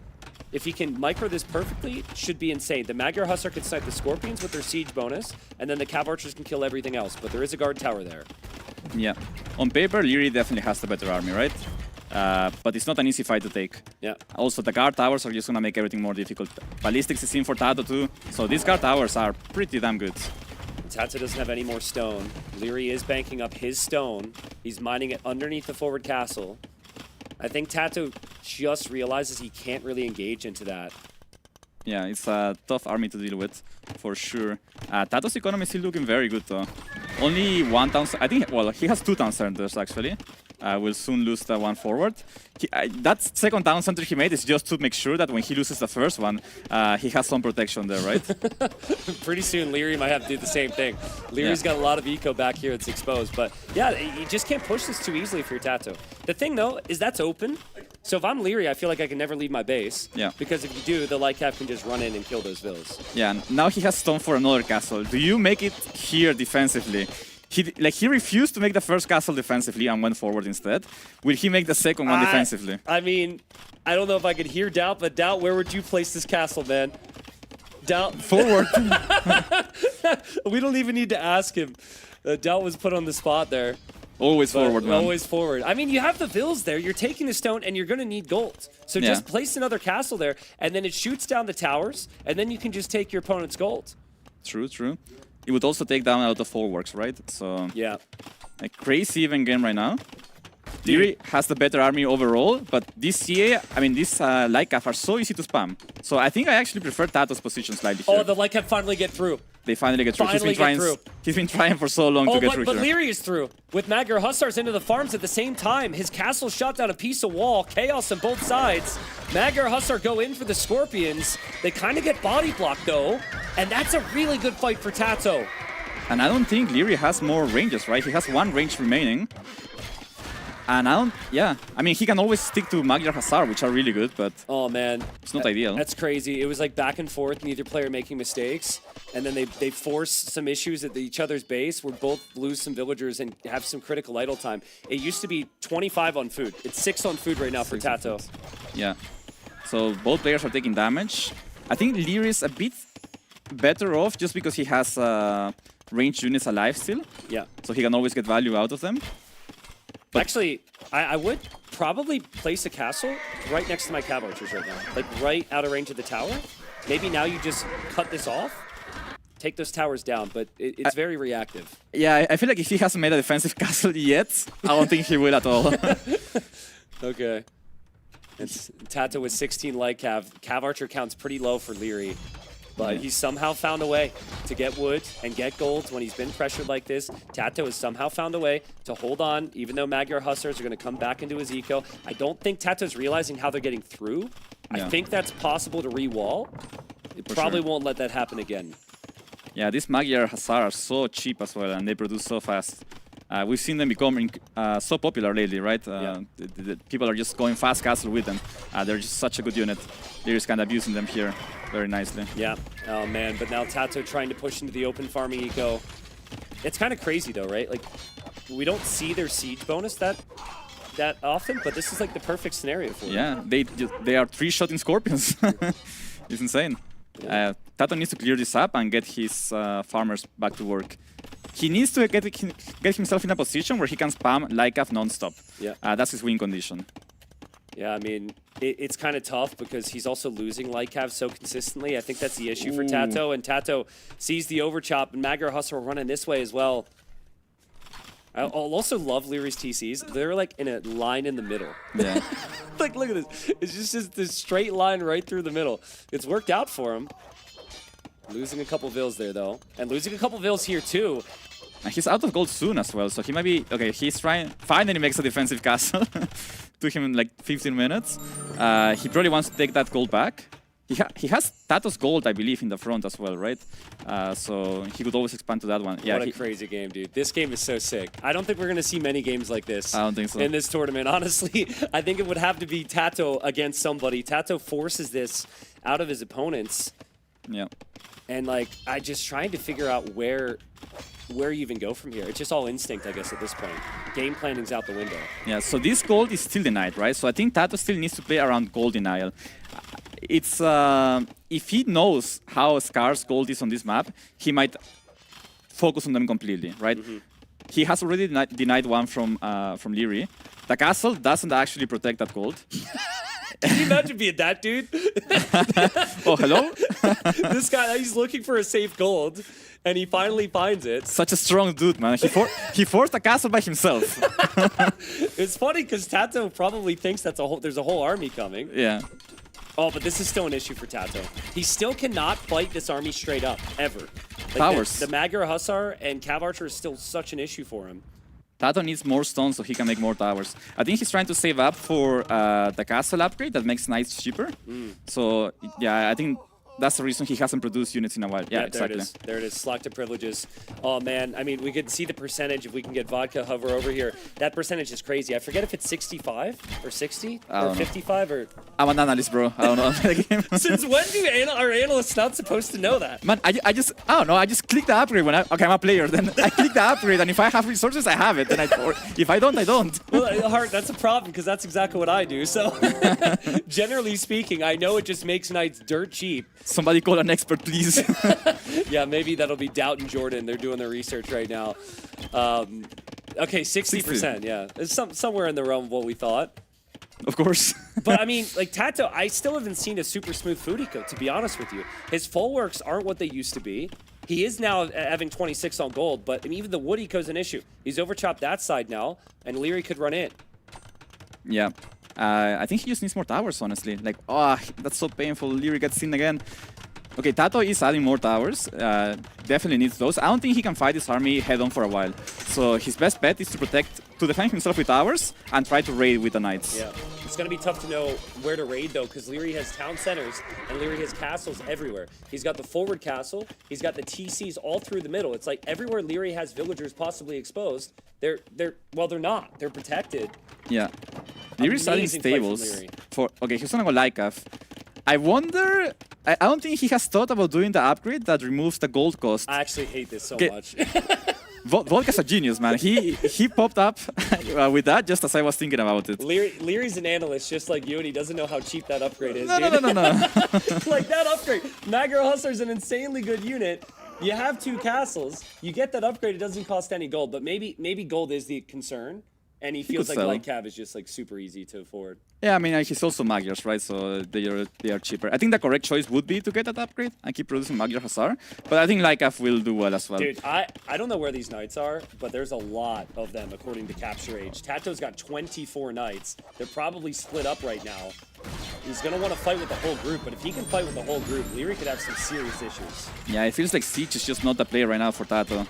if he can micro this perfectly, should be insane. The Magyar Hussar can snipe the Scorpions with their siege bonus, and then the Cav Archers can kill everything else. But there is a Guard Tower there. Yeah. On paper, Leary definitely has the better army, right? But it's not an easy fight to take. Yeah. Also, the Guard Towers are just gonna make everything more difficult. Ballistics is in for Tato too, so these Guard Towers are pretty damn good. Tato doesn't have any more stone. Leary is banking up his stone. He's mining it underneath the forward castle. I think Tato just realizes he can't really engage into that. Yeah, it's a tough army to deal with, for sure. Tato's economy is still looking very good, though. Only one town... I think, well, he has 2 town centers, actually. Will soon lose the one forward. That second town center he made is just to make sure that when he loses the first one, he has some protection there, right? Pretty soon, Leary might have to do the same thing. Leary's got a lot of eco back here that's exposed, but yeah, you just can't push this too easily for your Tato. The thing, though, is that's open. So if I'm Leary, I feel like I can never leave my base. Yeah. Because if you do, the Light Cav can just run in and kill those vills. Yeah, now he has stone for another castle. Do you make it here defensively? He refused to make the first castle defensively and went forward instead. Will he make the second one defensively? I mean, I don't know if I could hear Doubt, but Doubt, where would you place this castle, man? Doubt. Forward. We don't even need to ask him. Doubt was put on the spot there. Always forward, man. Always forward. I mean, you have the vills there. You're taking the stone, and you're going to need gold. So just place another castle there, and then it shoots down the towers, and then you can just take your opponent's gold. True, true. It would also take down a lot of forwarks, right? So Yeah. a crazy even game right now. Leary has the better army overall, but this CA, I mean, these Lycaf are so easy to spam. So I think I actually prefer Tato's position slightly here. Oh, the Lycaf finally get through. They finally get through. Finally He's been trying for so long to get through but here. Leary is through. With Magyar Hussars into the farms at the same time. His castle shot down a piece of wall. Chaos on both sides. Magyar Hussar go in for the Scorpions. They kind of get body blocked, though. And that's a really good fight for Tato. And I don't think Leary has more ranges, right? He has one range remaining. And I mean, he can always stick to Magyar Hussar, which are really good, but Oh, man. it's not ideal. That's crazy. It was like back and forth, neither player making mistakes. And then they force some issues at each other's base where both lose some villagers and have some critical idle time. It used to be 25 on food. It's 6 on food right now for Tato. Yeah. So both players are taking damage. I think Leary is a bit better off just because he has ranged units alive still. Yeah. So he can always get value out of them. But actually, I would probably place a castle right next to my cav archers right now. Like right out of range of the tower. Maybe now you just cut this off, take those towers down, but it's very reactive. Yeah, I feel like if he hasn't made a defensive castle yet, I don't think he will at all. Okay. It's Tato with 16 light cav. Cav archer count's pretty low for Leary. But he's somehow found a way to get wood and get golds when he's been pressured like this. Tato has somehow found a way to hold on, even though Magyar Hussars are going to come back into his eco. I don't think Tato's realizing how they're getting through. Yeah. I think that's possible to re-wall. It probably won't let that happen again. Yeah, these Magyar Hussar are so cheap as well, and they produce so fast. We've seen them becoming so popular lately, right? The people are just going fast castle with them. They're just such a good unit. They're just kind of abusing them here very nicely. Yeah. Oh, man. But now Tato trying to push into the open farming eco. It's kind of crazy, though, right? Like, we don't see their siege bonus that often, but this is like the perfect scenario for them. Yeah, they are 3-shotting Scorpions. It's insane. Yeah. Tato needs to clear this up and get his farmers back to work. He needs to get himself in a position where he can spam Lycaf non-stop. Yeah. That's his win condition. Yeah, I mean, it's kind of tough because he's also losing Lycav so consistently. I think that's the issue for Tato, and Tato sees the overchop, and Magyar Hussar running this way as well. I'll also love Leary's TCs. They're like in a line in the middle. Yeah. Like, look at this. It's just this straight line right through the middle. It's worked out for him. Losing a couple vills there, though. And losing a couple vills here, too. And he's out of gold soon as well, so he might be... Okay, he's trying... Finally makes a defensive castle. Took him like 15 minutes. He probably wants to take that gold back. He has Tato's gold, I believe, in the front as well, right? So he could always expand to that one. Yeah, What a crazy game, dude. This game is so sick. I don't think we're going to see many games like this. I don't think so. In this tournament, honestly. I think it would have to be Tato against somebody. Tato forces this out of his opponents. Yeah. And, like, I just trying to figure out where you even go from here. It's just all instinct, I guess, at this point. Game planning's out the window. Yeah, so this gold is still denied, right? So I think Tato still needs to play around gold denial. It's if he knows how scarce gold is on this map, he might focus on them completely, right? He has already denied one from Leary. The castle doesn't actually protect that gold. Can you imagine being that dude? Oh, hello? This guy, he's looking for a safe gold, and he finally finds it. Such a strong dude, man. He forced a castle by himself. It's funny because Tato probably thinks there's a whole army coming. Yeah. Oh, but this is still an issue for Tato. He still cannot fight this army straight up, ever. Like Towers. The Magyar Hussar and Cav Archer is still such an issue for him. Tato needs more stones so he can make more towers. I think he's trying to save up for the castle upgrade that makes knights cheaper. So, yeah, I think that's the reason he hasn't produced units in a while. Yeah, exactly. There it is. Slack to privileges. Oh, man. I mean, we could see the percentage if we can get Vodka hover over here. That percentage is crazy. I forget if it's 65 or 60 or 55 or... I'm an analyst, bro. I don't know the game. Since when do our analysts not supposed to know that? Man, I don't know. I just click the upgrade when okay, I'm a player. Then I click the upgrade, and if I have resources, I have it. Then or if I don't, I don't. Well, Hart, that's a problem because that's exactly what I do. So, generally speaking, I know it just makes knights dirt cheap. Somebody call an expert, please. Yeah, maybe that'll be Doubt and Jordan. They're doing their research right now. Okay, 60%. Yeah, it's somewhere in the realm of what we thought. Of course. But I mean, like Tato, I still haven't seen a super smooth food eco, to be honest with you. His full works aren't what they used to be. He is now having 26 on gold, but even the wood eco is an issue. He's overchopped that side now, and Leary could run in. Yeah. I think he just needs more towers, honestly. Like, oh, that's so painful. Leary gets seen again. Okay, Tato is adding more towers. Definitely needs those. I don't think he can fight this army head-on for a while. So his best bet is to defend himself with towers and try to raid with the knights. Yeah. It's going to be tough to know where to raid, though, because Leary has town centers and Leary has castles everywhere. He's got the forward castle. He's got the TCs all through the middle. It's like everywhere Leary has villagers possibly exposed, they're not. They're protected. Yeah. Leary's starting Amazing fight from stables. Leary. Okay, he's gonna go Lycaf. I wonder... I don't think he has thought about doing the upgrade that removes the gold cost. I actually hate this so Okay. much. Volka's a genius, man. He popped up with that just as I was thinking about it. Leary's an analyst just like you, and he doesn't know how cheap that upgrade is. No. Like that upgrade. Magro Hustler's an insanely good unit. You have 2 castles. You get that upgrade, it doesn't cost any gold, but maybe gold is the concern. And he feels could like sell. Light Cav is just like super easy to afford. Yeah, I mean, he's also Magyars, right? So they are cheaper. I think the correct choice would be to get that upgrade and keep producing Magyar Hussar. But I think Lycaf will do well as well. Dude, I don't know where these knights are, but there's a lot of them according to Capture Age. Tato's got 24 knights. They're probably split up right now. He's going to want to fight with the whole group, but if he can fight with the whole group, Leary could have some serious issues. Yeah, it feels like Siege is just not the play right now for Tato.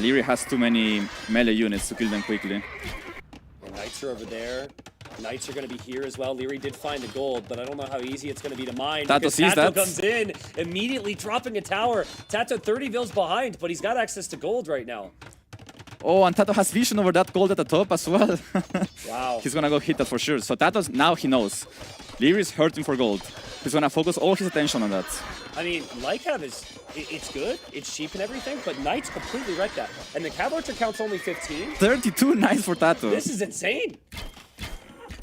Leary has too many melee units to kill them quickly. The knights are over there. Knights are going to be here as well. Leary did find the gold, but I don't know how easy it's going to be to mine. Tato because sees Tato that. comes in, immediately dropping a tower. Tato 30 vills behind, but he's got access to gold right now. Oh, and Tato has vision over that gold at the top as well. Wow. He's gonna go hit that for sure. So Tato's, now he knows. Leary is hurting for gold. He's gonna focus all his attention on that. I mean, Lycav it's good, it's cheap and everything, but Knights completely wrecked that. And the Cav Archer count's only 15. 32 knights for Tato. This is insane.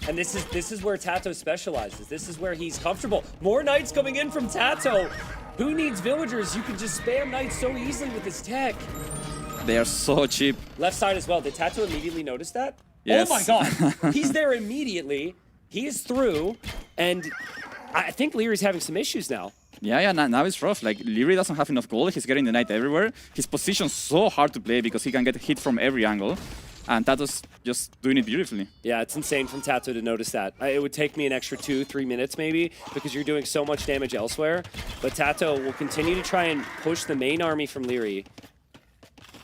And this is where Tato specializes. This is where he's comfortable. More Knights coming in from Tato. Who needs villagers? You can just spam Knights so easily with his tech. They are so cheap. Left side as well. Did Tato immediately notice that? Yes. Oh my god. He's there immediately. He is through. And I think Leary's having some issues now. Yeah, now it's rough. Like, Leary doesn't have enough gold. He's getting the knight everywhere. His position's so hard to play because he can get hit from every angle. And Tato's just doing it beautifully. Yeah, it's insane from Tato to notice that. It would take me an extra 2-3 minutes maybe because you're doing so much damage elsewhere. But Tato will continue to try and push the main army from Leary.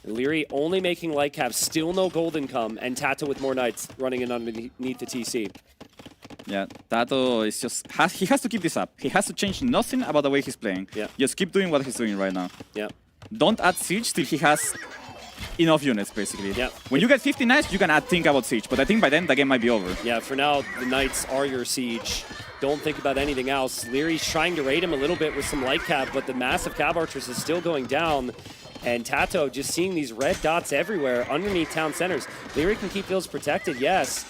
Leary only making light caps, still no gold income, and Tato with more knights running in underneath the TC. Yeah, Tato is just... he has to keep this up. He has to change nothing about the way he's playing. Yeah. Just keep doing what he's doing right now. Yeah. Don't add siege till he has enough units, basically. Yeah. When you get 50 knights, you can think about siege, but I think by then the game might be over. Yeah, for now, the knights are your siege. Don't think about anything else. Leary's trying to raid him a little bit with some light cap, but the massive cab archers is still going down. And Tato just seeing these red dots everywhere underneath town centers. Leary can keep those protected, yes.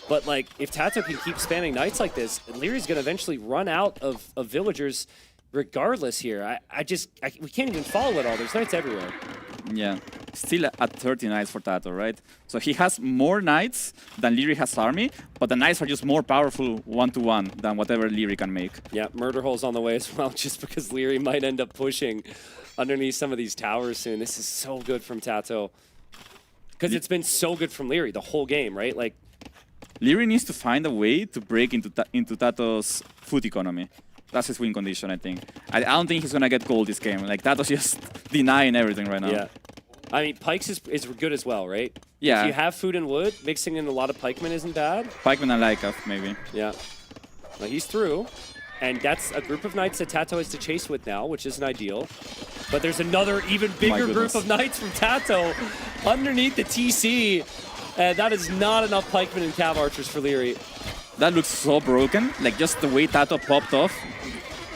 But like, if Tato can keep spamming knights like this, Leary's gonna eventually run out of villagers regardless here. We can't even follow it all. There's knights everywhere. Yeah, still at 30 knights for Tato, right? So he has more knights than Leary has army, but the knights are just more powerful one-to-one than whatever Leary can make. Yeah, murder hole's on the way as well, just because Leary might end up pushing underneath some of these towers soon. This is so good from Tato. Because it's been so good from Leary the whole game, right? Like, Leary needs to find a way to break into Tato's food economy. That's his win condition, I think. I don't think he's gonna get gold this game. Like, Tato's just denying everything right now. yeah. I mean, Pikes is good as well, right? Yeah. If you have food and wood, mixing in a lot of pikemen isn't bad. Pikeman and Lycaf, maybe. Yeah. Well, he's through. And that's a group of knights that Tato has to chase with now, which isn't ideal. But there's another even bigger group of knights from Tato underneath the TC. And that is not enough pikemen and cav archers for Leary. That looks so broken. Like, just the way Tato popped off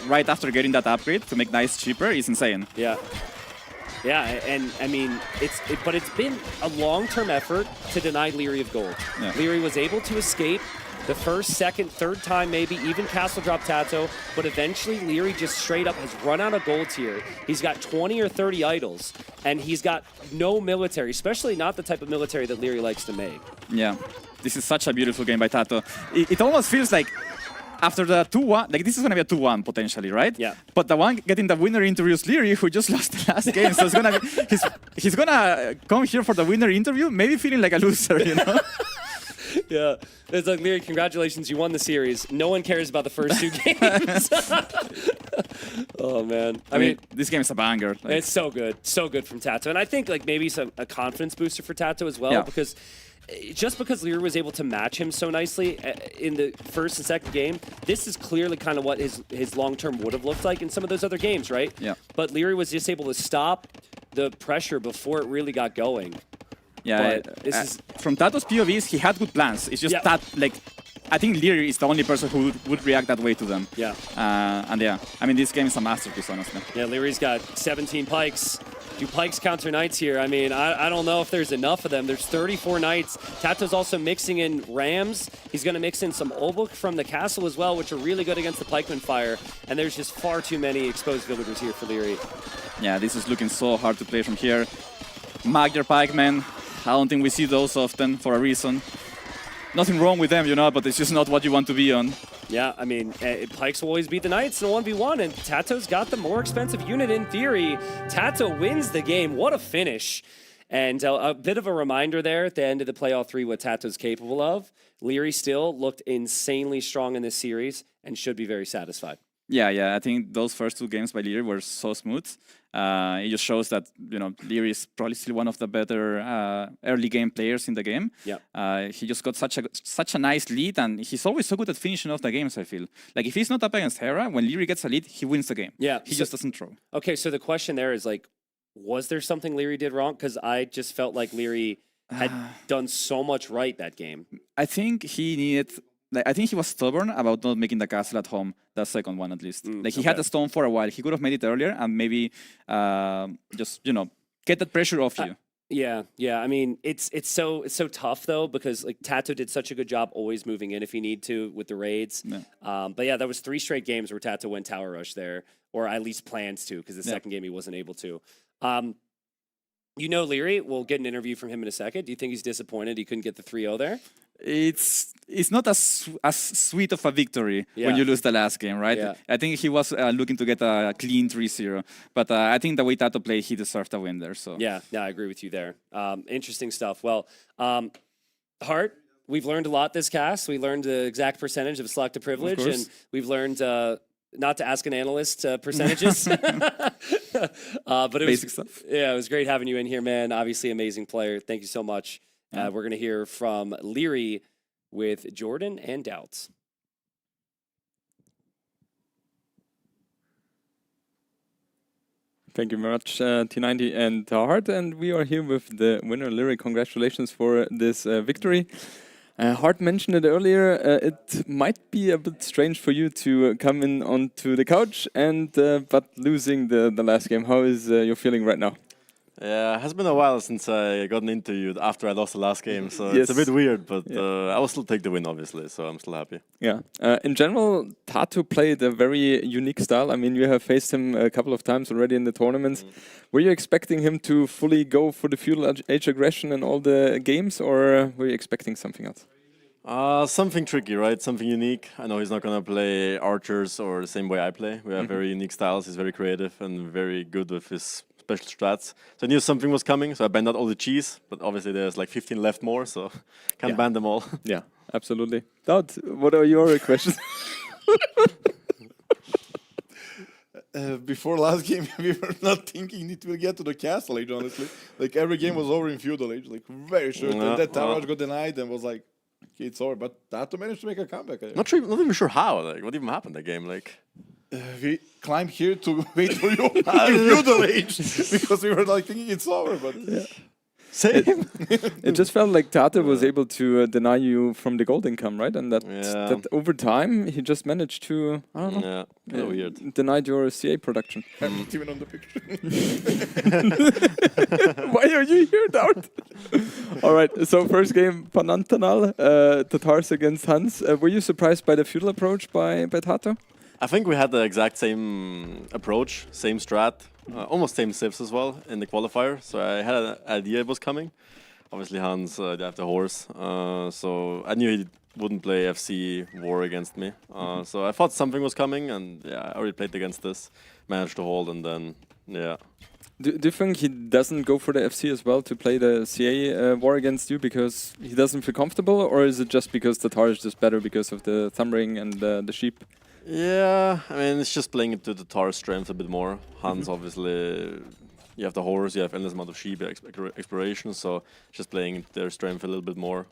right after getting that upgrade to make knights cheaper is insane. Yeah. Yeah, and I mean, but it's been a long-term effort to deny Leary of gold. Yeah. Leary was able to escape the first, second, third time maybe, even castle drop Tato, but eventually Leary just straight up has run out of gold here. He's got 20 or 30 idols, and he's got no military, especially not the type of military that Leary likes to make. Yeah, this is such a beautiful game by Tato. It almost feels like after the 2-1, like this is gonna be a 2-1 potentially, right? Yeah. But the one getting the winner interview is Leary, who just lost the last game. So it's gonna be, he's gonna come here for the winner interview, maybe feeling like a loser, you know? Yeah, it's like, Leary, congratulations, you won the series. No one cares about the first 2 games. Oh man, I mean, this game is a banger. Like, it's so good from Tato, and I think like maybe a confidence booster for Tato as well, Yeah. because just because Leary was able to match him so nicely in the first and second game, this is clearly kind of what his long term would have looked like in some of those other games, right? Yeah. But Leary was just able to stop the pressure before it really got going. yeah, But this is from Tato's POVs, he had good plans. It's just Yeah. that, like, I think Leary is the only person who would react that way to them. Yeah. And yeah, I mean, this game is a masterpiece, honestly. Yeah, Leary's got 17 pikes. Do pikes counter knights here? I mean, I don't know if there's enough of them. There's 34 knights. Tato's also mixing in rams. He's going to mix in some obuk from the castle as well, which are really good against the pikeman fire. And there's just far too many exposed villagers here for Leary. Yeah, this is looking so hard to play from here. Magyar pikemen, I don't think we see those often for a reason. Nothing wrong with them, you know, but it's just not what you want to be on. Yeah, I mean, pikes will always beat the knights in a 1v1, and Tato's got the more expensive unit in theory. Tato wins the game. What a finish. And a bit of a reminder there at the end of the playoff 3 what Tato's capable of. Leary still looked insanely strong in this series and should be very satisfied. Yeah, I think those first 2 games by Leary were so smooth. It just shows that, you know, Leary is probably still one of the better early game players in the game. Yeah. He just got such a nice lead, and he's always so good at finishing off the games, I feel. Like, if he's not up against Hera, when Leary gets a lead, he wins the game. Yeah. He just doesn't throw. Okay, so the question there is, like, was there something Leary did wrong? Because I just felt like Leary had done so much right that game. I think he needed... Like, I think he was stubborn about not making the castle at home, the second one at least. Like, he had the stone for a while. He could have made it earlier and maybe just, you know, get that pressure off you. Yeah. I mean, it's so tough though, because like Tato did such a good job always moving in if he need to with the raids. Yeah. But yeah, that was 3 straight games where Tato went tower rush there, or at least plans to, because the second game he wasn't able to. You know, Leary, we'll get an interview from him in a second. Do you think he's disappointed he couldn't get the 3-0 there? It's not as sweet of a victory when you lose the last game, right? Yeah. I think he was looking to get a clean 3-0, but I think the way Tato played, he deserved a win there. So Yeah, I agree with you there. Interesting stuff. Well, Hart, we've learned a lot this cast. We learned the exact percentage of selective privilege, and we've learned not to ask an analyst percentages. But it Basic was, stuff. Yeah, it was great having you in here, man. Obviously, amazing player. Thank you so much. We're going to hear from Leary with Jordan and Doubts. Thank you very much, T90 and Hart. And we are here with the winner, Leary. Congratulations for this victory. Hart mentioned it earlier. It might be a bit strange for you to come in onto the couch, and but losing the last game. How is your feeling right now? Yeah, it has been a while since I got an interview after I lost the last game, so Yes. it's a bit weird, but I will still take the win, obviously, so I'm still happy. Yeah. In general, Tato played a very unique style. I mean, you have faced him a couple of times already in the tournaments. Were you expecting him to fully go for the feudal age aggression in all the games, or were you expecting something else? Something tricky, right? Something unique. I know he's not going to play archers or the same way I play. We have very unique styles. He's very creative and very good with his special strats. So I knew something was coming, so I banned out all the cheese, but obviously there's like 15 left more, so can't ban them all. Yeah, absolutely. Dad, what are your questions? Before last game, we were not thinking it will get to the castle age, honestly. Like, every game was over in feudal age, like, very sure. Yeah, That tower got denied and was like, okay, it's over. But Tato managed to make a comeback. Not even sure how. Like, what even happened that game? Like, we climbed here to wait for you in feudal age because we were like thinking it's over. But same. It just felt like Tato was able to deny you from the gold income, right? And that over time he just managed to, I don't know, Yeah, kind of weird. denied your CA production. not even on the picture. Why are you here, Dart? All right, so first game, Panantanal, Tatars against Hans. Were you surprised by the feudal approach by Tato? I think we had the exact same approach, same strat, almost same civs as well in the qualifier. So I had an idea it was coming. Obviously, Hans, they have the horse. So I knew he wouldn't play FC War against me. So I thought something was coming, and yeah, I already played against this, managed to hold, and then yeah. Do you think he doesn't go for the FC as well to play the CA war against you because he doesn't feel comfortable, or is it just because the tower is just better because of the thumb ring and the sheep? Yeah, I mean, it's just playing into the Tar strength a bit more. Hans, obviously, you have the horse, you have endless amount of sheep exploration, so just playing their strength a little bit more.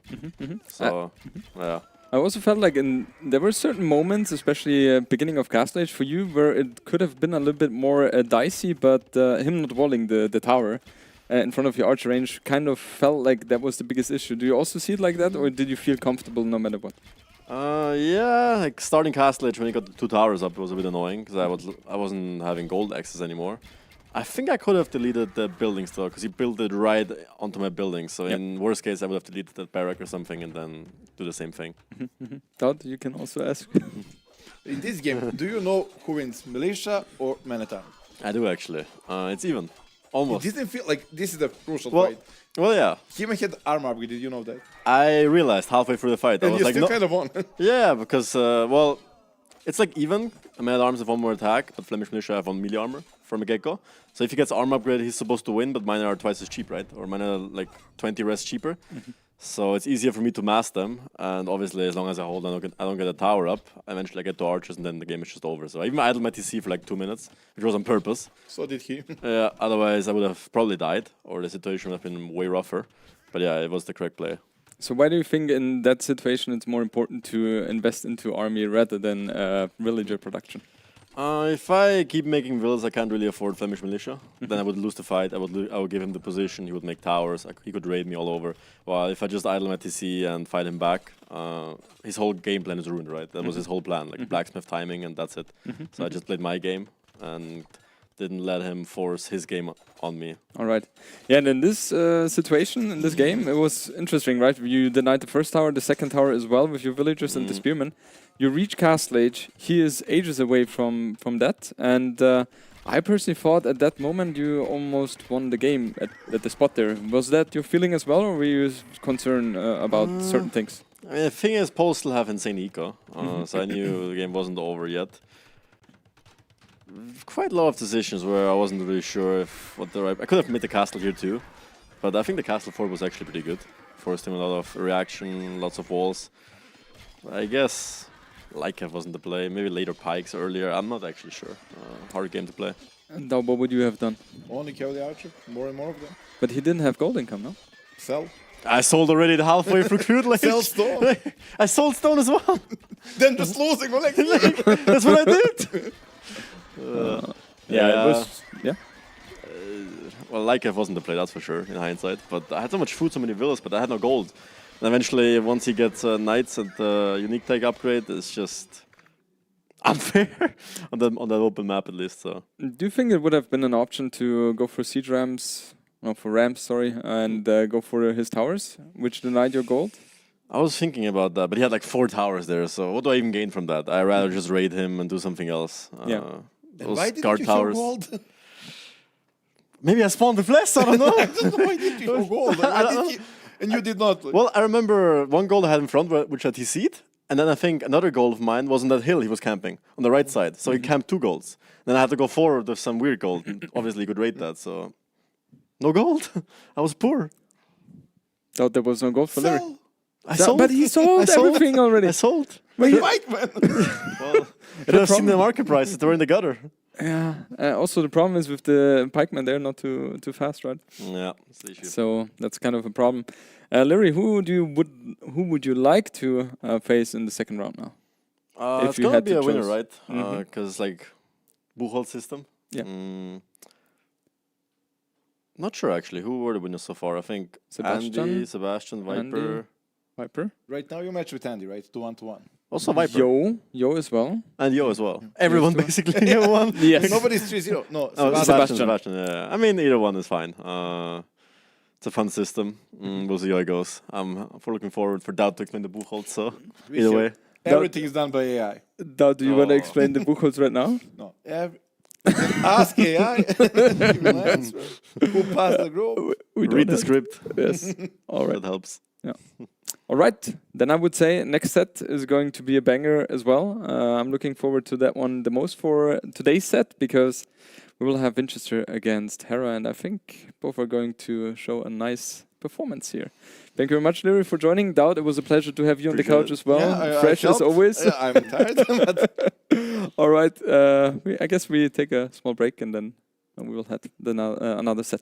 So, yeah. I also felt like there were certain moments, especially beginning of Castle Age for you, where it could have been a little bit more dicey, but him not walling the tower in front of your archer range kind of felt like that was the biggest issue. Do you also see it like that, or did you feel comfortable no matter what? Yeah, like starting Castle Age when he got the 2 towers up, it was a bit annoying because I wasn't having gold access anymore. I think I could have deleted the buildings though, because he built it right onto my building. So in worst case, I would have deleted that barrack or something and then do the same thing. Todd, you can also ask. In this game, do you know who wins, Militia or Man at Arms? I do actually. It's even. Almost. It didn't feel like this is the crucial Well, fight. well, yeah. Him had armor upgrade, did you know that? I realized halfway through the fight. I And was you like, still no. kind of won. Yeah, because, well, it's like even. Man-at-Arms have 1 more attack, but Flemish Militia have 1 melee armor from a get-go. So if he gets armor upgrade, he's supposed to win, but mine are twice as cheap, right? Or mine are like 20 res cheaper. So it's easier for me to mass them, and obviously as long as I hold, I don't get a tower up. Eventually I get 2 archers, and then the game is just over. So I even idled my TC for like 2 minutes, which was on purpose. So did he. Otherwise I would have probably died, or the situation would have been way rougher. But yeah, it was the correct play. So why do you think in that situation it's more important to invest into army rather than villager production? If I keep making villas, I can't really afford Flemish Militia. Then I would lose the fight. I would give him the position. He would make towers. He could raid me all over. While if I just idle my TC and fight him back, his whole game plan is ruined, right? That was his whole plan, like blacksmith timing, and that's it. So I just played my game and didn't let him force his game on me. All right. Yeah, and in this situation, in this game, it was interesting, right? You denied the first tower, the second tower as well with your villagers and the spearmen. You reach Castle Age. He is ages away from that. And I personally thought at that moment you almost won the game at the spot there. Was that your feeling as well, or were you concerned about certain things? I mean, the thing is, Poles still have insane eco, so I knew the game wasn't over yet. Quite a lot of decisions where I wasn't really sure if what the right. I could have made the castle here too, but I think the castle fort was actually pretty good. Forced him a lot of reaction, lots of walls. I guess Lykev wasn't the play. Maybe later pikes earlier. I'm not actually sure. Hard game to play. And now what would you have done? Only kill the archer, more and more of them. But he didn't have gold income, no? Sell. I sold already the halfway through Crude Lake. Sell stone. I sold stone as well. Then just losing. Like, That's what I did. Yeah, it was. Yeah. Well, Lykev wasn't the play, that's for sure, in hindsight. But I had so much food, so many villas, but I had no gold. And eventually, once he gets knights and unique tag upgrade, it's just unfair on that open map at least. So. Do you think it would have been an option to go for siege ramps, no, for ramps, sorry, and go for his towers, which denied your gold? I was thinking about that, but he had like 4 towers there, so what do I even gain from that? I'd rather just raid him and do something else. Yeah. Those why didn't guard you towers. show gold? Maybe I spawned with less, I don't know. I don't know why did you show gold. And you did not. Like, Well, I remember one gold I had in front, which I TC'd, and then I think another goal of mine was on that hill he was camping, on the right side. So he camped 2 golds. Then I had to go forward with some weird gold. Obviously, he could rate that, so... No gold. I was poor. Thought there was no gold for Lyric. I sold. But he sold everything already. I sold. Right, man. Well, I've seen the market prices. They were in the gutter. Yeah. Also, the problem is with the pikemen, they're not too fast, right? Yeah, that's the issue. So that's kind of a problem. Larry, who would you like to face in the second round now? If It's you gonna had be to a winner, choose. right? Because like Buchholz system. Yeah. Not sure actually. Who were the winners so far? I think Sebastian, Andy, Sebastian, Viper. Viper. Right now you match with Andy, right? 2-1-1. Also Viper. Yo as well. And Yo as well. Everyone basically Yo won. Yes. Nobody's 3-0. No, Oh, Sebastian. Sebastian, yeah. I mean, either one is fine. It's a fun system. We'll see how it goes. I'm looking forward for Dowd to explain the Buchholz, so either way. Everything is done by AI. Do you want to explain the Buchholz right now? No. Ask AI. He will answer. Who passed the group? We Read don't the have- script. Yes. All right. That helps. All right. Then I would say next set is going to be a banger as well. I'm looking forward to that one the most for today's set because we will have Winchester against Hera, and I think both are going to show a nice performance here. Thank you very much, Leary, for joining. Dowd, it was a pleasure to have you on the Appreciate couch it. as well. Yeah, I Fresh as helped. always. Yeah, I'm tired. But All right. I guess we take a small break and then we will have another set.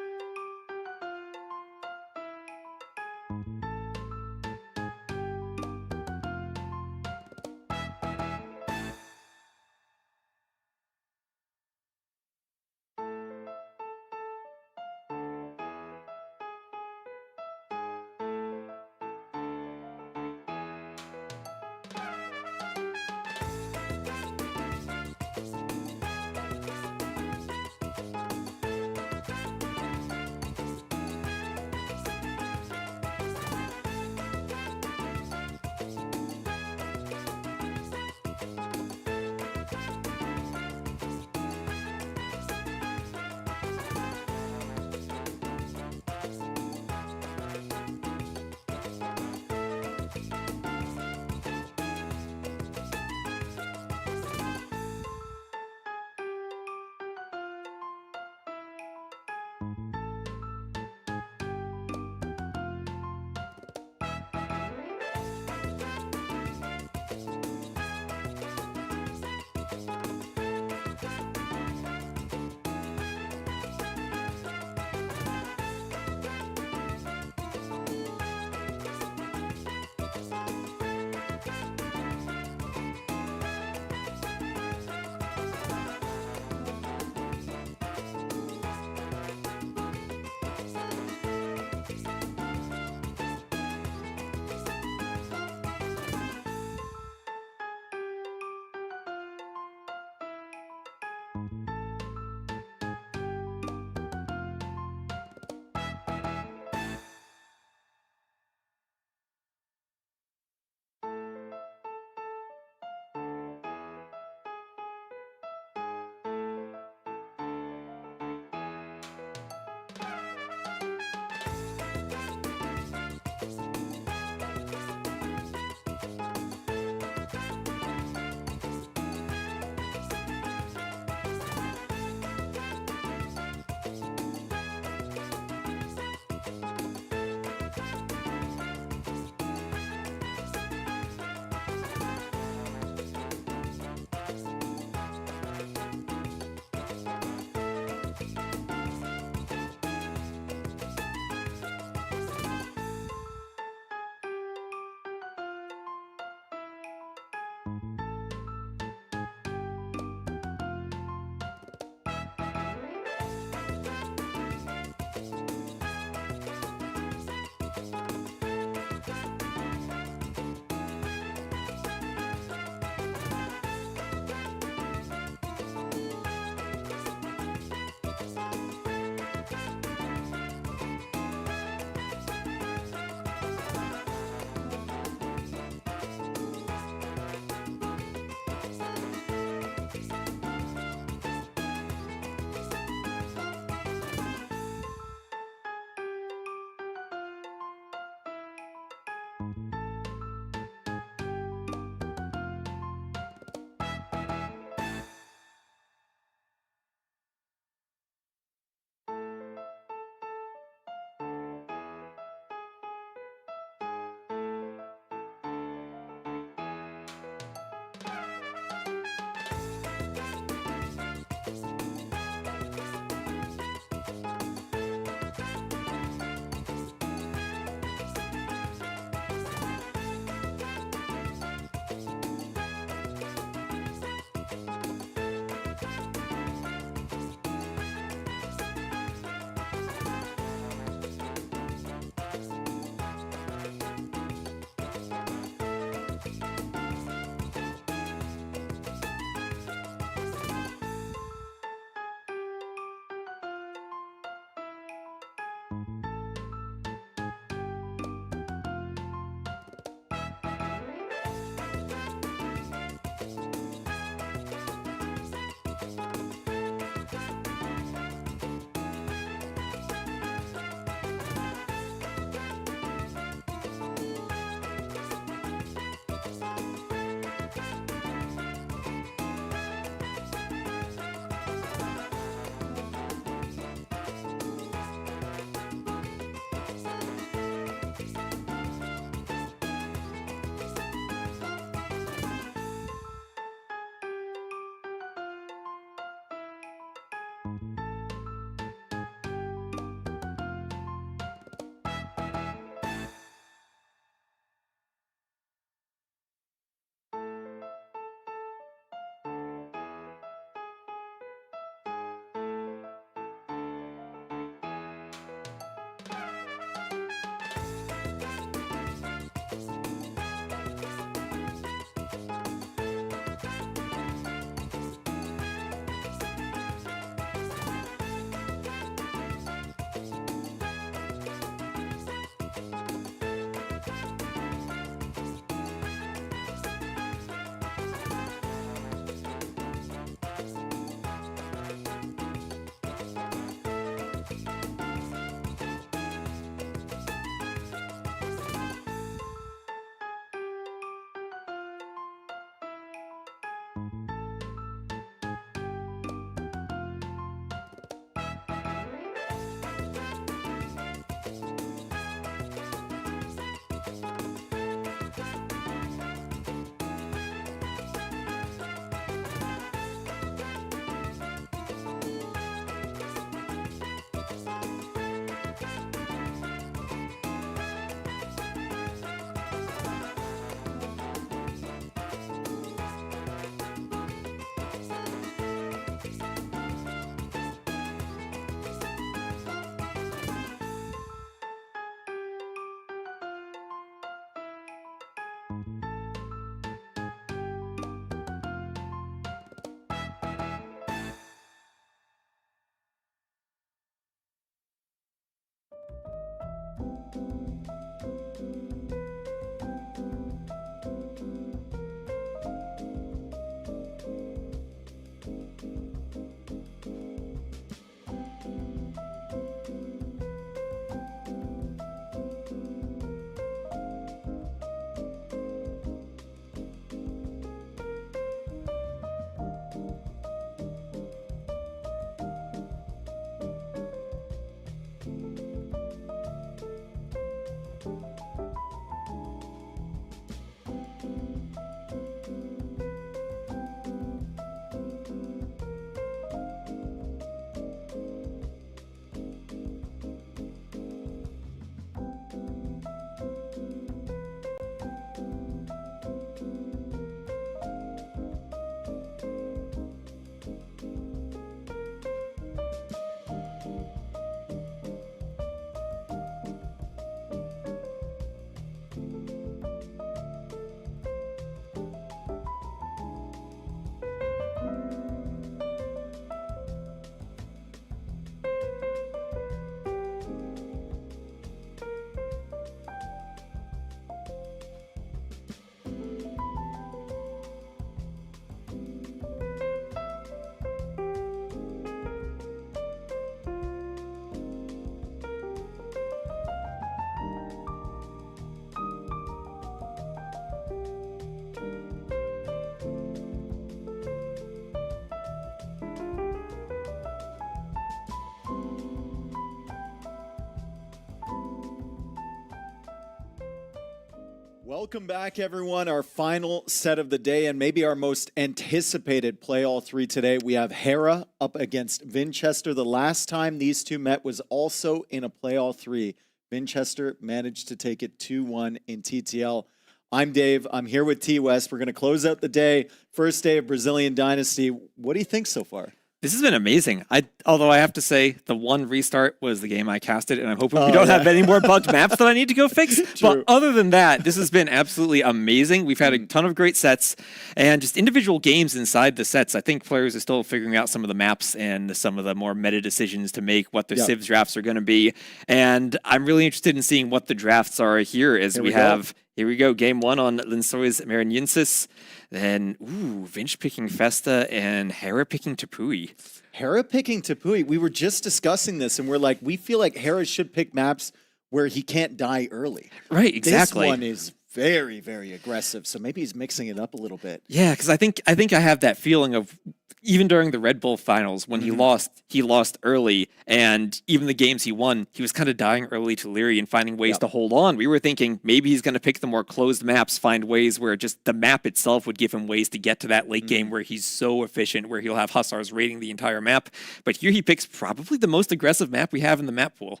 Welcome back, everyone. Our final set of the day and maybe our most anticipated play all three today. We have Hera up against Vinchester. The last time these two met was also in a play all three. Vinchester managed to take it 2-1 in TTL. I'm Dave. I'm here with T West. We're going to close out the day. First day of Brazilian Dynasty. What do you think so far? This has been amazing. Although I have to say, the one restart was the game I casted, and I'm hoping we don't have any more bugged maps that I need to go fix. But other than that, this has been absolutely amazing. We've had a ton of great sets, and just individual games inside the sets. I think players are still figuring out some of the maps and some of the more meta decisions to make, what their Civs drafts are going to be. And I'm really interested in seeing what the drafts are here, as we have... Here we go, game one on Lençóis Maranhenses. Then, Vinch picking Festa and Hera picking Tepui. Hera picking Tepui. We were just discussing this, and we're like, we feel like Hera should pick maps where he can't die early. Right, exactly. This one is very, very aggressive. So maybe he's mixing it up a little bit. Yeah, because I think I have that feeling of even during the Red Bull finals when he lost early, and even the games he won, he was kind of dying early to Leary and finding ways to hold on. We were thinking maybe he's going to pick the more closed maps, find ways where just the map itself would give him ways to get to that late game where he's so efficient, where he'll have Hussars raiding the entire map. But here he picks probably the most aggressive map we have in the map pool.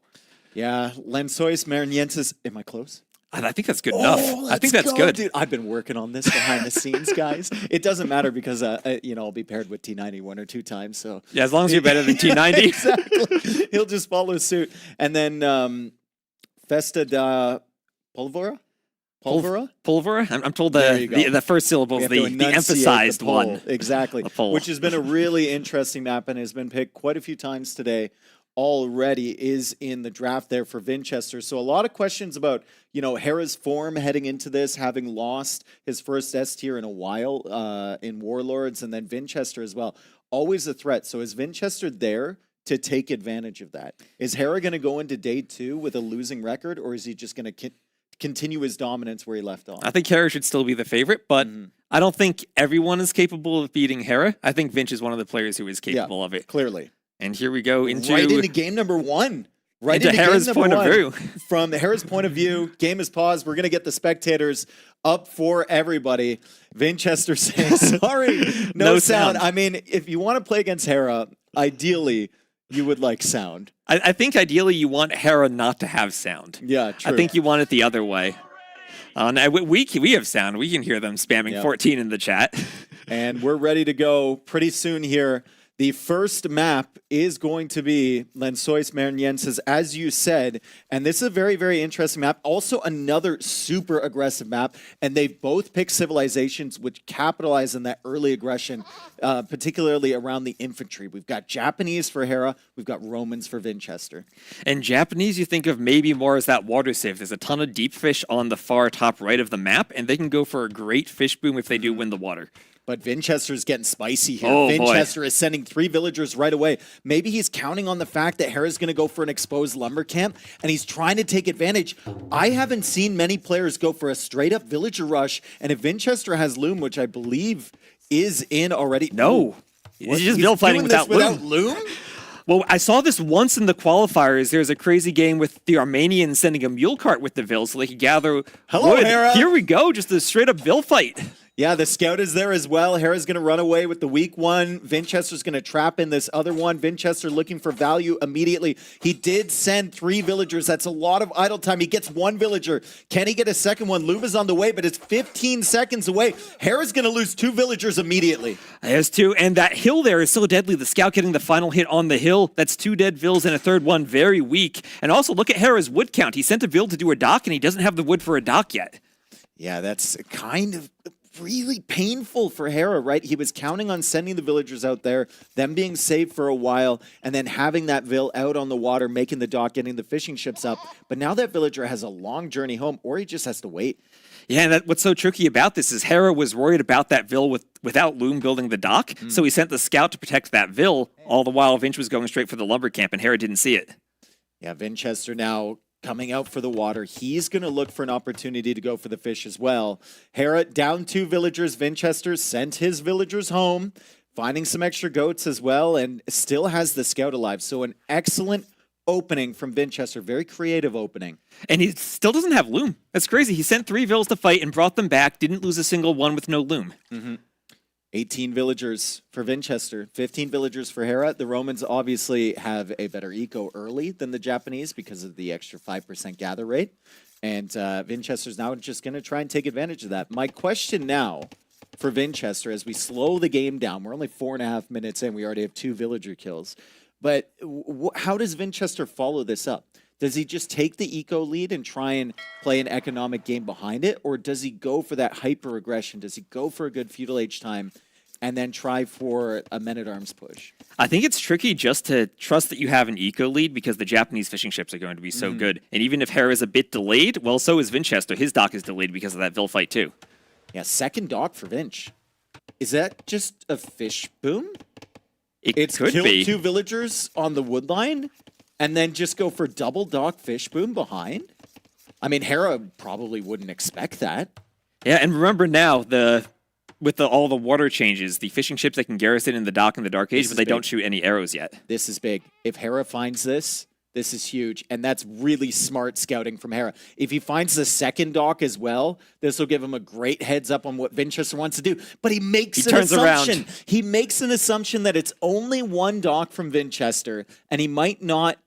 Yeah, Lensois, Mariniensis. Am I close? I think that's good enough. I think that's good. Dude, I've been working on this behind the scenes, guys. It doesn't matter because, I'll be paired with T90 one or two times. So yeah, as long as you're better than T90. Exactly. He'll just follow suit. And then Festa da Pulvera? Pulvera? I'm told the first syllable is the emphasized one. Exactly. Which has been a really interesting map and has been picked quite a few times today. Already is in the draft there for Vinchester. So a lot of questions about, Hera's form heading into this, having lost his first S tier in a while in Warlords, and then Vinchester as well. Always a threat. So is Vinchester there to take advantage of that? Is Hera going to go into day 2 with a losing record, or is he just going to continue his dominance where he left off? I think Hera should still be the favorite, but I don't think everyone is capable of beating Hera. I think Vinch is one of the players who is capable of it. Clearly. And here we go into game number 1. Into Hera's point of view. From Hera's point of view, game is paused. We're going to get the spectators up for everybody. Vinchester saying, sorry, no sound. I mean, if you want to play against Hera, ideally, you would like sound. I think ideally you want Hera not to have sound. Yeah, true. I think you want it the other way. We have sound. We can hear them spamming 14 in the chat. And we're ready to go pretty soon here. The first map is going to be Lensois Mariniensis, as you said, and this is a very, very interesting map. Also another super aggressive map, and they've both picked civilizations which capitalize on that early aggression, particularly around the infantry. We've got Japanese for Hera, we've got Romans for Vinchester. And Japanese you think of maybe more as that water save. There's a ton of deep fish on the far top right of the map, and they can go for a great fish boom if they do win the water. But Vinchester's getting spicy here. Oh, Vinchester is sending 3 villagers right away. Maybe he's counting on the fact that Hera's going to go for an exposed lumber camp, and he's trying to take advantage. I haven't seen many players go for a straight-up villager rush, and if Vinchester has Loom, which I believe is in already... No. He's just build fighting without Loom? Well, I saw this once in the qualifiers. There's a crazy game with the Armenians sending a mule cart with the Vil so they could gather wood. Hera. Here we go, just a straight-up Vil fight. Yeah, the scout is there as well. Hera's going to run away with the weak one. Vinchester's going to trap in this other one. Vinchester looking for value immediately. He did send 3 villagers. That's a lot of idle time. He gets 1 villager. Can he get a second one? Luba's on the way, but it's 15 seconds away. Hera's going to lose 2 villagers immediately. There's 2, and that hill there is so deadly. The scout getting the final hit on the hill. That's 2 dead Vils and a third one very weak. And also look at Hera's wood count. He sent a Vil to do a dock, and he doesn't have the wood for a dock yet. Yeah, that's kind of... really painful for Hera, right? He was counting on sending the villagers out there, them being safe for a while, and then having that Vil out on the water, making the dock, getting the fishing ships up. But now that villager has a long journey home, or he just has to wait. Yeah, and what's so tricky about this is Hera was worried about that Vil without Loom building the dock, so he sent the scout to protect that Vil, all the while Vinch was going straight for the lumber camp, and Hera didn't see it. Yeah, Vinchester now coming out for the water. He's going to look for an opportunity to go for the fish as well. Hera down 2 villagers. Vinchester sent his villagers home, finding some extra goats as well, and still has the scout alive. So an excellent opening from Vinchester. Very creative opening. And he still doesn't have Loom. That's crazy. He sent 3 Vils to fight and brought them back. Didn't lose a single one with no Loom. 18 villagers for Vinchester, 15 villagers for Hera. The Romans obviously have a better eco early than the Japanese because of the extra 5% gather rate. And Vinchester's now just going to try and take advantage of that. My question now for Vinchester, as we slow the game down, we're only 4.5 minutes in, we already have 2 villager kills. But how does Vinchester follow this up? Does he just take the eco lead and try and play an economic game behind it? Or does he go for that hyper aggression? Does he go for a good feudal age time and then try for a men-at-arms push? I think it's tricky just to trust that you have an eco lead because the Japanese fishing ships are going to be so good. And even if Hera is a bit delayed, well, so is Vinchester. His dock is delayed because of that Vil fight too. Yeah, second dock for Vinch. Is that just a fish boom? It's could killed be. 2 villagers on the wood line and then just go for double dock fish boom behind? I mean, Hera probably wouldn't expect that. Yeah, and remember now, with all the water changes, the fishing ships that can garrison in the dock in the Dark Age, but they don't shoot any arrows yet. This is big. If Hera finds this, this is huge. And that's really smart scouting from Hera. If he finds the second dock as well, this will give him a great heads up on what Vinchester wants to do. But he makes an assumption. He makes an assumption that it's only one dock from Vinchester, and he might not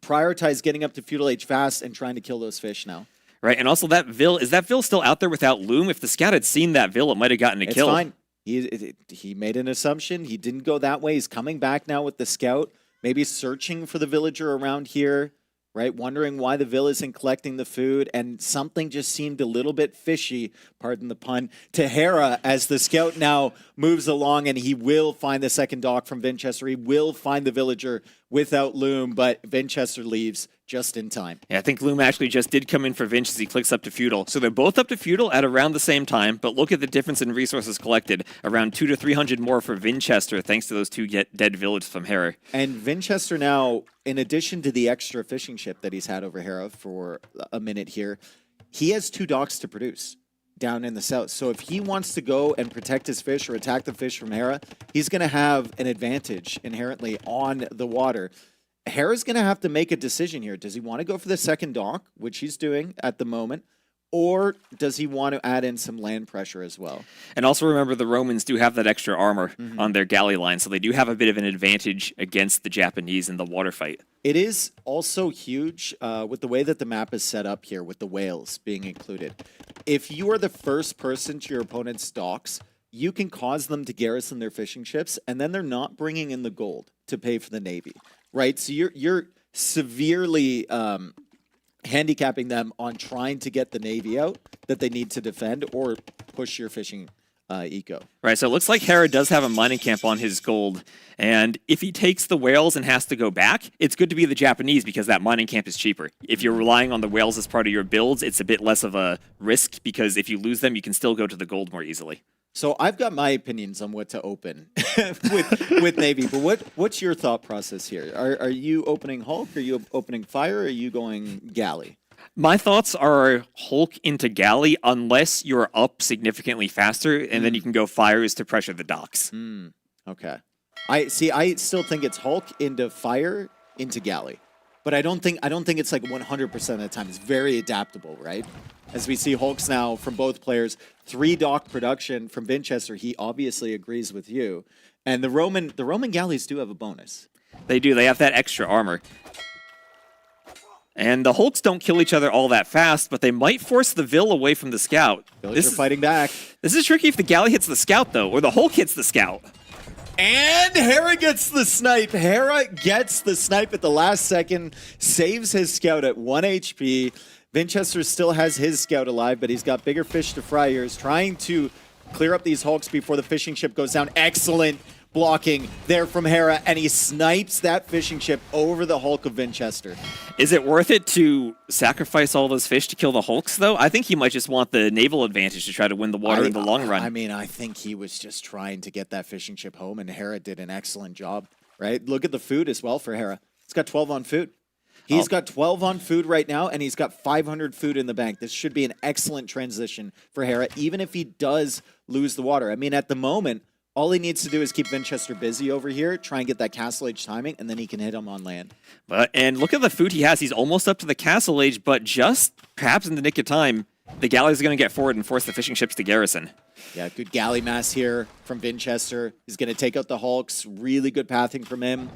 prioritize getting up to Feudal Age fast and trying to kill those fish now. Right, and also that Vil, is that Vil still out there without Loom? If the scout had seen that Vil, it might have gotten a kill. It's fine. He made an assumption. He didn't go that way. He's coming back now with the scout. Maybe searching for the villager around here, right? Wondering why the Vil isn't collecting the food, and something just seemed a little bit fishy, pardon the pun, to Hera as the scout now moves along, and he will find the second dock from Vinchester. He will find the villager without Loom, but Vinchester leaves just in time. Yeah, I think Loom actually just did come in for Vinch as he clicks up to Feudal. So they're both up to Feudal at around the same time, but look at the difference in resources collected. Around 200 to 300 more for Vinchester, thanks to those two dead villages from Hera. And Vinchester now, in addition to the extra fishing ship that he's had over Hera for a minute here, he has 2 docks to produce down in the south. So if he wants to go and protect his fish or attack the fish from Hera, he's going to have an advantage inherently on the water. Hera's going to have to make a decision here. Does he want to go for the second dock, which he's doing at the moment, or does he want to add in some land pressure as well? And also remember, the Romans do have that extra armor on their galley line, so they do have a bit of an advantage against the Japanese in the water fight. It is also huge with the way that the map is set up here, with the whales being included. If you are the first person to your opponent's docks, you can cause them to garrison their fishing ships, and then they're not bringing in the gold to pay for the Navy, right? So you're severely handicapping them on trying to get the Navy out that they need to defend or push your fishing eco. Right, so it looks like Hera does have a mining camp on his gold, and if he takes the whales and has to go back, it's good to be the Japanese because that mining camp is cheaper. If you're relying on the whales as part of your builds, it's a bit less of a risk because if you lose them, you can still go to the gold more easily. So I've got my opinions on what to open with Navy, but what's your thought process here? Are you opening Hulk? Are you opening Fire? Or are you going Galley? My thoughts are Hulk into Galley unless you're up significantly faster, and then you can go Fires to pressure the docks. Okay. I still think it's Hulk into Fire into Galley, but I don't think it's like 100% of the time. It's very adaptable, right? As we see Hulks now from both players, 3 dock production from Vinchester. He obviously agrees with you, and the Roman galleys do have a bonus. They do. They have that extra armor. And the Hulks don't kill each other all that fast, but they might force the Vil away from the scout. Villagers are fighting back. This is tricky if the galley hits the scout, though, or the Hulk hits the scout. And Hera gets the snipe. Hera gets the snipe at the last second, saves his scout at 1 HP. Vinchester still has his scout alive, but he's got bigger fish to fry here. He's trying to clear up these Hulks before the fishing ship goes down. Excellent blocking there from Hera, and he snipes that fishing ship over the Hulk of Vinchester. Is it worth it to sacrifice all those fish to kill the Hulks, though? I think he might just want the naval advantage to try to win the water in the long run. I mean, I think he was just trying to get that fishing ship home, and Hera did an excellent job, right? Look at the food as well for Hera. He's got 12 on food. He's got 12 on food right now, and he's got 500 food in the bank. This should be an excellent transition for Hera, even if he does lose the water. I mean, at the moment, all he needs to do is keep Vinchester busy over here, try and get that Castle Age timing, and then he can hit him on land. And look at the food he has. He's almost up to the Castle Age, but just perhaps in the nick of time, the galleys are going to get forward and force the fishing ships to garrison. Yeah, good galley mass here from Vinchester. He's going to take out the Hulks. Really good pathing from him.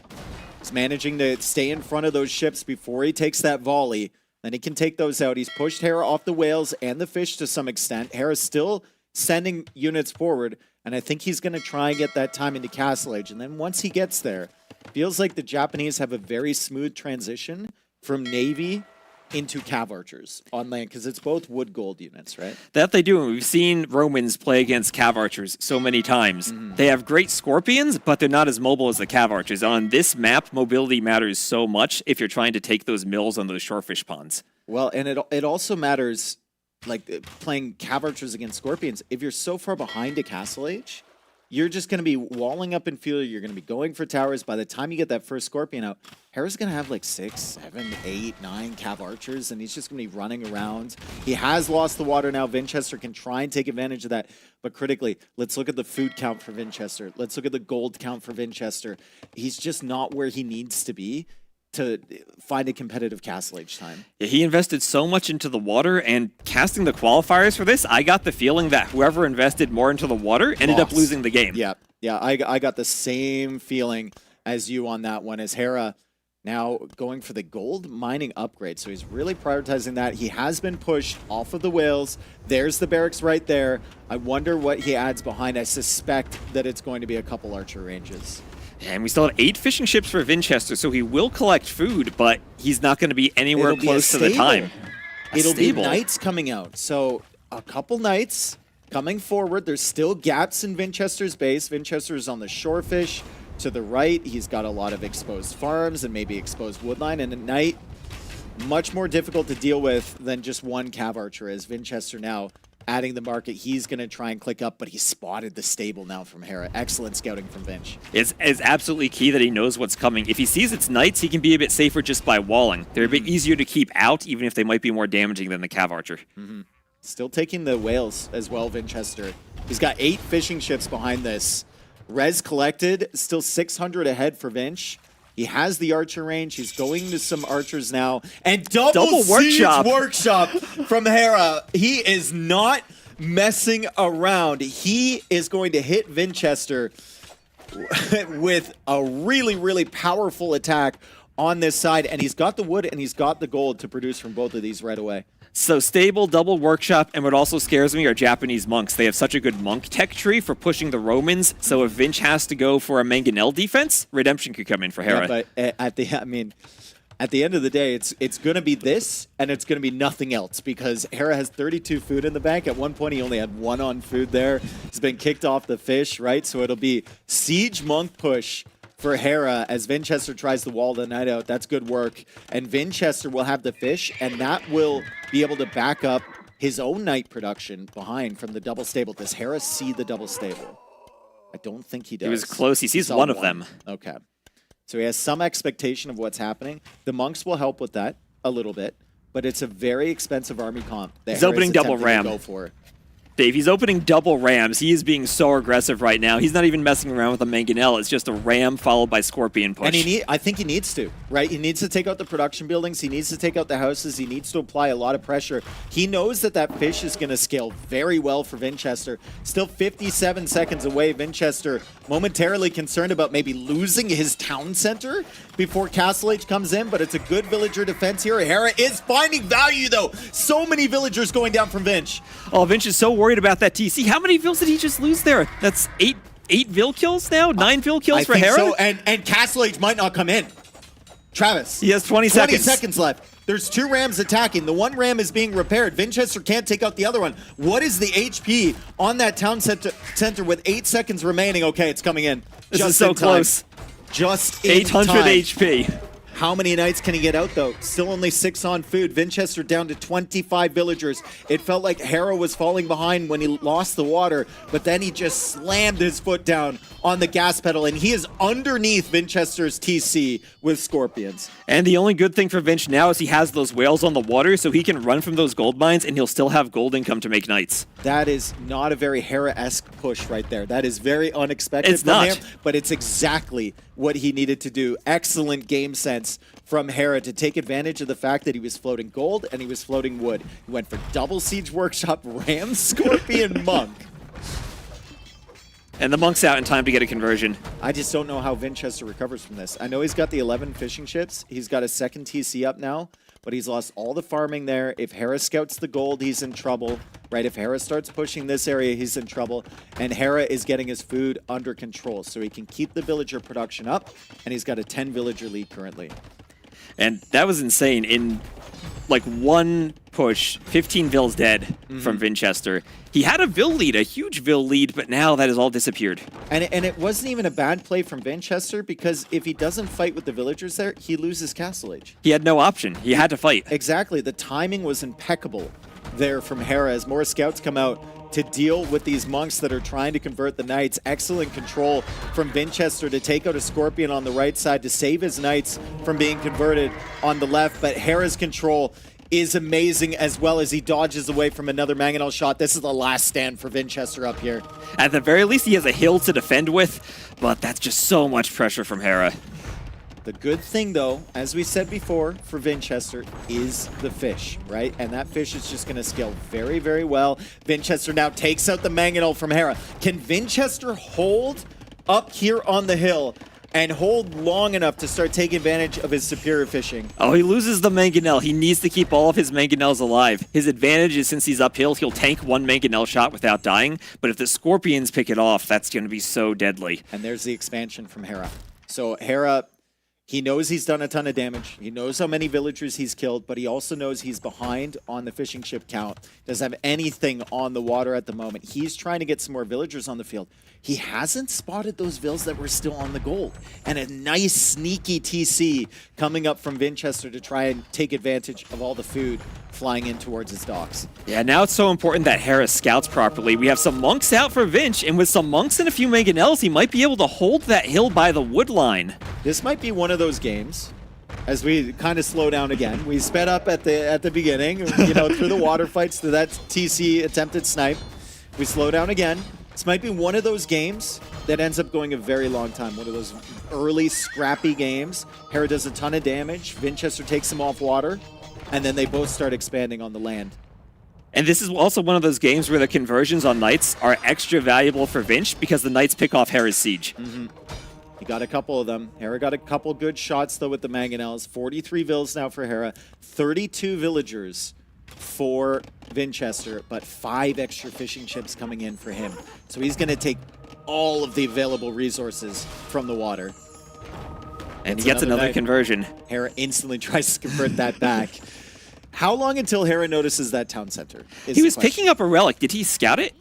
He's managing to stay in front of those ships before he takes that volley. Then he can take those out. He's pushed Hera off the whales and the fish to some extent. Hera's still sending units forward, and I think he's going to try and get that time into Castle Age. And then once he gets there, feels like the Japanese have a very smooth transition from Navy into Cav Archers on land, because it's both wood gold units, right? That they do, and we've seen Romans play against Cav Archers so many times. They have great Scorpions, but they're not as mobile as the Cav Archers. On this map, mobility matters so much if you're trying to take those mills on those shorefish ponds. Well, and it also matters, like playing Cav Archers against Scorpions, if you're so far behind a Castle Age, you're just going to be walling up in field. You're going to be going for towers. By the time you get that first Scorpion out, Hera's going to have like 6, 7, 8, 9 Cav Archers, and he's just going to be running around. He has lost the water now. Vinchester can try and take advantage of that. But critically, let's look at the food count for Vinchester. Let's look at the gold count for Vinchester. He's just not where he needs to be to find a competitive Castle Age time. Yeah, he invested so much into the water, and casting the qualifiers for this, I got the feeling that whoever invested more into the water ended up losing the game. Yeah, I got the same feeling as you on that one, as Hera now going for the gold mining upgrade. So he's really prioritizing that. He has been pushed off of the whales. There's the barracks right there. I wonder what he adds behind. I suspect that it's going to be a couple archer ranges. And we still have 8 fishing ships for Vinchester, so he will collect food, but he's not going to be anywhere close to the time. It'll be knights coming out. So a couple knights coming forward. There's still gaps in Vinchester's base. Vinchester's on the shorefish. To the right, he's got a lot of exposed farms and maybe exposed woodline. And a knight, much more difficult to deal with than just one Cav Archer is. Vinchester now adding the market. He's going to try and click up, but he spotted the stable now from Hera. Excellent scouting from Vinch. It's absolutely key that he knows what's coming. If he sees it's knights, he can be a bit safer just by walling. They're a bit easier to keep out, even if they might be more damaging than the Cav Archer. Still taking the whales as well, Vinchester. He's got 8 fishing ships behind this. Res collected, still 600 ahead for Vinch. He has the archer range. He's going to some archers now. And double workshop from Hera. He is not messing around. He is going to hit Vinchester with a really, really powerful attack on this side. And he's got the wood and he's got the gold to produce from both of these right away. So stable, double workshop, and what also scares me are Japanese monks. They have such a good monk tech tree for pushing the Romans, so if Vinch has to go for a Mangonel defense, Redemption could come in for Hera. Yeah, but at the end of the day, it's going to be this, and it's going to be nothing else, because Hera has 32 food in the bank. At one point, he only had 1 on food there. He's been kicked off the fish, right? So it'll be siege monk push for Hera as Vinchester tries to wall the knight out. That's good work. And Vinchester will have the fish, and that will be able to back up his own knight production behind from the double stable. Does Hera see the double stable? I don't think he does. He was close. He sees one of them. Okay. So he has some expectation of what's happening. The monks will help with that a little bit, but it's a very expensive army comp that He's Hera's opening double attempting to ram. go for. Dave, he's opening double rams. He is being so aggressive right now. He's not even messing around with a Mangonel. It's just a ram followed by Scorpion push. And I think he needs to, right? He needs to take out the production buildings. He needs to take out the houses. He needs to apply a lot of pressure. He knows that that fish is going to scale very well for Vinchester. Still 57 seconds away. Vinchester momentarily concerned about maybe losing his town center before Castle Age comes in, but it's a good villager defense here. Hera is finding value, though. So many villagers going down from Vinch. Oh, Vinch is so worried about that TC. How many vills did he just lose there? That's 8 vill kills now? 9 vill kills for Hera? So, and Castle Age might not come in. Travis. He has 20 seconds. 20 seconds left. There's 2 rams attacking. The one ram is being repaired. Vinchester can't take out the other one. What is the HP on that town center with 8 seconds remaining? Okay, it's coming in. This is so close. Just in 800 time. HP. How many knights can he get out, though? Still only 6 on food. Vinchester down to 25 villagers. It felt like Hera was falling behind when he lost the water, but then he just slammed his foot down on the gas pedal, and he is underneath Vinchester's TC with Scorpions. And the only good thing for Vinch now is he has those whales on the water, so he can run from those gold mines, and he'll still have gold income to make knights. That is not a very Hera-esque push right there. That is very unexpected It's from not. him, but it's exactly what he needed to do. Excellent game sense from Hera to take advantage of the fact that he was floating gold and he was floating wood. He went for double siege workshop, ram, scorpion, monk. And the monk's out in time to get a conversion. I just don't know how Vinchester recovers from this. I know he's got the 11 fishing ships. He's got a second TC up now, but he's lost all the farming there. If Hera scouts the gold, he's in trouble, right? If Hera starts pushing this area, he's in trouble. And Hera is getting his food under control, so he can keep the villager production up, and he's got a 10 villager lead currently. And that was insane. In like one push, 15 vills dead from Vinchester. He had a vill lead, a huge vill lead, but now that has all disappeared. And it wasn't even a bad play from Vinchester, because if he doesn't fight with the villagers there, he loses Castle Age. He had no option. He had to fight. Exactly. The timing was impeccable there from Hera as more scouts come out to deal with these monks that are trying to convert the knights. Excellent control from Vinchester to take out a Scorpion on the right side to save his knights from being converted on the left. But Hera's control is amazing, as well as he dodges away from another Mangonel shot. This is the last stand for Vinchester up here. At the very least, he has a hill to defend with, but that's just so much pressure from Hera. The good thing, though, as we said before, for Vinchester, is the fish, right? And that fish is just going to scale very, very well. Vinchester now takes out the Mangonel from Hera. Can Vinchester hold up here on the hill and hold long enough to start taking advantage of his superior fishing? Oh, he loses the Mangonel. He needs to keep all of his Mangonels alive. His advantage is since he's uphill, he'll tank one Mangonel shot without dying. But if the Scorpions pick it off, that's going to be so deadly. And there's the expansion from Hera. So Hera, he knows he's done a ton of damage. He knows how many villagers he's killed, but he also knows he's behind on the fishing ship count. Doesn't have anything on the water at the moment. He's trying to get some more villagers on the field. He hasn't spotted those vills that were still on the gold. And a nice sneaky TC coming up from Vinchester to try and take advantage of all the food flying in towards his docks. Yeah, now it's so important that Hera scouts properly. We have some monks out for Vinch, and with some monks and a few Mangonels, he might be able to hold that hill by the wood line. This might be one of those games, as we kind of slow down again. We sped up at the beginning, you know, through the water fights, to that TC attempted snipe. We slow down again. This might be one of those games that ends up going a very long time. One of those early scrappy games. Hera does a ton of damage. Vinchester takes him off water, and then they both start expanding on the land. And this is also one of those games where the conversions on Knights are extra valuable for Vinch because the Knights pick off Hera's siege. He got a couple of them. Hera got a couple good shots, though, with the Mangonels. 43 vills now for Hera. 32 villagers for Vinchester, but 5 extra fishing ships coming in for him. So he's going to take all of the available resources from the water. And he gets another conversion. Hera instantly tries to convert that back. How long until Hera notices that town center? He was picking up a relic. Did he scout it?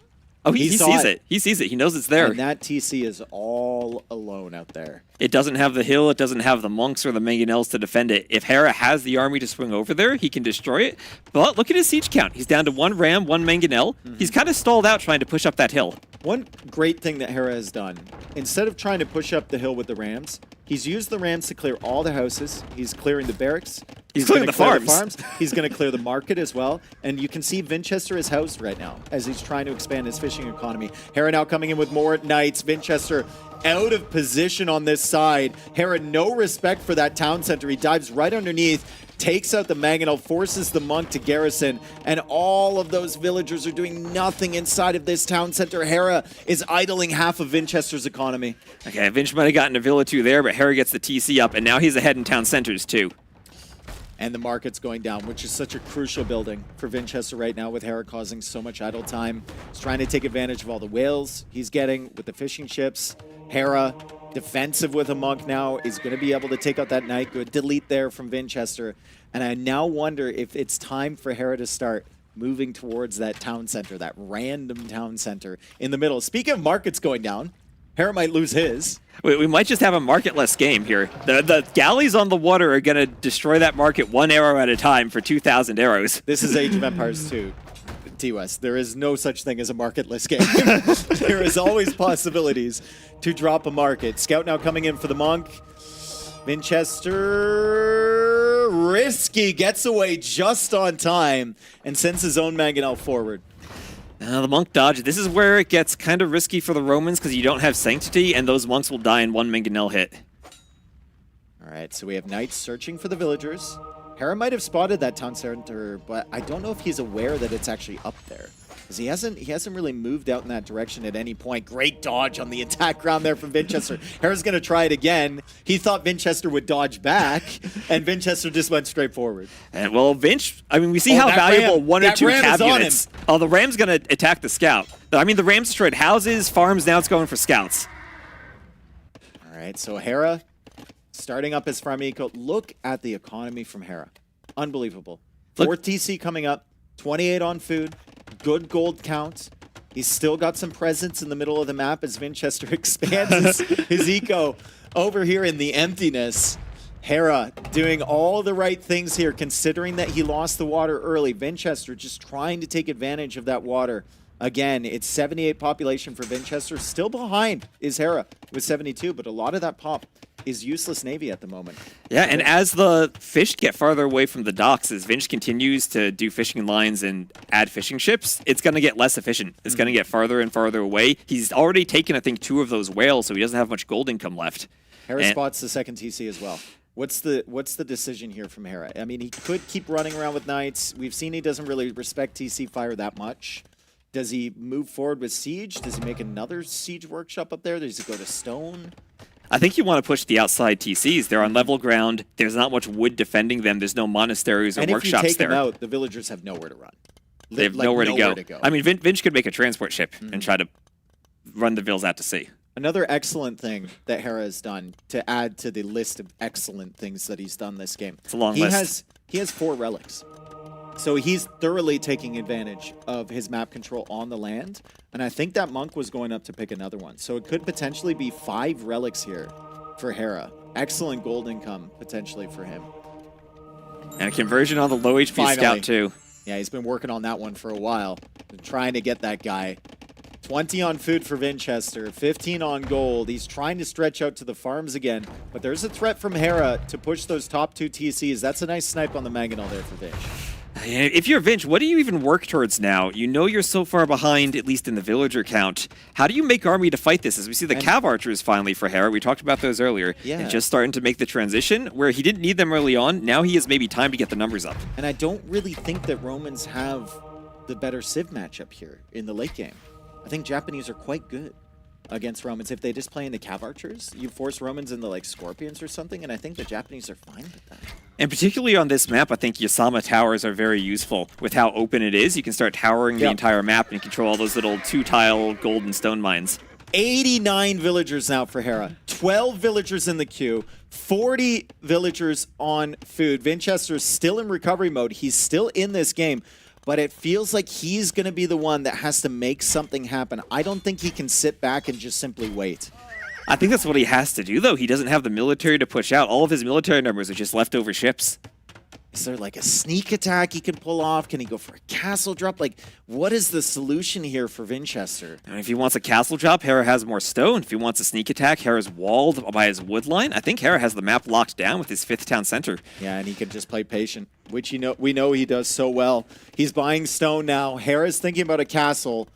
Oh, he sees it. He sees it. He knows it's there. And that TC is all alone out there. It doesn't have the hill. It doesn't have the monks or the Mangonels to defend it. If Hera has the army to swing over there, he can destroy it. But look at his siege count. He's down to 1 ram, 1 Mangonel. He's kind of stalled out trying to push up that hill. One great thing that Hera has done, instead of trying to push up the hill with the rams, he's used the rams to clear all the houses. He's clearing the barracks. He's clearing the farms. He's going to clear the market as well. And you can see Vinchester is housed right now as he's trying to expand his fishing economy. Hera now coming in with more knights. Vinchester out of position on this side. Hera, no respect for that town center. He dives right underneath, takes out the Mangonel, forces the monk to garrison, and all of those villagers are doing nothing inside of this town center. Hera is idling half of Vinchester's economy. Okay, Vinch might have gotten a Villa 2 there, but Hera gets the TC up, and now he's ahead in town centers too. And the market's going down, which is such a crucial building for Vinchester right now, with Hera causing so much idle time. He's trying to take advantage of all the whales he's getting with the fishing ships. Hera, defensive with a monk now, is going to be able to take out that knight. Good delete there from Vinchester. And I now wonder if it's time for Hera to start moving towards that town center, that random town center in the middle. Speaking of markets going down, Hera might lose his. We might just have a marketless game here. The galleys on the water are going to destroy that market 1 arrow at a time for 2,000 arrows. This is Age of Empires 2. T-West. There is no such thing as a marketless game. There is always possibilities to drop a market. Scout now coming in for the monk. Vinchester, risky, gets away just on time and sends his own Mangonel forward. The monk dodge. This is where it gets kind of risky for the Romans because you don't have Sanctity, and those monks will die in 1 Mangonel hit. All right, so we have knights searching for the villagers. Hera might have spotted that town center, but I don't know if he's aware that it's actually up there, because he hasn't really moved out in that direction at any point. Great dodge on the attack ground there from Vinchester. Hera's going to try it again. He thought Vinchester would dodge back, and Vinchester just went straight forward. And well, Vinch, I mean, we see how valuable ram, 1 or 2 ram cab is on units. Oh, the ram's going to attack the scout. I mean, the ram's destroyed houses, farms. Now it's going for scouts. All right, so Hera starting up his farm eco. Look at the economy from Hera. Unbelievable. 4 TC coming up, 28 on food, good gold count. He's still got some presence in the middle of the map as Vinchester expands his eco over here in the emptiness. Hera doing all the right things here, considering that he lost the water early. Vinchester just trying to take advantage of that water Again, it's 78 population for Vinchester. Still behind is Hera with 72, but a lot of that pop is useless Navy at the moment. Yeah, and as the fish get farther away from the docks, as Vinch continues to do fishing lines and add fishing ships, it's going to get less efficient. It's going to get farther and farther away. He's already taken, I think, 2 of those whales, so he doesn't have much gold income left. Hera spots the second TC as well. What's the decision here from Hera? I mean, he could keep running around with Knights. We've seen he doesn't really respect TC fire that much. Does he move forward with Siege? Does he make another Siege workshop up there? Does he go to Stone? I think you want to push the outside TCs. They're on level ground. There's not much wood defending them. There's no monasteries or and workshops if you take there. them out, the villagers have nowhere to run. They have nowhere to go. I mean, Vinch could make a transport ship and try to run the vills out to sea. Another excellent thing that Hera has done to add to the list of excellent things that he's done this game. It's a long list. He has 4 relics. So he's thoroughly taking advantage of his map control on the land. And I think that monk was going up to pick another one. So it could potentially be 5 relics here for Hera. Excellent gold income potentially for him. And a conversion on the low HP Finally. scout too. Yeah, he's been working on that one for a while. Been trying to get that guy. 20 on food for Vinchester, 15 on gold. He's trying to stretch out to the farms again, but there's a threat from Hera to push those top 2 TCs. That's a nice snipe on the Mangonel there for Vinch. If you're Vinch, what do you even work towards now? You know you're so far behind, at least in the villager count. How do you make army to fight this? As we see the Cav Archers finally for Hera, we talked about those earlier, and just starting to make the transition, where he didn't need them early on, now he has maybe time to get the numbers up. And I don't really think that Romans have the better Civ matchup here in the late game. I think Japanese are quite good against Romans. If they just play in the Cav Archers, you force Romans into like Scorpions or something, and I think the Japanese are fine with that. And particularly on this map, I think Yasama towers are very useful. With how open it is, you can start towering the entire map and control all those little 2-tile gold and stone mines. 89 villagers now for Hera. 12 villagers in the queue. 40 villagers on food. Vinchester's still in recovery mode. He's still in this game. But it feels like he's going to be the one that has to make something happen. I don't think he can sit back and just simply wait. I think that's what he has to do, though. He doesn't have the military to push out. All of his military numbers are just leftover ships. Is there like a sneak attack he can pull off? Can he go for a castle drop? Like, what is the solution here for Vinchester? And if he wants a castle drop, Hera has more stone. If he wants a sneak attack, Hera's walled by his wood line. I think Hera has the map locked down with his 5th town center. Yeah, and he can just play patient, which we know he does so well. He's buying stone now. Hera's thinking about a castle.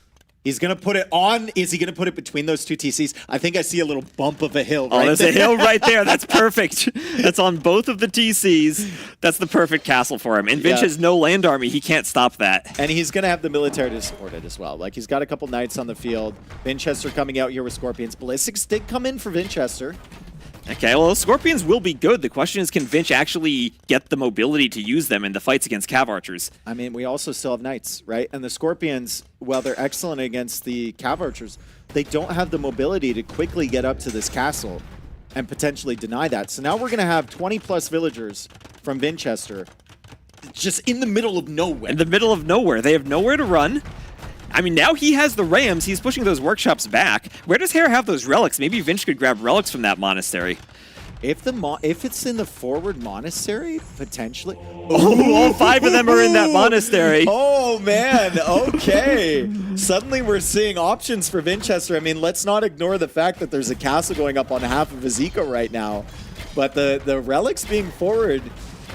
He's going to put it on. Is he going to put it between those 2 TCs? I think I see a little bump of a hill right there's there. a hill right there. That's perfect. That's on both of the TCs. That's the perfect castle for him. And Vinch has no land army. He can't stop that. And he's going to have the military to support it as well. Like, he's got a couple knights on the field. Vinchester coming out here with Scorpions. Ballistics did come in for Vinchester. Okay, well, Scorpions will be good. The question is, can Vinch actually get the mobility to use them in the fights against Cav Archers? I mean, we also still have Knights, right? And the Scorpions, while they're excellent against the Cav Archers, they don't have the mobility to quickly get up to this castle and potentially deny that. So now we're going to have 20-plus villagers from Vinchester just in the middle of nowhere. In the middle of nowhere. They have nowhere to run. I mean, now he has the Rams. He's pushing those workshops back. Where does Hera have those relics? Maybe Vinch could grab relics from that monastery. If it's in the forward monastery, potentially. Oh, all 5 of them are in that monastery. Oh, man. Okay. Suddenly we're seeing options for Vinchester. I mean, let's not ignore the fact that there's a castle going up on half of his eco right now. But the relics being forward,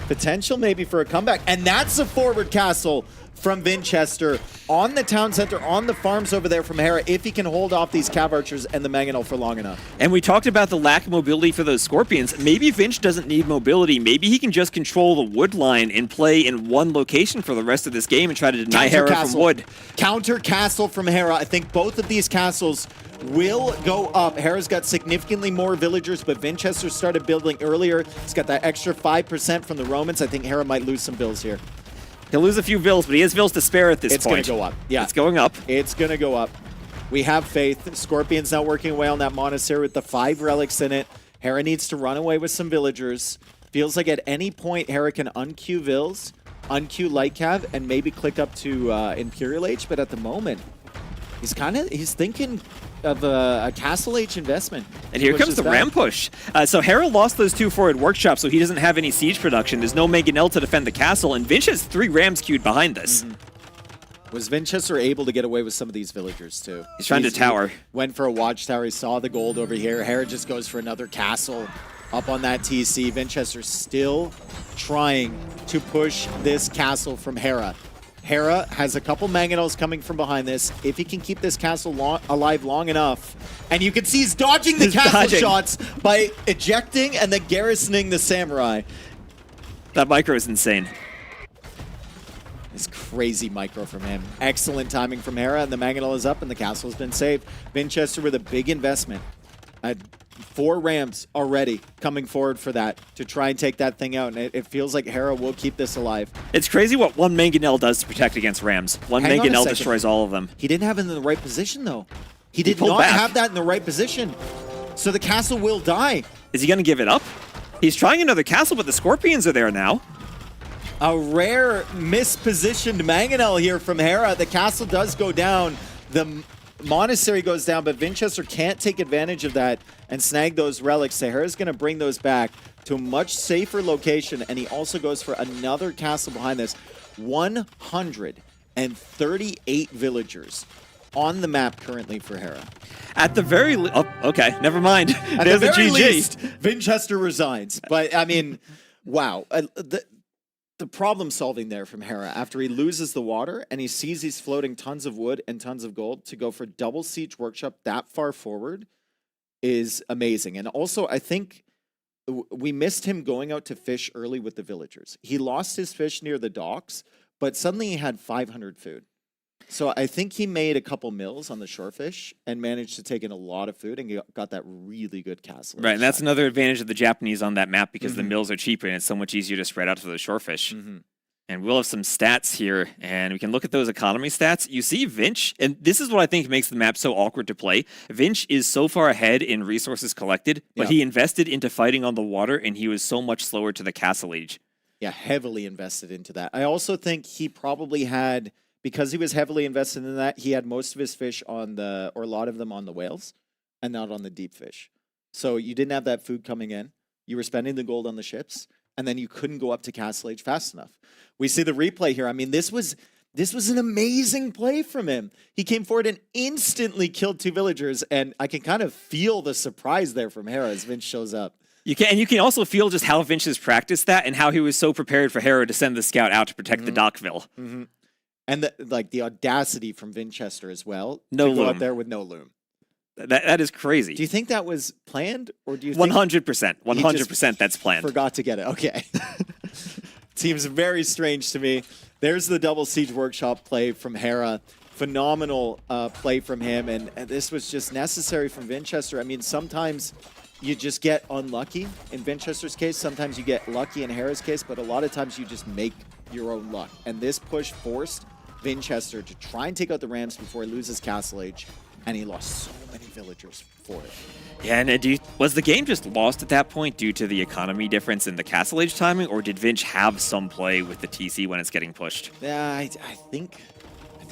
potential maybe for a comeback. And that's a forward castle from Vinchester on the town center, on the farms over there from Hera, if he can hold off these Cav Archers and the Mangonel for long enough. And we talked about the lack of mobility for those Scorpions. Maybe Vinch doesn't need mobility. Maybe he can just control the wood line and play in one location for the rest of this game and try to deny Hera from wood. Counter castle from Hera. I think both of these castles will go up. Hera's got significantly more villagers, but Vinchester started building earlier. He's got that extra 5% from the Romans. I think Hera might lose some bills here. He'll lose a few vills, but he has vills to spare at this point. It's going to go up. Yeah. It's going up. It's going to go up. We have faith. Scorpion's now working away on that monastery with the 5 relics in it. Hera needs to run away with some villagers. Feels like at any point Hera can unqueue vills, unqueue light cav, and maybe click up to Imperial Age, but at the moment, he's thinking of a Castle Age investment. And here comes the ram push. So Hera lost those 2 forward workshops, so he doesn't have any siege production. There's no Mangonel to defend the castle, and Vinch has 3 rams queued behind this. Was Vinchester able to get away with some of these villagers too? He's trying to tower. Went for a watchtower. He saw the gold over here. Hera just goes for another castle up on that TC. Vinchester still trying to push this castle from Hera. Hera has a couple mangonels coming from behind this. If he can keep this castle alive long enough, and you can see he's dodging the castle shots by ejecting and then garrisoning the samurai. That micro is insane. This crazy micro from him. Excellent timing from Hera, and the mangonel is up, and the castle has been saved. Vinchester with a big investment. 4 Rams already coming forward for that to try and take that thing out, and it feels like Hera will keep this alive. It's crazy what one mangonel does to protect against Rams. One Hang on a mangonel second. destroys all of them. He didn't have it in the right position, though. He did pulled not back. have that in the right position. So the castle will die. Is he going to give it up? He's trying another castle, but the Scorpions are there now. A rare mispositioned mangonel here from Hera. The castle does go down. The monastery goes down, but Vinchester can't take advantage of that and snag those relics. So Hera's going to bring those back to a much safer location, and he also goes for another castle behind this. 138 villagers on the map currently for Hera. At the very okay, never mind. At There's the a very GG. least, Vinchester resigns. But, I mean, wow. The problem solving there from Hera after he loses the water and he sees he's floating tons of wood and tons of gold to go for double siege workshop that far forward is amazing. And also, I think we missed him going out to fish early with the villagers. He lost his fish near the docks, but suddenly he had 500 food. So I think he made a couple mills on the shorefish and managed to take in a lot of food and got that really good castle. Right, and that's another advantage of the Japanese on that map because the Mhm. mills are cheaper and it's so much easier to spread out to the shorefish. Mm-hmm. And we'll have some stats here, and we can look at those economy stats. You see Vinch, and this is what I think makes the map so awkward to play. Vinch is so far ahead in resources collected, but he invested into fighting on the water, and he was so much slower to the castle age. Yeah, heavily invested into that. I also think he probably had, because he was heavily invested in that, he had most of his fish on or a lot of them on the whales and not on the deep fish. So you didn't have that food coming in. You were spending the gold on the ships, and then you couldn't go up to Castle Age fast enough. We see the replay here. I mean, this was an amazing play from him. He came forward and instantly killed 2 villagers, and I can kind of feel the surprise there from Hera as Vince shows up. You can also feel just how Vinch has practiced that and how he was so prepared for Hera to send the scout out to protect the Dockville. Mm-hmm. And the audacity from Vinchester as well. No to go loom. up there with no loom. That is crazy. Do you think that was planned, or do you think 100%. 100% that's planned. forgot to get it? Okay. Seems very strange to me. There's the double siege workshop play from Hera. Phenomenal play from him, and this was just necessary from Vinchester. I mean, sometimes you just get unlucky. In Vinchester's case, sometimes you get lucky in Hera's case, but a lot of times you just make your own luck. And this push forced Vinchester to try and take out the Rams before he loses Castle Age, and he lost so many villagers for it. Yeah, and was the game just lost at that point due to the economy difference in the Castle Age timing, or did Vinch have some play with the TC when it's getting pushed? Yeah, I think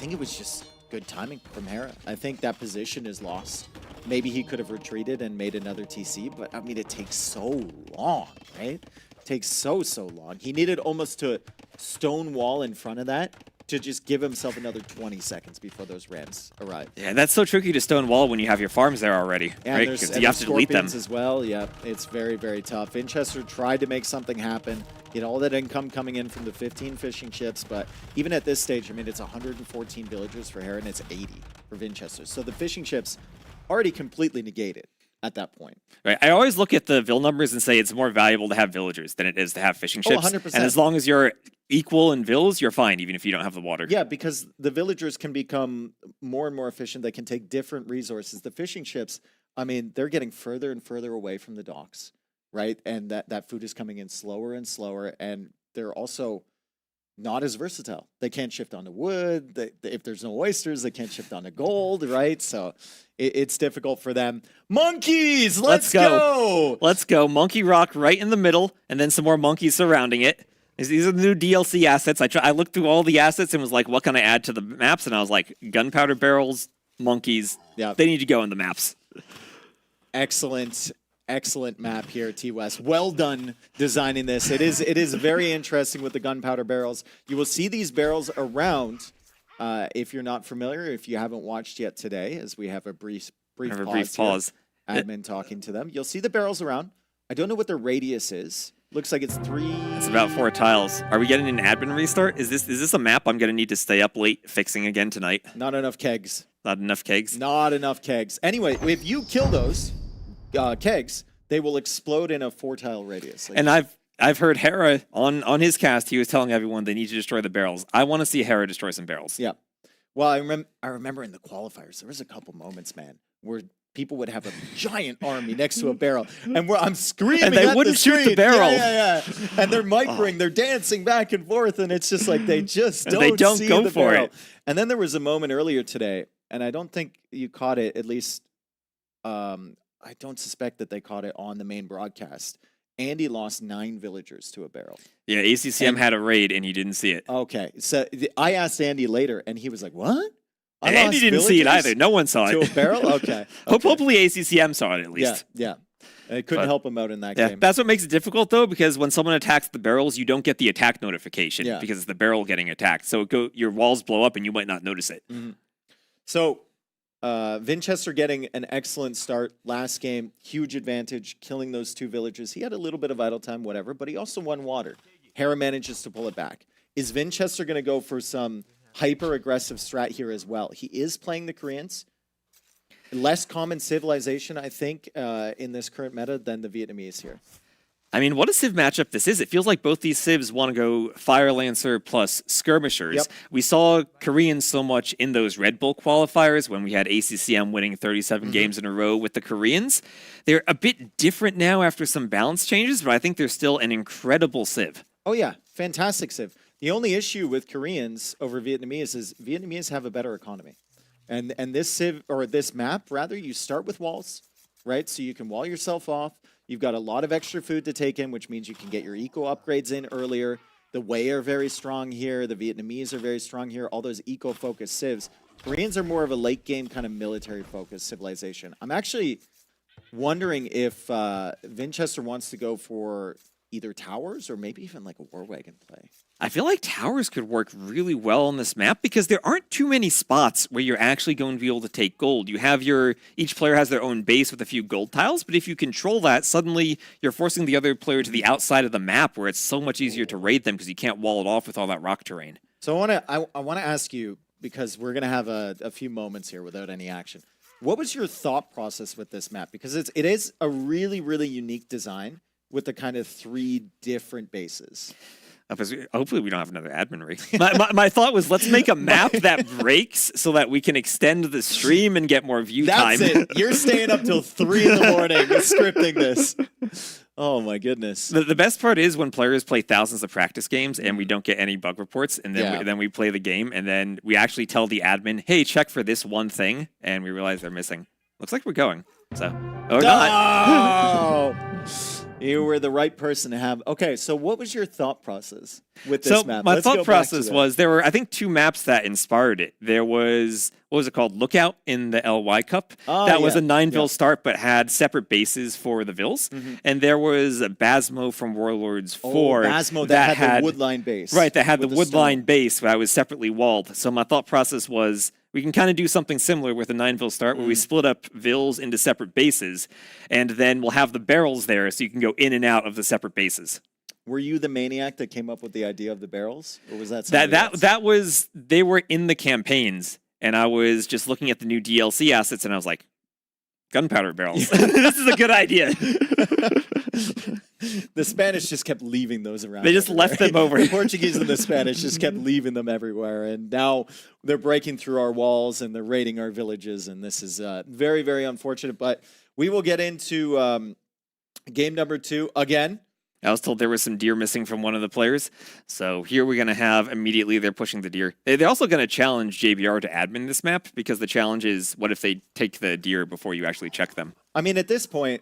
it was just good timing from Hera. I think that position is lost. Maybe he could have retreated and made another TC, but I mean, it takes so long, right? It takes so long. He needed almost to stone wall in front of that to just give himself another 20 seconds before those Rams arrive. Yeah, that's so tricky to stone wall when you have your farms there already, Yeah, right? there's, Because and you have there's to delete them. Scorpions as well. Yeah, it's very, very tough. Vinchester tried to make something happen. He had all that income coming in from the 15 fishing ships, but even at this stage, I mean, it's 114 villagers for Hera, and it's 80 for Vinchester. So the fishing ships already completely negated at that point. Right. I always look at the Vil numbers and say it's more valuable to have villagers than it is to have fishing Oh, ships. 100%. And as long as you're equal in Vils, you're fine, even if you don't have the water. Yeah, because the villagers can become more and more efficient. They can take different resources. The fishing ships, I mean, they're getting further and further away from the docks, right? And that food is coming in slower and slower, and they're also not as versatile. They can't shift onto wood. If there's no oysters, they can't shift onto gold, right? So it's difficult for them. Monkeys, let's go! Let's go. Monkey Rock right in the middle, and then some more monkeys surrounding it. These are the new DLC assets. I looked through all the assets and was like, what can I add to the maps? And I was like, gunpowder barrels, monkeys. Yeah. They need to go in the maps. Excellent map here, T-West. Well done designing this. It is very interesting with the gunpowder barrels. You will see these barrels around If you're not familiar, if you haven't watched yet today, as we have a brief Have a pause, brief pause. here, admin talking to them, you'll see the barrels around. I don't know what their radius is. Looks like it's 3. It's about 4 tiles. Are we getting an admin restart? Is this a map I'm gonna need to stay up late fixing again tonight? Not enough kegs. Not enough kegs. Not enough kegs. Anyway, if you kill those kegs, they will explode in a 4-tile radius. Like, And I've heard Hera on his cast. He was telling everyone they need to destroy the barrels. I want to see Hera destroy some barrels. yeah. Well, I remember in the qualifiers there was a couple moments, man, where people would have a giant army next to a barrel, and I'm screaming And they at wouldn't the shoot the screen. barrel. Yeah. And they're microing, they're dancing back and forth, and it's just like they just And don't, they don't see go the for barrel. it. And then there was a moment earlier today, and I don't think you caught it. At least, I don't suspect that they caught it on the main broadcast. Andy lost 9 villagers to a barrel. Yeah, ACCM had a raid and he didn't see it. Okay, so I asked Andy later, and he was like, "What?" And Andy lost didn't see it villagers either. No one saw to it. a barrel. Okay. Hopefully ACCM saw it at least. Yeah. It couldn't But- help him out in that Yeah, game. that's what makes it difficult though, because when someone attacks the barrels, you don't get the attack notification Yeah. because it's the barrel getting attacked. So your walls blow up and you might not notice it. So, Vinchester getting an excellent start last game, huge advantage, killing those 2 villages. He had a little bit of idle time, whatever, but he also won water. Hera manages to pull it back. Is Vinchester going to go for some hyper-aggressive strat here as well? He is playing the Koreans. Less common civilization, I think, in this current meta than the Vietnamese here. I mean, what a Civ matchup this is. It feels like both these Civs want to go Fire Lancer plus Skirmishers. Yep. We saw Koreans so much in those Red Bull qualifiers when we had ACCM winning 37 games in a row with the Koreans. They're a bit different now after some balance changes, but I think they're still an incredible Civ. Oh, yeah. Fantastic Civ. The only issue with Koreans over Vietnamese is Vietnamese have a better economy. And this Civ, or this map, rather, you start with walls, right? So you can wall yourself off. You've got a lot of extra food to take in, which means you can get your eco upgrades in earlier. The Wei are very strong here. The Vietnamese are very strong here. All those eco-focused civs. Koreans are more of a late-game kind of military-focused civilization. I'm actually wondering if Vinchester wants to go for either towers or maybe even like a war wagon play. I feel like towers could work really well on this map because there aren't too many spots where you're actually going to be able to take gold. You have each player has their own base with a few gold tiles, but if you control that, suddenly you're forcing the other player to the outside of the map where it's so much easier to raid them because you can't wall it off with all that rock terrain. So I want to ask you, because we're going to have a few moments here without any action. What was your thought process with this map? Because it is a really, really unique design with the kind of 3 different bases. Hopefully we don't have another admin rig. My thought was, let's make a map that breaks so that we can extend the stream and get more view time. That's it. You're staying up till 3 in the morning scripting this. Oh my goodness. The best part is when players play thousands of practice games and we don't get any bug reports, and then we play the game, and then we actually tell the admin, hey, check for this one thing, and we realize they're missing. Looks like we're going. So, or not. You were the right person to have. Okay, so what was your thought process with this map? My Let's go thought back to process that. was there were, I think, 2 maps that inspired it. There was, what was it called? Lookout in the LY Cup. That was a 9-Vil start, but had separate bases for the Vils. And there was a Basmo from Warlords 4. Basmo that had the woodline base. Right, that had the with woodline stone. base that was separately walled. So my thought process was, we can kind of do something similar with a 9-Vil start where we split up Vils into separate bases, and then we'll have the barrels there so you can go in and out of the separate bases. Were you the maniac that came up with the idea of the barrels? Or was that That was, they were in the campaigns, and I was just looking at the new DLC assets, and I was like, gunpowder barrels. This is a good idea. The Spanish just kept leaving those around. They just left them over. The Portuguese and the Spanish just kept leaving them everywhere. And now they're breaking through our walls and they're raiding our villages. And this is very, very unfortunate. But we will get into game number 2 again. I was told there was some deer missing from one of the players. So here we're going to have immediately they're pushing the deer. They're also going to challenge JBR to admin this map because the challenge is what if they take the deer before you actually check them? I mean, at this point,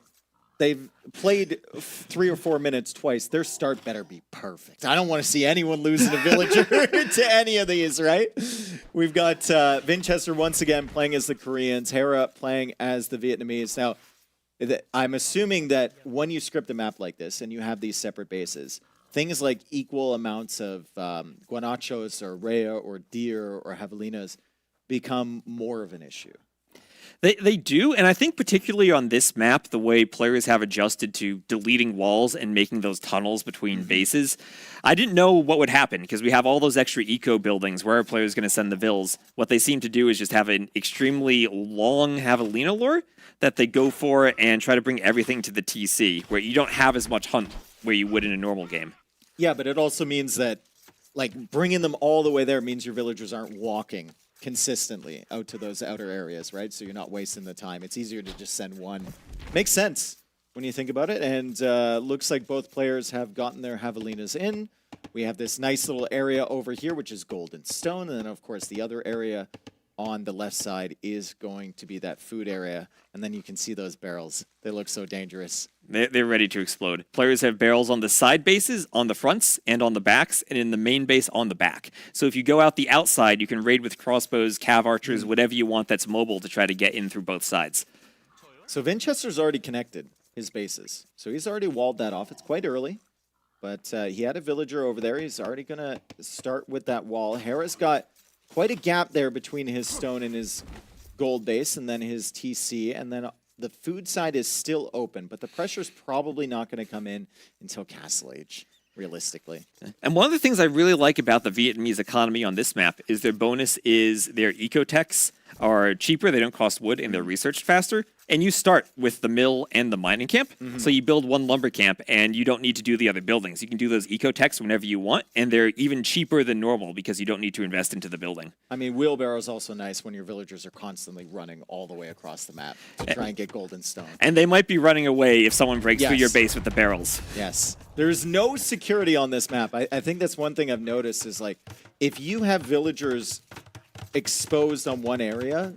they've played 3 or 4 minutes twice. Their start better be perfect. I don't want to see anyone losing a villager to any of these, right? We've got Vinchester once again playing as the Koreans, Hera playing as the Vietnamese. Now, I'm assuming that when you script a map like this and you have these separate bases, things like equal amounts of guanachos or rhea or deer or javelinas become more of an issue. They do, and I think particularly on this map, the way players have adjusted to deleting walls and making those tunnels between bases, I didn't know what would happen because we have all those extra eco buildings. Where are players going to send the vills? What they seem to do is just have an extremely long javelina lure that they go for and try to bring everything to the TC, where you don't have as much hunt where you would in a normal game. Yeah, but it also means that, like, bringing them all the way there means your villagers aren't walking consistently out to those outer areas, right? So you're not wasting the time. It's easier to just send one. Makes sense when you think about it. And looks like both players have gotten their javelinas in. We have this nice little area over here, which is gold and stone. And then, of course, the other area on the left side is going to be that food area. And then you can see those barrels. They look so dangerous. They're ready to explode. Players have barrels on the side bases, on the fronts, and on the backs, and in the main base on the back. So if you go out the outside, you can raid with crossbows, cav archers, whatever you want that's mobile to try to get in through both sides. So Vinchester's already connected his bases. So he's already walled that off. It's quite early, but he had a villager over there. He's already going to start with that wall. Hera's got quite a gap there between his stone and his gold base, and then his TC, and then the food side is still open, but the pressure's probably not going to come in until Castle Age, realistically. And one of the things I really like about the Vietnamese economy on this map is their bonus is their ecotechs are cheaper, they don't cost wood, and they're researched faster. And you start with the mill and the mining camp. So you build one lumber camp, and you don't need to do the other buildings. You can do those ecotechs whenever you want, and they're even cheaper than normal because you don't need to invest into the building. I mean, wheelbarrow is also nice when your villagers are constantly running all the way across the map to try and get gold and stone. And they might be running away if someone breaks through your base with the barrels. Yes. There's no security on this map. I think that's one thing I've noticed is, like, if you have villagers exposed on one area,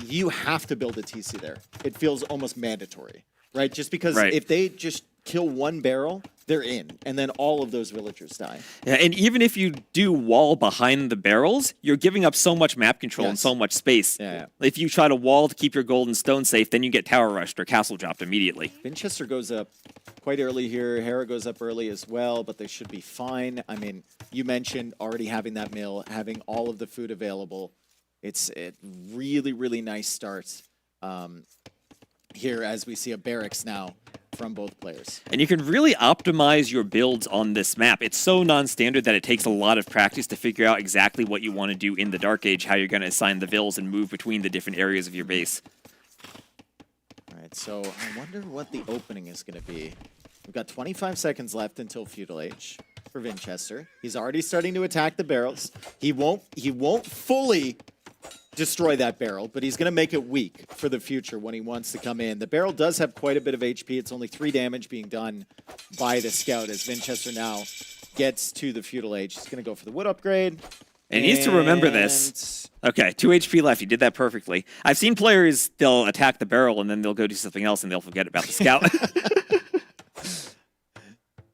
you have to build a TC there. It feels almost mandatory, right? Just because if they just kill one barrel, they're in, and then all of those villagers die. Yeah, and even if you do wall behind the barrels, you're giving up so much map control and so much space. Yeah. If you try to wall to keep your gold and stone safe, then you get tower rushed or castle dropped immediately. Winchester goes up quite early here. Hera goes up early as well, but they should be fine. I mean, you mentioned already having that mill, having all of the food available. It's a really, really nice start here as we see a barracks now from both players. And you can really optimize your builds on this map. It's so non-standard that it takes a lot of practice to figure out exactly what you want to do in the Dark Age, how you're going to assign the vills and move between the different areas of your base. All right, so I wonder what the opening is going to be. We've got 25 seconds left until Feudal Age for Winchester. He's already starting to attack the barrels. He won't fully destroy that barrel, but he's going to make it weak for the future when he wants to come in. The barrel does have quite a bit of HP. It's only 3 damage being done by the scout as Winchester now gets to the Feudal Age. He's going to go for the wood upgrade. And he needs to remember this. Okay, 2 HP left. You did that perfectly. I've seen players, they'll attack the barrel and then they'll go do something else and they'll forget about the scout.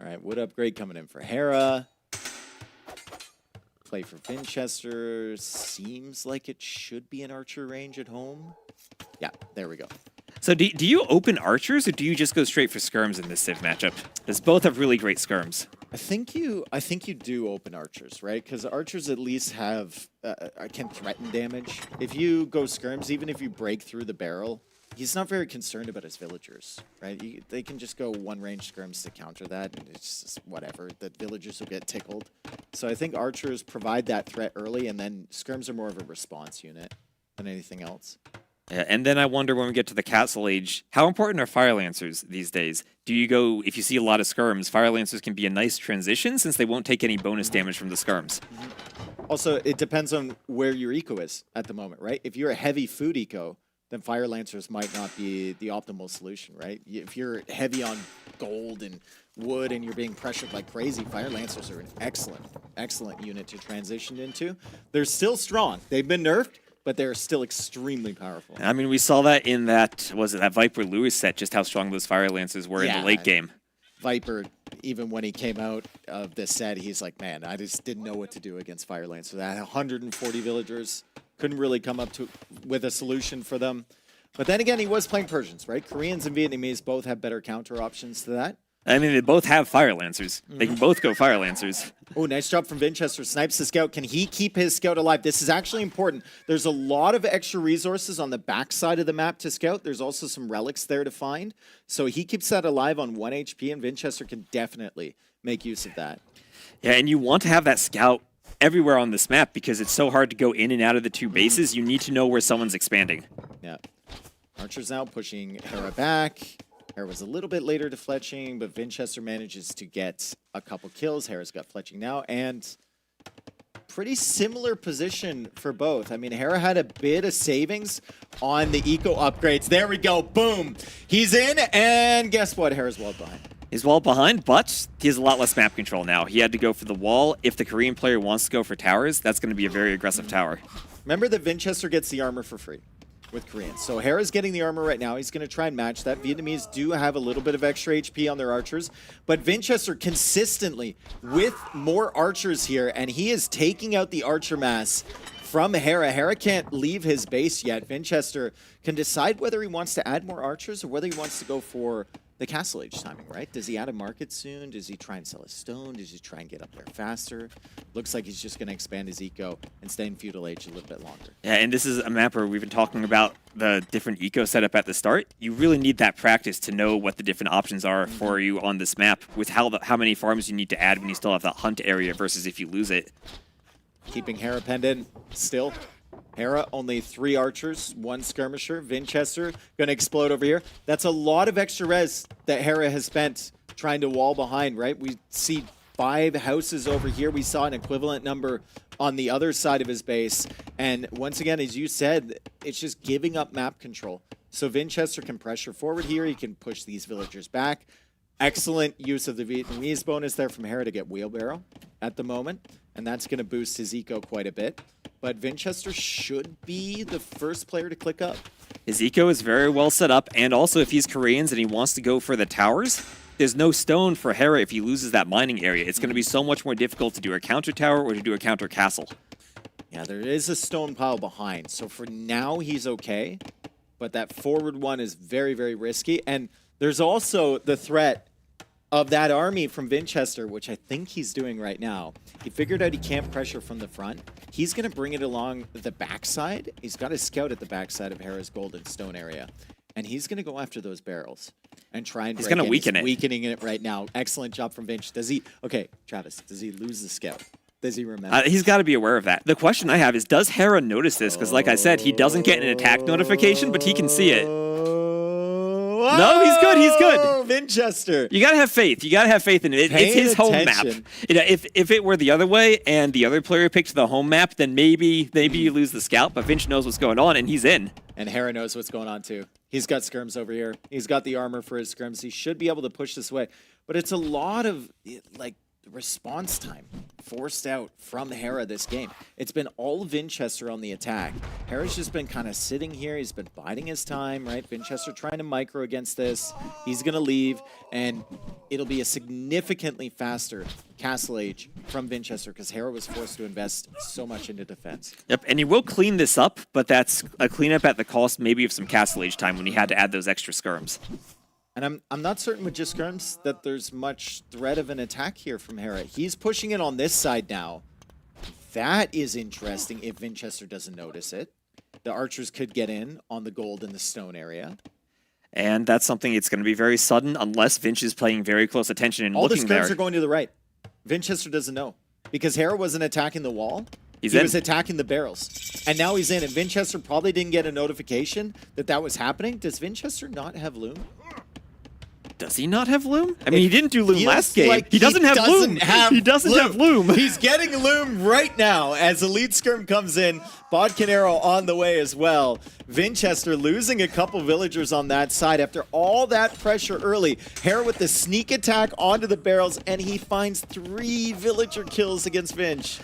All right, wood upgrade coming in for Hera. Play for Winchester. Seems like it should be an archer range at home. Yeah, there we go. So do you open archers or do you just go straight for skirms in this Civ matchup? Because both have really great skirms. I think you do open archers, right? Because archers at least have can threaten damage. If you go skirms, even if you break through the barrel, he's not very concerned about his villagers, right? They can just go one-range skirms to counter that, and it's just whatever. The villagers will get tickled. So I think archers provide that threat early, and then skirms are more of a response unit than anything else. Yeah, and then I wonder when we get to the Castle Age, how important are Fire Lancers these days? Do you go, if you see a lot of skirms, Fire Lancers can be a nice transition since they won't take any bonus damage from the skirms. Also, it depends on where your eco is at the moment, right? If you're a heavy food eco, then Fire Lancers might not be the optimal solution, right? If you're heavy on gold and wood and you're being pressured like crazy, Fire Lancers are an excellent unit to transition into. They're still strong. They've been nerfed, but they're still extremely powerful. I mean, we saw that in that Viper Lewis set, just how strong those Fire Lancers were in the late game. Viper, even when he came out of this set, he's like, man, I just didn't know what to do against Fire Lancers. That 140 villagers, couldn't really come up with a solution for them. But then again, he was playing Persians, right? Koreans and Vietnamese both have better counter options to that. I mean, they both have Fire Lancers. They can both go Fire Lancers. Oh, nice job from Vinchester. Snipes the scout. Can he keep his scout alive? This is actually important. There's a lot of extra resources on the backside of the map to scout. There's also some relics there to find. So he keeps that alive on 1 HP, and Vinchester can definitely make use of that. Yeah, and you want to have that scout everywhere on this map because it's so hard to go in and out of the two bases. You need to know where someone's expanding. Yeah. Archers now pushing Hera back. Hera was a little bit later to Fletching, but Vinchester manages to get a couple kills. Hera's got Fletching now, and pretty similar position for both. I mean, Hera had a bit of savings on the eco upgrades. There we go. Boom. He's in, and guess what? Hera's walled behind. He's walled behind, but he has a lot less map control now. He had to go for the wall. If the Korean player wants to go for towers, that's going to be a very aggressive tower. Remember that Vinchester gets the armor for free with Koreans. So Hera's getting the armor right now. He's going to try and match that. Vietnamese do have a little bit of extra HP on their archers, but Vinchester consistently with more archers here, and he is taking out the archer mass from Hera. Hera can't leave his base yet. Vinchester can decide whether he wants to add more archers or whether he wants to go for the Castle Age timing, right? Does he add a market soon? Does he try and sell a stone? Does he try and get up there faster? Looks like he's just going to expand his eco and stay in Feudal Age a little bit longer. Yeah, and this is a map where we've been talking about the different eco setup at the start. You really need that practice to know what the different options are for you on this map with how many farms you need to add when you still have that hunt area versus if you lose it. Keeping Hera pendant still. Hera, only 3 archers, 1 skirmisher. Vinchester going to explode over here. That's a lot of extra res that Hera has spent trying to wall behind, right? We see 5 houses over here. We saw an equivalent number on the other side of his base. And once again, as you said, it's just giving up map control. So Vinchester can pressure forward here. He can push these villagers back. Excellent use of the Vietnamese bonus there from Hera to get Wheelbarrow at the moment. And that's going to boost his eco quite a bit. But Vinchester should be the first player to click up. His eco is very well set up, and also if he's Koreans and he wants to go for the towers, there's no stone for Hera if he loses that mining area. It's going to be so much more difficult to do a counter tower or to do a counter castle. Yeah, there is a stone pile behind, so for now he's okay. But that forward one is very, very risky. And there's also the threat of that army from Vinchester, which I think he's doing right now. He figured out he can't pressure from the front. He's going to bring it along the backside. He's got a scout at the backside of Hera's golden stone area. And he's going to go after those barrels and try and he's going to weaken it. Weakening it right now. Excellent job from Vinch. Does he... Okay, Travis, does he lose the scout? Does he remember? He's got to be aware of that. The question I have is, does Hera notice this? Because like I said, he doesn't get an attack notification, but he can see it. No, he's good. He's good. Vinchester. You gotta have faith. You gotta have faith in it. It's his home map. You know, if it were the other way and the other player picked the home map, then maybe you lose the scout. But Vinch knows what's going on, and he's in. And Hera knows what's going on too. He's got skirms over here. He's got the armor for his skirms. He should be able to push this way. But it's a lot of like response time forced out from Hera this game. It's been all Vinchester on the attack. Hera's just been kind of sitting here. He's been biding his time, right? Vinchester trying to micro against this. He's going to leave, and it'll be a significantly faster Castle Age from Vinchester because Hera was forced to invest so much into defense. Yep, and he will clean this up, but that's a cleanup at the cost maybe of some Castle Age time when he had to add those extra skirms. And I'm not certain with just skirms that there's much threat of an attack here from Hera. He's pushing it on this side now. That is interesting if Vinchester doesn't notice it. The archers could get in on the gold and the stone area. And that's something it's going to be very sudden unless Vinch is paying very close attention and looking there. All the skirms are going to the right. Vinchester doesn't know. Because Hera wasn't attacking the wall. He was attacking the barrels. And now he's in. And Vinchester probably didn't get a notification that that was happening. Does Vinchester not have Loom? Does he not have Loom? I mean, he didn't do Loom last game. Like he doesn't have Loom. He doesn't have Loom. He's getting Loom right now as Elite Skirm comes in. Bodcanero on the way as well. Vinchester losing a couple villagers on that side after all that pressure early. Hera with the sneak attack onto the barrels, and he finds 3 villager kills against Vinch.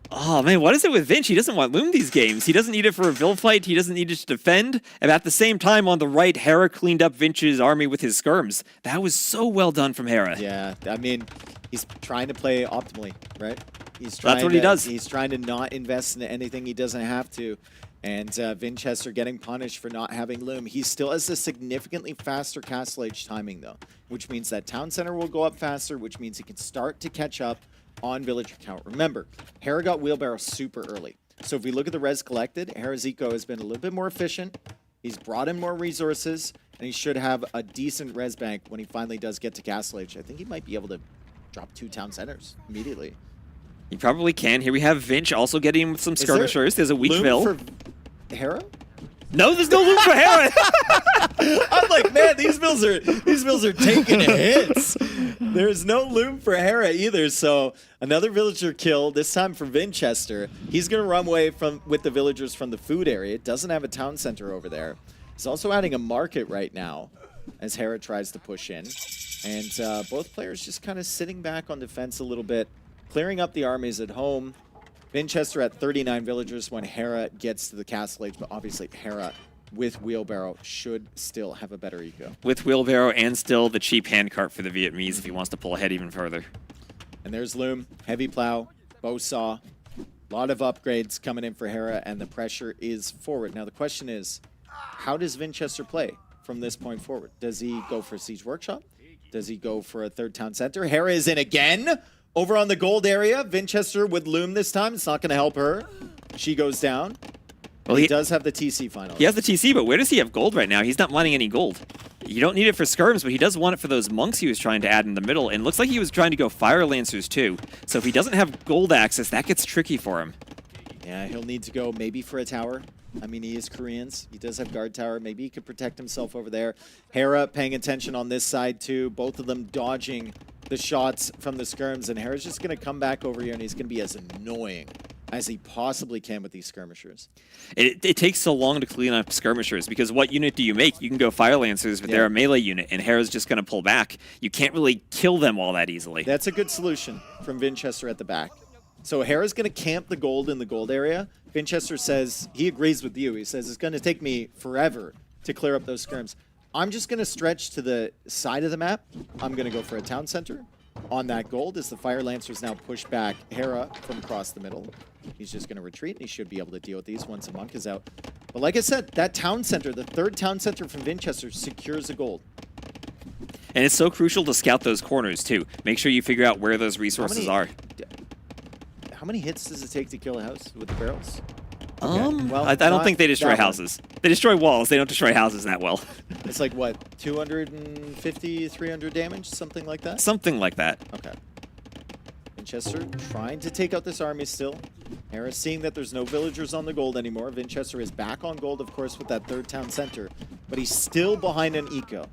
Oh, man, what is it with Vinch? He doesn't want Loom these games. He doesn't need it for a Vil fight. He doesn't need it to defend. And at the same time, on the right, Hera cleaned up Vinch's army with his skirms. That was so well done from Hera. Yeah, I mean, he's trying to play optimally, right? That's what he does. He's trying to not invest in anything he doesn't have to. And Vinchester getting punished for not having Loom. He still has a significantly faster Castle Age timing, though, which means that Town Center will go up faster, which means he can start to catch up on villager count. Remember, Hera got Wheelbarrow super early. So if we look at the res collected, Hera's eco has been a little bit more efficient. He's brought in more resources, and he should have a decent res bank when he finally does get to Castle Age. I think he might be able to drop 2 Town Centers immediately. He probably can. Here we have Vinch also getting in with some skirmishers. There's a weak Loom mill. for Hera? No, there's no loot for Hera. I'm like, man, these mills are taking hits. There's no loom for Hera either. So another villager kill, this time for Vinchester. He's gonna run away with the villagers from the food area. It doesn't have a town center over there. He's also adding a market right now as Hera tries to push in. And both players just kind of sitting back on defense a little bit, clearing up the armies at home. Vinchester at 39 villagers when Hera gets to the Castle Age, but obviously Hera with Wheelbarrow should still have a better eco. With Wheelbarrow and still the cheap handcart for the Vietnamese if he wants to pull ahead even further. And there's Loom, Heavy Plow, Bow Saw. A lot of upgrades coming in for Hera, and the pressure is forward. Now the question is, how does Vinchester play from this point forward? Does he go for Siege Workshop? Does he go for a third town center? Hera is in again. Over on the gold area, Vinchester with Loom this time. It's not going to help her. She goes down. Well, he does have the TC finally. He has the TC, but where does he have gold right now? He's not mining any gold. You don't need it for skirms, but he does want it for those monks he was trying to add in the middle. And it looks like he was trying to go Fire Lancers too. So if he doesn't have gold access, that gets tricky for him. Yeah, he'll need to go maybe for a tower. I mean, he is Koreans. He does have guard tower. Maybe he could protect himself over there. Hera paying attention on this side too. Both of them dodging the shots from the skirms, and Hera's just going to come back over here, and he's going to be as annoying as he possibly can with these skirmishers. It takes so long to clean up skirmishers, because what unit do you make? You can go Fire Lancers, but they're a melee unit, and Hera's just going to pull back. You can't really kill them all that easily. That's a good solution from Vinchester at the back. So Hera's going to camp the gold in the gold area. Vinchester says, he agrees with you. He says, it's going to take me forever to clear up those skirms. I'm just going to stretch to the side of the map. I'm going to go for a town center on that gold as the Fire Lancers now push back Hera from across the middle. He's just going to retreat, and he should be able to deal with these once a monk is out. But like I said, that town center, the third town center from Vinchester, secures the gold. And it's so crucial to scout those corners, too. Make sure you figure out where those resources are. How many hits does it take to kill a house with the barrels? Well, I don't think they destroy houses. They destroy walls. They don't destroy houses that well. It's like, what, 250, 300 damage? Something like that? Something like that. Okay. Vinchester trying to take out this army still. Hera seeing that there's no villagers on the gold anymore. Vinchester is back on gold, of course, with that third town center. But he's still behind an eco.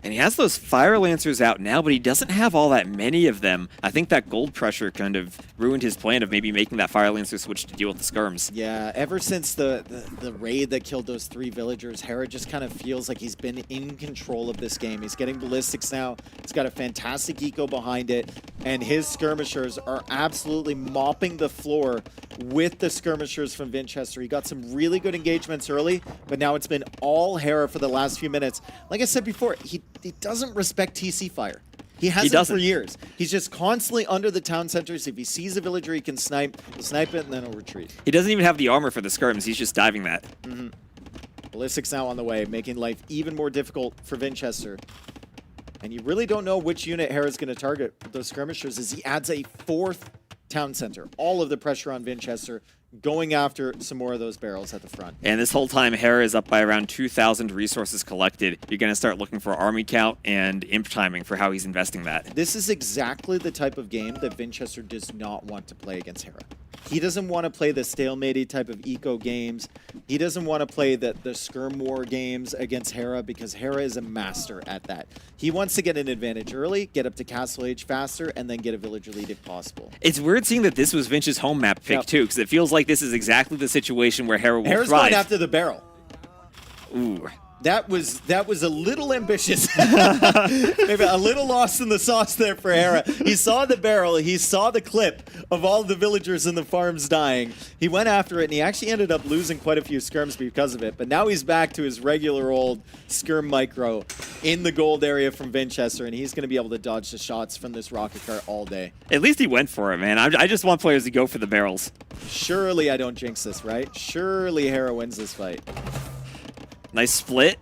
And he has those Fire Lancers out now, but he doesn't have all that many of them. I think that gold pressure kind of ruined his plan of maybe making that Fire Lancer switch to deal with the skirms. Yeah, ever since the raid that killed those 3 villagers, Hera just kind of feels like he's been in control of this game. He's getting ballistics now. He's got a fantastic eco behind it, and his skirmishers are absolutely mopping the floor with the skirmishers from Vinchester. He got some really good engagements early, but now it's been all Hera for the last few minutes. Like I said before, he doesn't respect TC fire. He hasn't for years. He's just constantly under the town centers. If he sees a villager, he can snipe. He'll snipe it, and then he'll retreat. He doesn't even have the armor for the skirms. He's just diving that. Ballistics now on the way, making life even more difficult for Vinchester. And you really don't know which unit Hera's going to target with those skirmishers as he adds a 4th town center. All of the pressure on Vinchester, going after some more of those barrels at the front. And this whole time, Hera is up by around 2,000 resources collected. You're going to start looking for army count and imp timing for how he's investing that. This is exactly the type of game that Vinchester does not want to play against Hera. He doesn't want to play the stalematy type of eco games. He doesn't want to play the skirm war games against Hera because Hera is a master at that. He wants to get an advantage early, get up to Castle Age faster, and then get a villager lead if possible. It's weird seeing that this was Vinch's home map pick too, because it feels like this is exactly the situation where Hera will Hera's thrive. going after the barrel. Ooh. That was a little ambitious. Maybe a little lost in the sauce there for Hera. He saw the barrel, he saw the clip of all the villagers in the farms dying. He went after it, and he actually ended up losing quite a few skirms because of it. But now he's back to his regular old skirm micro in the gold area from Vinchester, and he's going to be able to dodge the shots from this rocket cart all day. At least he went for it, man. I just want players to go for the barrels. Surely I don't jinx this, right? Surely Hera wins this fight. Nice split.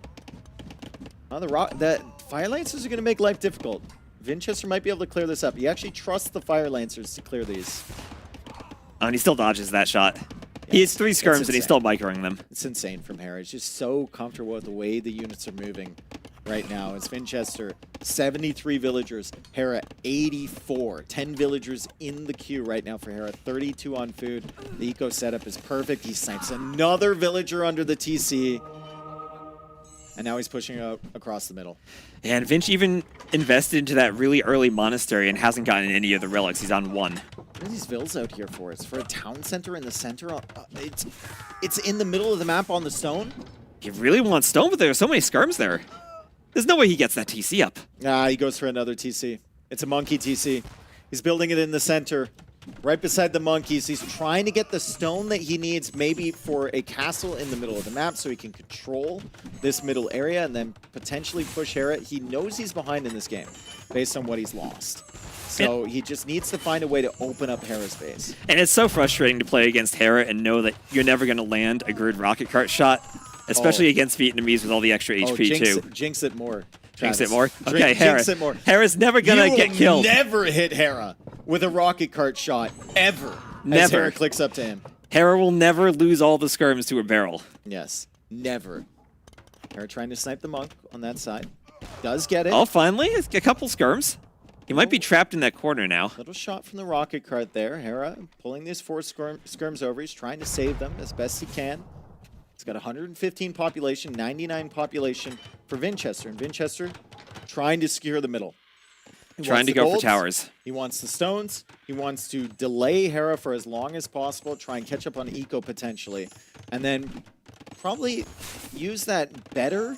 Oh, that Fire Lancers are going to make life difficult. Vinchester might be able to clear this up. He actually trusts the Fire Lancers to clear these. Oh, and he still dodges that shot. Yeah, He has 3 skirms and he's still microing them. It's insane from Hera. He's just so comfortable with the way the units are moving right now. It's Vinchester, 73 villagers. Hera, 84. 10 villagers in the queue right now for Hera. 32 on food. The eco setup is perfect. He snipes another villager under the TC. And now he's pushing out across the middle. And Vinch even invested into that really early monastery and hasn't gotten any of the relics. He's on 1. What are these vills out here for? It's for a town center in the center. It's in the middle of the map on the stone. He really wants stone, but there are so many skirms there. There's no way he gets that TC up. Nah, he goes for another TC. It's a monkey TC. He's building it in the center, right beside the monkeys. He's trying to get the stone that he needs maybe for a castle in the middle of the map so he can control this middle area and then potentially push Hera. He knows he's behind in this game based on what he's lost. So he just needs to find a way to open up Hera's base. And it's so frustrating to play against Hera and know that you're never going to land a good rocket cart shot, especially against Vietnamese with all the extra HP too. Jinx it more. Jinx Travis. it more? Okay, Hera. Jinx it more. Hera's never going to get killed. Never hit Hera with a rocket cart shot, ever. Never. As Hera clicks up to him. Hera will never lose all the skirms to a barrel. Yes, never. Hera trying to snipe the monk on that side. Does get it. Oh, finally, a couple skirms. He might be trapped in that corner now. Little shot from the rocket cart there. Hera pulling these 4 skirms over. He's trying to save them as best he can. He's got 115 population, 99 population for Vinchester. And Vinchester trying to secure the middle. Trying to go for towers. He wants the stones. He wants to delay Hera for as long as possible, try and catch up on eco potentially. And then probably use that better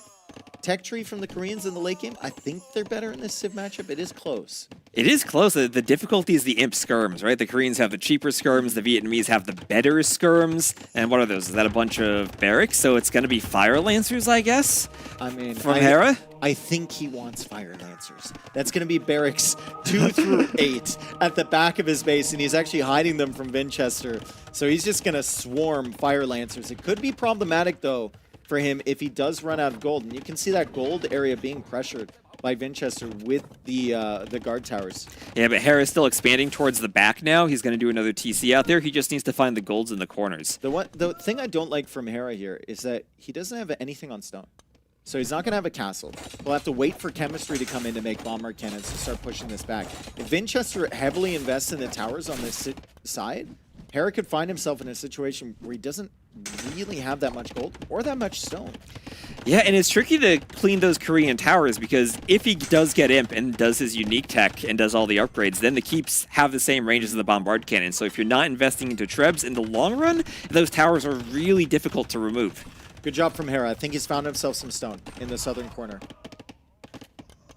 tech tree from the Koreans in the late game. I think they're better in this Civ matchup. It is close. It is close. The difficulty is the imp skirms, right? The Koreans have the cheaper skirms. The Vietnamese have the better skirms. And what are those? Is that a bunch of barracks? So it's going to be Fire Lancers, I guess? I mean, from Hera? I think he wants Fire Lancers. That's going to be barracks 2 through 8 at the back of his base, and he's actually hiding them from Vinchester. So he's just going to swarm Fire Lancers. It could be problematic, though, for him if he does run out of gold. And you can see that gold area being pressured by Vinchester with the guard towers. Yeah, but Hera's still expanding towards the back now. He's going to do another TC out there. He just needs to find the golds in the corners. The thing I don't like from Hera here is that he doesn't have anything on stone. So he's not going to have a castle. We'll have to wait for chemistry to come in to make bomber cannons to start pushing this back. If Vinchester heavily invests in the towers on this side, Hera could find himself in a situation where he doesn't really have that much gold or that much stone. Yeah, and it's tricky to clean those Korean towers because if he does get imp and does his unique tech and does all the upgrades, then the keeps have the same range as the bombard cannon. So if you're not investing into trebs in the long run, those towers are really difficult to remove. Good job from Hera. I think he's found himself some stone in the southern corner.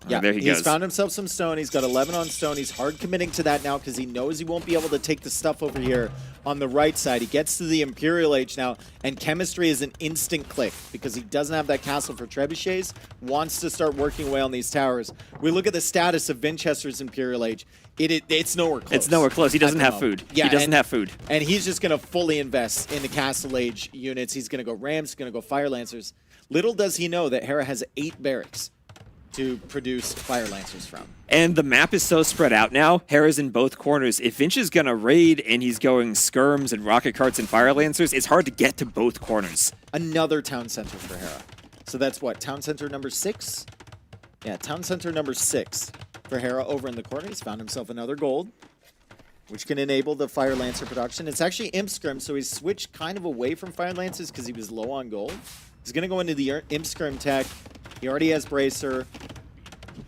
Yeah, there he goes. He's found himself some stone. He's got 11 on stone. He's hard committing to that now because he knows he won't be able to take the stuff over here on the right side. He gets to the Imperial Age now, and chemistry is an instant click because he doesn't have that castle for trebuchets, wants to start working away on these towers. We look at the status of Vinchester's Imperial Age. It's nowhere close. It's nowhere close. He doesn't have food. Yeah, he doesn't have food. And he's just going to fully invest in the Castle Age units. He's going to go Rams, he's going to go Fire Lancers. Little does he know that Hera has 8 barracks to produce Fire Lancers from. And the map is so spread out now. Hera's in both corners. If Vinch is going to raid and he's going skirms and rocket carts and Fire Lancers, it's hard to get to both corners. Another town center for Hera. So that's what, town center number 6? Yeah, town center number 6 for Hera over in the corner. He's found himself another gold, which can enable the Fire Lancer production. It's actually Imp Skirm, so he's switched kind of away from Fire Lancers because he was low on gold. He's going to go into the Imp Skirm tech. He already has Bracer.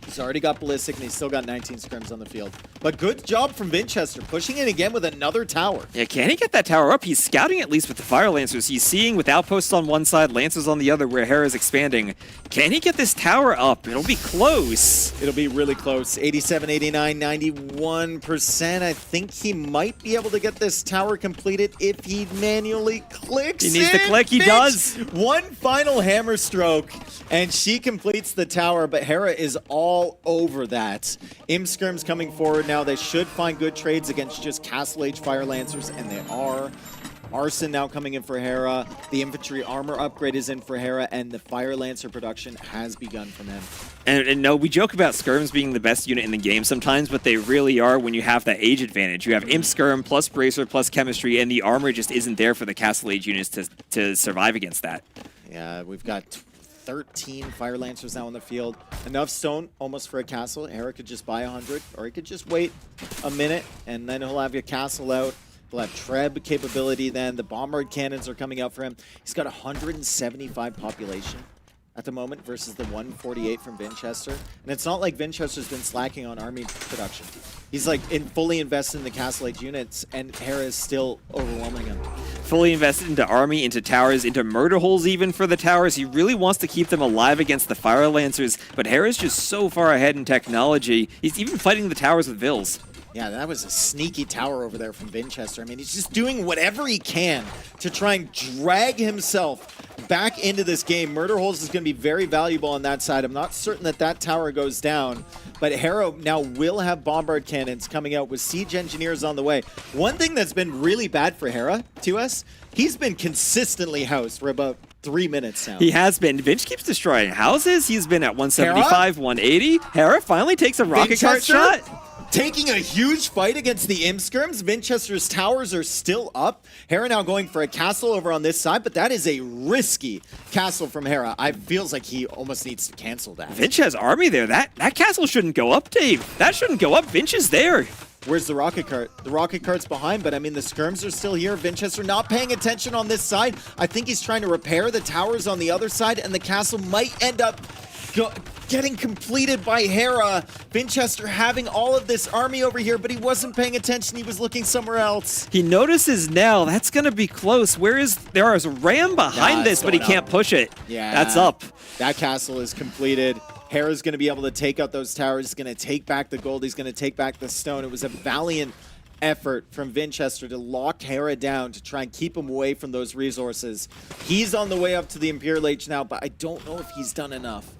He's already got Ballistic, and he's still got 19 scrims on the field. But good job from Vinchester, pushing in again with another tower. Yeah, can he get that tower up? He's scouting at least with the Fire Lancers. He's seeing with Outposts on one side, Lancers on the other, where Hera's expanding. Can he get this tower up? It'll be close. It'll be really close. 87, 89, 91%. I think he might be able to get this tower completed if he manually clicks. He needs to click. He does. One final hammer stroke, and she completes the tower, but Hera is all over that. Imskirm's coming forward now. They should find good trades against just Castle Age Fire Lancers, and they are. Arson now coming in for Hera. The infantry armor upgrade is in for Hera, and the Fire Lancer production has begun from him. And no, we joke about Skirms being the best unit in the game sometimes, but they really are when you have that age advantage. You have Imp Skirm plus Bracer plus Chemistry, and the armor just isn't there for the Castle Age units to survive against that. Yeah, we've got 13 Fire Lancers now in the field. Enough stone almost for a castle. Hera could just buy 100, or he could just wait a minute, and then he'll have your castle out. He'll have Treb capability then. The Bombard cannons are coming out for him. He's got 175 population at the moment versus the 148 from Vinchester. And it's not like Vinchester's been slacking on army production. He's like fully invested in the Castle Age units, and Hera is still overwhelming him. Fully invested into army, into towers, into murder holes even for the towers. He really wants to keep them alive against the Fire Lancers, but Hera's just so far ahead in technology. He's even fighting the towers with Vils. Yeah, that was a sneaky tower over there from Vinchester. I mean, he's just doing whatever he can to try and drag himself back into this game. Murder Holes is going to be very valuable on that side. I'm not certain that that tower goes down, but Hera now will have Bombard cannons coming out with Siege Engineers on the way. One thing that's been really bad for Hera, to us, he's been consistently housed for about 3 minutes now. He has been. Vinch keeps destroying houses. He's been at 175, 180. Hera finally takes a rocket cart shot. Taking a huge fight against the Imskirms. Vinchester's towers are still up. Hera now going for a castle over on this side, but that is a risky castle from Hera. I feels like he almost needs to cancel that. Vinch has army there. That castle shouldn't go up, Dave. That shouldn't go up. Vinch is there. Where's the rocket cart? The rocket cart's behind, but I mean, the skirms are still here. Vinchester not paying attention on this side. I think he's trying to repair the towers on the other side, and the castle might end up getting completed by Hera. Vinchester having all of this army over here, but he wasn't paying attention. He was looking somewhere else. He notices now. That's going to be close. There is a ram behind this, but he can't push it. Yeah. That's up. That castle is completed. Hera's going to be able to take out those towers. He's going to take back the gold. He's going to take back the stone. It was a valiant effort from Vinchester to lock Hera down to try and keep him away from those resources. He's on the way up to the Imperial Age now, but I don't know if he's done enough.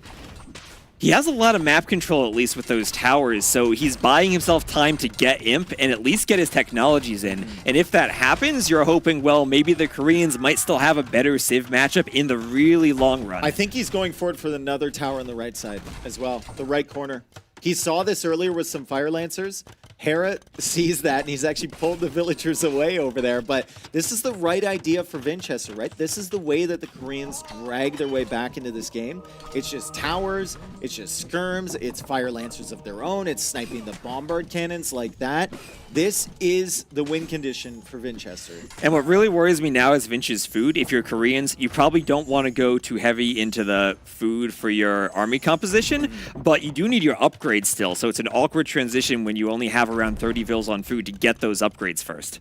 He has a lot of map control, at least with those towers, so he's buying himself time to get Imp and at least get his technologies in. And if that happens, you're hoping, well, maybe the Koreans might still have a better Civ matchup in the really long run. I think he's going forward for another tower on the right side as well, the right corner. He saw this earlier with some Fire Lancers. Hera sees that, and he's actually pulled the villagers away over there. But this is the right idea for Vinchester, right? This is the way that the Koreans drag their way back into this game. It's just towers, it's just skirms, it's Fire Lancers of their own, it's sniping the Bombard cannons like that. This is the win condition for Vinchester. And what really worries me now is Vinch's food. If you're Koreans, you probably don't want to go too heavy into the food for your army composition, but you do need your upgrades still. So it's an awkward transition when you only have around 30 Vils on food to get those upgrades first.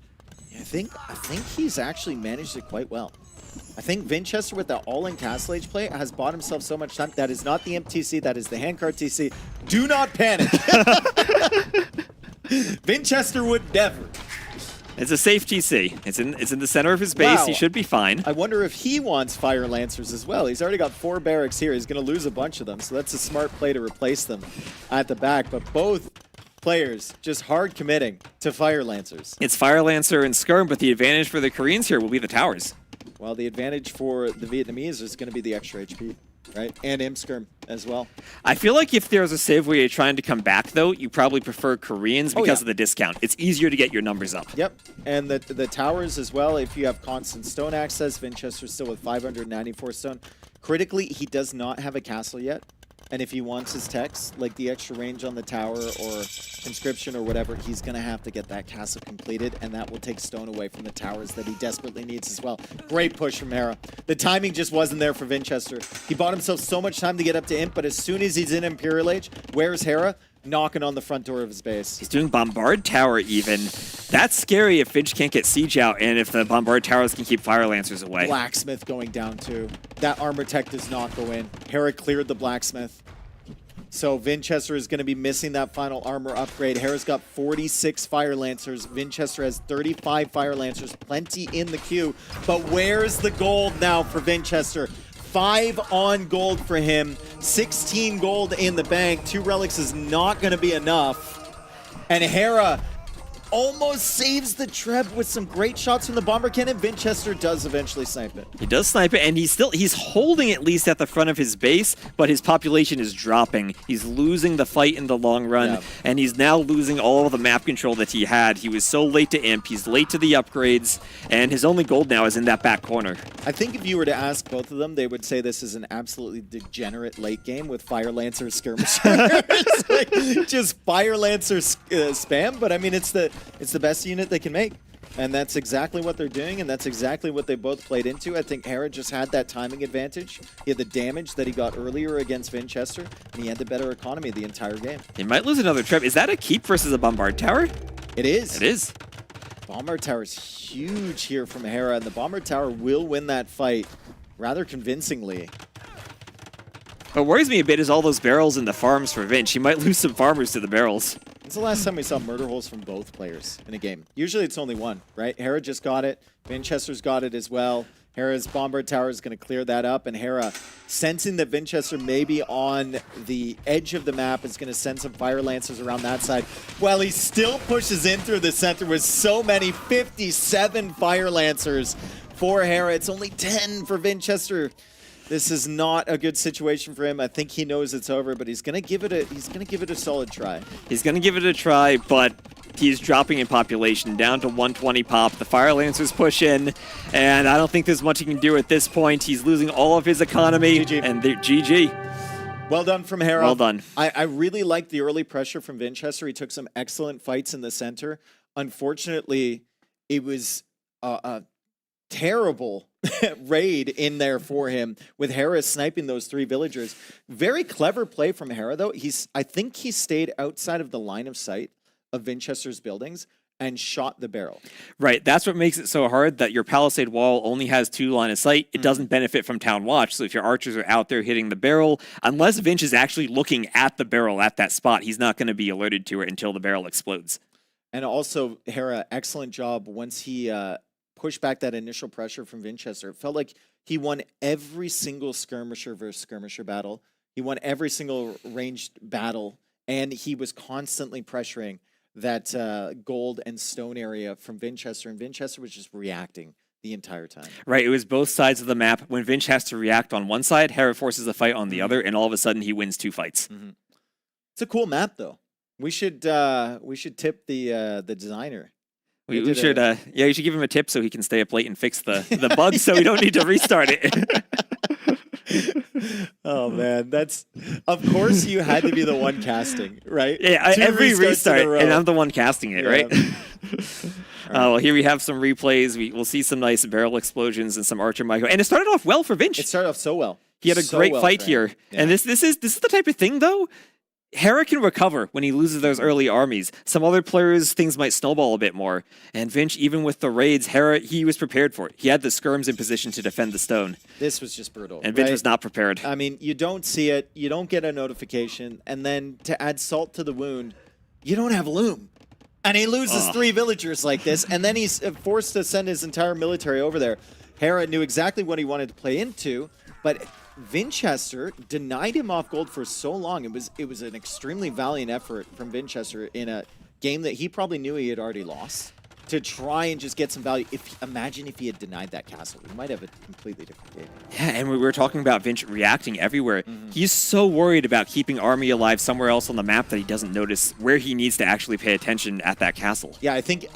I think he's actually managed it quite well. I think Vinchester with the all-in Castle Age play has bought himself so much time. That is not the MTC, that is the handcart TC. Do not panic. Vinchester would never. It's a safe TC. It's in the center of his base. Wow. He should be fine. I wonder if he wants Fire Lancers as well. He's already got 4 barracks here. He's going to lose a bunch of them, so that's a smart play to replace them at the back. But both players just hard committing to Fire Lancers. It's Fire Lancer and Skirm, but the advantage for the Koreans here will be the towers. Well, the advantage for the Vietnamese is going to be the extra HP, right? And Imskirm as well. I feel like if there's a Civ where you're trying to come back, though, you probably prefer Koreans because of the discount. It's easier to get your numbers up. Yep, and the towers as well, if you have constant stone access, Vinchester's still with 594 stone. Critically, he does not have a castle yet. And if he wants his techs, like the extra range on the tower or conscription or whatever, he's going to have to get that castle completed, and that will take stone away from the towers that he desperately needs as well. Great push from Hera. The timing just wasn't there for Vinchester. He bought himself so much time to get up to Imp, but as soon as he's in Imperial Age, where's Hera? Knocking on the front door of his base. He's doing Bombard Tower even. That's scary if Finch can't get Siege out and if the Bombard Towers can keep Fire Lancers away. Blacksmith going down too. That armor tech does not go in. Hera cleared the Blacksmith. So Vinchester is going to be missing that final armor upgrade. Hera's got 46 Fire Lancers. Vinchester has 35 Fire Lancers. Plenty in the queue. But where's the gold now for Vinchester? 5 on gold for him. 16 gold in the bank. 2 relics is not going to be enough. And Hera almost saves the Treb with some great shots from the Bomber Cannon. Vinchester does eventually snipe it. He does snipe it, and he's holding at least at the front of his base, but his population is dropping. He's losing the fight in the long run, and he's now losing all of the map control that he had. He was so late to Imp, he's late to the upgrades, and his only gold now is in that back corner. I think if you were to ask both of them, they would say this is an absolutely degenerate late game with Fire Lancer skirmishers. Like, just Fire Lancer spam, but I mean, it's the best unit they can make. And that's exactly what they're doing, and that's exactly what they both played into. I think Hera just had that timing advantage. He had the damage that he got earlier against Vinchester, and he had the better economy the entire game. He might lose another Treb. Is that a keep versus a Bombard Tower? It is. It is. Bombard Tower is huge here from Hera, and the Bombard Tower will win that fight rather convincingly. What worries me a bit is all those barrels in the farms for Vinch. He might lose some farmers to the barrels. It's the last time we saw murder holes from both players in a game. Usually it's only one, right? Hera just got it. Vinchester's got it as well. Hera's Bombard Tower is going to clear that up, and Hera, sensing that Vinchester may be on the edge of the map, is going to send some Fire Lancers around that side. While he still pushes in through the center with so many, 57 Fire Lancers for Hera. It's only 10 for Vinchester. This is not a good situation for him. I think he knows it's over, but he's gonna give it a solid try. He's gonna give it a try, but he's dropping in population down to 120 pop. The Fire Lancers push in, and I don't think there's much he can do at this point. He's losing all of his economy, and GG. Well done from Hera. Well done. I really liked the early pressure from Vinchester. He took some excellent fights in the center. Unfortunately, it was a terrible raid in there for him with Hera sniping those 3 villagers. Very clever play from Hera, though. I think he stayed outside of the line of sight of Vinchester's buildings and shot the barrel. Right, that's what makes it so hard, that your palisade wall only has 2 line of sight. It doesn't benefit from Town Watch, so if your archers are out there hitting the barrel, unless Vinch is actually looking at the barrel at that spot, he's not going to be alerted to it until the barrel explodes. And also, Hera, excellent job once he pushed back that initial pressure from Vinchester. It felt like he won every single skirmisher versus skirmisher battle. He won every single ranged battle, and he was constantly pressuring that gold and stone area from Vinchester, and Vinchester was just reacting the entire time. Right, it was both sides of the map. When Vinch has to react on one side, Hera forces a fight on the other, and all of a sudden he wins 2 fights. It's a cool map, though. We should tip the designer. We should, yeah, you should give him a tip so he can stay up late and fix the bug so we don't need to restart it. Oh, man, of course you had to be the one casting, right? Yeah, 2 every restarts restart, in a row. and I'm the one casting it, right? Well, here we have some replays. We'll see some nice barrel explosions and some archer micro. And it started off well for Vinch. It started off so well. He had a great fight here. Yeah. And this is the type of thing, though, Hera can recover when he loses those early armies. Some other players, things might snowball a bit more. And Vinch, even with the raids, Hera, he was prepared for it. He had the skirms in position to defend the stone. This was just brutal. And Vinch was not prepared. I mean, you don't see it, you don't get a notification, and then to add salt to the wound, you don't have Loom. And he loses 3 villagers like this, and then he's forced to send his entire military over there. Hera knew exactly what he wanted to play into, but Vinchester denied him off gold for so long. It was an extremely valiant effort from Vinchester in a game that he probably knew he had already lost, to try and just get some value. Imagine if he had denied that castle. We might have a completely different game. Yeah, and we were talking about Vinch reacting everywhere. He's so worried about keeping army alive somewhere else on the map that he doesn't notice where he needs to actually pay attention at that castle. Yeah, I think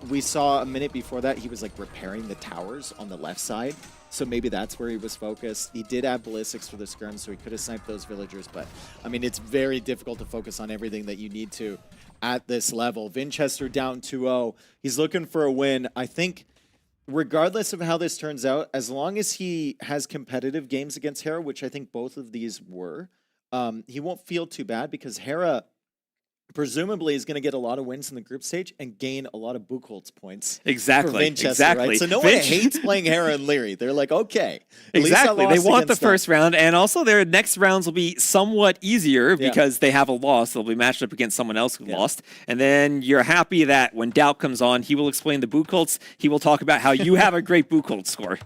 we saw a minute before that he was like repairing the towers on the left side, So maybe that's where he was focused. He did have ballistics for the skirm, so he could have sniped those villagers. But, I mean, it's very difficult to focus on everything that you need to at this level. Vinchester down 2-0. He's looking for a win. I think regardless of how this turns out, as long as he has competitive games against Hera, which I think both of these were, he won't feel too bad because Hera presumably is going to get a lot of wins in the group stage and gain a lot of Buchholz points. Exactly. For Vinchester, exactly. Right? So no one hates playing Hera and Leary. They're like, okay. Exactly. They want the first them. round, and also their next rounds will be somewhat easier because they have a loss. They'll be matched up against someone else who lost. And then you're happy that when Doubt comes on, he will explain the Buchholz. He will talk about how you have a great Buchholz score.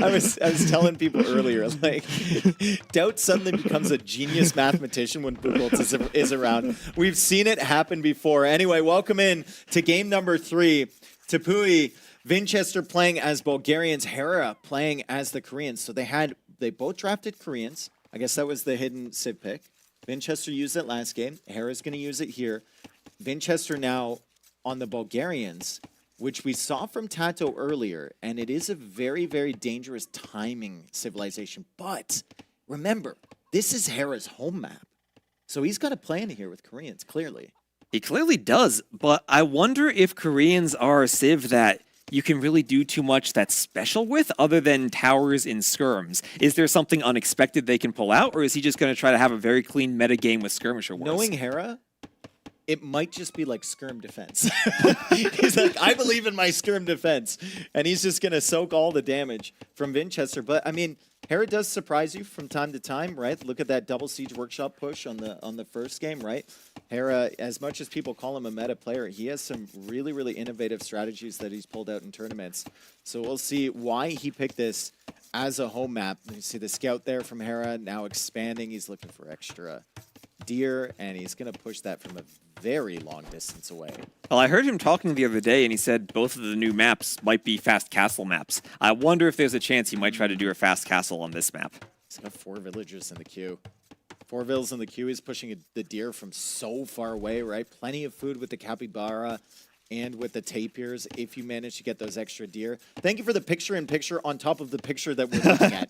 I was telling people earlier, like, Doubt suddenly becomes a genius mathematician when Buchholz is around. We've seen it happen before. Anyway, welcome in to game number 3. Tepui, Vinchester playing as Bulgarians, Hera playing as the Koreans. So they both drafted Koreans. I guess that was the hidden Civ pick. Vinchester used it last game. Hera's going to use it here. Vinchester now on the Bulgarians, which we saw from Tato earlier, and it is a very, very dangerous timing civilization. But remember, this is Hera's home map. So he's got a plan here with Koreans, clearly. He clearly does, but I wonder if Koreans are a civ that you can really do too much that's special with other than towers and skirms. Is there something unexpected they can pull out, or is he just going to try to have a very clean metagame with skirmisher wars? Knowing Hera, it might just be like skirm defense. He's like, I believe in my skirm defense. And he's just going to soak all the damage from Vinchester. But, I mean, Hera does surprise you from time to time, right? Look at that double siege workshop push on the first game, right? Hera, as much as people call him a meta player, he has some really, really innovative strategies that he's pulled out in tournaments. So we'll see why he picked this as a home map. You see the scout there from Hera now expanding. He's looking for extra deer, and he's going to push that from a very long distance away. Well, I heard him talking the other day, and he said both of the new maps might be fast castle maps. I wonder if there's a chance he might try to do a fast castle on this map. He's got 4 villagers in the queue. 4 villas in the queue. He's pushing the deer from so far away, right? Plenty of food with the capybara and with the tapirs if you manage to get those extra deer. Thank you for the picture-in-picture on top of the picture that we're looking at.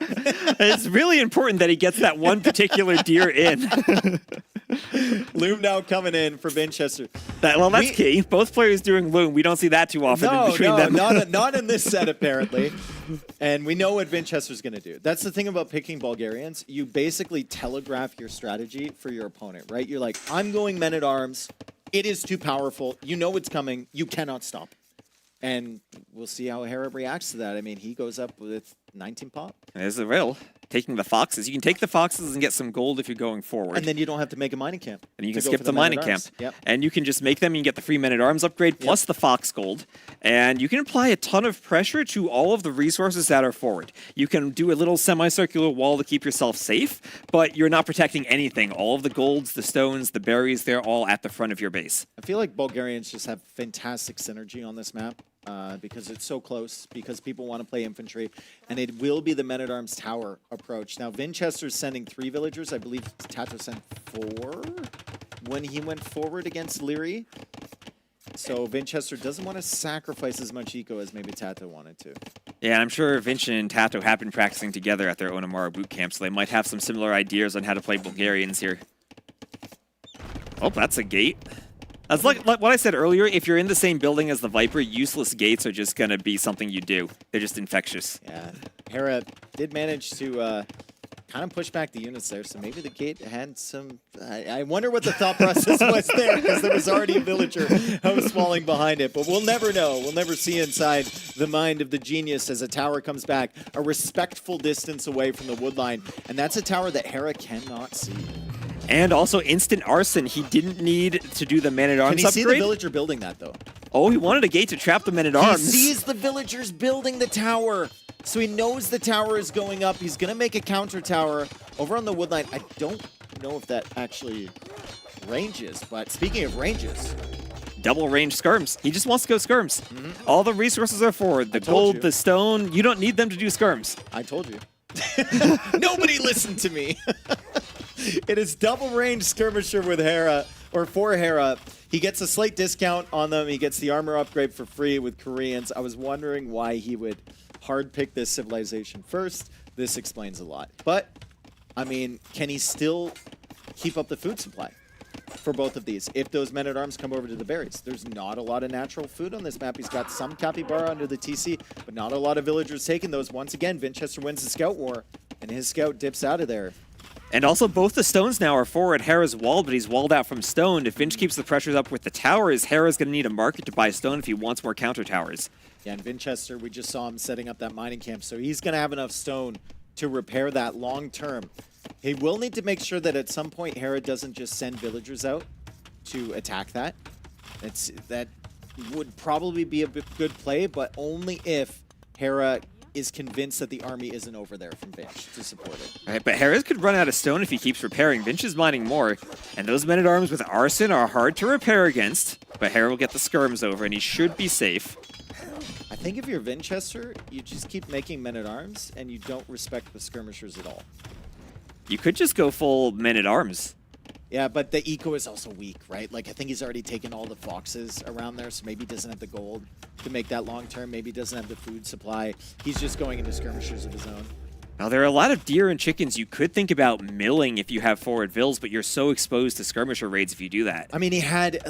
It's really important that he gets that one particular deer in. Loom now coming in for Vinchester. Well, that's key. Both players doing Loom. We don't see that too often between them. Not in this set, apparently. And we know what Vinchester's going to do. That's the thing about picking Bulgarians. You basically telegraph your strategy for your opponent, right? You're like, I'm going men-at-arms. It is too powerful. You know it's coming. You cannot stop. And we'll see how Hera reacts to that. I mean, he goes up with 19 pop. There's the riddle. Taking the foxes. You can take the foxes and get some gold if you're going forward. And then you don't have to make a mining camp. And you can skip the mining camp. Yep. And you can just make them and you get the free men-at-arms upgrade plus the fox gold. And you can apply a ton of pressure to all of the resources that are forward. You can do a little semicircular wall to keep yourself safe, but you're not protecting anything. All of the golds, the stones, the berries, they're all at the front of your base. I feel like Bulgarians just have fantastic synergy on this map. Because it's so close, because people want to play infantry, and it will be the men-at-arms tower approach. Now, Vinchester's sending 3 villagers. I believe Tato sent 4 when he went forward against Leary. So Vinchester doesn't want to sacrifice as much eco as maybe Tato wanted to. Yeah, I'm sure Vinch and Tato have been practicing together at their Onamara boot camp, so they might have some similar ideas on how to play Bulgarians here. Oh, that's a gate. That's like what I said earlier. If you're in the same building as the Viper, useless gates are just going to be something you do. They're just infectious. Yeah, Hera did manage to kind of push back the units there, so maybe the gate had some... I wonder what the thought process was there, because there was already a villager house falling behind it. But we'll never know. We'll never see inside the mind of the genius as a tower comes back a respectful distance away from the wood line. And that's a tower that Hera cannot see. And also instant arson. He didn't need to do the man-at-arms upgrade. Can he see the villager building that, though? Oh, he wanted a gate to trap the men-at-arms. He sees the villagers building the tower. So he knows the tower is going up. He's going to make a counter tower over on the wood line. I don't know if that actually ranges, but speaking of ranges... Double range skirms. He just wants to go skirms. All the resources are forward. The gold, the stone. You don't need them to do skirms. I told you. Nobody listened to me. It is double range skirmisher with Hera, or for Hera. He gets a slight discount on them. He gets the armor upgrade for free with Koreans. I was wondering why he would hard pick this civilization first, this explains a lot. But, I mean, can he still keep up the food supply for both of these if those men-at-arms come over to the berries? There's not a lot of natural food on this map. He's got some capybara under the TC, but not a lot of villagers taking those. Once again, Vinchester wins the scout war, and his scout dips out of there. And also, both the stones now are forward. Hera's walled, but he's walled out from stone. If Vinch keeps the pressures up with the towers, Hera's going to need a market to buy stone if he wants more counter towers. Yeah, and Vinchester, we just saw him setting up that mining camp, so he's going to have enough stone to repair that long term. He will need to make sure that at some point Hera doesn't just send villagers out to attack that. That would probably be a good play, but only if Hera is convinced that the army isn't over there from Vinch to support it. Right, but Hera could run out of stone if he keeps repairing. Vinch is mining more, and those men-at-arms with arson are hard to repair against, but Hera will get the skirms over, and he should be safe. I think if you're Vinchester, you just keep making men-at-arms, and you don't respect the skirmishers at all. You could just go full men-at-arms. Yeah, but the eco is also weak, right? Like, I think he's already taken all the foxes around there, so maybe he doesn't have the gold to make that long term. Maybe he doesn't have the food supply. He's just going into skirmishers of his own. Now, there are a lot of deer and chickens you could think about milling if you have forward vills, but you're so exposed to skirmisher raids if you do that. I mean, he had,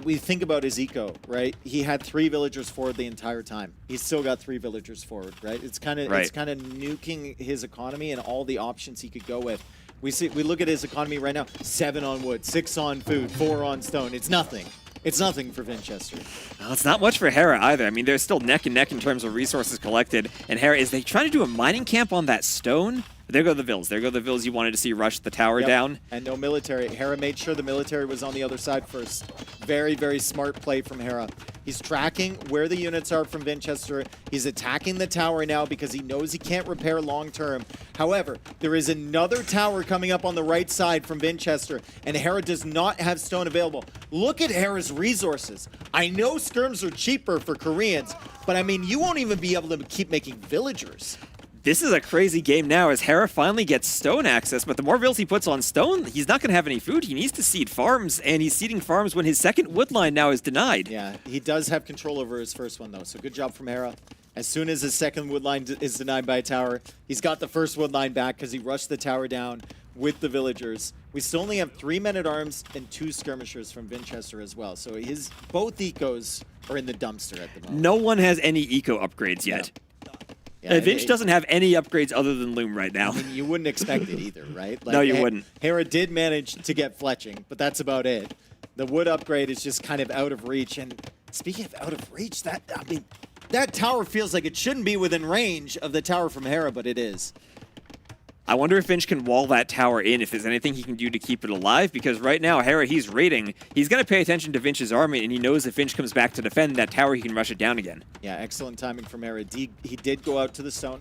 we think about his eco, right? He had 3 villagers forward the entire time. He's still got 3 villagers forward, right? It's kind of nuking his economy and all the options he could go with. We look at his economy right now, 7 on wood, 6 on food, 4 on stone. It's nothing. It's nothing for Vinchester. Well, it's not much for Hera either. I mean, they're still neck and neck in terms of resources collected. And Hera, is they trying to do a mining camp on that stone? There go the vills. There go the vills you wanted to see rush the tower down. And no military. Hera made sure the military was on the other side first. Very, very smart play from Hera. He's tracking where the units are from Vinchester. He's attacking the tower now because he knows he can't repair long term. However, there is another tower coming up on the right side from Vinchester, and Hera does not have stone available. Look at Hera's resources. I know skirms are cheaper for Koreans, but I mean, you won't even be able to keep making villagers. This is a crazy game now as Hera finally gets stone access, but the more vills he puts on stone, he's not going to have any food. He needs to seed farms, and he's seeding farms when his second wood line now is denied. Yeah, he does have control over his first one, though, so good job from Hera. As soon as his second wood line is denied by a tower, he's got the first wood line back because he rushed the tower down with the villagers. We still only have 3 men-at-arms and 2 skirmishers from Vinchester as well, so both ecos are in the dumpster at the moment. No one has any eco upgrades yet. Yeah, Vinch doesn't have any upgrades other than Loom right now. I mean, you wouldn't expect it either, right? Like, no, you wouldn't. Hera did manage to get fletching, but that's about it. The wood upgrade is just kind of out of reach. And speaking of out of reach, that tower feels like it shouldn't be within range of the tower from Hera, but it is. I wonder if Vinch can wall that tower in, if there's anything he can do to keep it alive, because right now, Hera, he's raiding. He's going to pay attention to Vinch's army, and he knows if Vinch comes back to defend that tower, he can rush it down again. Yeah, excellent timing from Hera. He did go out to the stone.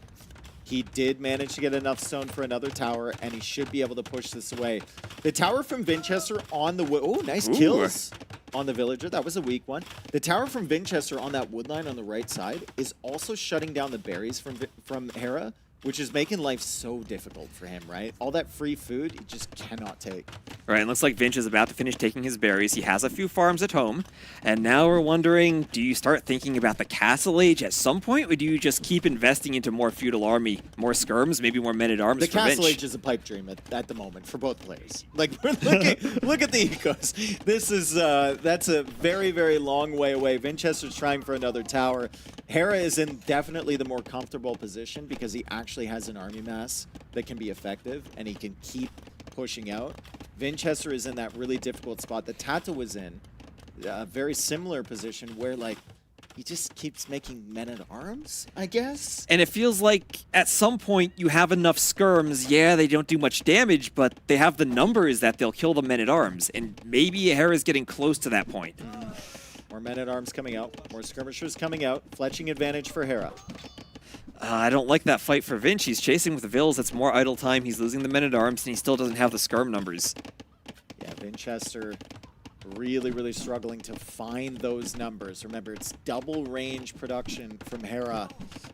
He did manage to get enough stone for another tower, and he should be able to push this away. The tower from Vinchester on the wood... Oh, nice kills on the villager. That was a weak one. The tower from Vinchester on that wood line on the right side is also shutting down the berries from Hera, which is making life so difficult for him, right? All that free food, he just cannot take. Right, it looks like Vinch is about to finish taking his berries. He has a few farms at home. And now we're wondering, do you start thinking about the Castle Age at some point? Or do you just keep investing into more feudal army, more skirms, maybe more men-at-arms for Vinch? The Castle Age is a pipe dream at the moment for both players. Like, we're look at the ecos. This is, that's a very, very long way away. Vinchester's trying for another tower. Hera is in definitely the more comfortable position because he actually has an army mass that can be effective and he can keep pushing out. Vinchester is in that really difficult spot that Tata was in, a very similar position where, like, he just keeps making men-at-arms, I guess? And it feels like at some point you have enough skirms. Yeah, they don't do much damage, but they have the numbers that they'll kill the men-at-arms. And maybe Hera's getting close to that point. More men-at-arms coming out, more skirmishers coming out. Fletching advantage for Hera. I don't like that fight for Vinch. He's chasing with the vills. That's more idle time. He's losing the men-at-arms, and he still doesn't have the skirm numbers. Yeah, Vinchester really, really struggling to find those numbers. Remember, it's double range production from Hera,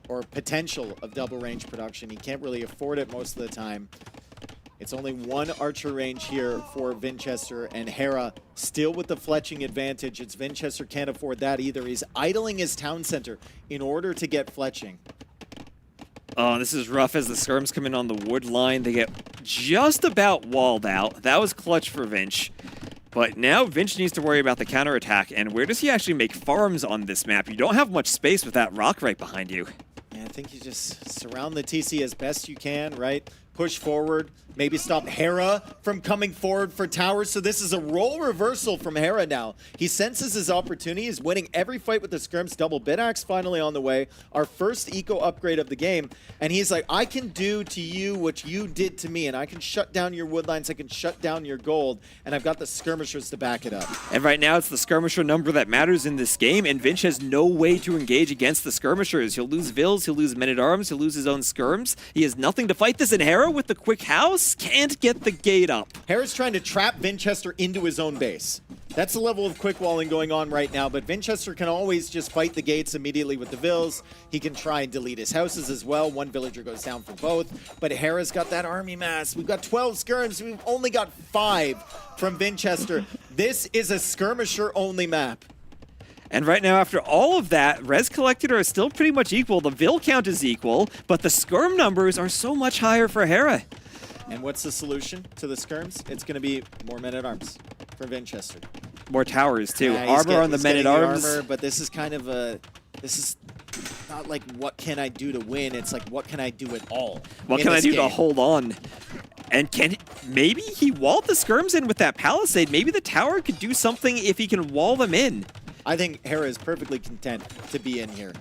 or potential of double range production. He can't really afford it most of the time. It's only 1 archer range here for Vinchester, and Hera still with the fletching advantage. It's Vinchester can't afford that either. He's idling his town center in order to get fletching. Oh, this is rough as the skirms come in on the wood line. They get just about walled out. That was clutch for Vinch. But now Vinch needs to worry about the counterattack. And where does he actually make farms on this map? You don't have much space with that rock right behind you. Yeah, I think you just surround the TC as best you can, right? Push forward, maybe stop Hera from coming forward for towers. So this is a role reversal from Hera now. He senses his opportunity. He's winning every fight with the skirms. Double Bidax finally on the way. Our first eco upgrade of the game. And he's like, I can do to you what you did to me. And I can shut down your woodlines. I can shut down your gold. And I've got the skirmishers to back it up. And right now it's the skirmisher number that matters in this game. And Vinch has no way to engage against the skirmishers. He'll lose Vils. He'll lose men-at-arms. He'll lose his own skirms. He has nothing to fight this. And Hera with the quick house can't get the gate up. Hera's trying to trap Vinchester into his own base. That's the level of quick walling going on right now, but Vinchester can always just fight the gates immediately with the Vils. He can try and delete his houses as well. One villager goes down for both, but Hera's got that army mass. We've got 12 skirms. We've only got 5 from Vinchester. This is a skirmisher-only map. And right now, after all of that, res collected are still pretty much equal. The Vil count is equal, but the skirm numbers are so much higher for Hera. And what's the solution to the skirms? It's going to be more men-at-arms for Vinchester. More towers, too. Yeah, Armor on the men-at-arms. Armor, but this is kind of a... This is not like, what can I do to win? It's like, what can I do at all? What can I do to hold on? And maybe he walled the skirms in with that palisade. Maybe the tower could do something if he can wall them in. I think Hera is perfectly content to be in here.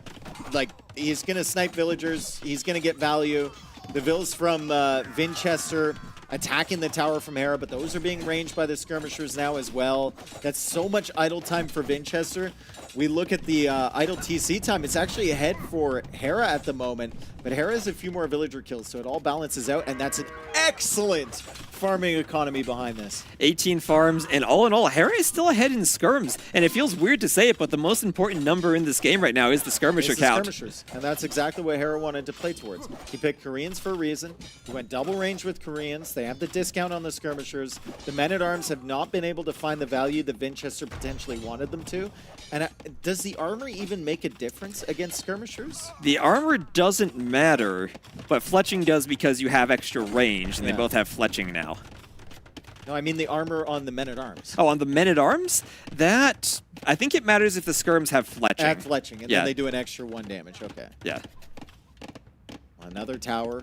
Like, he's going to snipe villagers. He's going to get value. The Vils from Vinchester attacking the tower from Hera, but those are being ranged by the skirmishers now as well. That's so much idle time for Vinchester. We look at the idle TC time. It's actually ahead for Hera at the moment, but Hera has a few more villager kills, so it all balances out, and that's an excellent farming economy behind this. 18 farms, and all in all, Hera is still ahead in skirms. And it feels weird to say it, but the most important number in this game right now is the skirmisher count. Skirmishers, and that's exactly what Hera wanted to play towards. He picked Koreans for a reason. He went double range with Koreans. They have the discount on the skirmishers. The men-at-arms have not been able to find the value that Vinchester potentially wanted them to. And does the armor even make a difference against skirmishers? The armor doesn't matter, but fletching does because you have extra range, and they both have fletching now. No, I mean the armor on the men-at-arms. Oh, on the men-at-arms? That, I think it matters if the skirms have fletching. Have fletching, and then they do an extra 1 damage. Okay. Yeah. Another tower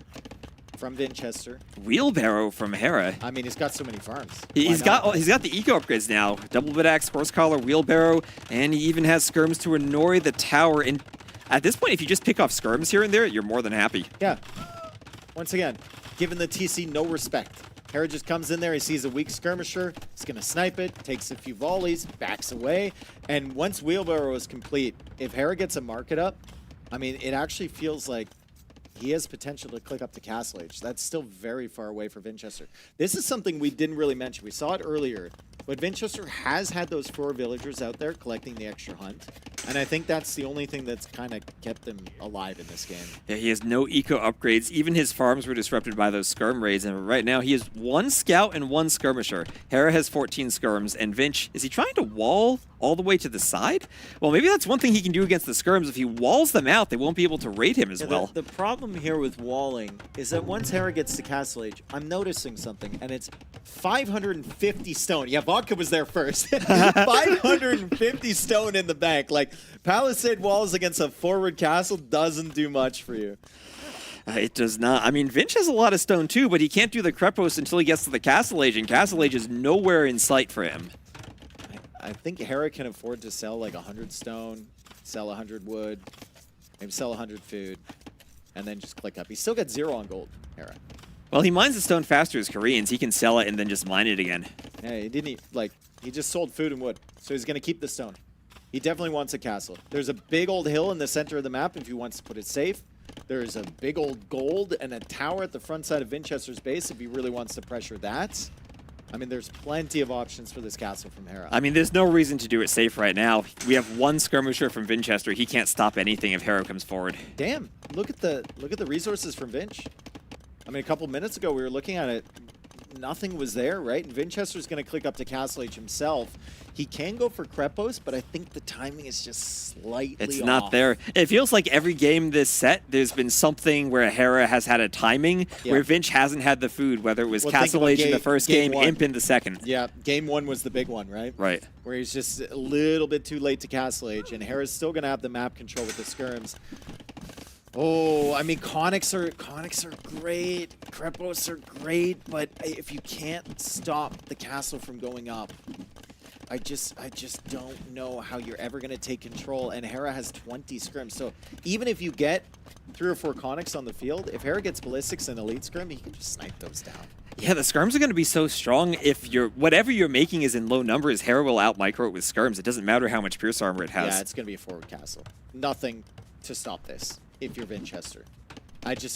from Vinchester. Wheelbarrow from Hera. I mean, he's got so many farms. He's got the eco upgrades now. Double Bidax, Horse Collar, Wheelbarrow, and he even has skirms to annoy the tower. And at this point, if you just pick off skirms here and there, you're more than happy. Yeah. Once again, giving the TC no respect. Hera just comes in there, he sees a weak skirmisher, he's going to snipe it, takes a few volleys, backs away, and once Wheelbarrow is complete, if Hera gets a market up, I mean, it actually feels like he has potential to click up the Castle Age. That's still very far away for Vinchester. This is something we didn't really mention. We saw it earlier, but Vinchester has had those 4 villagers out there collecting the extra hunt. And I think that's the only thing that's kind of kept him alive in this game. Yeah, he has no eco upgrades. Even his farms were disrupted by those skirm raids. And right now, he has 1 scout and 1 skirmisher. Hera has 14 skirms. And Vinch, is he trying to wall all the way to the side? Well, maybe that's one thing he can do against the skirms. If he walls them out, they won't be able to raid him as well. The problem here with walling is that once Hera gets to Castle Age, I'm noticing something, and it's 550 stone. Yeah, Vodka was there first. 550 stone in the bank. Like, palisade walls against a forward castle doesn't do much for you. It does not. I mean, Vinch has a lot of stone too, but he can't do the Krepos until he gets to the Castle Age, and Castle Age is nowhere in sight for him. I think Hera can afford to sell like 100 stone, sell 100 wood, maybe sell 100 food, and then just click up. He's still got 0 on gold, Hera. Well, he mines the stone faster as Koreans. He can sell it and then just mine it again. Yeah, he didn't, he just sold food and wood, so he's going to keep the stone. He definitely wants a castle. There's a big old hill in the center of the map if he wants to put it safe. There's a big old gold and a tower at the front side of Vinchester's base if he really wants to pressure that. I mean, there's plenty of options for this castle from Hera. I mean, there's no reason to do it safe right now. We have 1 skirmisher from Vinchester. He can't stop anything if Hera comes forward. Damn, look at the resources from Vinch. I mean, a couple minutes ago we were looking at it. nothing was there, right? And Vinchester's going to click up to Castle Age himself. He can go for Krepos, but I think the timing is just slightly It's off. not there. It feels like every game this set, there's been something where Hera has had a timing where Vinch hasn't had the food, whether it was Well, think Castle about Age in the first game, one. Imp in the second. Yeah, game 1 was the big one, right? Right. Where he's just a little bit too late to Castle Age, and Hera's still going to have the map control with the skirms. Oh, I mean, Conics are great, Krepos are great, but if you can't stop the castle from going up, I just don't know how you're ever going to take control. And Hera has 20 scrims, so even if you get 3 or 4 Conics on the field, if Hera gets ballistics and elite scrim, he can just snipe those down. Yeah, the skirms are going to be so strong. If whatever you're making is in low numbers, Hera will out micro it with skirms. It doesn't matter how much pierce armor it has. Yeah, it's going to be a forward castle. Nothing to stop this if you're Vinchester.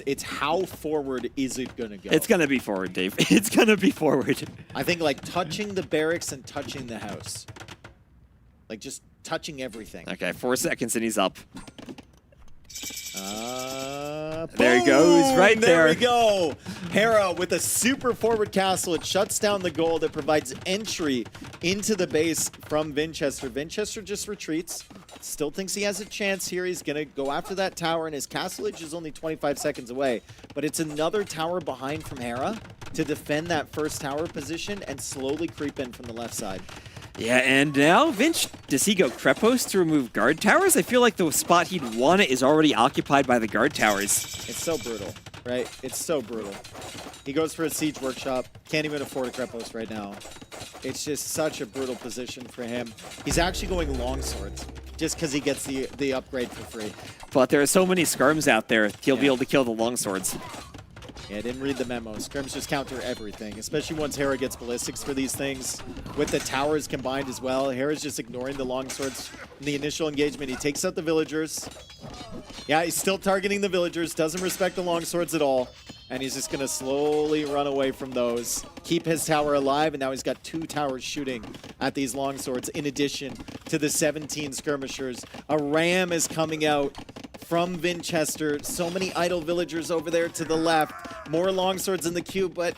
It's how forward is it going to go? It's going to be forward, Dave. It's going to be forward. I think like touching the barracks and touching the house. Like just touching everything. Okay, 4 seconds and he's up. There he goes, right there. There we go. Hera with a super forward castle. It shuts down the goal that provides entry into the base from Vinchester. Vinchester just retreats. Still thinks he has a chance here. He's going to go after that tower, and his castle edge is only 25 seconds away. But it's another tower behind from Hera to defend that first tower position and slowly creep in from the left side. Yeah, and now Vinch, does he go Krepos to remove guard towers? I feel like the spot he'd want is already occupied by the guard towers. It's so brutal, right? It's so brutal. He goes for a siege workshop. Can't even afford a Krepos right now. It's just such a brutal position for him. He's actually going longswords just because he gets the upgrade for free. But there are so many skirms out there, he'll be able to kill the longswords. Yeah, I didn't read the memo. Skirms just counter everything, especially once Hera gets ballistics for these things. With the towers combined as well, Hera's just ignoring the longswords in the initial engagement. He takes out the villagers. Yeah, he's still targeting the villagers, doesn't respect the longswords at all. And he's just going to slowly run away from those, keep his tower alive, and now he's got 2 towers shooting at these longswords in addition to the 17 skirmishers. A ram is coming out from Vinchester. So many idle villagers over there to the left. More longswords in the queue, but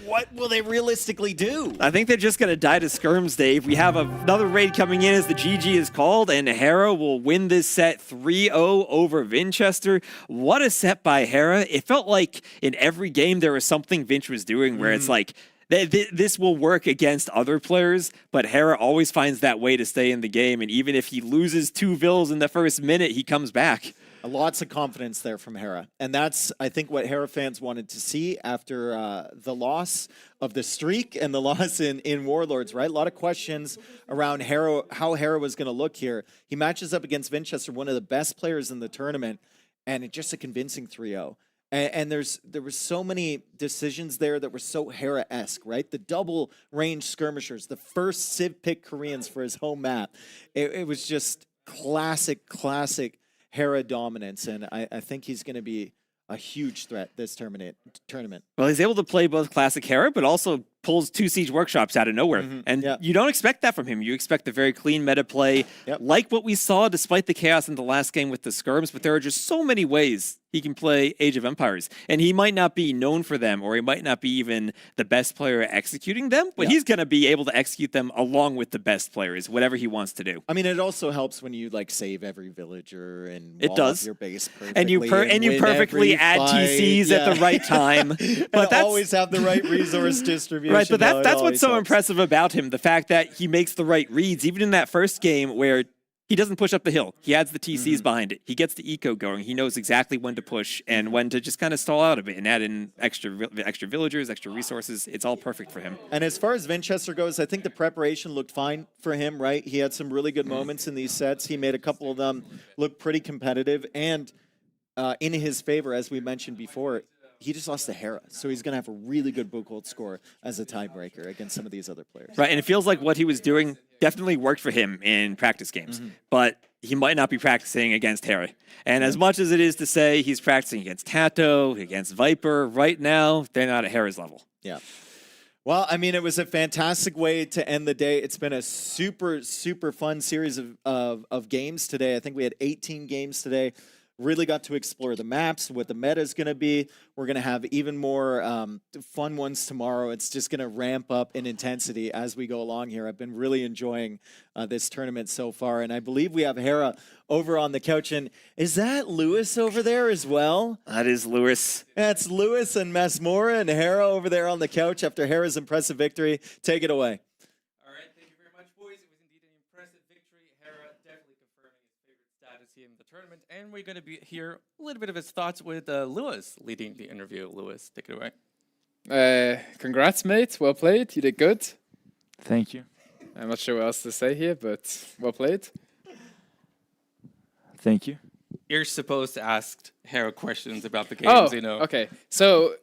what will they realistically do? I think they're just going to die to skirms, Dave. We have another raid coming in as the GG is called, and Hera will win this set 3-0 over Vinchester. What a set by Hera. It felt like in every game there was something Vinch was doing where it's like, this will work against other players, but Hera always finds that way to stay in the game, and even if he loses 2 vills in the first minute, he comes back. Lots of confidence there from Hera. And that's, I think, what Hera fans wanted to see after the loss of the streak and the loss in Warlords, right? A lot of questions around Hera, how Hera was going to look here. He matches up against Vinchester, one of the best players in the tournament, and it's just a convincing 3-0. And there were so many decisions there that were so Hera-esque, right? The double range skirmishers, the first Civ pick Koreans for his home map. It was just classic Hera dominance, and I think he's going to be a huge threat this tournament. Well, he's able to play both classic Hera, but also pulls 2 siege workshops out of nowhere. And you don't expect that from him. You expect a very clean meta play, like what we saw despite the chaos in the last game with the skirms, but there are just so many ways he can play Age of Empires. And he might not be known for them, or he might not be even the best player at executing them, but he's going to be able to execute them along with the best players, whatever he wants to do. I mean, it also helps when you like save every villager and it does. Your base perfectly and you perfectly add TCs at the right time. But that's always have the right resource distribution. Right, but that's what's so impressive about him, the fact that he makes the right reads, even in that first game where he doesn't push up the hill. He adds the TCs behind it. He gets the eco going. He knows exactly when to push and when to just kind of stall out of it and add in extra villagers, extra resources. It's all perfect for him. And as far as Vinchester goes, I think the preparation looked fine for him, right? He had some really good moments in these sets. He made a couple of them look pretty competitive. And in his favor, as we mentioned before, he just lost to Hera, so he's going to have a really good Bookhold score as a tiebreaker against some of these other players. Right, and it feels like what he was doing definitely worked for him in practice games, but he might not be practicing against Hera. And as much as it is to say he's practicing against Tato, against Viper, right now, they're not at Hera's level. Yeah. Well, I mean, it was a fantastic way to end the day. It's been a super fun series of games today. I think we had 18 games today. really got to explore the maps, what the meta is going to be. We're going to have even more fun ones tomorrow. It's just going to ramp up in intensity as we go along here. I've been really enjoying this tournament so far, and I believe we have Hera over on the couch. And is that Lewis over there as well? That is Lewis. That's Lewis and Masmora and Hera over there on the couch after Hera's impressive victory. Take it away. All right, thank you very much, boys. It was indeed an impressive victory. Hera definitely confirming his favorite status here in the tournament. And we're going to be hear a little bit of his thoughts with Lewis leading the interview. Lewis, take it away. Congrats, mate. Well played. You did good. Thank you. I'm not sure what else to say here, but well played. Thank you. You're supposed to ask Hera questions about the games, you know. Okay. So,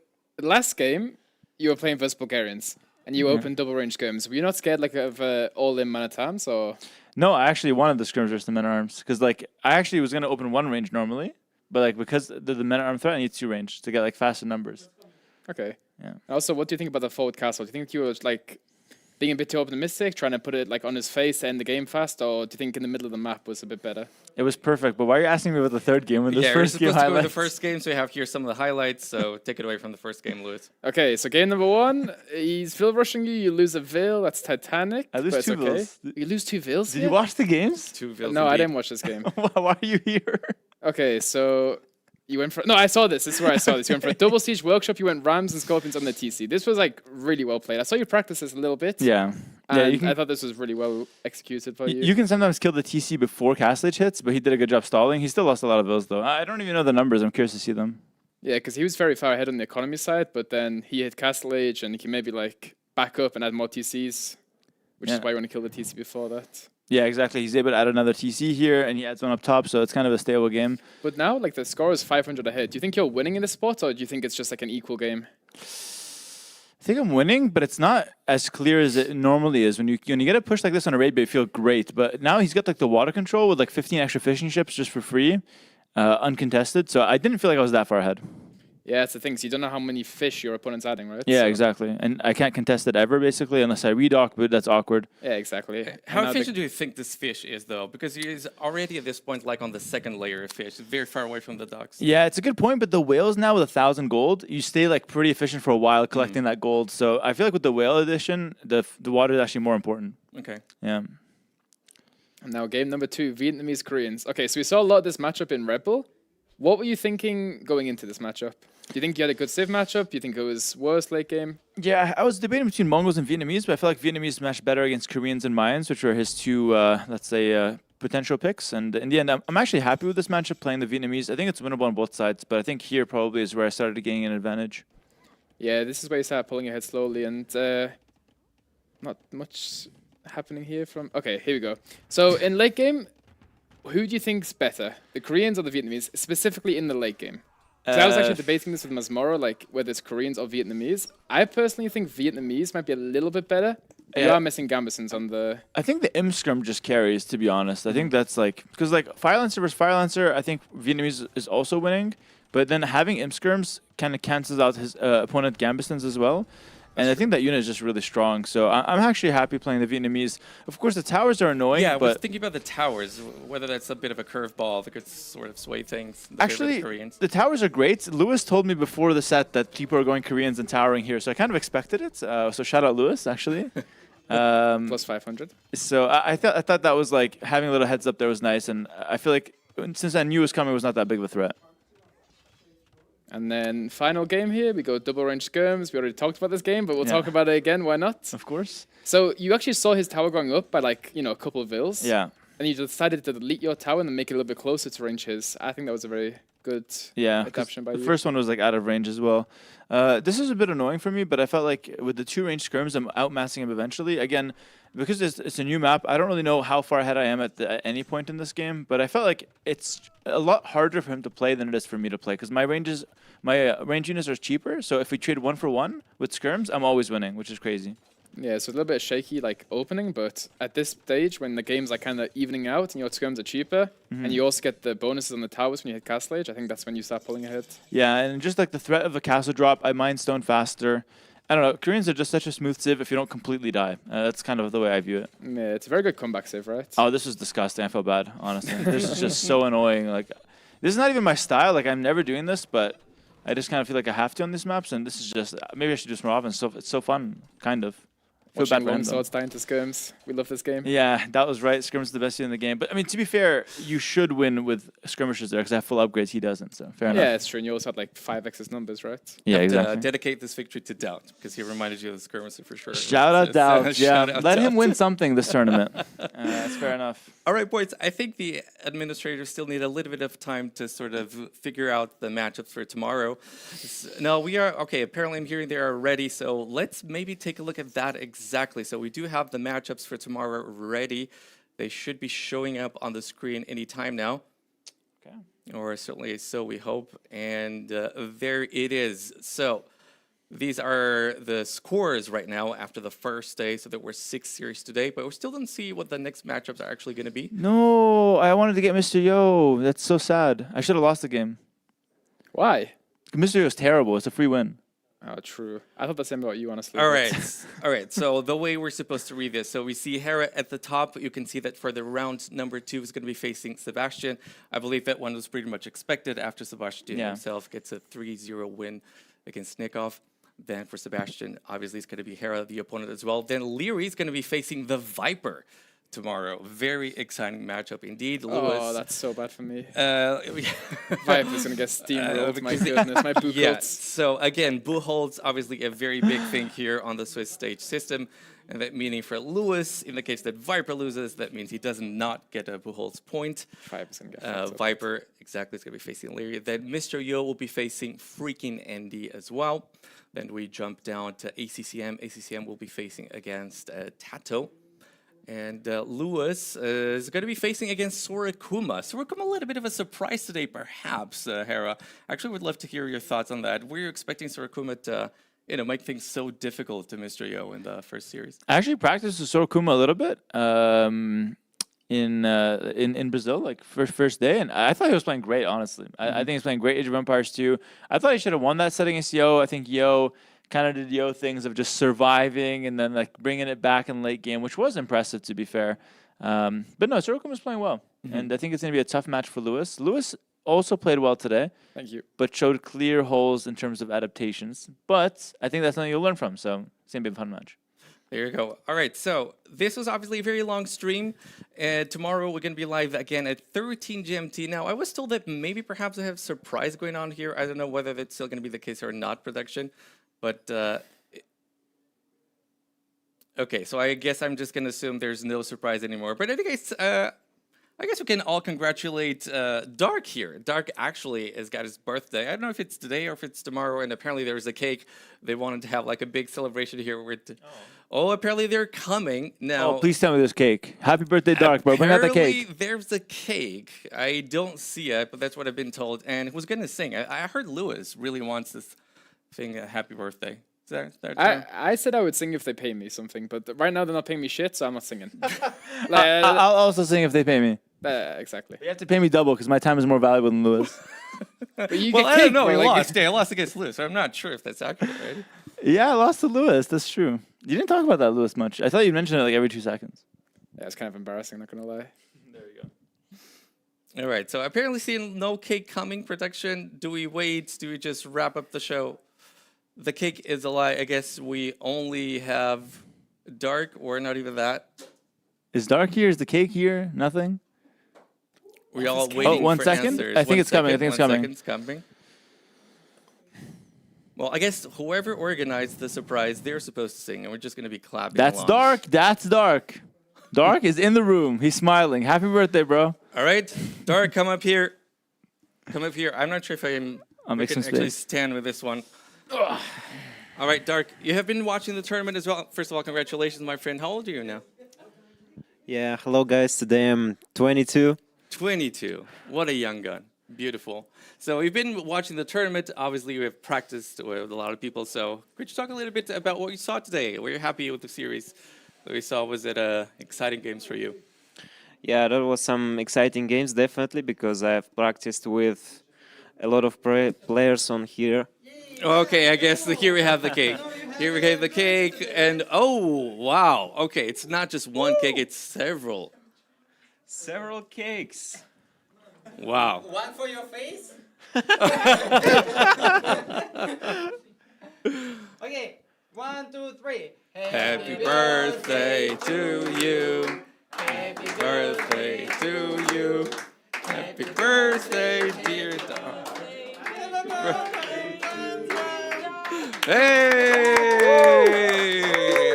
last game, you were playing versus Bulgarians, and you opened double range scrims. Were you not scared like of all-in man at arms, or? No, I actually wanted the scrims versus the men at arms because like I actually was gonna open one range normally, but like because the men at arm threat, I need 2 range to get like faster numbers. Okay. Yeah. Also, what do you think about the forward castle? Do you think you were like being a bit too optimistic, trying to put it like on his face to end the game fast, or do you think in the middle of the map was a bit better? It was perfect, but why are you asking me about the third game when this Yeah, first we're game supposed to go with highlights? the first game, so we have here some of the highlights. So take it away from the first game, Lewis. Okay, so game number 1, he's Vil rushing you. You lose a Vil. That's Titanic. I lose but it's 2 okay. Vils. You lose 2 Vils. Did you watch the games? 2 Vils. No, I didn't watch this game. Why are you here? Okay, so you went for... No, I saw this. This is where I saw this. You went for a double siege workshop. You went Rams and Scorpions on the TC. This was like really well played. I saw you practice this a little bit. Yeah. And I thought this was really well executed by you. You can sometimes kill the TC before Castle Age hits, but he did a good job stalling. He still lost a lot of those though. I don't even know the numbers. I'm curious to see them. Yeah, because he was very far ahead on the economy side, but then he hit Castle Age and he can maybe like back up and add more TCs, which is why you want to kill the TC before that. Yeah, exactly. He's able to add another TC here, and he adds one up top, so it's kind of a stable game. But now, like, the score is 500 ahead. Do you think you're winning in this spot, or do you think it's just like an equal game? I think I'm winning, but it's not as clear as it normally is. When you get a push like this on a raid, you feel great. But now he's got like the water control with like 15 extra fishing ships just for free, uncontested. So I didn't feel like I was that far ahead. Yeah, that's the thing. So you don't know how many fish your opponent's adding, right? Yeah, so. exactly. And I can't contest it ever, basically, unless I redock, but that's awkward. Yeah, exactly. How efficient do you think this fish is, though? Because he is already at this point like on the second layer of fish, very far away from the docks. Yeah, it's a good point, but the whales now with 1,000 gold, you stay like pretty efficient for a while collecting that gold. So I feel like with the whale edition, the water is actually more important. Okay. Yeah. And now game number 2, Vietnamese Koreans. Okay, so we saw a lot of this matchup in Red Bull. What were you thinking going into this matchup? Do you think you had a good Civ matchup? Do you think it was worse late game? Yeah, I was debating between Mongols and Vietnamese, but I feel like Vietnamese matched better against Koreans and Mayans, which were his 2, let's say, potential picks. And in the end, I'm actually happy with this matchup playing the Vietnamese. I think it's winnable on both sides, but I think here probably is where I started gaining an advantage. Yeah, this is where you start pulling ahead slowly, and not much happening here from... Okay, here we go. So in late game, who do you think's better, the Koreans or the Vietnamese, specifically in the late game? So I was actually debating this with Masmora, like whether it's Koreans or Vietnamese. I personally think Vietnamese might be a little bit better. You are missing Gambusons on the... I think the Im scrum just carries, to be honest. I think that's like... Because like Firelancer versus Firelancer, I think Vietnamese is also winning. But then having Im scrims kind of cancels out his opponent Gambusons as well. And I think that unit is just really strong. So I'm actually happy playing the Vietnamese. Of course, the towers are annoying. Yeah, I was but thinking about the towers, whether that's a bit of a curveball that could sort of sway things. Actually, Koreans. the towers are great. Lewis told me before the set that people are going Koreans and towering here. So I kind of expected it. So shout out Lewis, actually. Plus 500. So I thought that was like having a little heads up there was nice. And I feel like since I knew it was coming, it was not that big of a threat. And then final game here, we go double range skirms. We already talked about this game, but we'll talk about it again. Why not? Of course. So you actually saw his tower going up by like, you know, a couple of Vils. Yeah. And you decided to delete your tower and then make it a little bit closer to range his. I think that was a very good adaptation by you. The first one was like out of range as well. This is a bit annoying for me, but I felt like with the 2 range skirms, I'm outmassing him eventually. Again, because it's a new map, I don't really know how far ahead I am at any point in this game, but I felt like it's a lot harder for him to play than it is for me to play, because my range units are cheaper, so if we trade 1 for 1 with skirms, I'm always winning, which is crazy. Yeah, so a little bit shaky like opening, but at this stage when the game's like kind of evening out and your skirms are cheaper, and you also get the bonuses on the towers when you hit Castle Age, I think that's when you start pulling ahead. Yeah, and just like the threat of a castle drop, I mine stone faster. I don't know, Koreans are just such a smooth civ if you don't completely die. That's kind of the way I view it. Yeah, it's a very good comeback save, right? Oh, this was disgusting. I felt bad, honestly. This is just so annoying. Like, This is not even my style. Like, I'm never doing this, but I just kind of feel like I have to on these maps, and this is just maybe I should do this more often. So it's so fun, kind of. Feel bad Watching for him, long though. swords die into scrims. We love this game. Yeah, that was right. Skirmish is the best unit in the game. But I mean, to be fair, you should win with skirmishers there because I have full upgrades. He doesn't, so fair enough. Yeah, it's true. And you also had like 5x his numbers, right? Yeah, And, exactly. dedicate this victory to Doubt because he reminded you of the skirmisher for sure. Shout out Doubt. Yeah, Shout out let him Doubt. win something this tournament. That's fair enough. All right, boys. I think the administrators still need a little bit of time to sort of figure out the matchups for tomorrow. No, we are okay. Apparently, I'm hearing they are ready. So let's maybe take a look at that exactly. So we do have the matchups for tomorrow ready. They should be showing up on the screen any time now. Okay. Or certainly so we hope. And there it is. So these are the scores right now after the first day. So there were 6 series today, but we still didn't see what the next matchups are actually going to be. No, I wanted to get Mr. Yo. That's so sad. I should have lost the game. Why? Mr. Yo is terrible. It's a free win. Oh, true. I thought the same about you, honestly. All but- right. All right. So the way we're supposed to read this. So we see Hera at the top. You can see that for the round number 2 is going to be facing Sebastian. I believe that one was pretty much expected after Sebastian himself gets a 3-0 win against Nikov. Then for Sebastian, obviously it's going to be Hera, the opponent as well. Then Leary is going to be facing the Viper tomorrow. Very exciting matchup indeed. Lewis. Oh, that's so bad for me. Viper's going to get steamrolled. My goodness, my Buchholz. Yeah, so again, Buchholz, obviously a very big thing here on the Swiss stage system. And that meaning for Lewis, in the case that Viper loses, that means he does not get a Buchholz point. Viper's going to get Viper, exactly, is going to be facing Leary. Then Mr. Yo will be facing freaking Andy as well. Then we jump down to ACCM. ACCM will be facing against Tato. And Lewis is going to be facing against Sorakuma. Sorakuma, a little bit of a surprise today, perhaps, Hera. Actually, would love to hear your thoughts on that. Were you expecting Sorakuma to, make things so difficult to Mr. Yo in the first series? I actually practiced with Sorakuma a little bit in Brazil, like first day, and I thought he was playing great, honestly. I think he's playing great Age of Empires 2. I thought he should have won that set against Yo. I think Yo kind of did Yo things of just surviving and then like bringing it back in late game, which was impressive, to be fair. But no, Sorakuma was playing well, and I think it's going to be a tough match for Lewis. Lewis also played well today. Thank you. But showed clear holes in terms of adaptations. But I think that's something you'll learn from, so it's going to be a fun match. There you go. All right, so this was obviously a very long stream. Tomorrow we're going to be live again at 13 GMT. Now, I was told that maybe perhaps I have a surprise going on here. I don't know whether that's still going to be the case or not, production. But, okay, so I guess I'm just going to assume there's no surprise anymore. But anyways, I guess we can all congratulate Dark here. Dark actually has got his birthday. I don't know if it's today or if it's tomorrow, and apparently there's a cake. They wanted to have like a big celebration here. Apparently they're coming now. Oh, please tell me there's cake. Happy birthday, Dark, bro. Bring out the cake. Apparently there's a cake. I don't see it, but that's what I've been told. And who's going to sing? I heard Lewis really wants this thing, happy birthday. Is that I said I would sing if they pay me something, but right now they're not paying me shit, so I'm not singing. I'll also sing if they pay me. Exactly. You have to pay me double because my time is more valuable than Lewis. But you well, get I cake, don't know. bro, I like- lost. I lost against Lewis. I'm not sure if that's accurate, right? Yeah, I lost to Lewis. That's true. You didn't talk about that, Lewis, much. I thought you mentioned it like every 2 seconds. Yeah, it's kind of embarrassing, not gonna lie. There you go. All right. So apparently seeing no cake coming production. Do we wait? Do we just wrap up the show? The cake is a lie. I guess we only have Dark or not even that. Is Dark here? Is the cake here? Nothing? We all waiting one for second? answers. I think it's coming. I think it's coming. It's coming. Well, I guess whoever organized the surprise, they're supposed to sing, and we're just going to be clapping That's along. Dark. That's Dark. Dark is in the room. He's smiling. Happy birthday, bro. All right, Dark, come up here. Come up here. I'm not sure if I'll make can some actually space. stand with this one. All right, Dark, you have been watching the tournament as well. First of all, congratulations, my friend. How old are you now? Yeah, hello guys. Today I'm 22. 22. What a young gun. Beautiful. So we've been watching the tournament. Obviously, we have practiced with a lot of people. So could you talk a little bit about what you saw today? Were you happy with the series that we saw? Was it exciting games for you? Yeah, there was some exciting games definitely because I have practiced with a lot of players on here. Okay, I guess here we have the cake. Here we have the cake, and oh, wow. Okay, it's not just one cake, it's several. Several cakes. Wow. One for your face. Okay, 1, 2, 3. Happy birthday to you. Happy birthday to you. Happy birthday, dear Dom. Hey!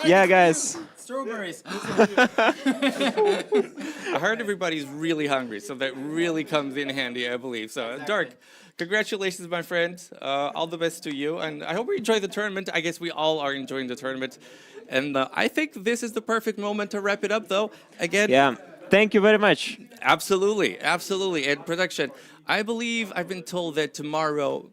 Yeah, guys. Strawberries. I heard everybody's really hungry, so that really comes in handy, I believe. So, Dark, congratulations, my friend. All the best to you, and I hope you enjoy the tournament. I guess we all are enjoying the tournament, and I think this is the perfect moment to wrap it up, though. Again, Yeah. Thank you very much. absolutely, absolutely. And production, I believe I've been told that tomorrow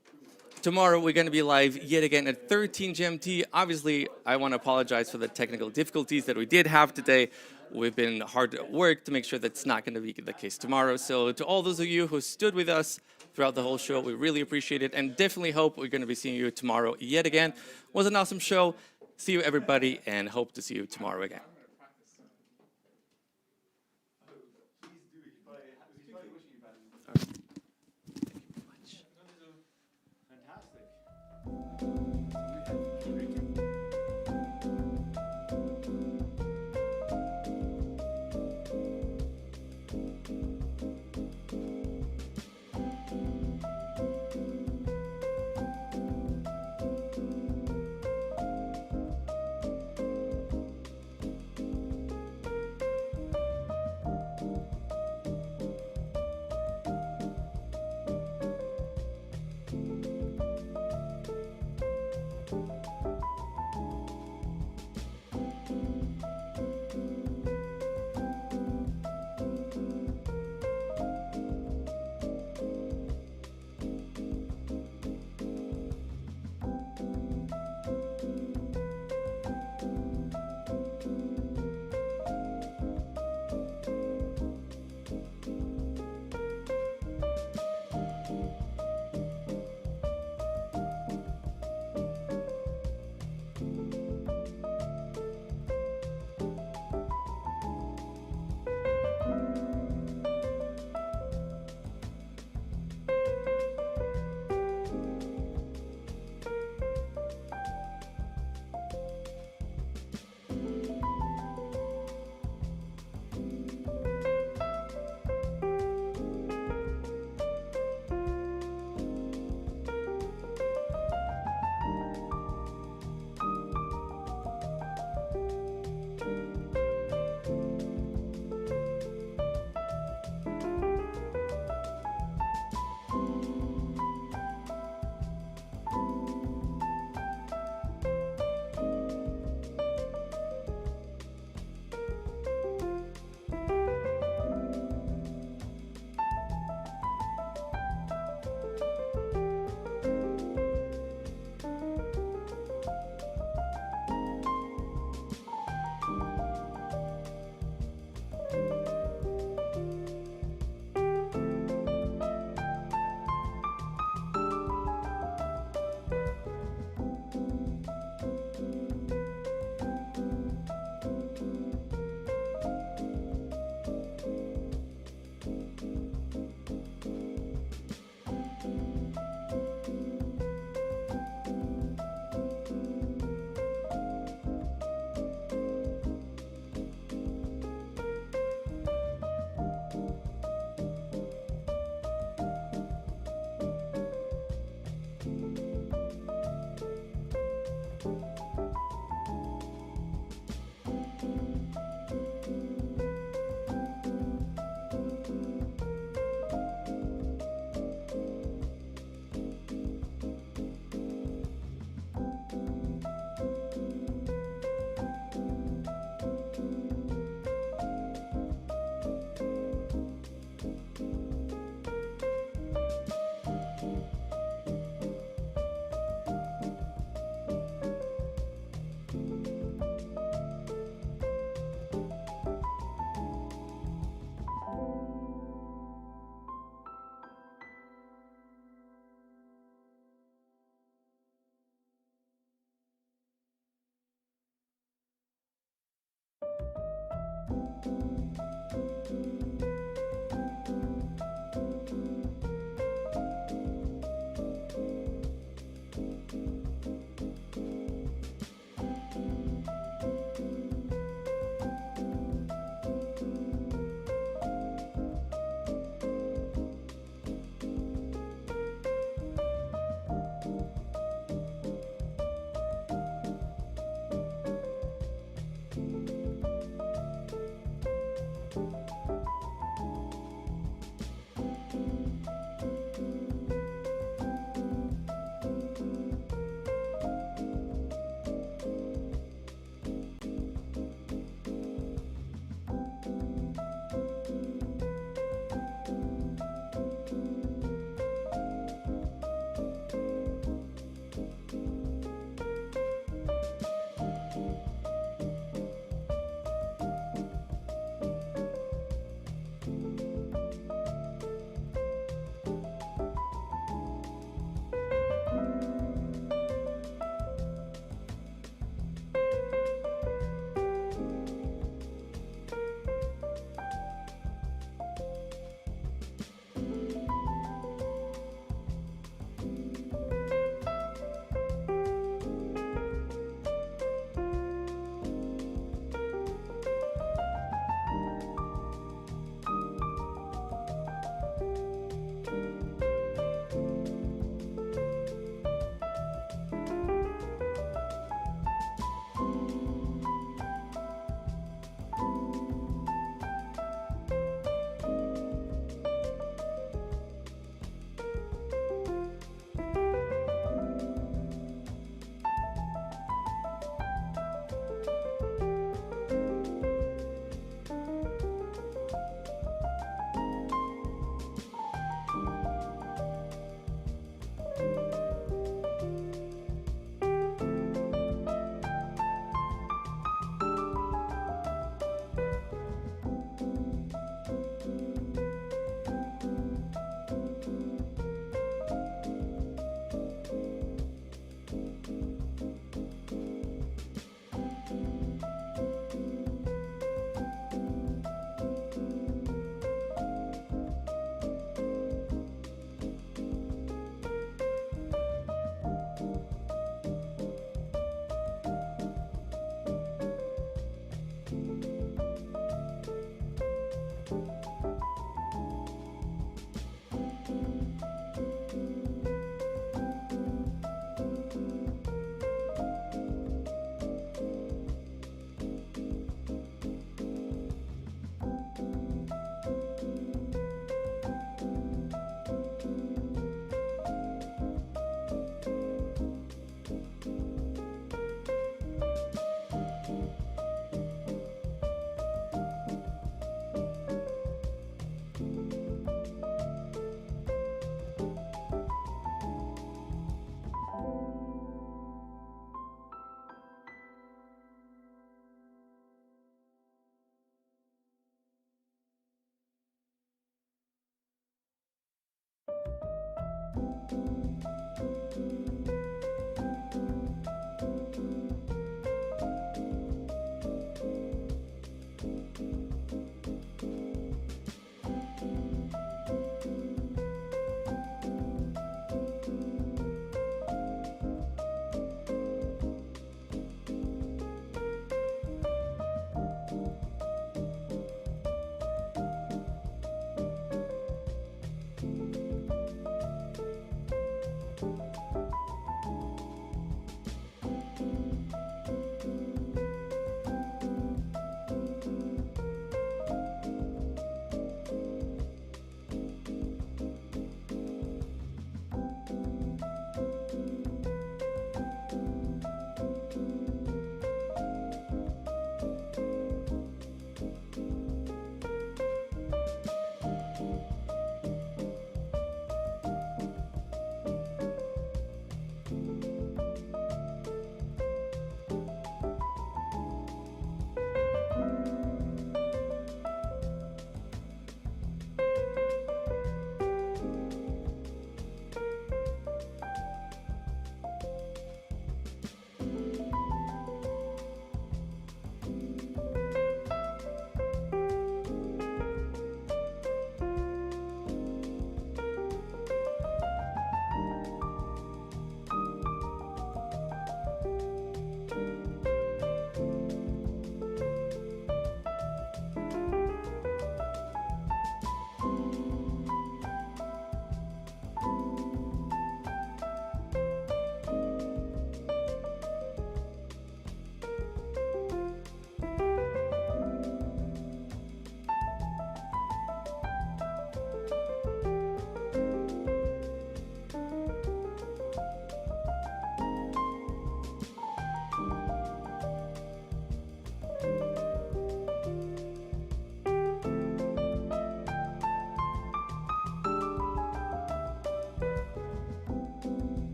we're going to be live yet again at 13 GMT. Obviously, I want to apologize for the technical difficulties that we did have today. We've been hard at work to make sure that's not going to be the case tomorrow. So to all those of you who stood with us throughout the whole show, we really appreciate it and definitely hope we're going to be seeing you tomorrow yet again. It was an awesome show. See you, everybody, and hope to see you tomorrow again.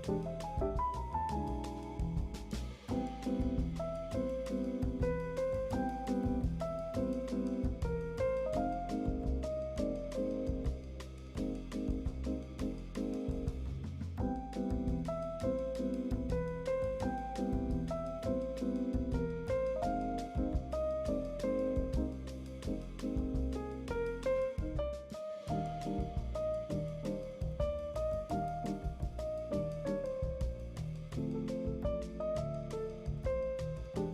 Bye.